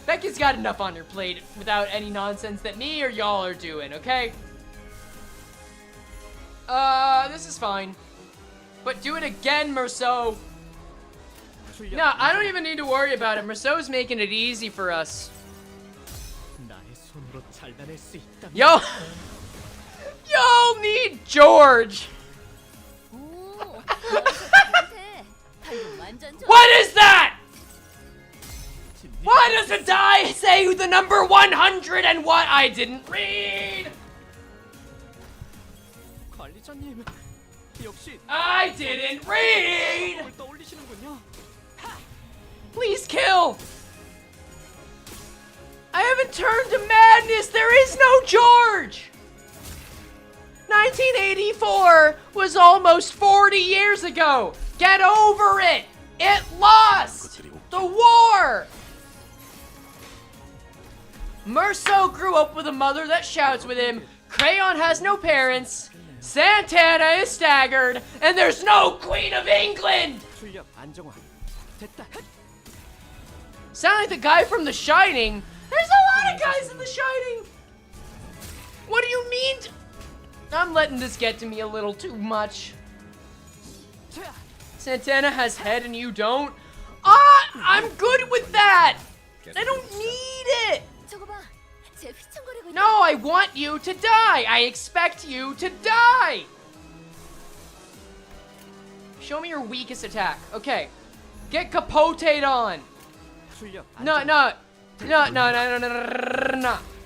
Becky's got enough on her plate without any nonsense that me or y'all are doing, okay? This is fine. But do it again, Merceau. No, I don't even need to worry about it. Merceau's making it easy for us. Y'all need George. What is that? Why does the die say the number 100 and what? I didn't read. I didn't read. Please kill. I haven't turned to madness. There is no George. 1984 was almost 40 years ago. Get over it. It lost the war. Merceau grew up with a mother that shouts with him. Crayon has no parents. Santana is staggered. And there's no Queen of England. Sound like the guy from The Shining. There's a lot of guys in The Shining. What do you mean? I'm letting this get to me a little too much. Santana has head and you don't? I'm good with that. I don't need it. No, I want you to die. I expect you to die. Show me your weakest attack. Okay. Get capoted on. No.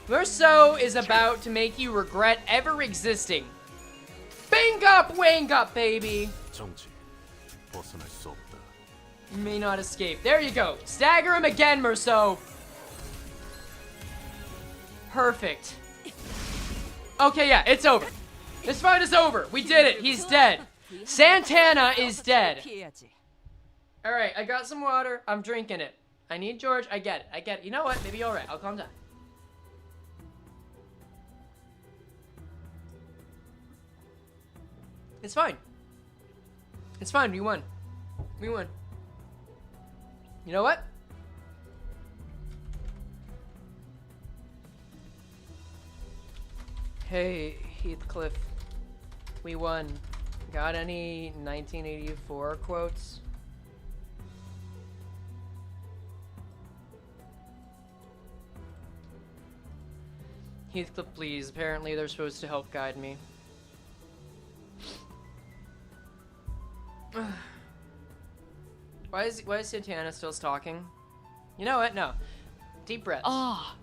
Merceau is about to make you regret ever existing. Bang up, wang up, baby. You may not escape. There you go. Stagger him again, Merceau. Perfect. Okay, yeah, it's over. This fight is over. We did it. He's dead. Santana is dead. Alright, I got some water. I'm drinking it. I need George. I get it. You know what? Maybe you're right. I'll calm down. It's fine. It's fine. We won. We won. You know what? Hey, Heathcliff. We won. Got any 1984 quotes? Heathcliff, please. Apparently they're supposed to help guide me. Why is Santana still stalking? You know what? No. Deep breaths.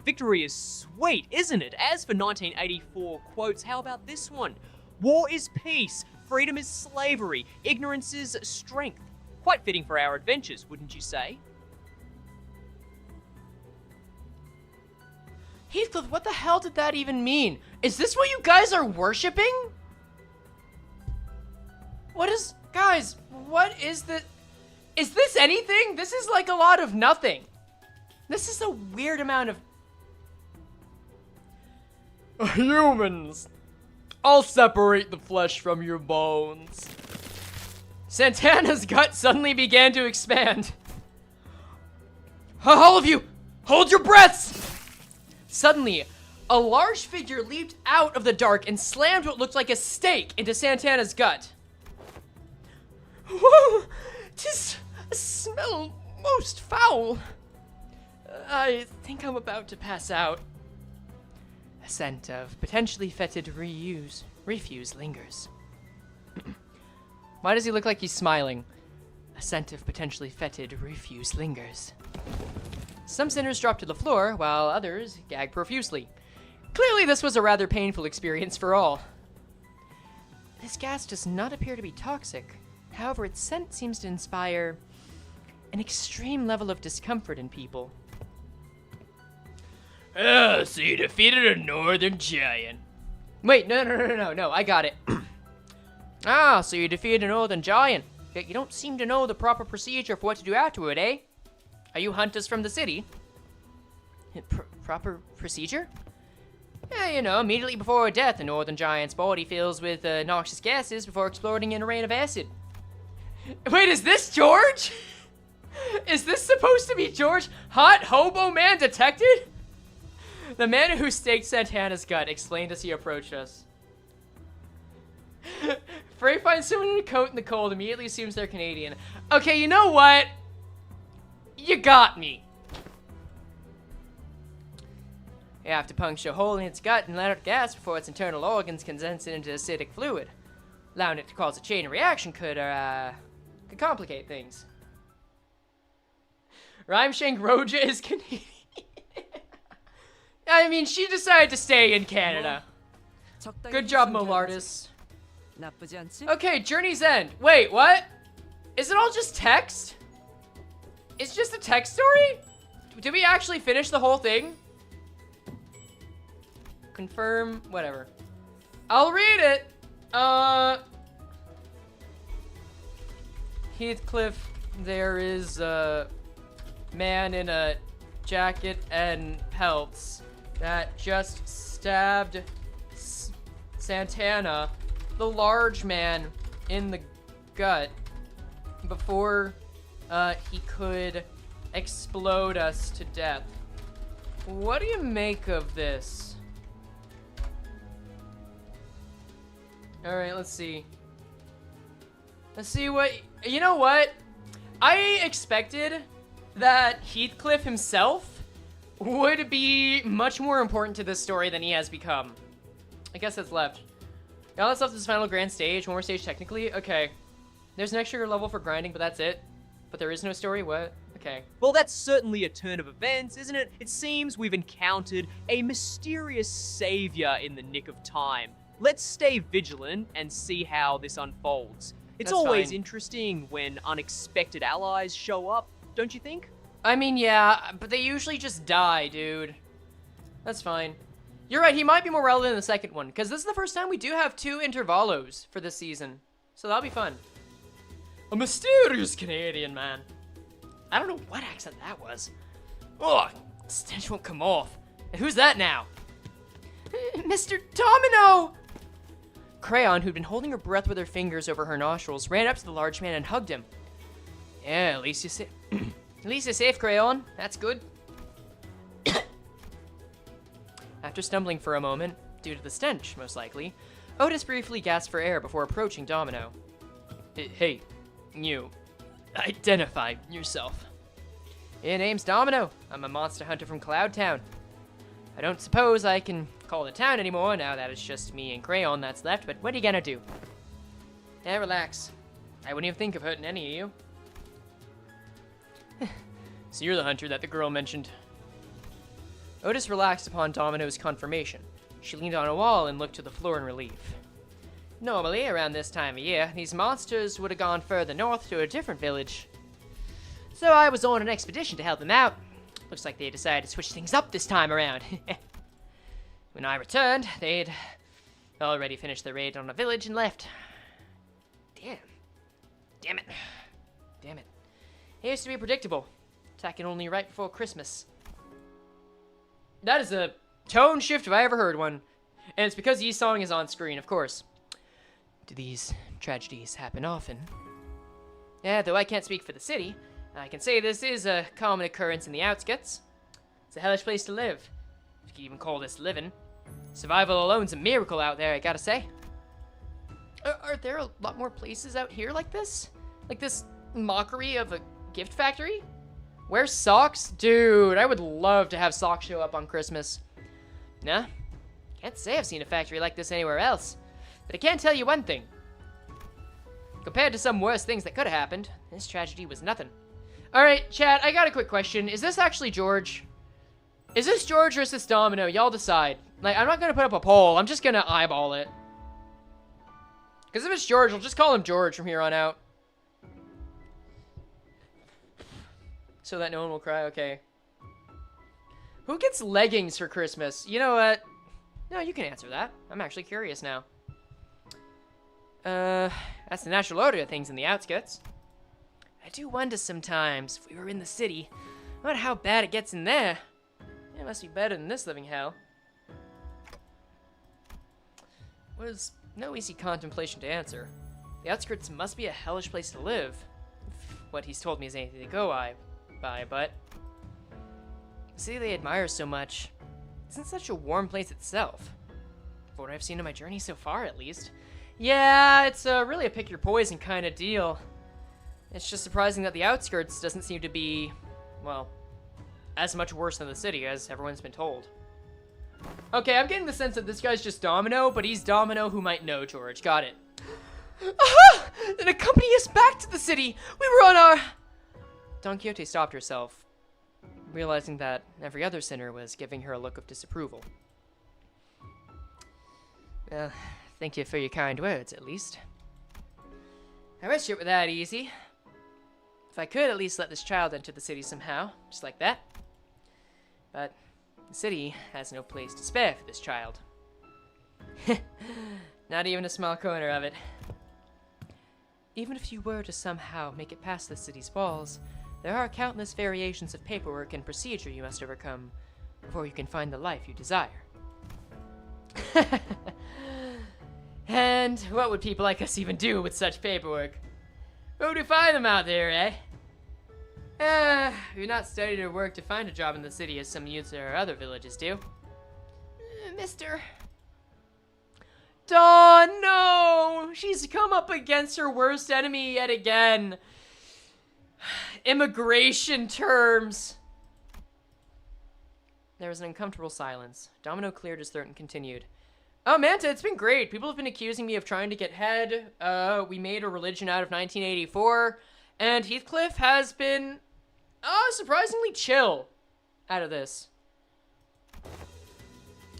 Victory is sweet, isn't it? As for 1984 quotes, how about this one? War is peace, freedom is slavery, ignorance is strength. Quite fitting for our adventures, wouldn't you say?
Heathcliff, what the hell did that even mean? Is this what you guys are worshipping? Guys, what is this? Is this anything? This is like a lot of nothing. This is a weird amount of... Humans, I'll separate the flesh from your bones. Santana's gut suddenly began to expand. All of you, hold your breaths! Suddenly, a large figure leaped out of the dark and slammed what looked like a stake into Santana's gut. Whoa! 'Tis a smell most foul. I think I'm about to pass out. A scent of potentially fetid refuse lingers. Why does he look like he's smiling? A scent of potentially fetid refuse lingers. Some sinners drop to the floor, while others gag profusely. Clearly this was a rather painful experience for all. This gas does not appear to be toxic. However, its scent seems to inspire an extreme level of discomfort in people. Oh, so you defeated a northern giant. Wait, no, I got it. Ah, so you defeated a northern giant. Yet you don't seem to know the proper procedure for what to do afterward, eh? Are you hunters from the city? Proper procedure? Yeah, you know, immediately before death, the northern giant's body fills with noxious gases before exploding in a rain of acid. Wait, is this George? Is this supposed to be George? Hot hobo man detected? The man who staked Santana's gut explained as he approached us. Frey finds someone in a coat in the cold, immediately assumes they're Canadian. Okay, you know what? You got me. You have to puncture a hole in its gut and let out gas before its internal organs condense it into acidic fluid. Allowing it to cause a chain reaction could complicate things. Rhymeshank Roja is Canadian. I mean, she decided to stay in Canada. Good job, Molardis. Okay, Journey's End. Wait, what? Is it all just text? It's just a text story? Did we actually finish the whole thing? Confirm, whatever. I'll read it. Heathcliff, there is a man in a jacket and pelts that just stabbed Santana, the large man, in the gut before he could explode us to death. What do you make of this? Alright, let's see. Let's see what... You know what? I expected that Heathcliff himself would be much more important to this story than he has become. I guess that's left. All that's left is final grand stage. One more stage technically. Okay. There's an extra level for grinding, but that's it. But there is no story? What? Okay.
Well, that's certainly a turn of events, isn't it? It seems we've encountered a mysterious savior in the nick of time. Let's stay vigilant and see how this unfolds. It's always interesting when unexpected allies show up, don't you think?
I mean, yeah, but they usually just die, dude. That's fine. You're right, he might be more relevant in the second one, because this is the first time we do have 2 intervalos for this season. So that'll be fun. A mysterious Canadian man. I don't know what accent that was. Ugh, stench won't come off. And who's that now? Mr. Domino! Crayon, who'd been holding her breath with her fingers over her nostrils, ran up to the large man and hugged him. Yeah, at least you're safe, Crayon. That's good. After stumbling for a moment, due to the stench, most likely, Otis briefly gasped for air before approaching Domino. Hey, you. Identify yourself. Your name's Domino. I'm a monster hunter from Cloud Town. I don't suppose I can call it town anymore now that it's just me and Crayon that's left, but what are you gonna do? Yeah, relax. I wouldn't even think of hurting any of you. So you're the hunter that the girl mentioned. Otis relaxed upon Domino's confirmation. She leaned on a wall and looked to the floor in relief. Normally, around this time of year, these monsters would have gone further north to a different village. So I was on an expedition to help them out. Looks like they decided to switch things up this time around. When I returned, they'd already finished their raid on a village and left. Damn it. It used to be predictable. Attacking only right before Christmas. That is a tone shift if I ever heard one. And it's because Yi's song is on screen, of course. Do these tragedies happen often? Yeah, though I can't speak for the city, I can say this is a common occurrence in the outskirts. It's a hellish place to live, if you can even call this living. Survival alone's a miracle out there, I gotta say. Are there a lot more places out here like this? Like this mockery of a gift factory? Where's Socks? Dude, I would love to have Socks show up on Christmas. Nah, can't say I've seen a factory like this anywhere else. But I can tell you one thing. Compared to some worse things that could have happened, this tragedy was nothing. Alright, chat, I got a quick question. Is this actually George? Is this George or is this Domino? Y'all decide. Like, I'm not gonna put up a poll. I'm just gonna eyeball it. Because if it's George, we'll just call him George from here on out. So that no one will cry, okay. Who gets leggings for Christmas? You know what? No, you can answer that. I'm actually curious now. That's the natural order of things in the outskirts. I do wonder sometimes, if we were in the city, I wonder how bad it gets in there. It must be better than this living hell. Was no easy contemplation to answer. The outskirts must be a hellish place to live. If what he's told me is anything to go by, but the city they admire so much isn't such a warm place itself. For what I've seen on my journey so far, at least. Yeah, it's really a pick your poison kind of deal. It's just surprising that the outskirts doesn't seem to be, well, as much worse than the city as everyone's been told. Okay, I'm getting the sense that this guy's just Domino, but he's Domino who might know George. Got it. Aha! Then accompany us back to the city! We were on our... Don Quixote stopped herself, realizing that every other sinner was giving her a look of disapproval. Well, thank you for your kind words, at least. I wish it were that easy. If I could at least let this child enter the city somehow, just like that. But the city has no place to spare for this child. Not even a small corner of it. Even if you were to somehow make it past the city's walls, there are countless variations of paperwork and procedure you must overcome before you can find the life you desire. And what would people like us even do with such paperwork? Where would we find them out there, eh? We've not studied or worked to find a job in the city as some youths or other villages do. Mister... Dawn, no! She's come up against her worst enemy yet again. Immigration terms. There was an uncomfortable silence. Domino cleared his throat and continued. Oh, Manta, it's been great. People have been accusing me of trying to get head. We made a religion out of 1984. And Heathcliff has been, surprisingly chill out of this.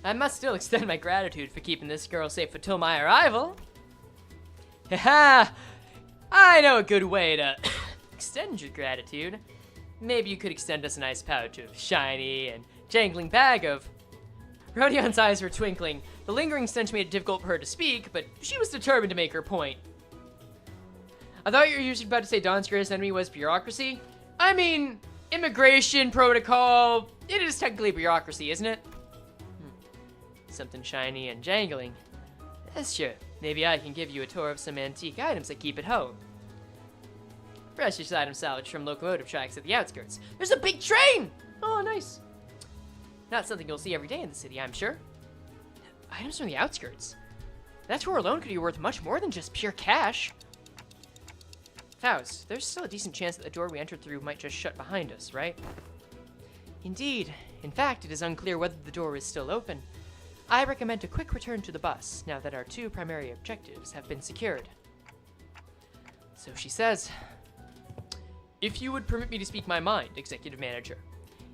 I must still extend my gratitude for keeping this girl safe until my arrival. Haha! I know a good way to extend your gratitude. Maybe you could extend us a nice pouch of shiny and jangling bag of... Rodion's eyes were twinkling. The lingering stench made it difficult for her to speak, but she was determined to make her point. I thought you were usually about to say Don's greatest enemy was bureaucracy. I mean, immigration protocol, it is technically bureaucracy, isn't it? Something shiny and jangling. Yes, sure. Maybe I can give you a tour of some antique items I keep at home. Precious items salvaged from locomotive tracks at the outskirts. There's a big train! Oh, nice. Not something you'll see every day in the city, I'm sure. Items from the outskirts? That tour alone could be worth much more than just pure cash. Faust, there's still a decent chance that the door we entered through might just shut behind us, right? Indeed. In fact, it is unclear whether the door is still open. I recommend a quick return to the bus, now that our two primary objectives have been secured. So she says, if you would permit me to speak my mind, Executive Manager.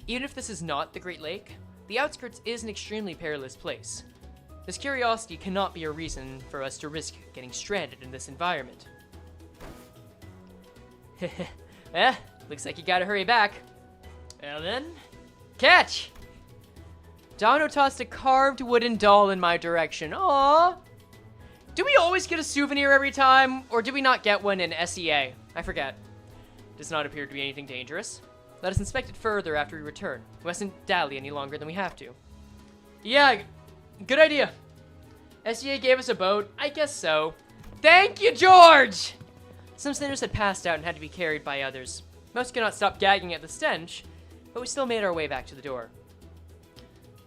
Even if this is not the Great Lake, the outskirts is an extremely perilous place. This curiosity cannot be a reason for us to risk getting stranded in this environment. Well, looks like you gotta hurry back. Well then, catch! Domino tossed a carved wooden doll in my direction. Aww. Do we always get a souvenir every time, or do we not get one in SEA? I forget. Does not appear to be anything dangerous. Let us inspect it further after we return. We mustn't dally any longer than we have to. Yeah, good idea. SEA gave us a boat. I guess so. Thank you, George! Some sinners had passed out and had to be carried by others. Most could not stop gagging at the stench, but we still made our way back to the door.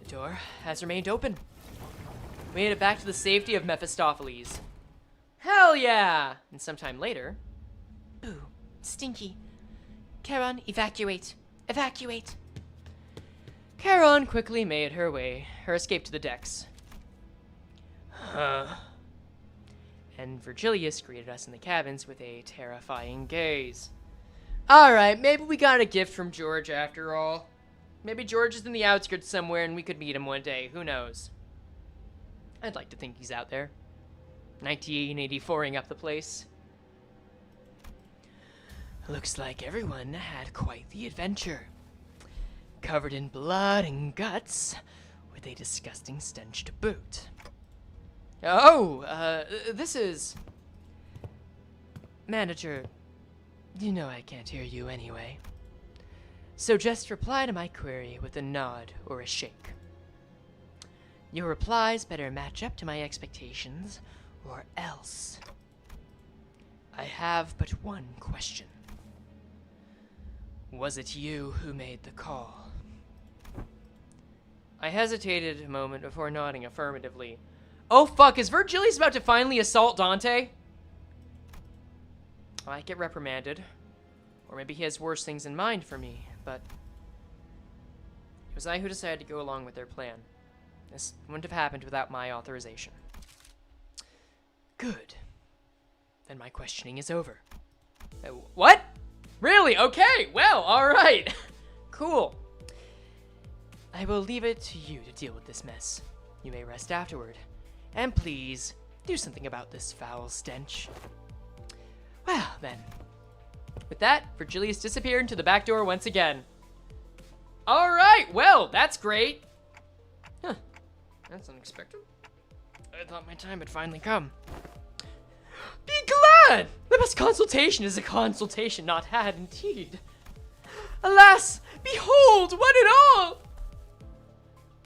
The door has remained open. We made it back to the safety of Mephistopheles. Hell yeah! And sometime later...
Ooh, stinky. Charon, evacuate. Evacuate.
Charon quickly made her escape to the decks. And Virgilius greeted us in the cabins with a terrifying gaze. Alright, maybe we got a gift from George after all. Maybe George is in the outskirts somewhere and we could meet him one day, who knows. I'd like to think he's out there. 1984ing up the place. Looks like everyone had quite the adventure. Covered in blood and guts, with a disgusting stench to boot. Oh, this is... Manager, you know I can't hear you anyway. So just reply to my query with a nod or a shake. Your replies better match up to my expectations, or else. I have but one question. Was it you who made the call? I hesitated a moment before nodding affirmatively. Oh fuck, is Virgilius about to finally assault Dante? I might get reprimanded. Or maybe he has worse things in mind for me, but... It was I who decided to go along with their plan. This wouldn't have happened without my authorization. Good. Then my questioning is over. What? Really? Okay, well, alright. Cool. I will leave it to you to deal with this mess. You may rest afterward. And please, do something about this foul stench. Well, then. With that, Virgilius disappeared into the back door once again. Alright, well, that's great. Huh. That's unexpected. I thought my time had finally come. Be glad! The best consultation is a consultation not had indeed. Alas, behold, what it all!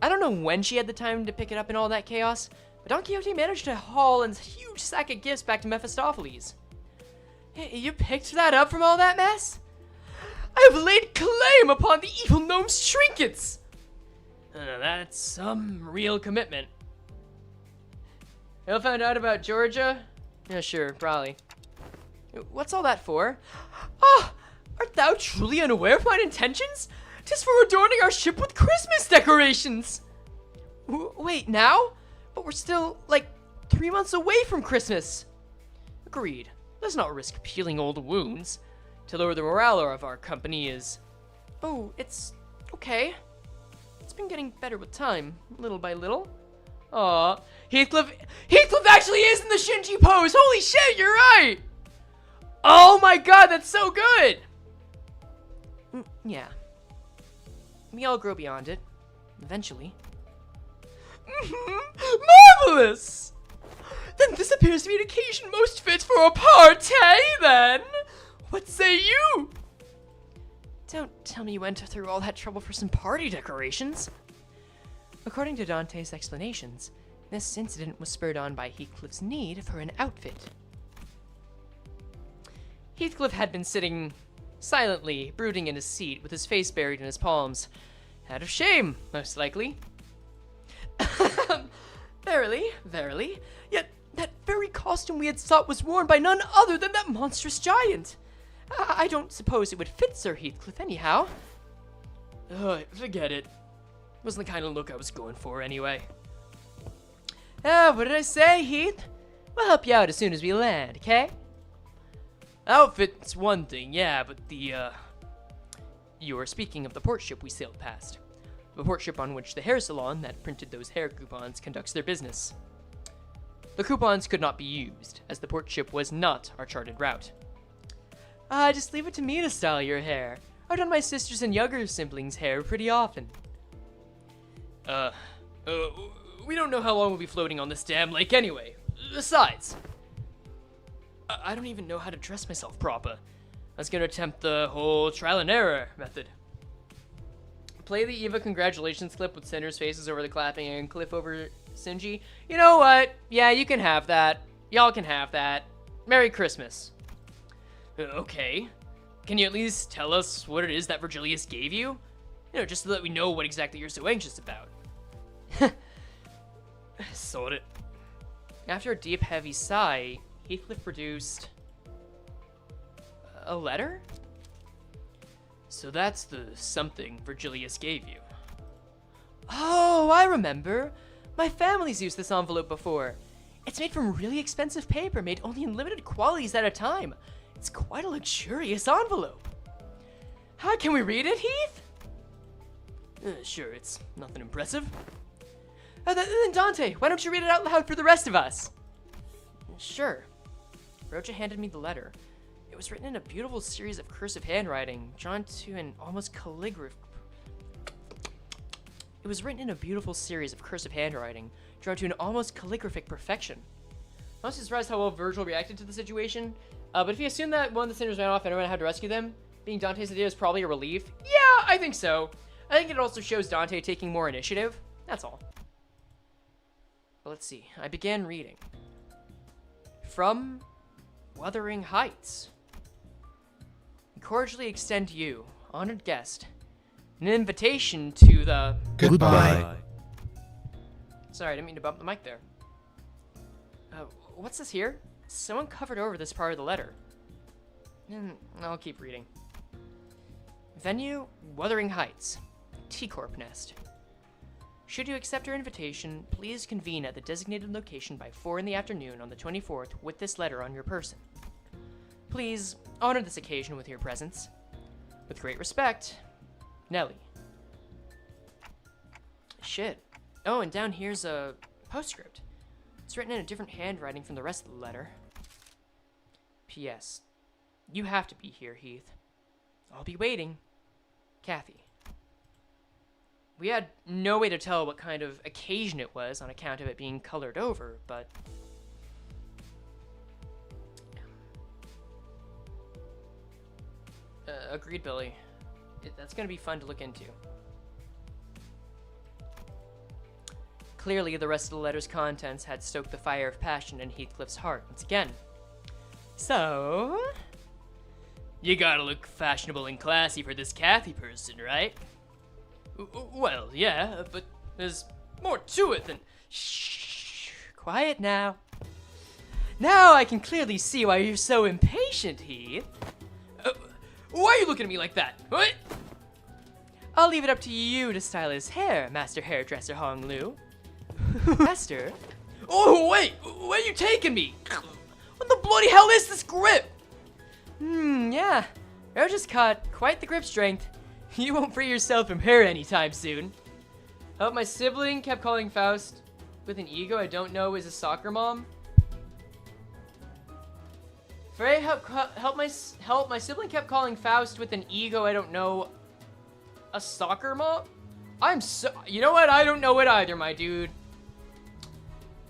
I don't know when she had the time to pick it up in all that chaos, but Don Quixote managed to haul a huge sack of gifts back to Mephistopheles. You picked that up from all that mess? I have laid claim upon the evil gnome's trinkets! That's some real commitment. You found out about Georgia? Yeah, sure, probably. What's all that for? Ah, art thou truly unaware of mine intentions? 'Tis for adorning our ship with Christmas decorations! Wait, now? But we're still, like, 3 months away from Christmas. Agreed. Let's not risk peeling old wounds. To lower the morale of our company is... Oh, it's okay. It's been getting better with time, little by little. Aw, Heathcliff actually is in the Shinji pose! Holy shit, you're right! Oh my god, that's so good! Yeah. We all grow beyond it. Eventually. Marvelous! Then this appears to be an occasion most fit for a party, then! What say you? Don't tell me you went through all that trouble for some party decorations. According to Dante's explanations, this incident was spurred on by Heathcliff's need for an outfit. Heathcliff had been sitting silently, brooding in his seat, with his face buried in his palms. Out of shame, most likely. Verily, verily. Yet that very costume we had sought was worn by none other than that monstrous giant. I don't suppose it would fit Sir Heathcliff anyhow. Forget it. Wasn't the kind of look I was going for anyway. What did I say, Heath? We'll help you out as soon as we land, okay? Outfit's one thing, yeah, but You are speaking of the port ship we sailed past. The port ship on which the hair salon that printed those hair coupons conducts their business. The coupons could not be used, as the port ship was not our charted route. Just leave it to me to style your hair. I've done my sisters and younger siblings' hair pretty often. We don't know how long we'll be floating on this damn lake anyway. Besides, I don't even know how to dress myself proper. I was gonna attempt the whole trial and error method. Play the Eva congratulations clip with Cinder's faces over the clapping and Cliff over Sinji. You know what? Yeah, you can have that. Y'all can have that. Merry Christmas. Okay. Can you at least tell us what it is that Virgilius gave you? You know, just so that we know what exactly you're so anxious about. Sort it. After a deep, heavy sigh, Heathcliff produced a letter? So that's the something Virgilius gave you. Oh, I remember. My family's used this envelope before. It's made from really expensive paper, made only in limited quantities at a time. It's quite a luxurious envelope. How can we read it, Heath? Sure, it's nothing impressive. Then Dante, why don't you read it out loud for the rest of us? Sure. Roja handed me the letter. It was written in a beautiful series of cursive handwriting, drawn to an almost calligraph. It was written in a beautiful series of cursive handwriting, drawn to an almost calligraphic perfection. I'm not surprised how well Virgil reacted to the situation, but if you assume that one of the sinners ran off and everyone had to rescue them, being Dante's idea is probably a relief. Yeah, I think so. I think it also shows Dante taking more initiative. That's all. But let's see. I began reading. From Wuthering Heights. We cordially extend to you, honored guest, an invitation to the...
Goodbye.
Sorry, I didn't mean to bump the mic there. What's this here? Someone covered over this part of the letter. I'll keep reading. Venue, Wuthering Heights. T-Corp Nest. Should you accept our invitation, please convene at the designated location by 4 in the afternoon on the 24th with this letter on your person. Please honor this occasion with your presence. With great respect, Nelly. Shit. Oh, and down here's a postscript. It's written in a different handwriting from the rest of the letter. P.S. You have to be here, Heath. I'll be waiting. Kathy. We had no way to tell what kind of occasion it was on account of it being colored over, but... agreed, Billy. That's gonna be fun to look into. Clearly, the rest of the letter's contents had stoked the fire of passion in Heathcliff's heart once again. So... You gotta look fashionable and classy for this Kathy person, right? Well, yeah, but there's more to it than... Shh, quiet now. Now I can clearly see why you're so impatient, Heath. Why are you looking at me like that? What? I'll leave it up to you to style his hair, Master Hairdresser Hong Lu. Master? Oh, wait! Where are you taking me? What the bloody hell is this grip? Yeah. Roja's caught quite the grip strength. You won't free yourself from her anytime soon. Help my sibling kept calling Faust with an ego I don't know is a soccer mom. Frey, help my sibling kept calling Faust with an ego I don't know a soccer mom? You know what? I don't know it either, my dude.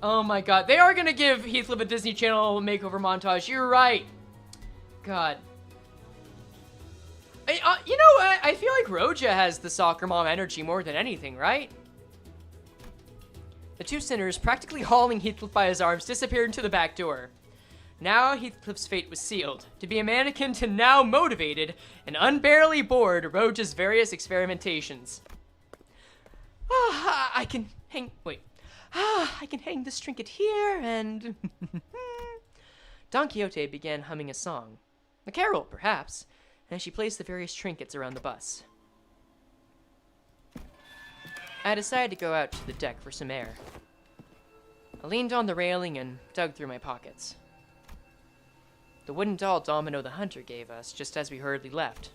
Oh my god. They are gonna give Heathcliff a Disney Channel makeover montage. You're right. God. You know, I feel like Roja has the soccer mom energy more than anything, right? The two sinners, practically hauling Heathcliff by his arms, disappeared into the back door. Now Heathcliff's fate was sealed, to be a mannequin to now motivated and unbearably bored Roja's various experimentations. I can hang this trinket here and... Don Quixote began humming a song. A carol, perhaps, as she placed the various trinkets around the bus. I decided to go out to the deck for some air. I leaned on the railing and dug through my pockets. The wooden doll Domino the Hunter gave us just as we hurriedly left.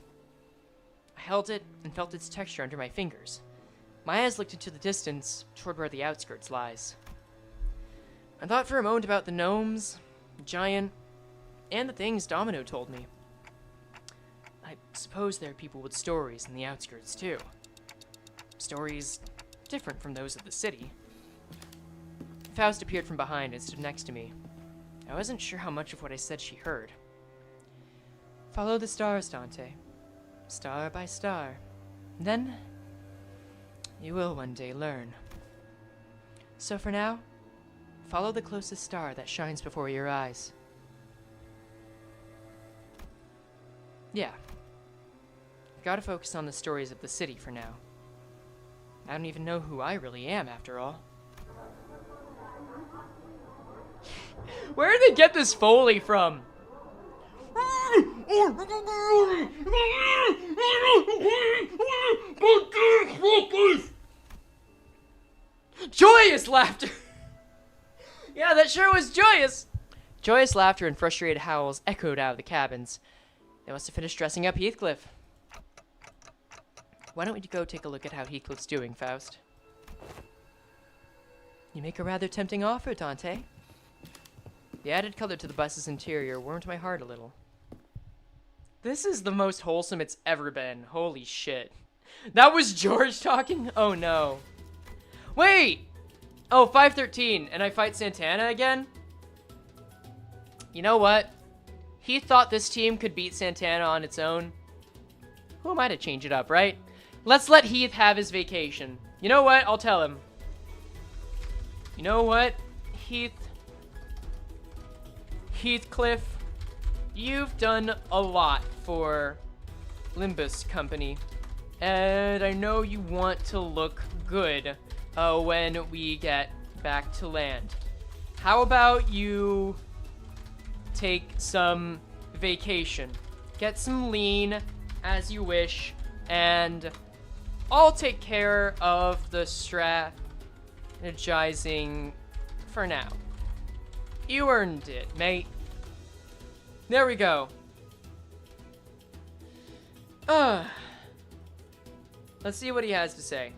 I held it and felt its texture under my fingers. My eyes looked into the distance, toward where the outskirts lies. I thought for a moment about the gnomes, the giant, and the things Domino told me. I suppose there are people with stories in the outskirts, too. Stories different from those of the city. Faust appeared from behind and stood next to me. I wasn't sure how much of what I said she heard. Follow the stars, Dante. Star by star. Then, you will one day learn. So for now, follow the closest star that shines before your eyes. Yeah. Gotta focus on the stories of the city for now. I don't even know who I really am, after all. Where did they get this Foley from? Joyous laughter! Yeah, that sure was joyous! Joyous laughter and frustrated howls echoed out of the cabins. They must have finished dressing up Heathcliff. Why don't we go take a look at how Heathcliff's doing, Faust? You make a rather tempting offer, Dante. The added color to the bus's interior warmed my heart a little. This is the most wholesome it's ever been. Holy shit. That was George talking? Oh no. Wait! Oh, 513, and I fight Santana again? You know what? He thought this team could beat Santana on its own. Who am I to change it up, right? Let's let Heath have his vacation. You know what? I'll tell him. You know what, Heathcliff, you've done a lot for Limbus Company, and I know you want to look good when we get back to land. How about you take some vacation, get some lean as you wish, and I'll take care of the strategizing for now. You earned it, mate. There we go. Let's see what he has to say.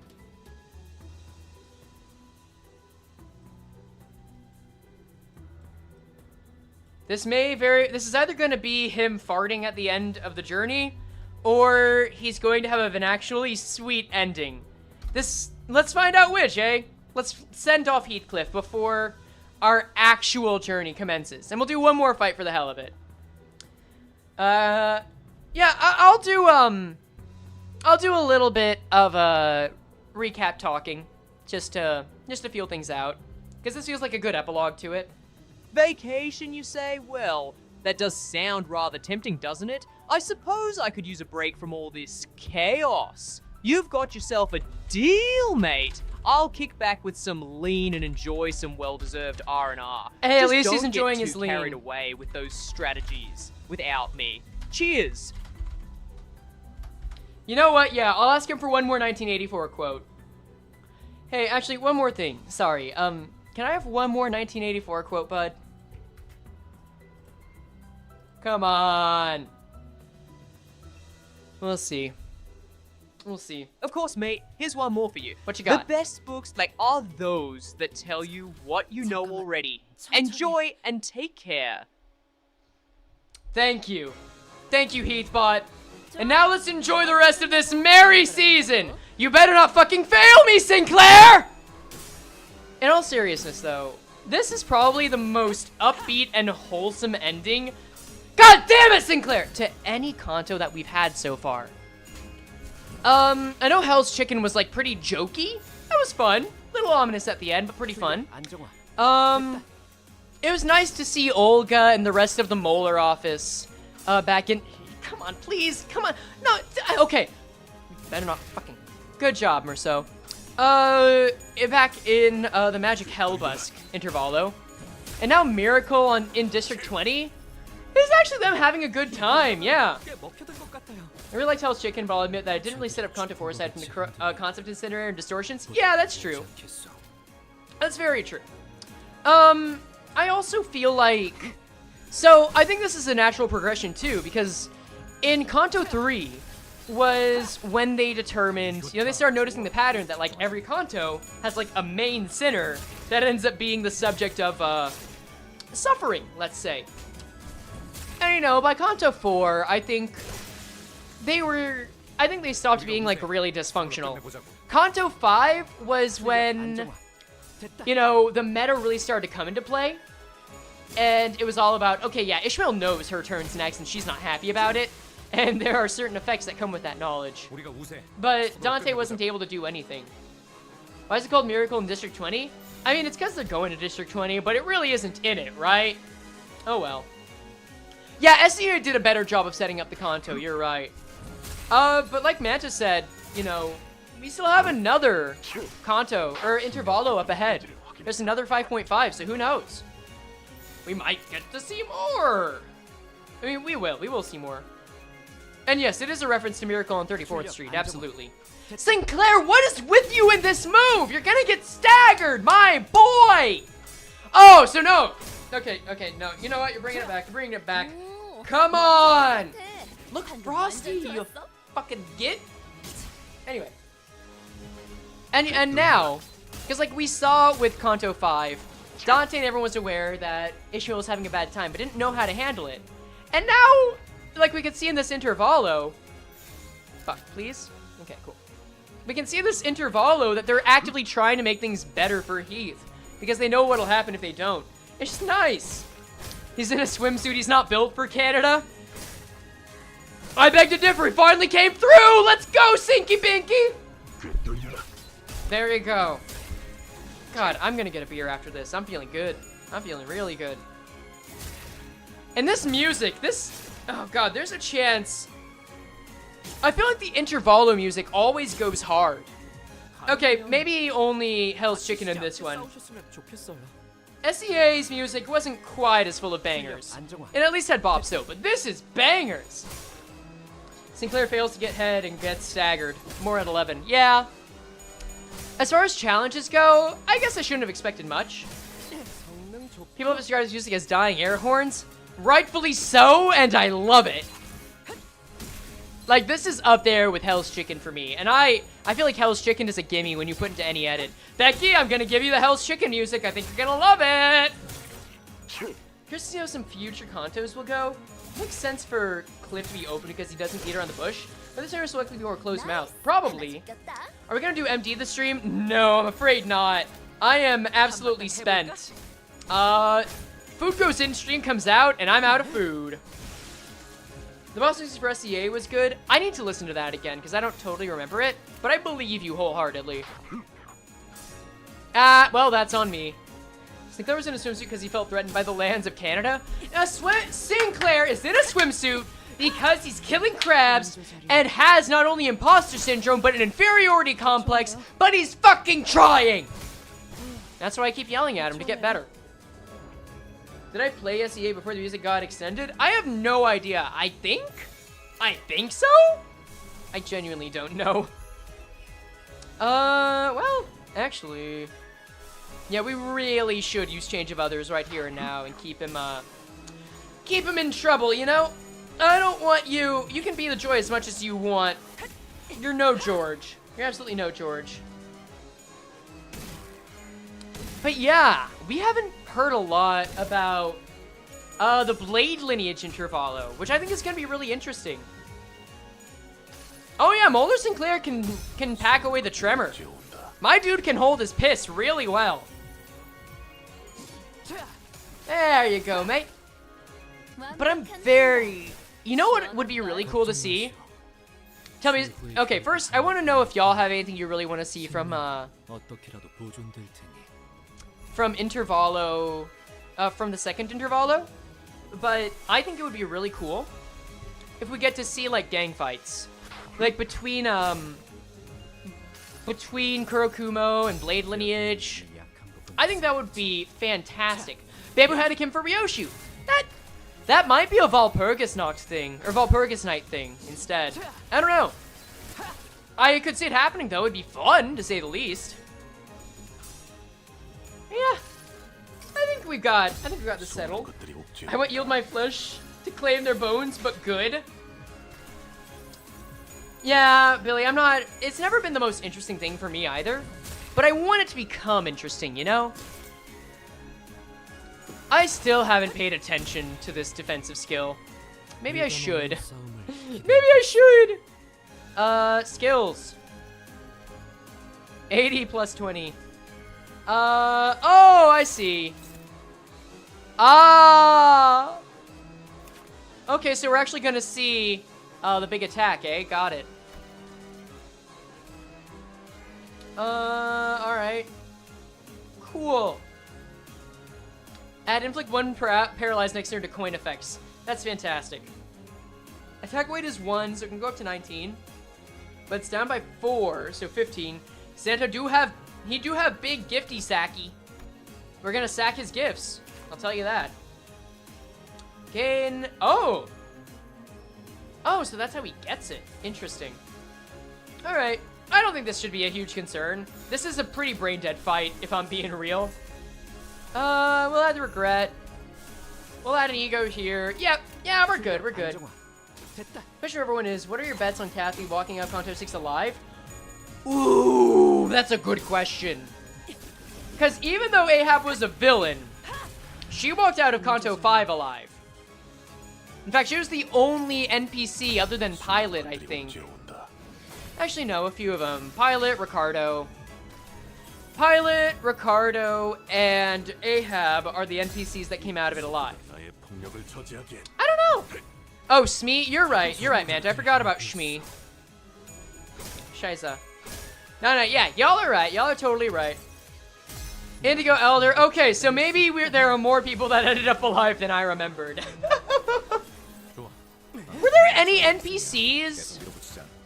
This is either going to be him farting at the end of the journey, or he's going to have an actually sweet ending. Let's find out which, eh? Let's send off Heathcliff before our actual journey commences. And we'll do one more fight for the hell of it. Yeah, I'll do a little bit of a recap talking just to feel things out, because this feels like a good epilogue to it.
Vacation, you say? Well, that does sound rather tempting, doesn't it? I suppose I could use a break from all this chaos. You've got yourself a deal, mate. I'll kick back with some lean and enjoy some well-deserved R&R.
Hey,
at
least he's enjoying his lean.
Don't get too carried away with those strategies without me. Cheers.
You know what? Yeah, I'll ask him for one more 1984 quote. Hey, actually, one more thing. Sorry. Can I have one more 1984 quote, bud? Come on. We'll see. We'll see.
Of course, mate. Here's one more for you.
What you got?
The best books, are those that tell you what you know already. Enjoy and take care.
Thank you. Thank you, Heathbot. And now let's enjoy the rest of this merry season. You better not fucking fail me, Sinclair! In all seriousness, though, this is probably the most upbeat and wholesome ending, god damn it, Sinclair, to any Kanto that we've had so far. I know Hell's Chicken was, pretty jokey. That was fun. A little ominous at the end, but pretty fun. It was nice to see Olga and the rest of the Molar office, back in... Come on, please, come on. No, okay. Better not fucking... Good job, Merceau. Back in, the Magic Hellbusk Intervalo. And now Miracle in District 20. It's actually them having a good time, yeah. I really liked Hell's Chicken, but I'll admit that I didn't really set up Kanto 4 aside from the concept incinerator and distortions. Yeah, that's true. That's very true. I also feel like... So, I think this is a natural progression, too, because in Kanto 3 was when they determined, they started noticing the pattern that, every Kanto has, a main sinner that ends up being the subject of, suffering, let's say. And, by Kanto 4, I think they stopped being, really dysfunctional. Kanto 5 was when, the meta really started to come into play. And it was all about, okay, yeah, Ishmael knows her turn's next and she's not happy about it. And there are certain effects that come with that knowledge. But Dante wasn't able to do anything. Why is it called Miracle in District 20? I mean, it's because they're going to District 20, but it really isn't in it, right? Oh, well. Yeah, SEA did a better job of setting up the Kanto, you're right. But like Manta said, we still have another Kanto, or Intervalo up ahead. There's another 5.5, so who knows? We might get to see more! I mean, we will see more. And yes, it is a reference to Miracle on 34th Street, absolutely. Sinclair, what is with you in this move? You're gonna get staggered, my boy! Oh, so no! Okay, no, you know what? You're bringing it back, Come on! Look frosty, you fucking git! Anyway. And now, because we saw with Kanto 5, Dante and everyone was aware that Ishmael was having a bad time, but didn't know how to handle it. And now, like we can see in this intervallo... Fuck, please? Okay, cool. We can see in this intervallo that they're actively trying to make things better for Heath. Because they know what'll happen if they don't. It's just nice. He's in a swimsuit. He's not built for Canada. I beg to differ. He finally came through. Let's go, Sinky Binky. There you go. God, I'm gonna get a beer after this. I'm feeling good. I'm feeling really good. And this music, oh God, there's a chance. I feel like the intervallo music always goes hard. Okay, maybe only Hell's Chicken in this one. SEA's music wasn't quite as full of bangers. It at least had bops though, but this is bangers. Sinclair fails to get head and gets staggered. More at 11. Yeah. As far as challenges go, I guess I shouldn't have expected much. People have described his music as dying air horns. Rightfully so, and I love it. Like, this is up there with Hell's Chicken for me. And I feel like Hell's Chicken is a gimme when you put into any edit. Becky, I'm gonna give you the Hell's Chicken music. I think you're gonna love it. Curious to see how some future contos will go. Makes sense for Cliff to be open because he doesn't eat around the bush. But this area will likely be more closed mouth. Probably. Are we gonna do MD this stream? No, I'm afraid not. I am absolutely spent. Food goes in, stream comes out, and I'm out of food. The boss music for SEA was good. I need to listen to that again because I don't totally remember it, but I believe you wholeheartedly. Well, that's on me. Sinclair was in a swimsuit because he felt threatened by the lands of Canada. Now, Sinclair is in a swimsuit because he's killing crabs and has not only imposter syndrome, but an inferiority complex, but he's fucking trying! That's why I keep yelling at him to get better. Did I play SEA before the music got extended? I have no idea. I think so? I genuinely don't know. Well, actually... Yeah, we really should use Change of Others right here and now and keep him in trouble, you know? I don't want you... You can be the Joy as much as you want. You're no George. You're absolutely no George. But yeah, we haven't heard a lot about the Blade lineage intervallo, which I think is going to be really interesting. Oh yeah, Mulder Sinclair can pack away the tremor. My dude can hold his piss really well. There you go, mate. But I'm very... You know what would be really cool to see? Tell me... Okay, first, I want to know if y'all have anything you really want to see from intervallo... from the second intervallo. But I think it would be really cool if we get to see, like, gang fights. Like, between Kurokumo and Blade Lineage. I think that would be fantastic. Babu Hanakim for Ryoshu. That might be a Valpurgis Noct thing, or Valpurgis Night thing instead. I don't know. I could see it happening though. It'd be fun to say the least. Yeah. I think we've got this settled. I won't yield my flesh to claim their bones, but good. Yeah, Billy, it's never been the most interesting thing for me either, but I want it to become interesting, you know? I still haven't paid attention to this defensive skill. Maybe I should. Maybe I should! Skills. 80 plus 20. Oh, I see. Ah! Okay, so we're actually gonna see the big attack, eh? Got it. Alright. Cool. Add inflict 1 paralyzed next turn to coin effects. That's fantastic. Attack weight is 1, so it can go up to 19. But it's down by 4, so 15. Santa do have big gifty sacky. We're gonna sack his gifts. I'll tell you that. Gain... Oh! Oh, so that's how he gets it. Interesting. Alright. I don't think this should be a huge concern. This is a pretty brain-dead fight, if I'm being real. We'll add the regret. We'll add an ego here. Yep. Yeah, we're good. We're good. Question everyone is, what are your bets on Kathy walking out Kanto 6 alive? Ooh, that's a good question. Because even though Ahab was a villain, she walked out of Kanto 5 alive. In fact, she was the only NPC other than Pilot, I think. Actually, no, a few of them. Pilot, Ricardo, and Ahab are the NPCs that came out of it alive. I don't know. Oh, Shmi, you're right, Manta. I forgot about Shmi. Shiza. No, yeah, y'all are right. Y'all are totally right. Indigo Elder. Okay, so maybe there are more people that ended up alive than I remembered. Were there any NPCs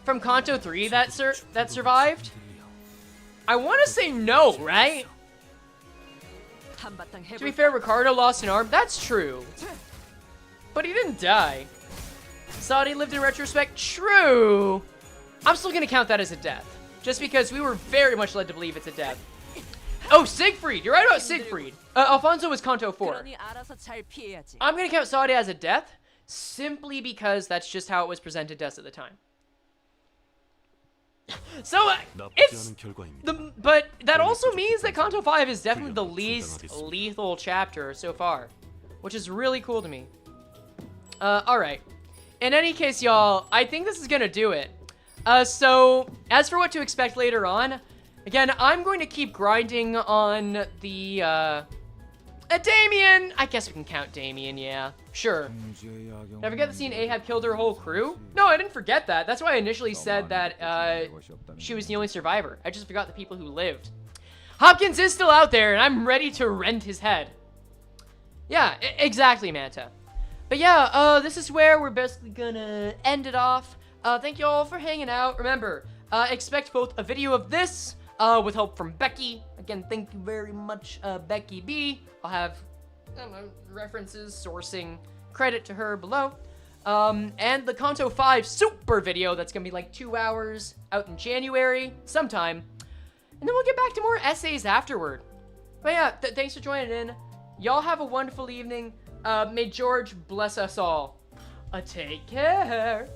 from Kanto 3 that survived? I want to say no, right? To be fair, Ricardo lost an arm. That's true. But he didn't die. Saudi lived in retrospect. True. I'm still going to count that as a death. Just because we were very much led to believe it's a death. Oh, Siegfried. You're right about Siegfried. Alfonso was Kanto 4. I'm going to count Saudi as a death simply because that's just how it was presented to us at the time. So, but that also means that Kanto 5 is definitely the least lethal chapter so far, which is really cool to me. Alright. In any case, y'all, I think this is gonna do it. So, as for what to expect later on, again, I'm going to keep grinding on the, Damien! I guess we can count Damien, yeah. Sure. Did I forget the scene Ahab killed her whole crew? No, I didn't forget that. That's why I initially said that, she was the only survivor. I just forgot the people who lived. Hopkins is still out there, and I'm ready to rend his head. Yeah, exactly, Manta. But yeah, this is where we're basically gonna end it off. Thank you all for hanging out. Remember, expect both a video of this, with help from Becky. Again, thank you very much, Becky B. I'll have, I don't know, references, sourcing, credit to her below. And the Kanto 5 super video that's gonna be like 2 hours out in January, sometime. And then we'll get back to more essays afterward. But yeah, thanks for joining in. Y'all have a wonderful evening. May George bless us all. Take care.